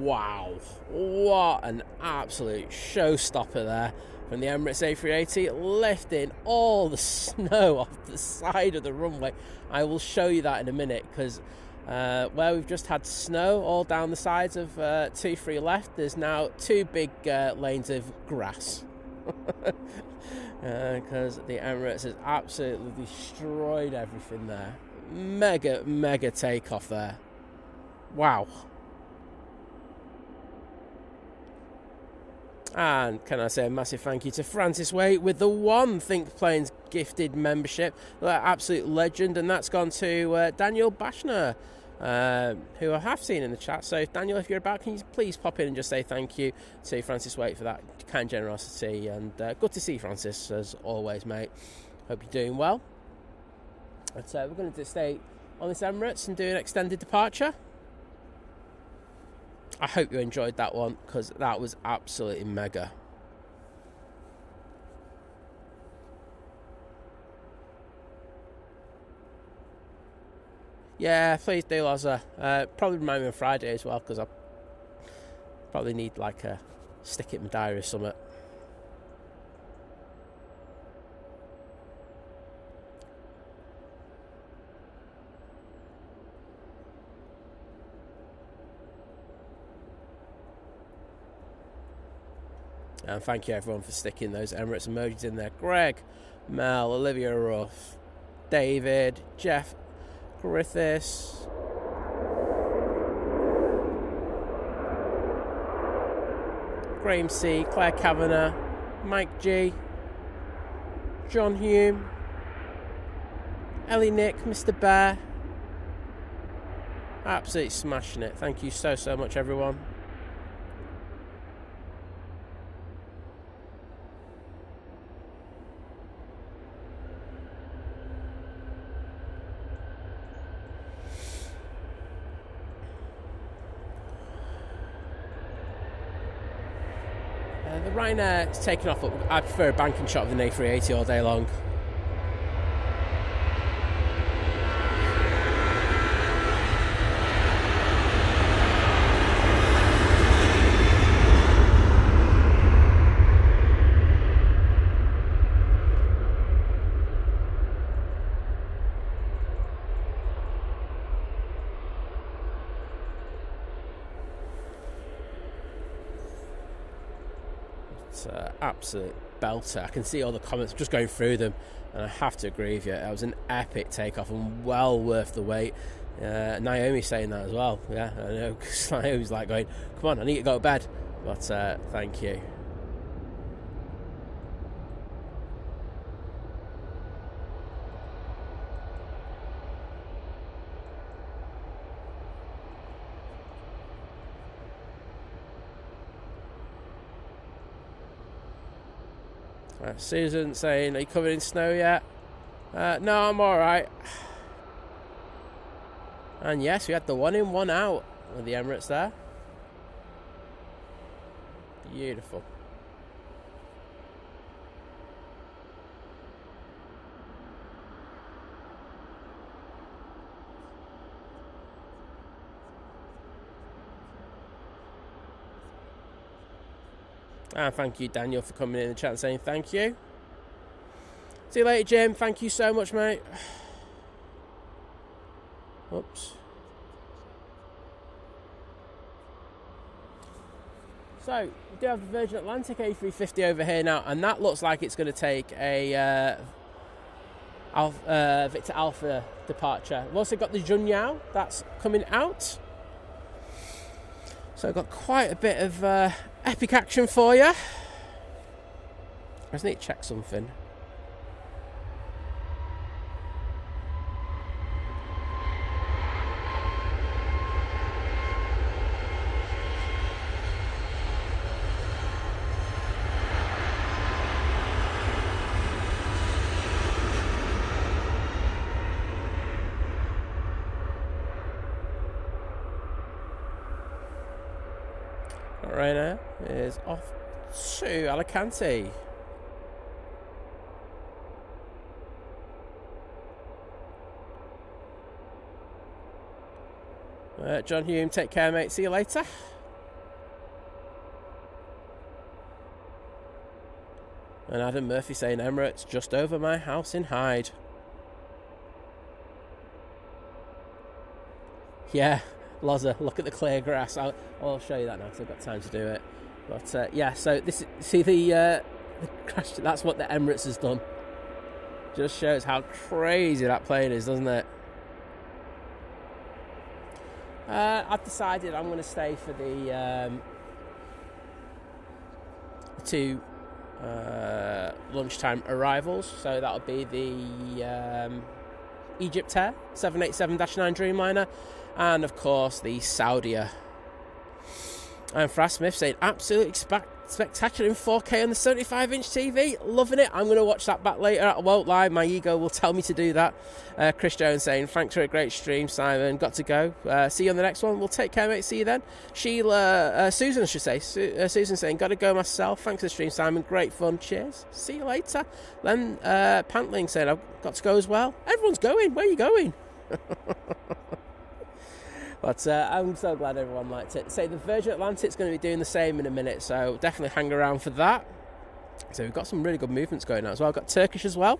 [SPEAKER 1] Wow, what an absolute showstopper there from the Emirates A380, lifting all the snow off the side of the runway. I will show you that in a minute, because where we've just had snow all down the sides of 2-3 left, there's now 2 big lanes of grass. Because the Emirates has absolutely destroyed everything there. Mega takeoff there. Wow. And can I say a massive thank you to Francis Waite with the one Think Planes gifted membership. Absolute legend. And that's gone to Daniel Bashner, who I have seen in the chat. So Daniel, if you're about, can you please pop in and just say thank you to Francis Waite for that kind generosity. And good to see you, Francis, as always, mate. Hope you're doing well. But we're going to stay on this Emirates and do an extended departure. I hope you enjoyed that one, because that was absolutely mega. Yeah, please do, Loza. Probably remind me on Friday as well, because I probably need like a stick it in my diary or something. And thank you everyone for sticking those Emirates emojis in there. Greg, Mel, Olivia Ruff, David, Jeff Griffiths, Graham C, Claire Kavanagh, Mike G, John Hume, Ellie Nick, Mr. Bear. Absolutely smashing it. Thank you so much, everyone. The Ryanair is taking off, but I prefer a banking shot of the A380 all day long. Absolute belter. I can see all the comments, just going through them, and I have to agree with you. It was an epic takeoff and well worth the wait. Naomi's saying that as well. Yeah, I know, because Naomi's like going, come on, I need to go to bed. But thank you. Susan saying, are you covered in snow yet? No, I'm alright. And yes, we had the 1 in 1 out with the Emirates there. Beautiful. And thank you, Daniel, for coming in the chat and saying thank you. See you later, Jim. Thank you so much, mate. Oops. So, we do have the Virgin Atlantic A350 over here now, and that looks like it's going to take a Victor Alpha departure. We've also got the Junyao that's coming out. So I've got quite a bit of epic action for you. I just need to check something. Ryanair is off to Alicante. John Hume, take care, mate. See you later. And Adam Murphy saying Emirates just over my house in Hyde. Yeah, Loza, look at the clear grass. I'll show you that now because I've got time to do it. But yeah, so this, see the crash. That's what the Emirates has done. Just shows how crazy that plane is, doesn't it? I've decided I'm going to stay for the two lunchtime arrivals. So that'll be the Egypt Air 787-9 Dreamliner, and of course the Saudia. And Fras Smith saying absolutely spectacular in 4K on the 75-inch TV. Loving it. I'm going to watch that back later. I won't lie, my ego will tell me to do that. Chris Jones saying thanks for a great stream, Simon. Got to go. See you on the next one. We'll take care, mate. See you then. Susan, I should say. Susan saying got to go myself. Thanks for the stream, Simon. Great fun. Cheers. See you later. Then Pantling saying I've got to go as well. Everyone's going. Where are you going? But I'm so glad everyone liked it. Say the Virgin Atlantic's going to be doing the same in a minute, so definitely hang around for that. So we've got some really good movements going on as well. I've got Turkish as well.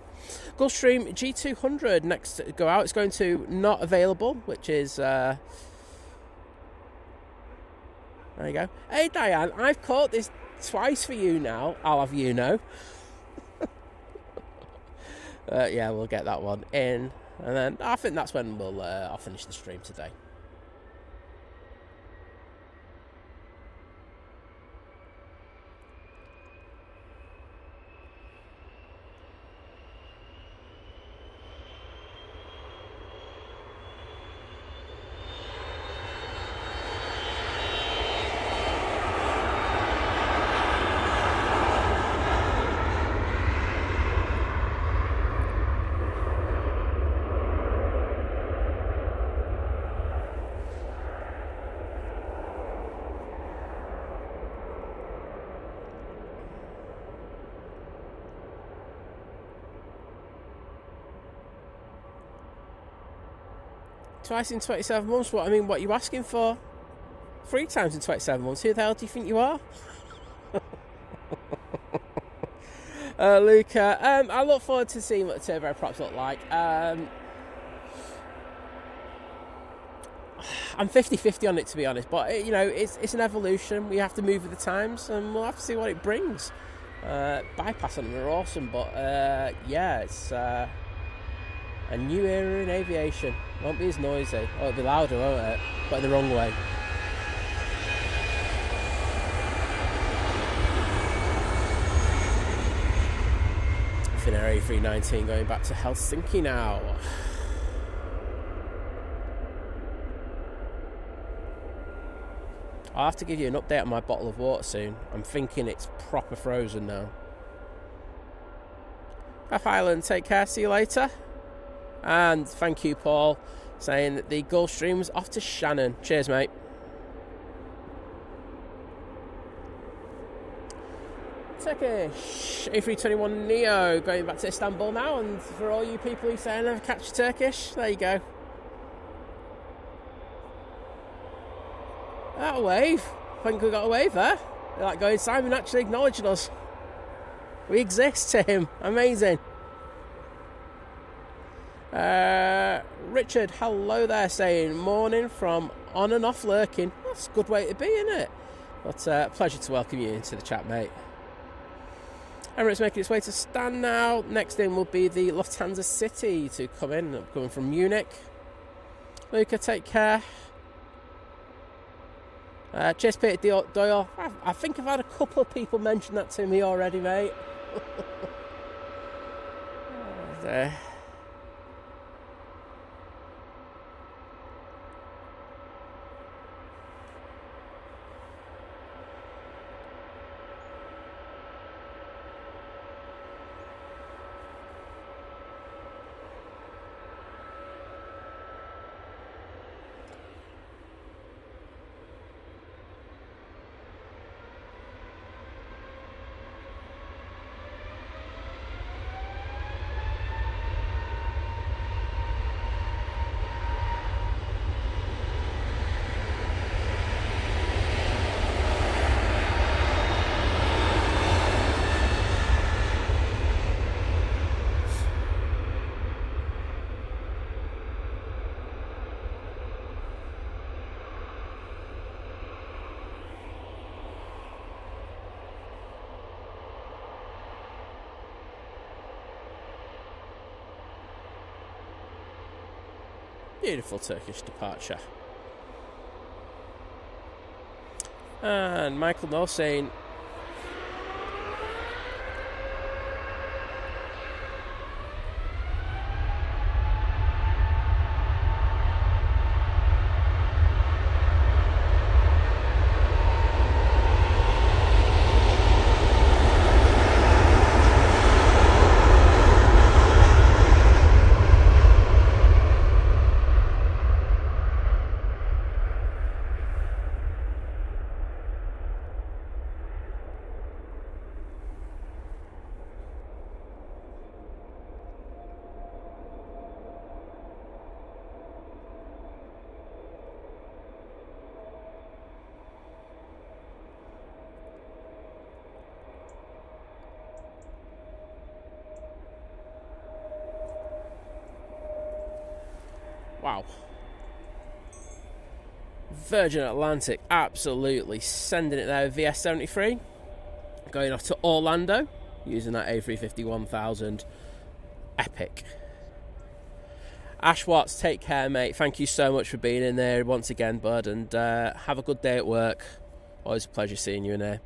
[SPEAKER 1] Gulfstream G200 next to go out. It's going to not available, which is... there you go. Hey, Diane, I've caught this twice for you now. I'll have you know. Yeah, we'll get that one in. And then I think that's when I'll finish the stream today. Twice in 27 months? What are you asking for? 3 times in 27 months? Who the hell do you think you are? Luca, I look forward to seeing what the turbo props look like. I'm 50-50 on it, to be honest, but it's an evolution. We have to move with the times, and we'll have to see what it brings. Bypass on them are awesome, but yeah, it's a new era in aviation. Won't be as noisy. Oh, it'll be louder, won't it? But in the wrong way. Finnair A319 going back to Helsinki now. I'll have to give you an update on my bottle of water soon. I'm thinking it's proper frozen now. F Island, take care, see you later. And thank you, Paul, saying that the Gulfstream's off to Shannon. Cheers, mate. Turkish A321neo going back to Istanbul now, and for all you people who say I never catch Turkish, there you go. That a wave. I think we got a wave there. They're like going, Simon actually acknowledged us. We exist to him. Amazing. Richard, hello there, saying morning from on and off lurking. That's a good way to be, isn't it? But pleasure to welcome you into the chat, mate. Emirates making its way to stand now. Next in will be the Lufthansa City to come in, coming from Munich. Luca, take care. Cheers, Peter Doyle. I think I've had a couple of people mention that to me already, mate. There. Beautiful Turkish departure. And Michael Knoll saying, wow. Virgin Atlantic absolutely sending it there with VS73. Going off to Orlando using that A350-1000 Epic. Ash Watts, take care, mate. Thank you so much for being in there once again, bud. And have a good day at work. Always a pleasure seeing you in there.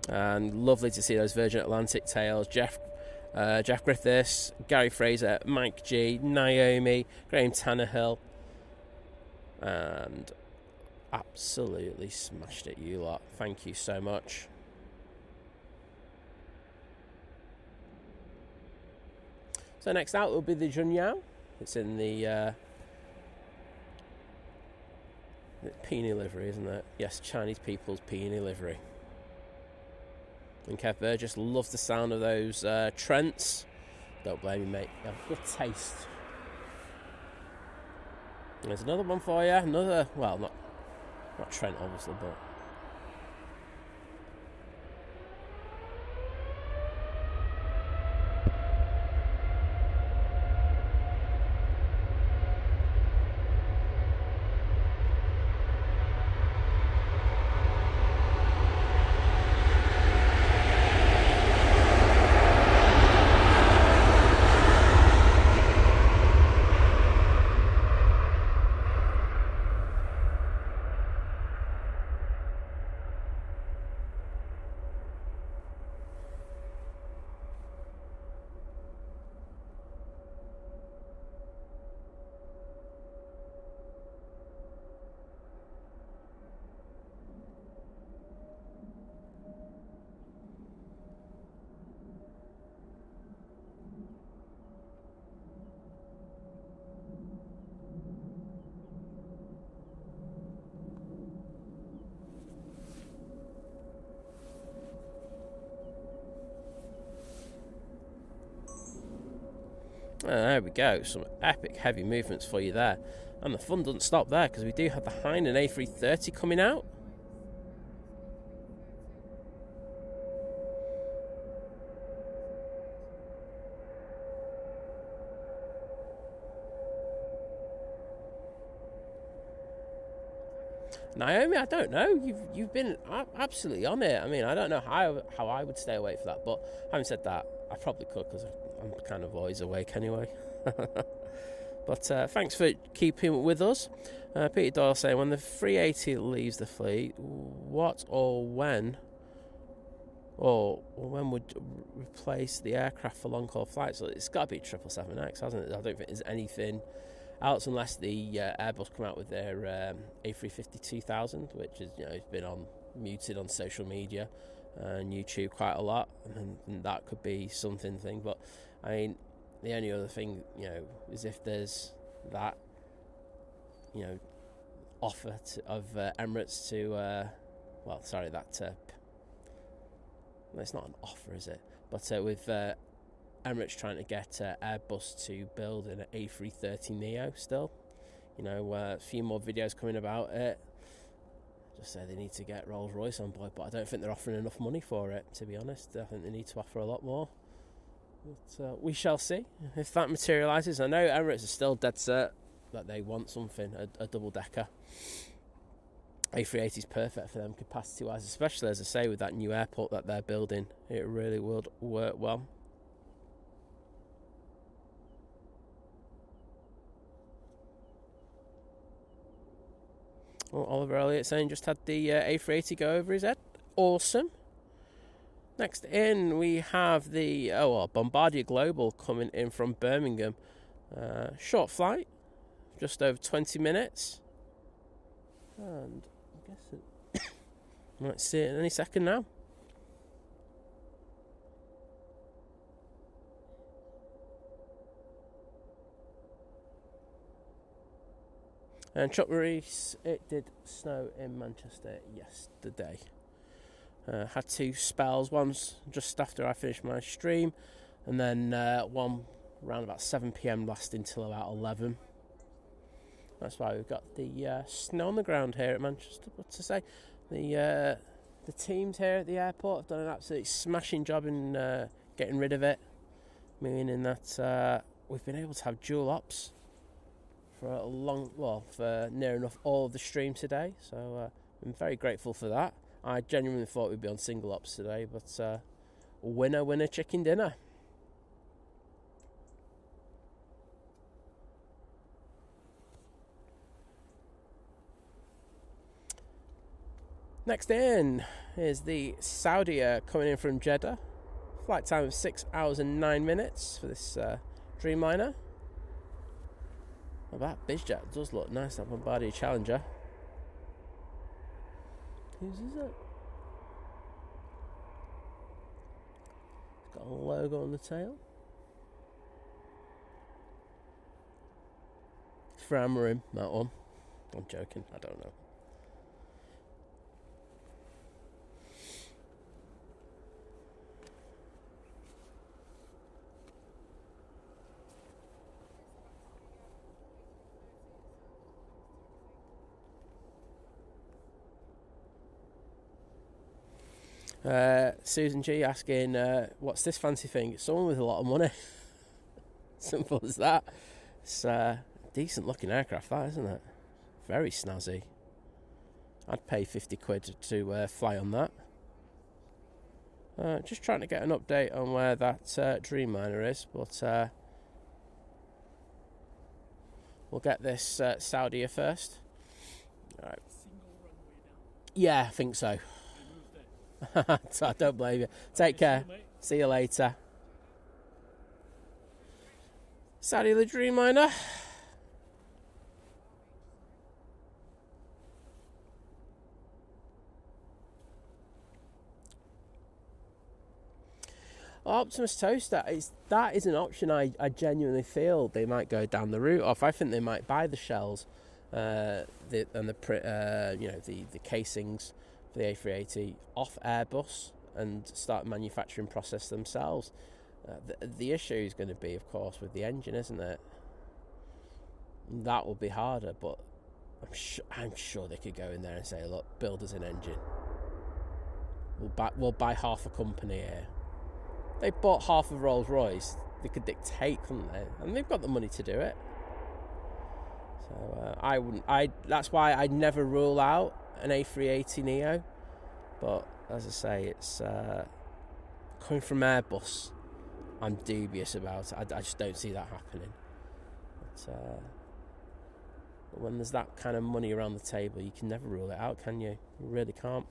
[SPEAKER 1] And lovely to see those Virgin Atlantic tails. Jeff Griffiths, Gary Fraser, Mike G, Naomi, Graham Tannehill, and absolutely smashed it, you lot. Thank you so much. So next out will be the Junyao. It's in the peony livery, isn't it? Yes, Chinese people's peony livery. And Kev Burgess loves the sound of those Trents. Don't blame me, mate. You have good taste. There's another one for you. Another, well, not Trent, obviously, but... There we go, some epic heavy movements for you there. And the fun doesn't stop there, because we do have the Hainan A330 coming out. Naomi, I don't know. You've been absolutely on it. I mean, I don't know how I would stay awake for that, but having said that, I probably could, because I'm kind of always awake anyway. But thanks for keeping with us. Peter Doyle saying, when the 380 leaves the fleet, what or when would replace the aircraft for long-haul flights? So it's got to be 777X, hasn't it? I don't think there's anything else unless the Airbus come out with their A350-2000, which is, has been muted on social media and YouTube quite a lot, and that could be something. But I mean, the only other thing is if there's that offer of Emirates to it's not an offer, is it? But with Emirates trying to get Airbus to build an A330neo still, a few more videos coming about it. Just say they need to get Rolls-Royce on board, but I don't think they're offering enough money for it, to be honest. I think they need to offer a lot more. But we shall see if that materialises. I know Emirates are still dead set that they want something, a double-decker. A380 is perfect for them capacity-wise, especially, as I say, with that new airport that they're building. It really would work well. Oliver Elliott saying just had the A380 go over his head. Awesome. Next in, we have the Bombardier Global coming in from Birmingham. Short flight, just over 20 minutes. And I'm guessing might see it in any second now. And Chuck Maurice, it did snow in Manchester yesterday. Had two spells, once just after I finished my stream, and then one around about 7 PM lasting till about 11. That's why we've got the snow on the ground here at Manchester. What to say, the teams here at the airport have done an absolutely smashing job in getting rid of it, meaning that we've been able to have dual ops for near enough all of the stream today, so I'm very grateful for that. I genuinely thought we'd be on single ops today, but winner chicken dinner. Next in is the Saudi coming in from Jeddah. Flight time of 6 hours and 9 minutes for this Dreamliner. Well, that BizJet does look nice, that Bombardier Challenger. Whose is it? It's got a logo on the tail. It's for Amarim, that one. I'm joking, I don't know. Susan G asking, what's this fancy thing? It's someone with a lot of money. Simple as that. It's a decent looking aircraft, that, isn't it? Very snazzy. I'd pay 50 quid to fly on that. Just trying to get an update on where that Dreamliner is, but we'll get this Saudi first. All right. Yeah, I think so. So I don't blame you. Take care. See you later. Saudi the Dreamliner. Optimus Toaster, that is an option I genuinely feel they might go down the route of. I think they might buy the shells the casings for the A380 off Airbus and start manufacturing process themselves. The issue is going to be, of course, with the engine, isn't it? That will be harder, but I'm sure they could go in there and say, look, build us an engine. We'll buy half a company here. They bought half of Rolls-Royce. They could dictate, couldn't they? And they've got the money to do it. So that's why I'd never rule out an A380 Neo. But as I say, it's coming from Airbus. I'm dubious about it. I just don't see that happening. But when there's that kind of money around the table, you can never rule it out, can you? You really can't.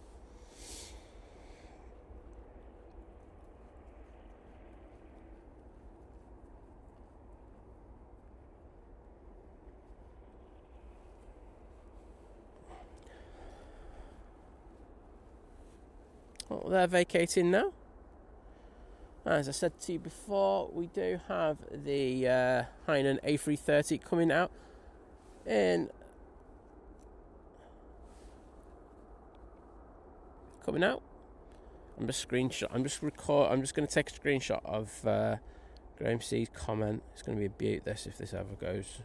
[SPEAKER 1] Well, they're vacating now. As I said to you before, we do have the Hainan A330 coming out in I'm just going to take a screenshot of Graham C's comment. It's going to be a beaut this if this ever goes.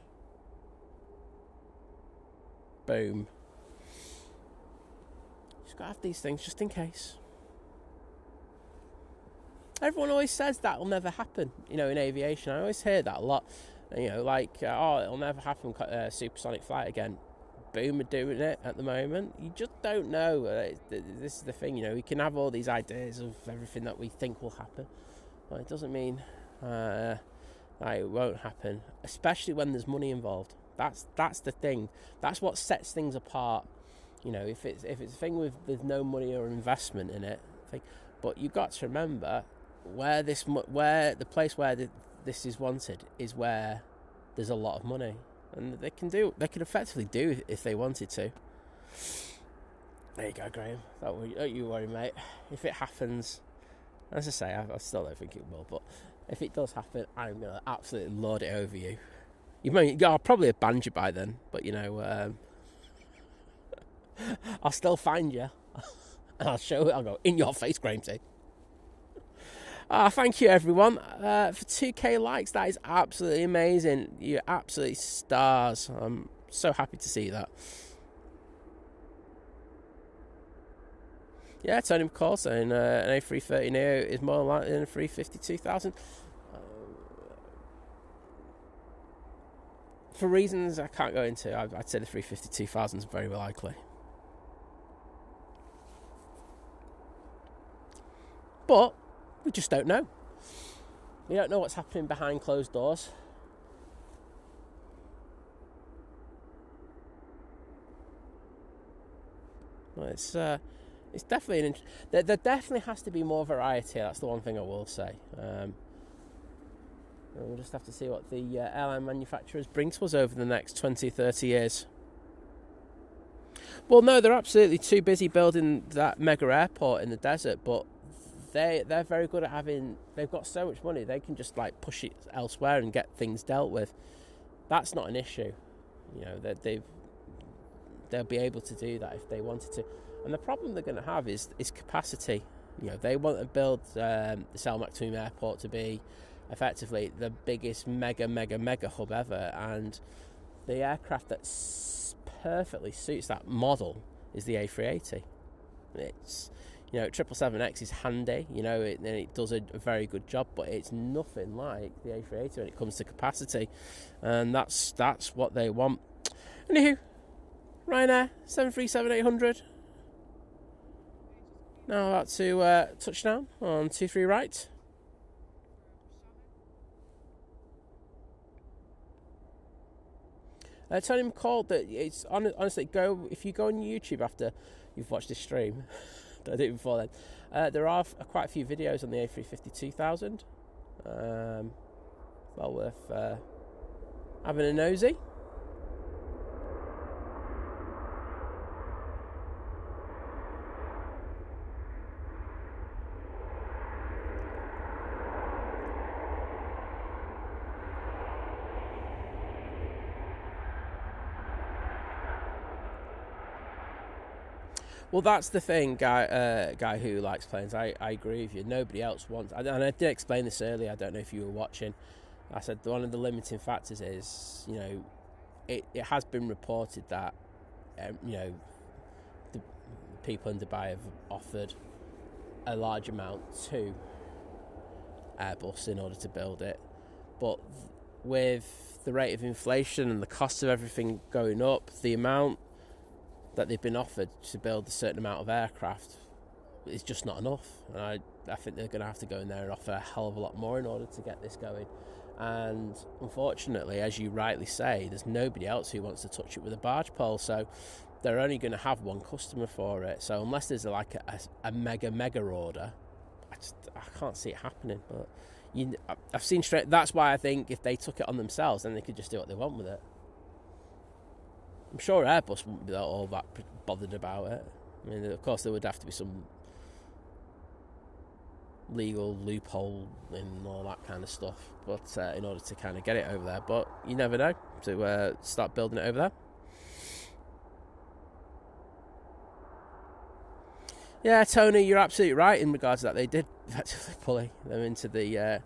[SPEAKER 1] Boom. Just got to have these things just in case. Everyone always says that will never happen, in aviation. I always hear that a lot. It'll never happen, supersonic flight again. Boom, are doing it at the moment. You just don't know. This is the thing, we can have all these ideas of everything that we think will happen. But it doesn't mean it won't happen, especially when there's money involved. That's the thing. That's what sets things apart You know, if it's a thing with no money or investment in it, but you've got to remember where the place where this is wanted is where there's a lot of money, and they can effectively do if they wanted to. There you go, Graham. Don't you worry, mate. If it happens, as I say, I still don't think it will, but if it does happen, I'm going to absolutely lord it over you. I'll probably have banned you by then, but you know, I'll still find you, and I'll show it. I'll go in your face, Graham T. Thank you, everyone, for 2k likes. That is absolutely amazing. You're absolutely stars. I'm so happy to see that. Yeah, Tony McCall saying an A330 Neo is more likely than a 350-2000. For reasons I can't go into, I'd say the 350-2000 is very likely. But we just don't know. We don't know what's happening behind closed doors. Well, it's definitely there definitely has to be more variety. That's the one thing I will say. We'll just have to see what the airline manufacturers bring to us over the next 20, 30 years. Well, no, they're absolutely too busy building that mega airport in the desert, but they're very good at they've got so much money, they can just like push it elsewhere and get things dealt with. That's not an issue. You know, they'll be able to do that if they wanted to. And the problem they're going to have is capacity. You know, they want to build the Al Maktoum Airport to be effectively the biggest mega hub ever, and the aircraft that perfectly suits that model is the A380. It's, you know, 777X is handy, you know, and it does a very good job, but it's nothing like the A380 when it comes to capacity, and that's what they want. Anywho, Ryanair 737-800 now about to touchdown on 23 right. Tony McCall, that it's honestly, if you go on YouTube after you've watched this stream, I did it before then. There are quite a few videos on the A350-2000. Well worth having a nosy. Well, that's the thing, guy who likes planes. I agree with you. Nobody else wants... And I did explain this earlier. I don't know if you were watching. I said one of the limiting factors is, you know, it has been reported that, you know, the people in Dubai have offered a large amount to Airbus in order to build it. But with the rate of inflation and the cost of everything going up, the amount that they've been offered to build a certain amount of aircraft is just not enough. And I think they're going to have to go in there and offer a hell of a lot more in order to get this going. And unfortunately, as you rightly say, there's nobody else who wants to touch it with a barge pole, so they're only going to have one customer for it. So unless there's like a mega order, I can't see it happening. But I've seen straight. That's why I think if they took it on themselves, then they could just do what they want with it. I'm sure Airbus wouldn't be all that bothered about it. I mean, of course, there would have to be some legal loophole and all that kind of stuff, but in order to kind of get it over there. But you never know, to start building it over there. Yeah, Tony, you're absolutely right in regards to that. They did effectively pull them into the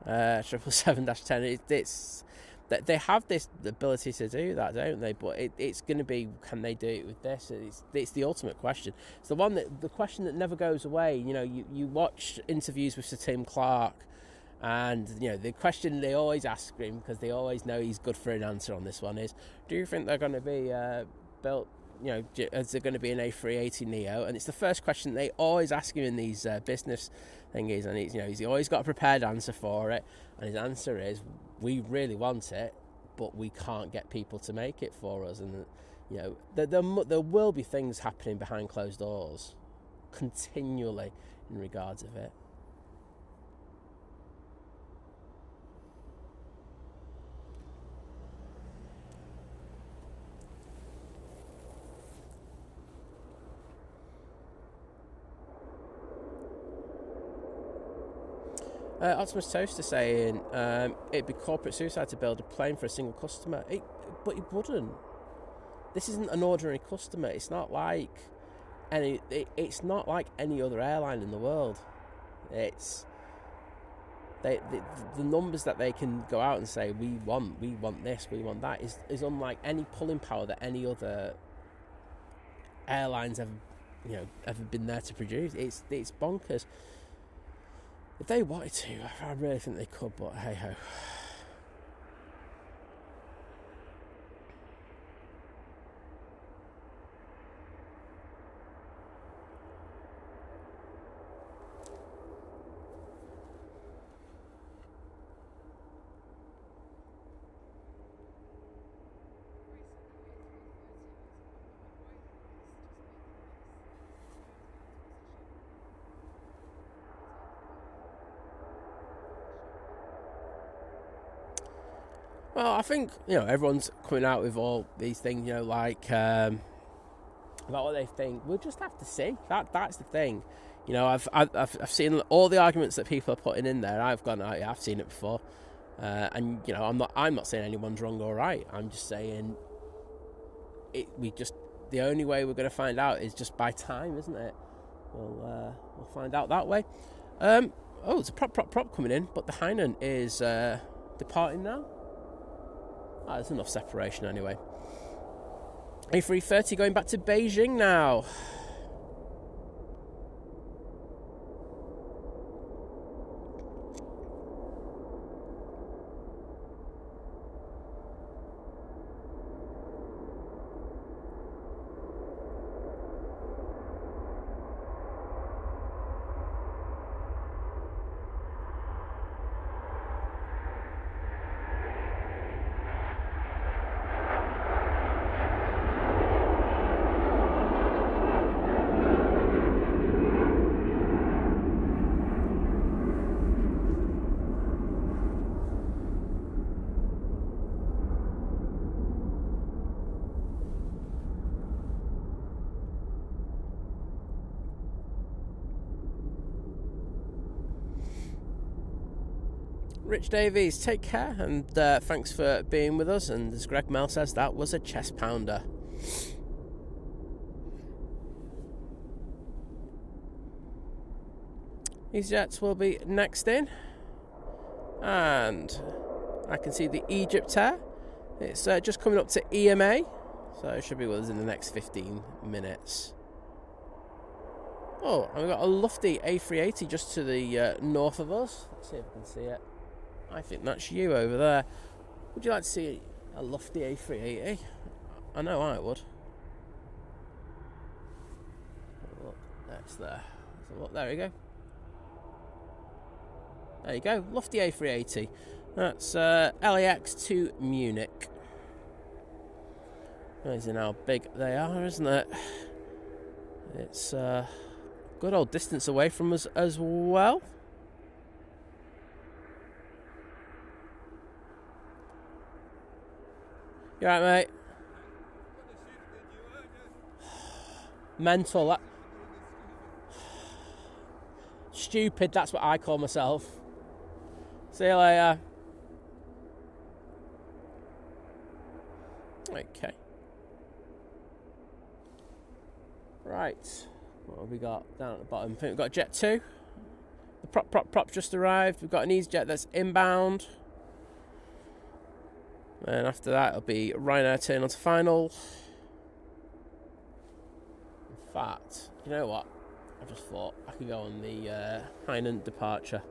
[SPEAKER 1] 777-10. It's that they have this ability to do that, don't they? But it's going to be, can they do it with this? It's the ultimate question. It's the question that never goes away. You know, you watch interviews with Sir Tim Clark, and you know the question they always ask him, because they always know he's good for an answer on this one, is, do you think they're going to be built? You know, is there going to be an A380 Neo? And it's the first question they always ask him in these business thingies, and he's always got a prepared answer for it. And his answer is, we really want it, but we can't get people to make it for us. And you know, there will be things happening behind closed doors continually in regards of it. Optimus Toaster saying it'd be corporate suicide to build a plane for a single customer. But it wouldn't. This isn't an ordinary customer. It's not like it's not like any other airline in the world. It's the numbers that they can go out and say we want this, we want that is unlike any pulling power that any other airlines ever been there to produce. It's bonkers. If they wanted to, I really think they could, but hey ho. Well, I think everyone's coming out with all these things, like about what they think. We'll just have to see. That's the thing. I've seen all the arguments that people are putting in there. I've gone, oh, yeah, I've seen it before, and I'm not saying anyone's wrong or right. I'm just saying the only way we're going to find out is just by time, isn't it? We'll find out that way. There's a prop coming in, but the Hainan is departing now. There's enough separation anyway. A330 going back to Beijing now. Rich Davies, take care, and thanks for being with us. And as Greg Mel says, that was a chest pounder. EasyJets will be next in, and I can see the Egypt Air. It's just coming up to EMA, so it should be with us in the next 15 minutes. Oh, and we've got a lofty A380 just to the north of us. Let's see if we can see it. I think that's you over there. Would you like to see a lofty A380? I know I would. Look, that's there. So look, there we go. There you go, lofty A380. That's LAX to Munich. Amazing how big they are, isn't it? It's a good old distance away from us as well. You right, mate? Mental. That... Stupid, that's what I call myself. See you later. Okay. Right. What have we got down at the bottom? I think we've got Jet 2. The prop just arrived. We've got an EasyJet that's inbound. And after that, it'll be Ryanair turn on to final. In fact, you know what? I just thought I could go on the Hainan departure.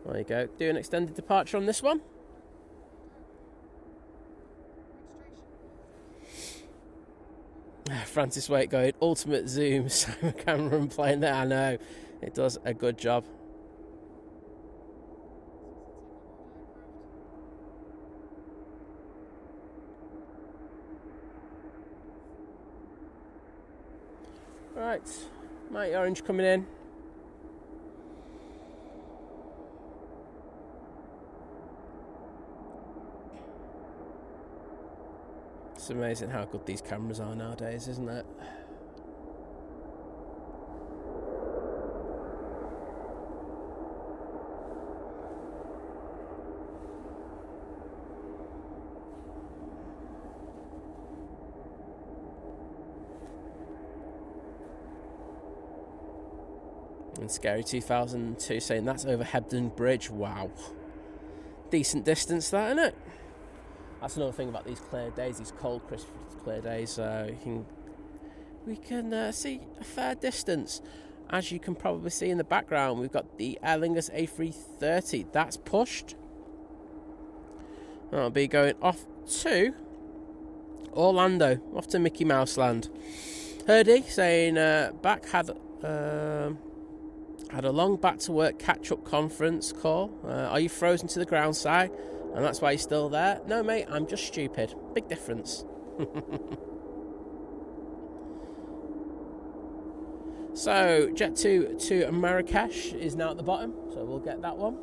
[SPEAKER 1] There you go. Do an extended departure on this one. Francis Wake going, ultimate zoom, Simon Cameron playing there. I know, it does a good job. Right, Mighty Orange coming in. It's amazing how good these cameras are nowadays, isn't it? And Scary 2002 saying that's over Hebden Bridge. Wow. Decent distance, that, isn't it? That's another thing about these clear days, these cold, crisp, clear days. We can see a fair distance. As you can probably see in the background, we've got the Aer Lingus A380. That's pushed. That'll be going off to Orlando, off to Mickey Mouse Land. Herdy saying back had a long back to work catch-up conference call. Are you frozen to the ground, Si? And that's why you're still there? No, mate, I'm just stupid. Big difference. So, Jet 2 to Marrakesh is now at the bottom, so we'll get that one.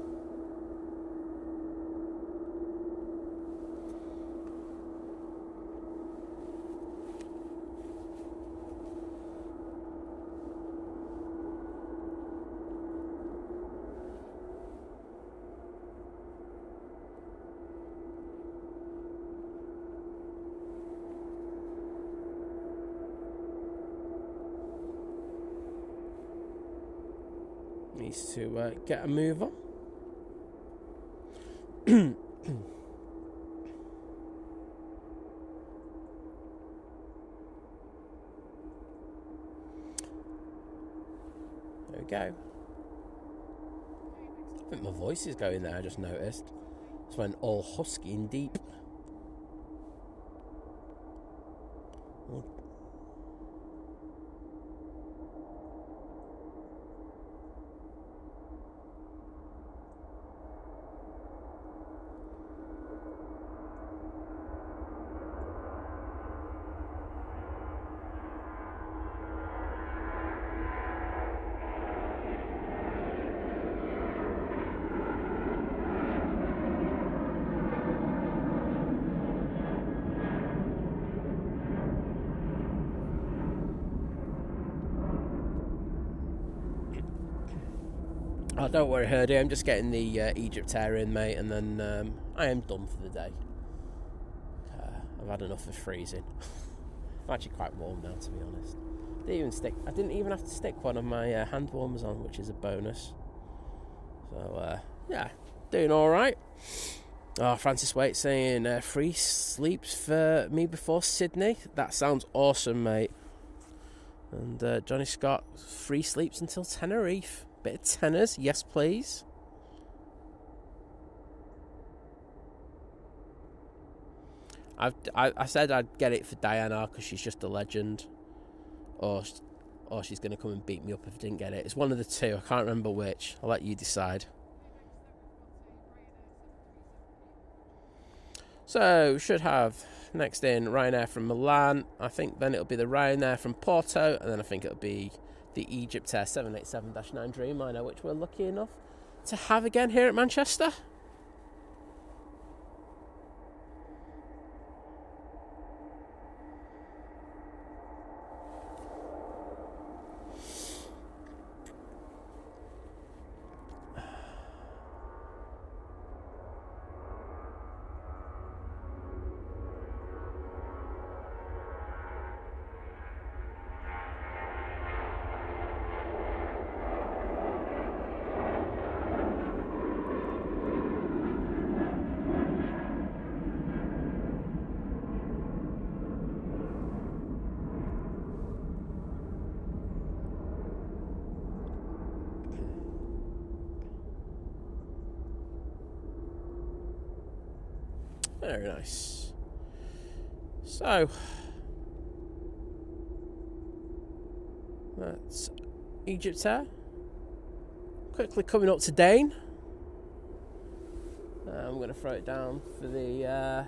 [SPEAKER 1] Needs to get a move on. There we go. I think my voice is going there, I just noticed. Just went all husky and deep. Oh, don't worry, Herdy. I'm just getting the Egypt Air in, mate, and then I am done for the day. I've had enough of freezing. I'm actually quite warm now, to be honest. I didn't even have to stick one of my hand warmers on, which is a bonus. So, yeah, doing all right. Oh, Francis Waite saying free sleeps for me before Sydney. That sounds awesome, mate. And Johnny Scott, free sleeps until Tenerife. Bit of tenors, yes please. I said I'd get it for Diana because she's just a legend, or she's going to come and beat me up if I didn't get it. It's one of the two. I can't remember which. I'll let you decide. So should have next in Ryanair from Milan. I think then it'll be the Ryanair from Porto, and then I think it'll be the Egypt Air 787-9 Dreamliner, which we're lucky enough to have again here at Manchester. Very nice. So that's Egypt Air. Quickly coming up to Dane. I'm going to throw it down for the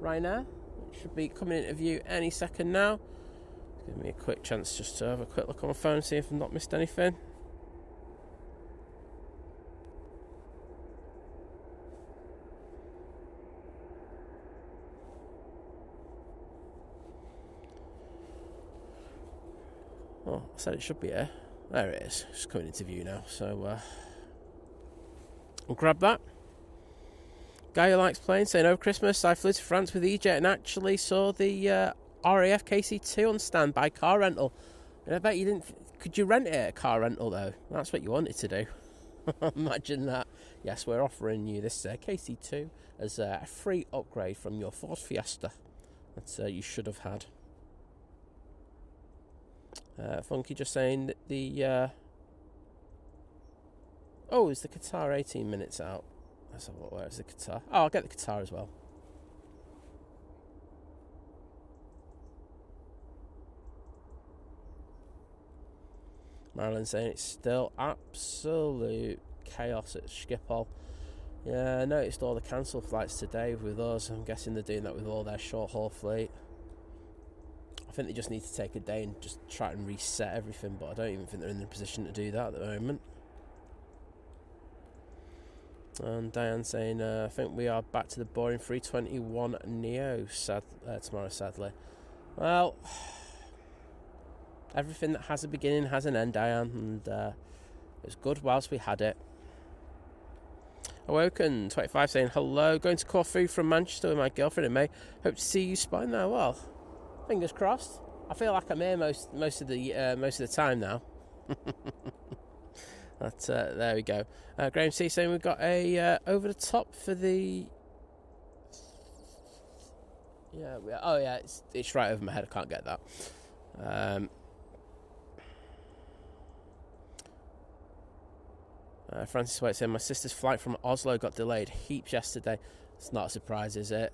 [SPEAKER 1] Ryanair, which should be coming into view any second now. Give me a quick chance just to have a quick look on my phone and see if I've not missed anything. Oh, I said it should be here. There it is. It's coming into view now. So we'll grab that. Guy who likes planes saying, over Christmas I flew to France with EasyJet and actually saw the RAF KC2 on standby car rental. And I bet you didn't. Could you rent it at a car rental though? That's what you wanted to do. Imagine that. Yes, we're offering you this KC2 as a free upgrade from your Ford Fiesta that you should have had. Funky just saying that the oh, is the Qatar 18 minutes out? Let's have a look. Where is the Qatar? Oh, I'll get the Qatar as well. Marilyn saying it's still absolute chaos at Schiphol. Yeah, I noticed all the cancelled flights today with us. I'm guessing they're doing that with all their short haul fleet. I think they just need to take a day and just try and reset everything, but I don't even think they're in the position to do that at the moment. And Diane saying, I think we are back to the boring 321 Neo tomorrow, sadly. Well, everything that has a beginning has an end, Diane, and it was good whilst we had it. Awoken 25 saying, hello, going to Corfu from Manchester with my girlfriend in May. Hope to see you spine now. Well, fingers crossed. I feel like I'm here most of the time now. But there we go. Graham C saying we've got a over the top for the. Yeah, it's right over my head. I can't get that. Francis White saying my sister's flight from Oslo got delayed heaps yesterday. It's not a surprise, is it?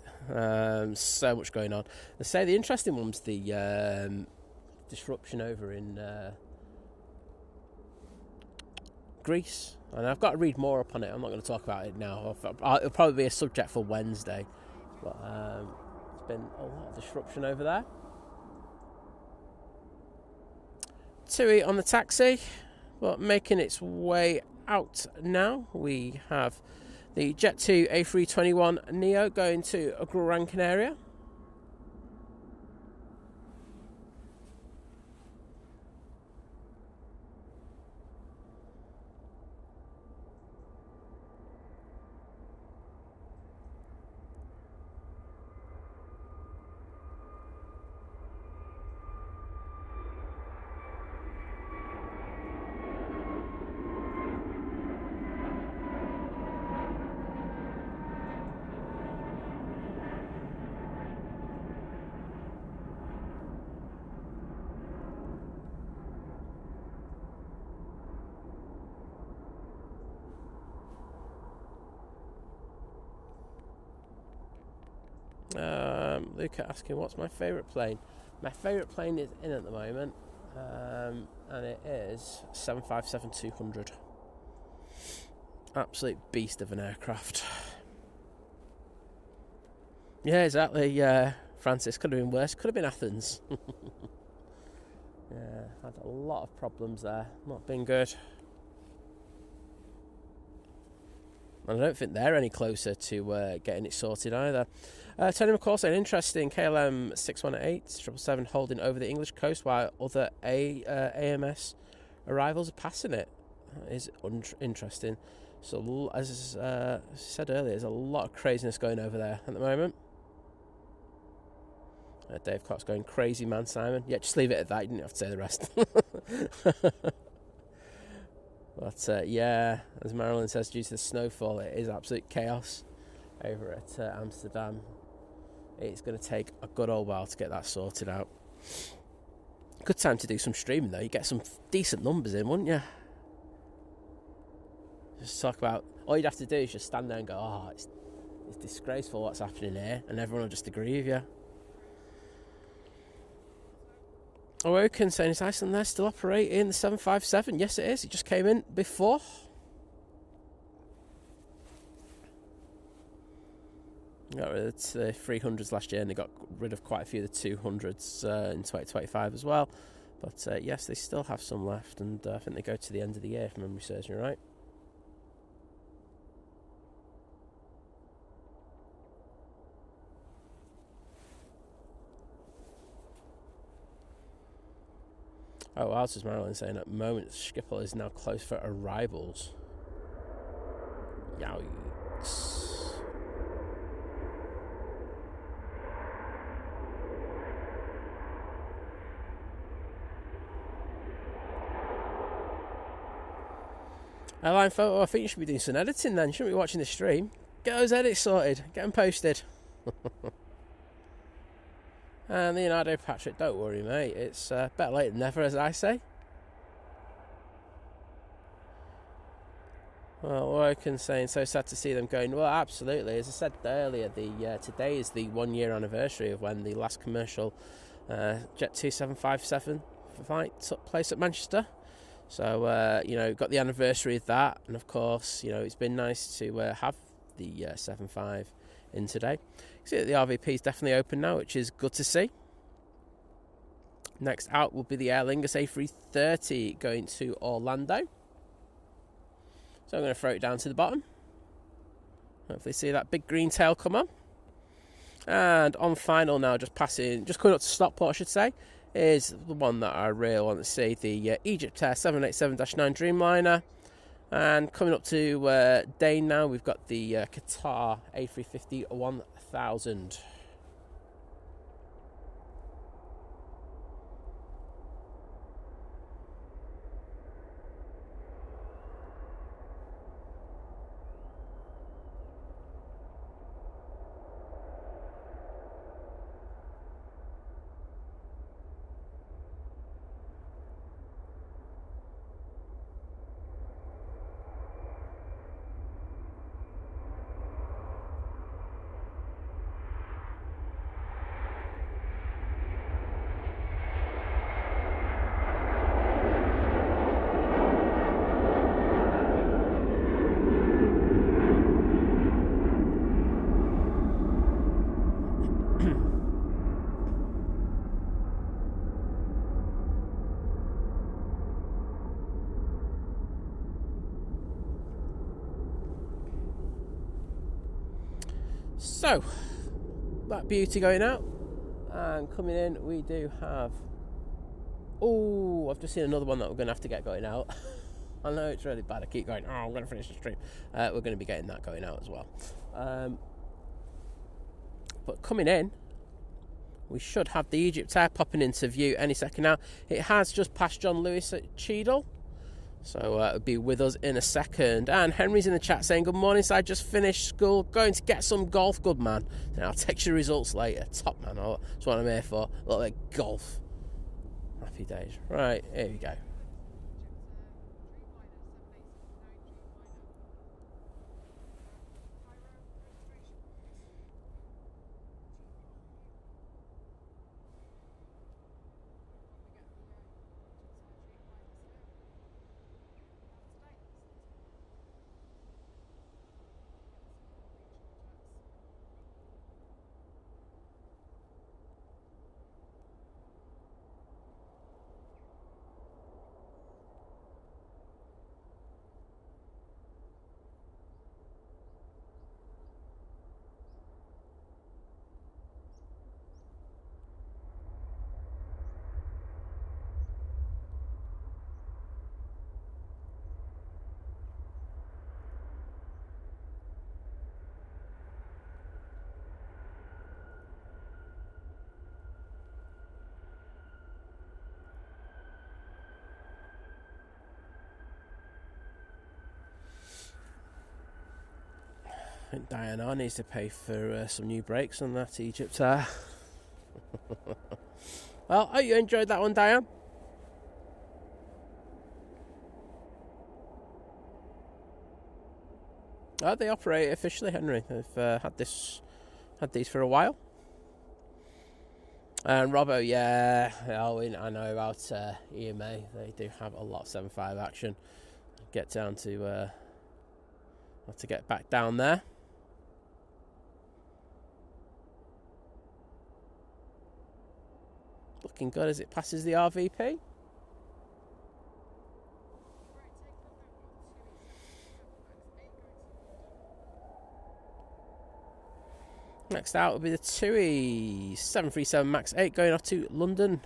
[SPEAKER 1] So much going on. They say the interesting one's the disruption over in Greece. And I've got to read more up on it. I'm not going to talk about it now. It'll probably be a subject for Wednesday. But there's been a lot of disruption over there. TUI on the taxi, but making its way out now. We have the Jet2 A321 Neo going to Gran Canaria. Luca asking what's my favourite plane. My favourite plane is in at the moment, and it is 757-200. Absolute beast of an aircraft. Yeah, exactly. Francis, could have been worse. Could have been Athens. Yeah, had a lot of problems there. Not been good. And I don't think they're any closer to getting it sorted either. Tony McCall saying, interesting, KLM 618 777 holding over the English coast while other AMS arrivals are passing it. That is interesting. So, as I said earlier, there's a lot of craziness going over there at the moment. Dave Cox going, crazy man, Simon. Yeah, just leave it at that. You didn't have to say the rest. But yeah, as Marilyn says, due to the snowfall, it is absolute chaos over at Amsterdam. It's going to take a good old while to get that sorted out. Good time to do some streaming, though. You get some decent numbers in, wouldn't you? Just talk about... All you'd have to do is just stand there and go, oh, it's disgraceful what's happening here, and everyone will just agree with you. Awoken saying, is Iceland there still operating the 757? Yes, it is. It just came in before. Got rid of the 300s last year, and they got rid of quite a few of the 200s in 2025 as well. But yes, they still have some left, and I think they go to the end of the year, if memory serves me right. Oh, Altus Marilyn saying at the moment Schiphol is now closed for arrivals. Yikes. Airline photo, I think you should be doing some editing then. You shouldn't be watching the stream. Get those edits sorted. Get them posted. And Leonardo Patrick, don't worry, mate. It's better late than never, as I say. Well, Woken saying, so sad to see them going. Well, absolutely. As I said earlier, today is the 1 year anniversary of when the last commercial Jet 2757 flight took place at Manchester. So, got the anniversary of that. And, of course, it's been nice to have the 75 in today. You see that the RVP is definitely open now, which is good to see. Next out will be the Aer Lingus A380 going to Orlando. So I'm going to throw it down to the bottom. Hopefully see that big green tail come on. And on final now, just coming up to Stockport, I should say, is the one that I really want to see, the Egypt Air 787-9 Dreamliner. And coming up to Dane now, we've got the Qatar A350 1000. So, that beauty going out, and coming in we do have, I've just seen another one that we're going to have to get going out. I know it's really bad, I keep going, I'm going to finish the stream. We're going to be getting that going out as well. But coming in, we should have the Egypt Air popping into view any second now. It has just passed John Lewis at Cheadle. So it'll be with us in a second. And Henry's in the chat saying, good morning, so I just finished school, going to get some golf, good man. And I'll text you results later. Top man, that's what I'm here for. A little bit of golf. Happy days. Right, here we go. I think Diana needs to pay for some new brakes on that Egypt Air. Well, hope you enjoyed that one, Diane. They operate officially, Henry. They've had these for a while. And Robbo, yeah, I know about EMA. They do have a lot of 7.5 action. Get down to have to get back down there. looking good as it passes the RVP. Next out will be the TUI 737 MAX 8 going off to London.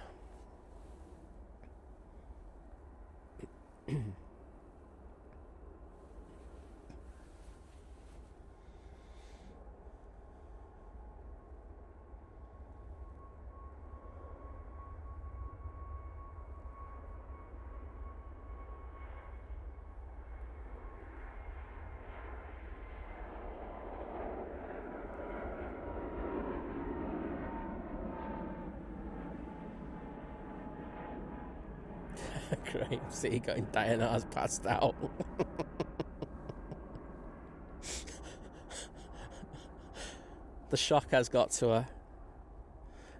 [SPEAKER 1] Great, see going Diana's passed out. The shock has got to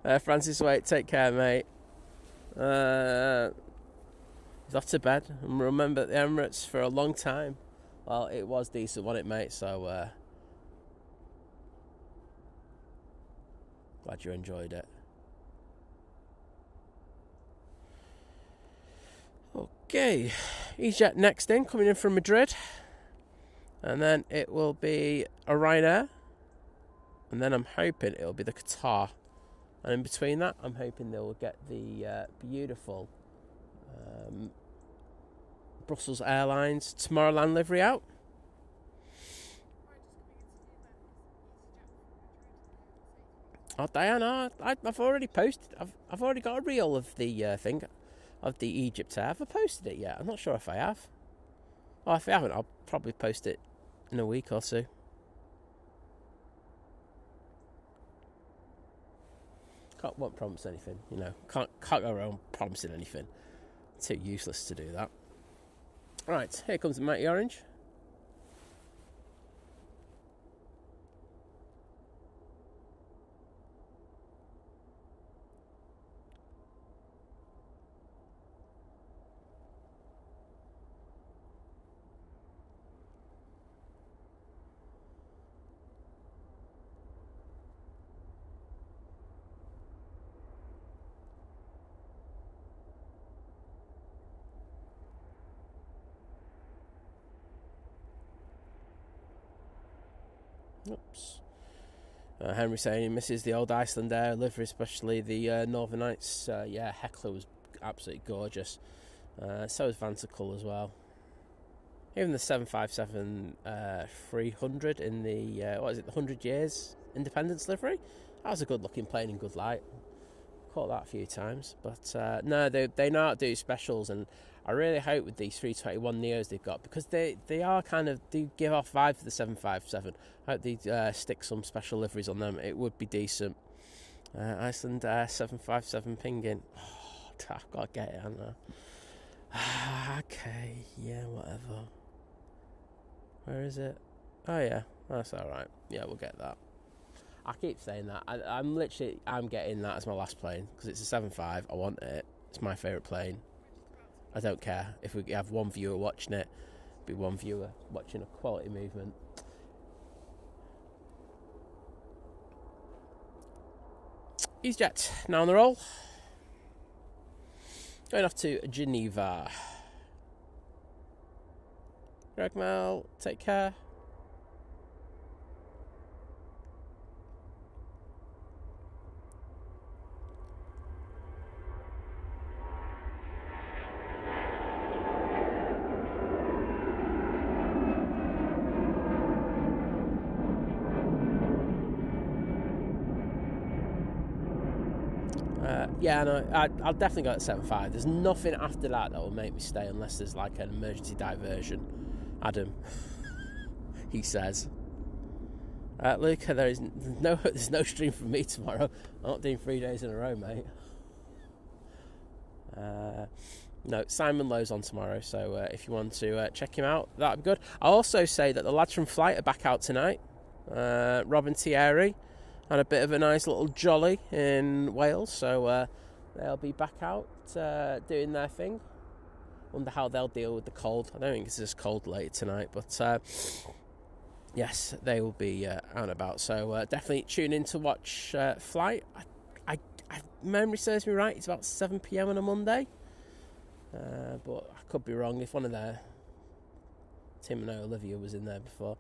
[SPEAKER 1] her. Francis Waite, take care, mate. He's off to bed. And remember the Emirates for a long time. Well, it was decent, wasn't it, mate? So glad you enjoyed it. Okay, EasyJet next in, coming in from Madrid, and then it will be a Ryanair, and then I'm hoping it'll be the Qatar, and in between that I'm hoping they will get the beautiful Brussels Airlines Tomorrowland livery out. Oh, Diana, I've already posted. I've already got a reel of the thing. Of the Egypt Air. Have I posted it yet? I'm not sure if I have. Oh, if I haven't, I'll probably post it in a week or two. Won't promise anything, you know. Can't go around promising anything. It's too useless to do that. Right, here comes the Mighty Orange. Oops. Henry saying he misses the old Iceland Air livery, especially the Northern Nights. Yeah, Heckler was absolutely gorgeous. So was Vanticle as well. Even the 757 300 in the, the 100 years Independence livery. That was a good looking plane in good light. Caught that a few times. But no, they know how to do specials, and I really hope with these 321 Neos they've got, because they are kind of, do give off vibe for the 757. I hope they stick some special liveries on them. It would be decent. Iceland 757 pinging. Oh, I've got to get it, haven't I? Okay, yeah, whatever. Where is it? Oh yeah, that's alright. Yeah, we'll get that. I keep saying that. I'm getting that as my last plane, because it's a 75. I want it. It's my favourite plane. I don't care if we have one viewer watching it. Be one viewer watching a quality movement. EasyJet now on the roll. Going off to Geneva. Greg Mel, take care. Yeah, no, I'll definitely go at 7.5. There's nothing after that will make me stay unless there's like an emergency diversion. Adam, he says. Luca, there's no stream from me tomorrow. I'm not doing 3 days in a row, mate. No, Simon Lowe's on tomorrow, so if you want to check him out, that'd be good. I'll also say that the lads from Flight are back out tonight. Rob and Thierry had a bit of a nice little jolly in Wales, so they'll be back out doing their thing. Wonder how they'll deal with the cold. I don't think it's as cold late tonight, but yes, they will be out and about. So definitely tune in to watch Flight. I memory serves me right, it's about 7 p.m. on a Monday. But I could be wrong. If one of their Tim and Olivia was in there before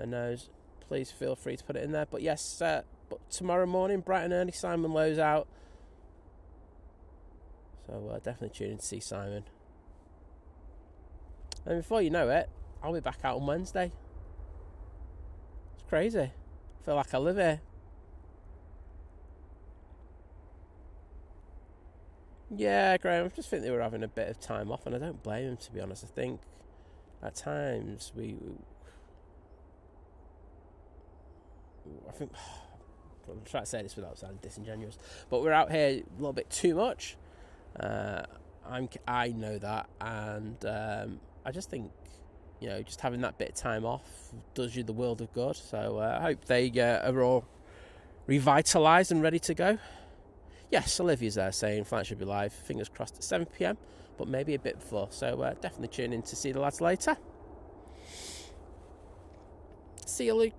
[SPEAKER 1] knows, please feel free to put it in there. But yes, but tomorrow morning, bright and early, Simon Lowe's out. So definitely tune in to see Simon. And before you know it, I'll be back out on Wednesday. It's crazy. I feel like I live here. Yeah, Graham, I just think they were having a bit of time off, and I don't blame them, to be honest. I think at times I'm trying to say this without sounding disingenuous, but we're out here a little bit too much. I know that, and I just think, just having that bit of time off does you the world of good. So I hope they are all revitalised and ready to go. Yes, Olivia's there saying flight should be live, fingers crossed, at 7 p.m, but maybe a bit before. So definitely tune in to see the lads later. See you, Luke.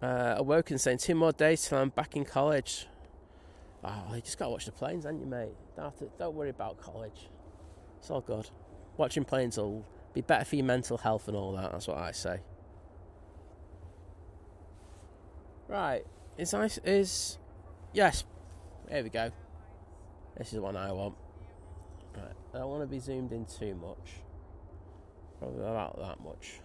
[SPEAKER 1] Awoken saying 2 more days till I'm back in college. Oh, you just got to watch the planes, haven't you, mate? Don't worry about college. It's all good. Watching planes will be better for your mental health and all that. That's what I say. Right. Yes. Here we go. This is the one I want. Right. I don't want to be zoomed in too much. Probably about that much.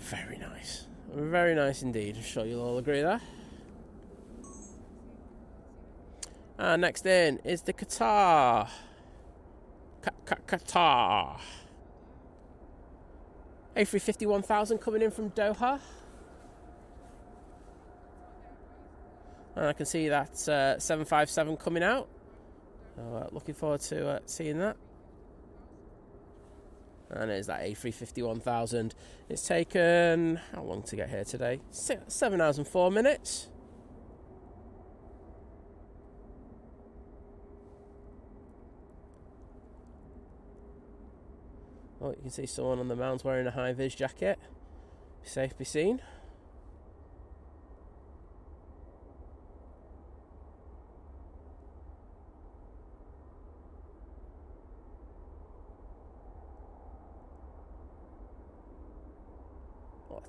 [SPEAKER 1] Very nice. Very nice indeed. I'm sure you'll all agree there. Next in is the Qatar. Qatar. A350-1000 coming in from Doha. And I can see that 757 coming out. So, looking forward to seeing that. And there's that A350-1000. It's taken, how long to get here today? 7 hours and 4 minutes. Oh, you can see someone on the mounds wearing a high-vis jacket. Safe be seen.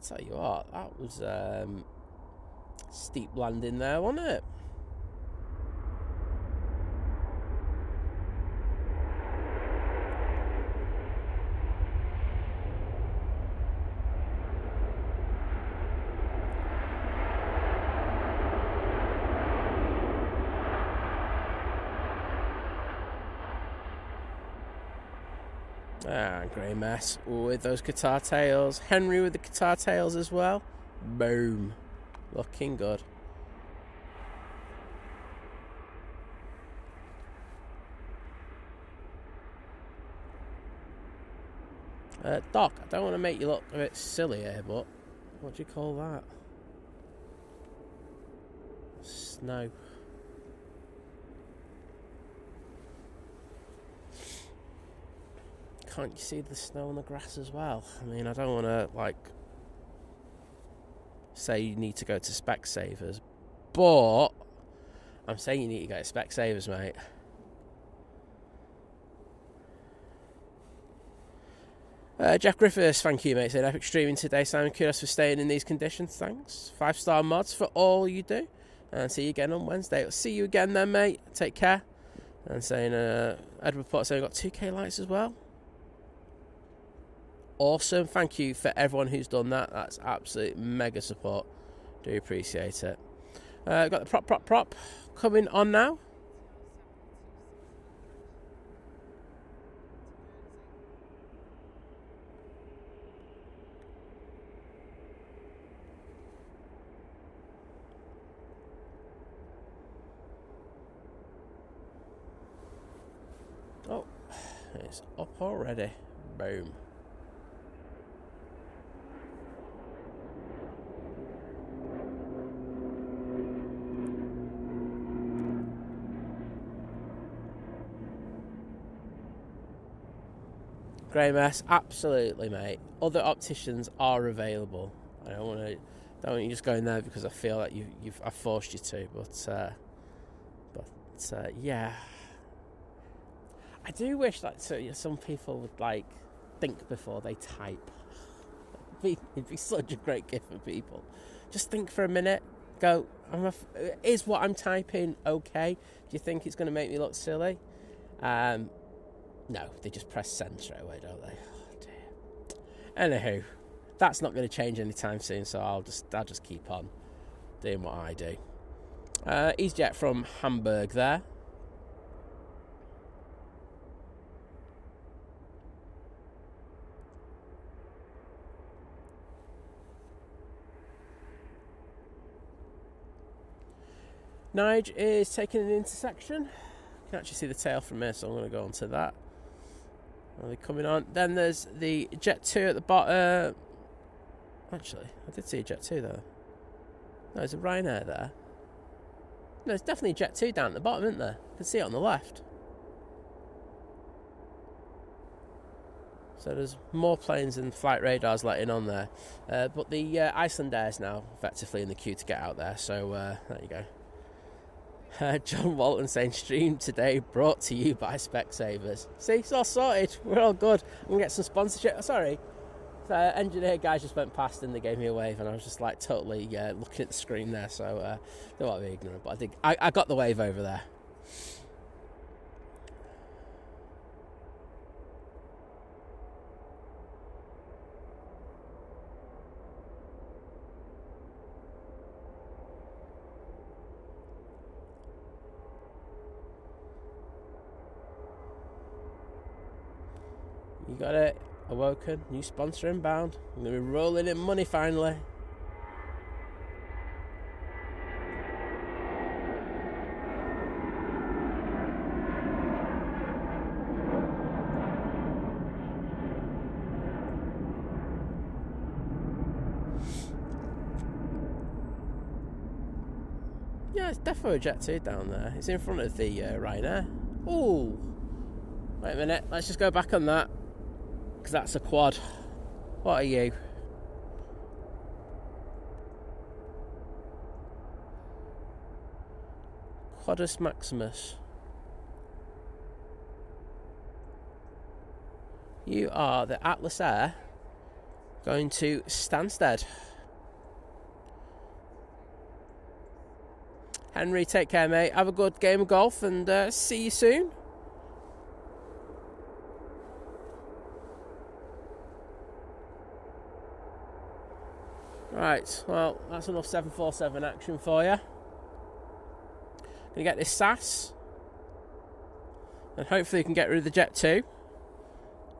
[SPEAKER 1] Tell you what, that was steep landing there, wasn't it? Grey mess with those Qatar tails. Henry with the Qatar tails as well. Boom. Looking good. Doc, I don't want to make you look a bit silly here, but what do you call that? Snow. Can't you see the snow on the grass as well? I mean, I don't want to, say you need to go to Specsavers, but I'm saying you need to go to Specsavers, mate. Jeff Griffiths, thank you, mate. Said epic streaming today, Simon. Kudos for staying in these conditions. Thanks. 5-star mods for all you do. And see you again on Wednesday. I'll see you again then, mate. Take care. And saying, Edward Port saying, got 2K likes as well. Awesome. Thank you for everyone who's done that. That's absolute mega support. Do appreciate it. Got the prop coming on now. Oh, it's up already. Boom. Grey mess, absolutely, mate. Other opticians are available. I don't want you just going there because I feel like I've forced you to, but yeah. I do wish that some people would like think before they type. It'd be such a great gift for people. Just think for a minute. Go. Is what I'm typing okay? Do you think it's going to make me look silly? No, they just press send straight away, don't they? Oh dear. Anywho, that's not going to change anytime soon, so I'll just keep on doing what I do. EasyJet from Hamburg there. Nige is taking an intersection. You can actually see the tail from here, so I'm going to go on to that. Are they coming on? Then there's the Jet 2 at the bottom. Actually, I did see a Jet 2 there. No, there's a Ryanair there. No, there's definitely a Jet 2 down at the bottom, isn't there? You can see it on the left. So there's more planes and flight radars letting on there. But the Icelandair is now effectively in the queue to get out there. So there you go. John Walton saying, stream today brought to you by Specsavers. See, it's all sorted. We're all good. I'm going to get some sponsorship. Sorry. The engineer guys just went past and they gave me a wave, and I was just like totally looking at the screen there. So don't want to be ignorant, but I think I got the wave over there. You got it. Awoken. New sponsor inbound. I'm going to be rolling in money finally. Yeah, it's definitely a Jet 2 down there. It's in front of the Ryanair. Ooh. Wait a minute. Let's just go back on that. Because that's a quad. What are you? Quadus Maximus. You are the Atlas Air going to Stansted. Henry, take care, mate. Have a good game of golf and see you soon. Right, well, that's enough 747 action for you. Gonna get this SAS, and hopefully we can get rid of the Jet 2. And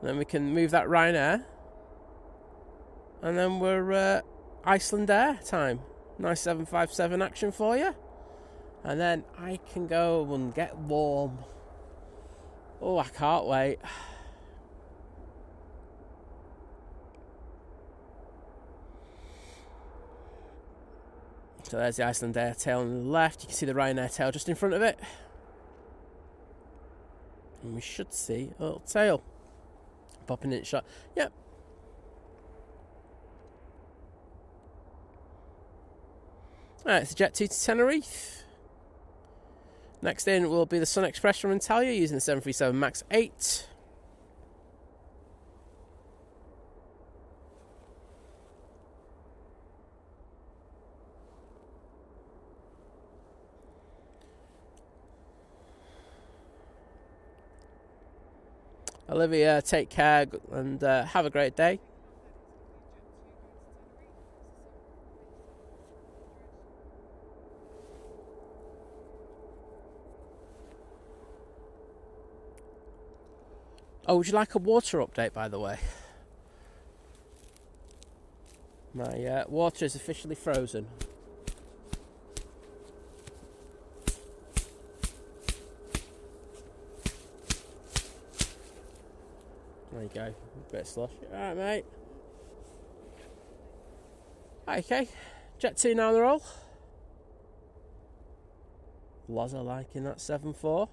[SPEAKER 1] then we can move that Ryanair, and then we're Icelandair time. Nice 757 action for you, and then I can go and get warm. Oh, I can't wait. So there's the Icelandair tail on the left. You can see the Ryanair tail just in front of it. And we should see a little tail popping in shot. Yep. Alright, it's the Jet 2 to Tenerife. Next in will be the Sun Express from Antalya using the 737 MAX 8. Olivia, take care and have a great day. Oh, would you like a water update, by the way? My water is officially frozen. There you go, a bit of slush. Alright, mate. Okay, Jet 2 now on the roll. Loza liking that 7.4.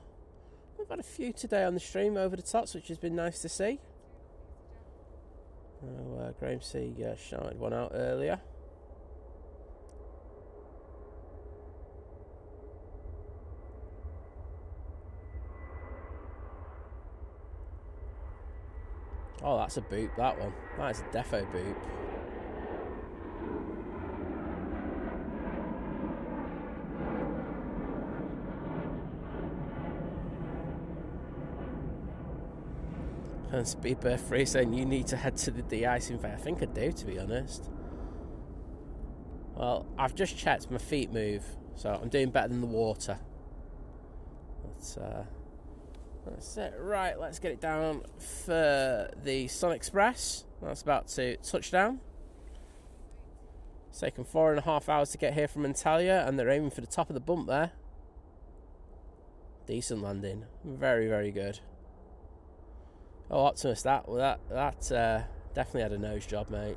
[SPEAKER 1] We've had a few today on the stream over the tops, which has been nice to see. Graham C shouted one out earlier. Oh, that's a boop, that one. That is a defo boop. And Speedbird Free saying you need to head to the de-icing fair. I think I do, to be honest. Well, I've just checked, my feet move, so I'm doing better than the water. That's it. Right, let's get it down for the Sun Express. That's about to touch down. It's taken 4.5 hours to get here from Antalya, and they're aiming for the top of the bump there. Decent landing. Very, very good. Oh, Optimus, that definitely had a nose job, mate.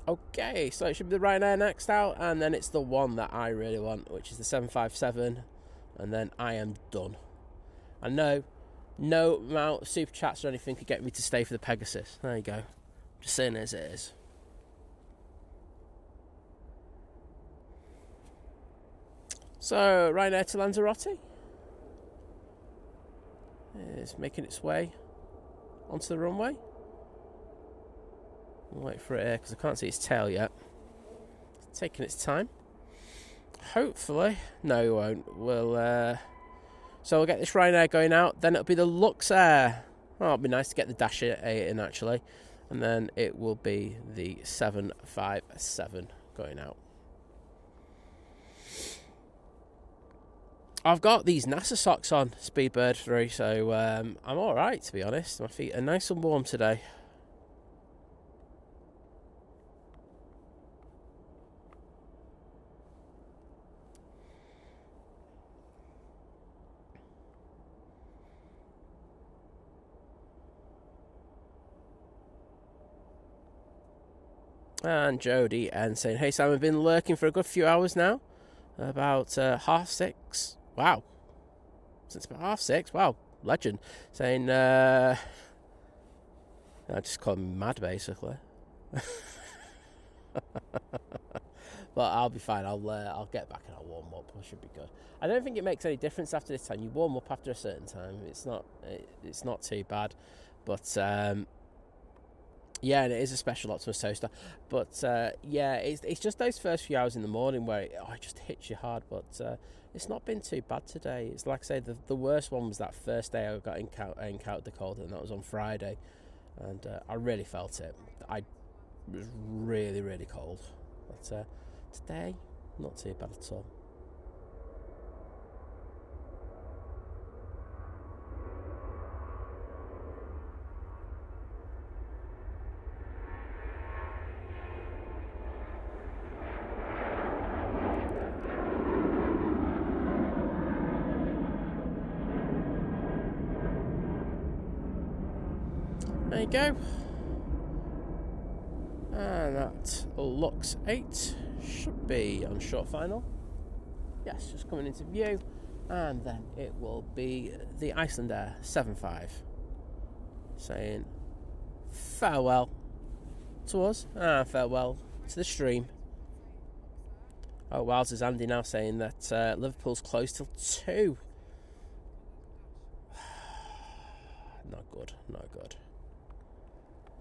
[SPEAKER 1] Okay, so it should be the Ryanair next out, and then it's the one that I really want, which is the 757, and then I am done. I know no amount of super chats or anything could get me to stay for the Pegasus. There you go. Just saying it as it is. So, Ryanair to Lanzarote is making its way onto the runway. I'll wait for it here because I can't see its tail yet. It's taking its time. Hopefully, no, it won't. So we'll get this Ryanair going out. Then it'll be the Luxair. Oh, it'll be nice to get the Dash 8 in actually, and then it will be the 757 going out. I've got these NASA socks on, Speedbird 3, so I'm alright, to be honest. My feet are nice and warm today. And Jody and saying, hey Sam, I've been lurking for a good few hours now. About 6:30. Wow. Since about 6:30. Wow. Legend. Saying, I just call him mad, basically. But I'll be fine. I'll get back and I'll warm up. I should be good. I don't think it makes any difference after this time. You warm up after a certain time. It's not too bad. But yeah, and it is a special Optimus toaster. But yeah, it's just those first few hours in the morning where it just hits you hard. But it's not been too bad today. It's like I say, the worst one was that first day I encountered the cold, and that was on Friday. And I really felt it. I was really, really cold. But today, not too bad at all. There you go. And that Lux 8 should be on short final. Yes, just coming into view. And then it will be the Icelandair 7.5 saying farewell to us and farewell to the stream. Oh, Wiles is Andy now saying that Liverpool's closed till 2. Not good, not good.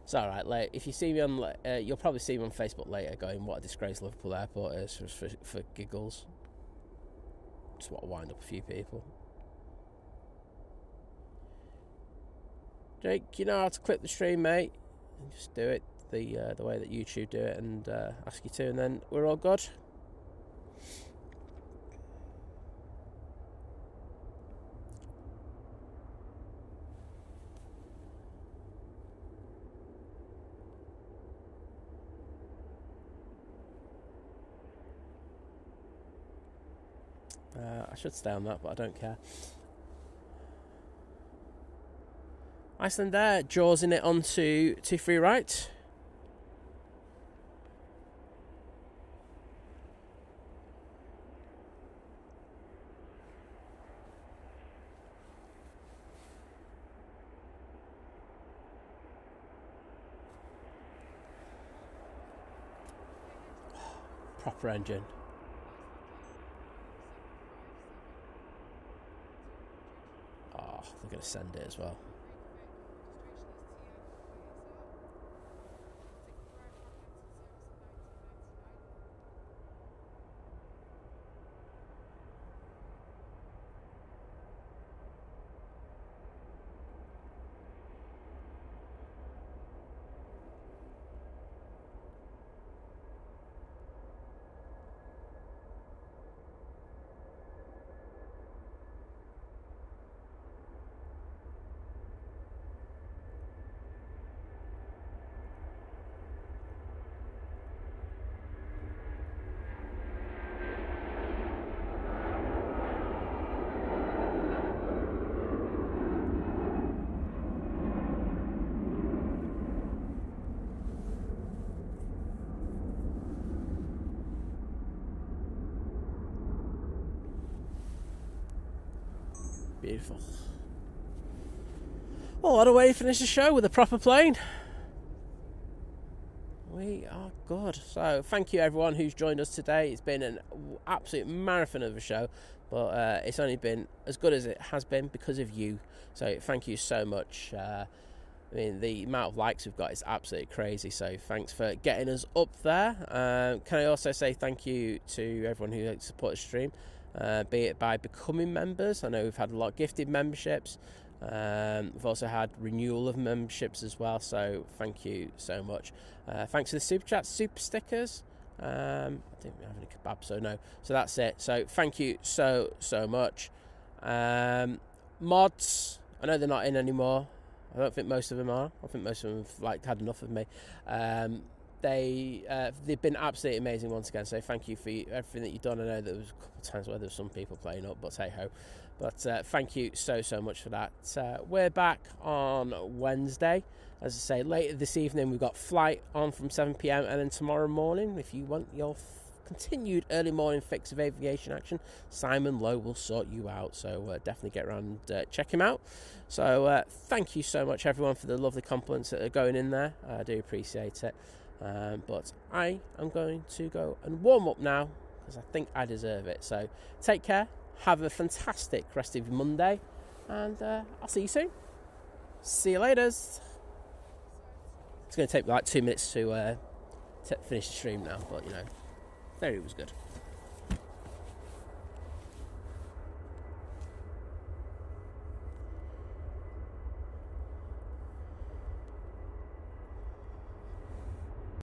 [SPEAKER 1] It's alright, like, if you see me on, you'll probably see me on Facebook later going, what a disgrace Liverpool Airport is for giggles. Just want to wind up a few people. Jake, you know how to clip the stream, mate. Just do it the way that YouTube do it, and ask you to, and then we're all good. I should stay on that, but I don't care. Iceland there, jawsing it onto 2-3 right. Proper engine. Oh, they're going to send it as well. Beautiful. Well, what a way to finish the show with a proper plane. We are good. So thank you everyone who's joined us today. It's been an absolute marathon of a show, but it's only been as good as it has been because of you. So thank you so much. I mean, the amount of likes we've got is absolutely crazy, so thanks for getting us up there. Can I also say thank you to everyone who supported the stream, be it by becoming members. I know we've had a lot of gifted memberships. We've also had renewal of memberships as well, so thank you so much. Thanks for the super chats, super stickers. I didn't have any kebab, so no. So that's it. So thank you so much. Mods, I know they're not in anymore. I don't think most of them are. I think most of them have had enough of me. They've been absolutely amazing once again. So thank you for everything that you've done. I know there was a couple of times where there were some people playing up, but hey ho. But thank you so much for that. We're back on Wednesday. As I say, later this evening we've got flight on from 7 p.m. and then tomorrow morning, if you want your continued early morning fix of aviation action, Simon Lowe will sort you out. So definitely get around and check him out. So thank you so much everyone for the lovely compliments that are going in there. I do appreciate it. But I am going to go and warm up now because I think I deserve it. So take care, have a fantastic rest of your Monday, and I'll see you soon. See you later. It's going to take me like 2 minutes to finish the stream now, but you know, there it was good.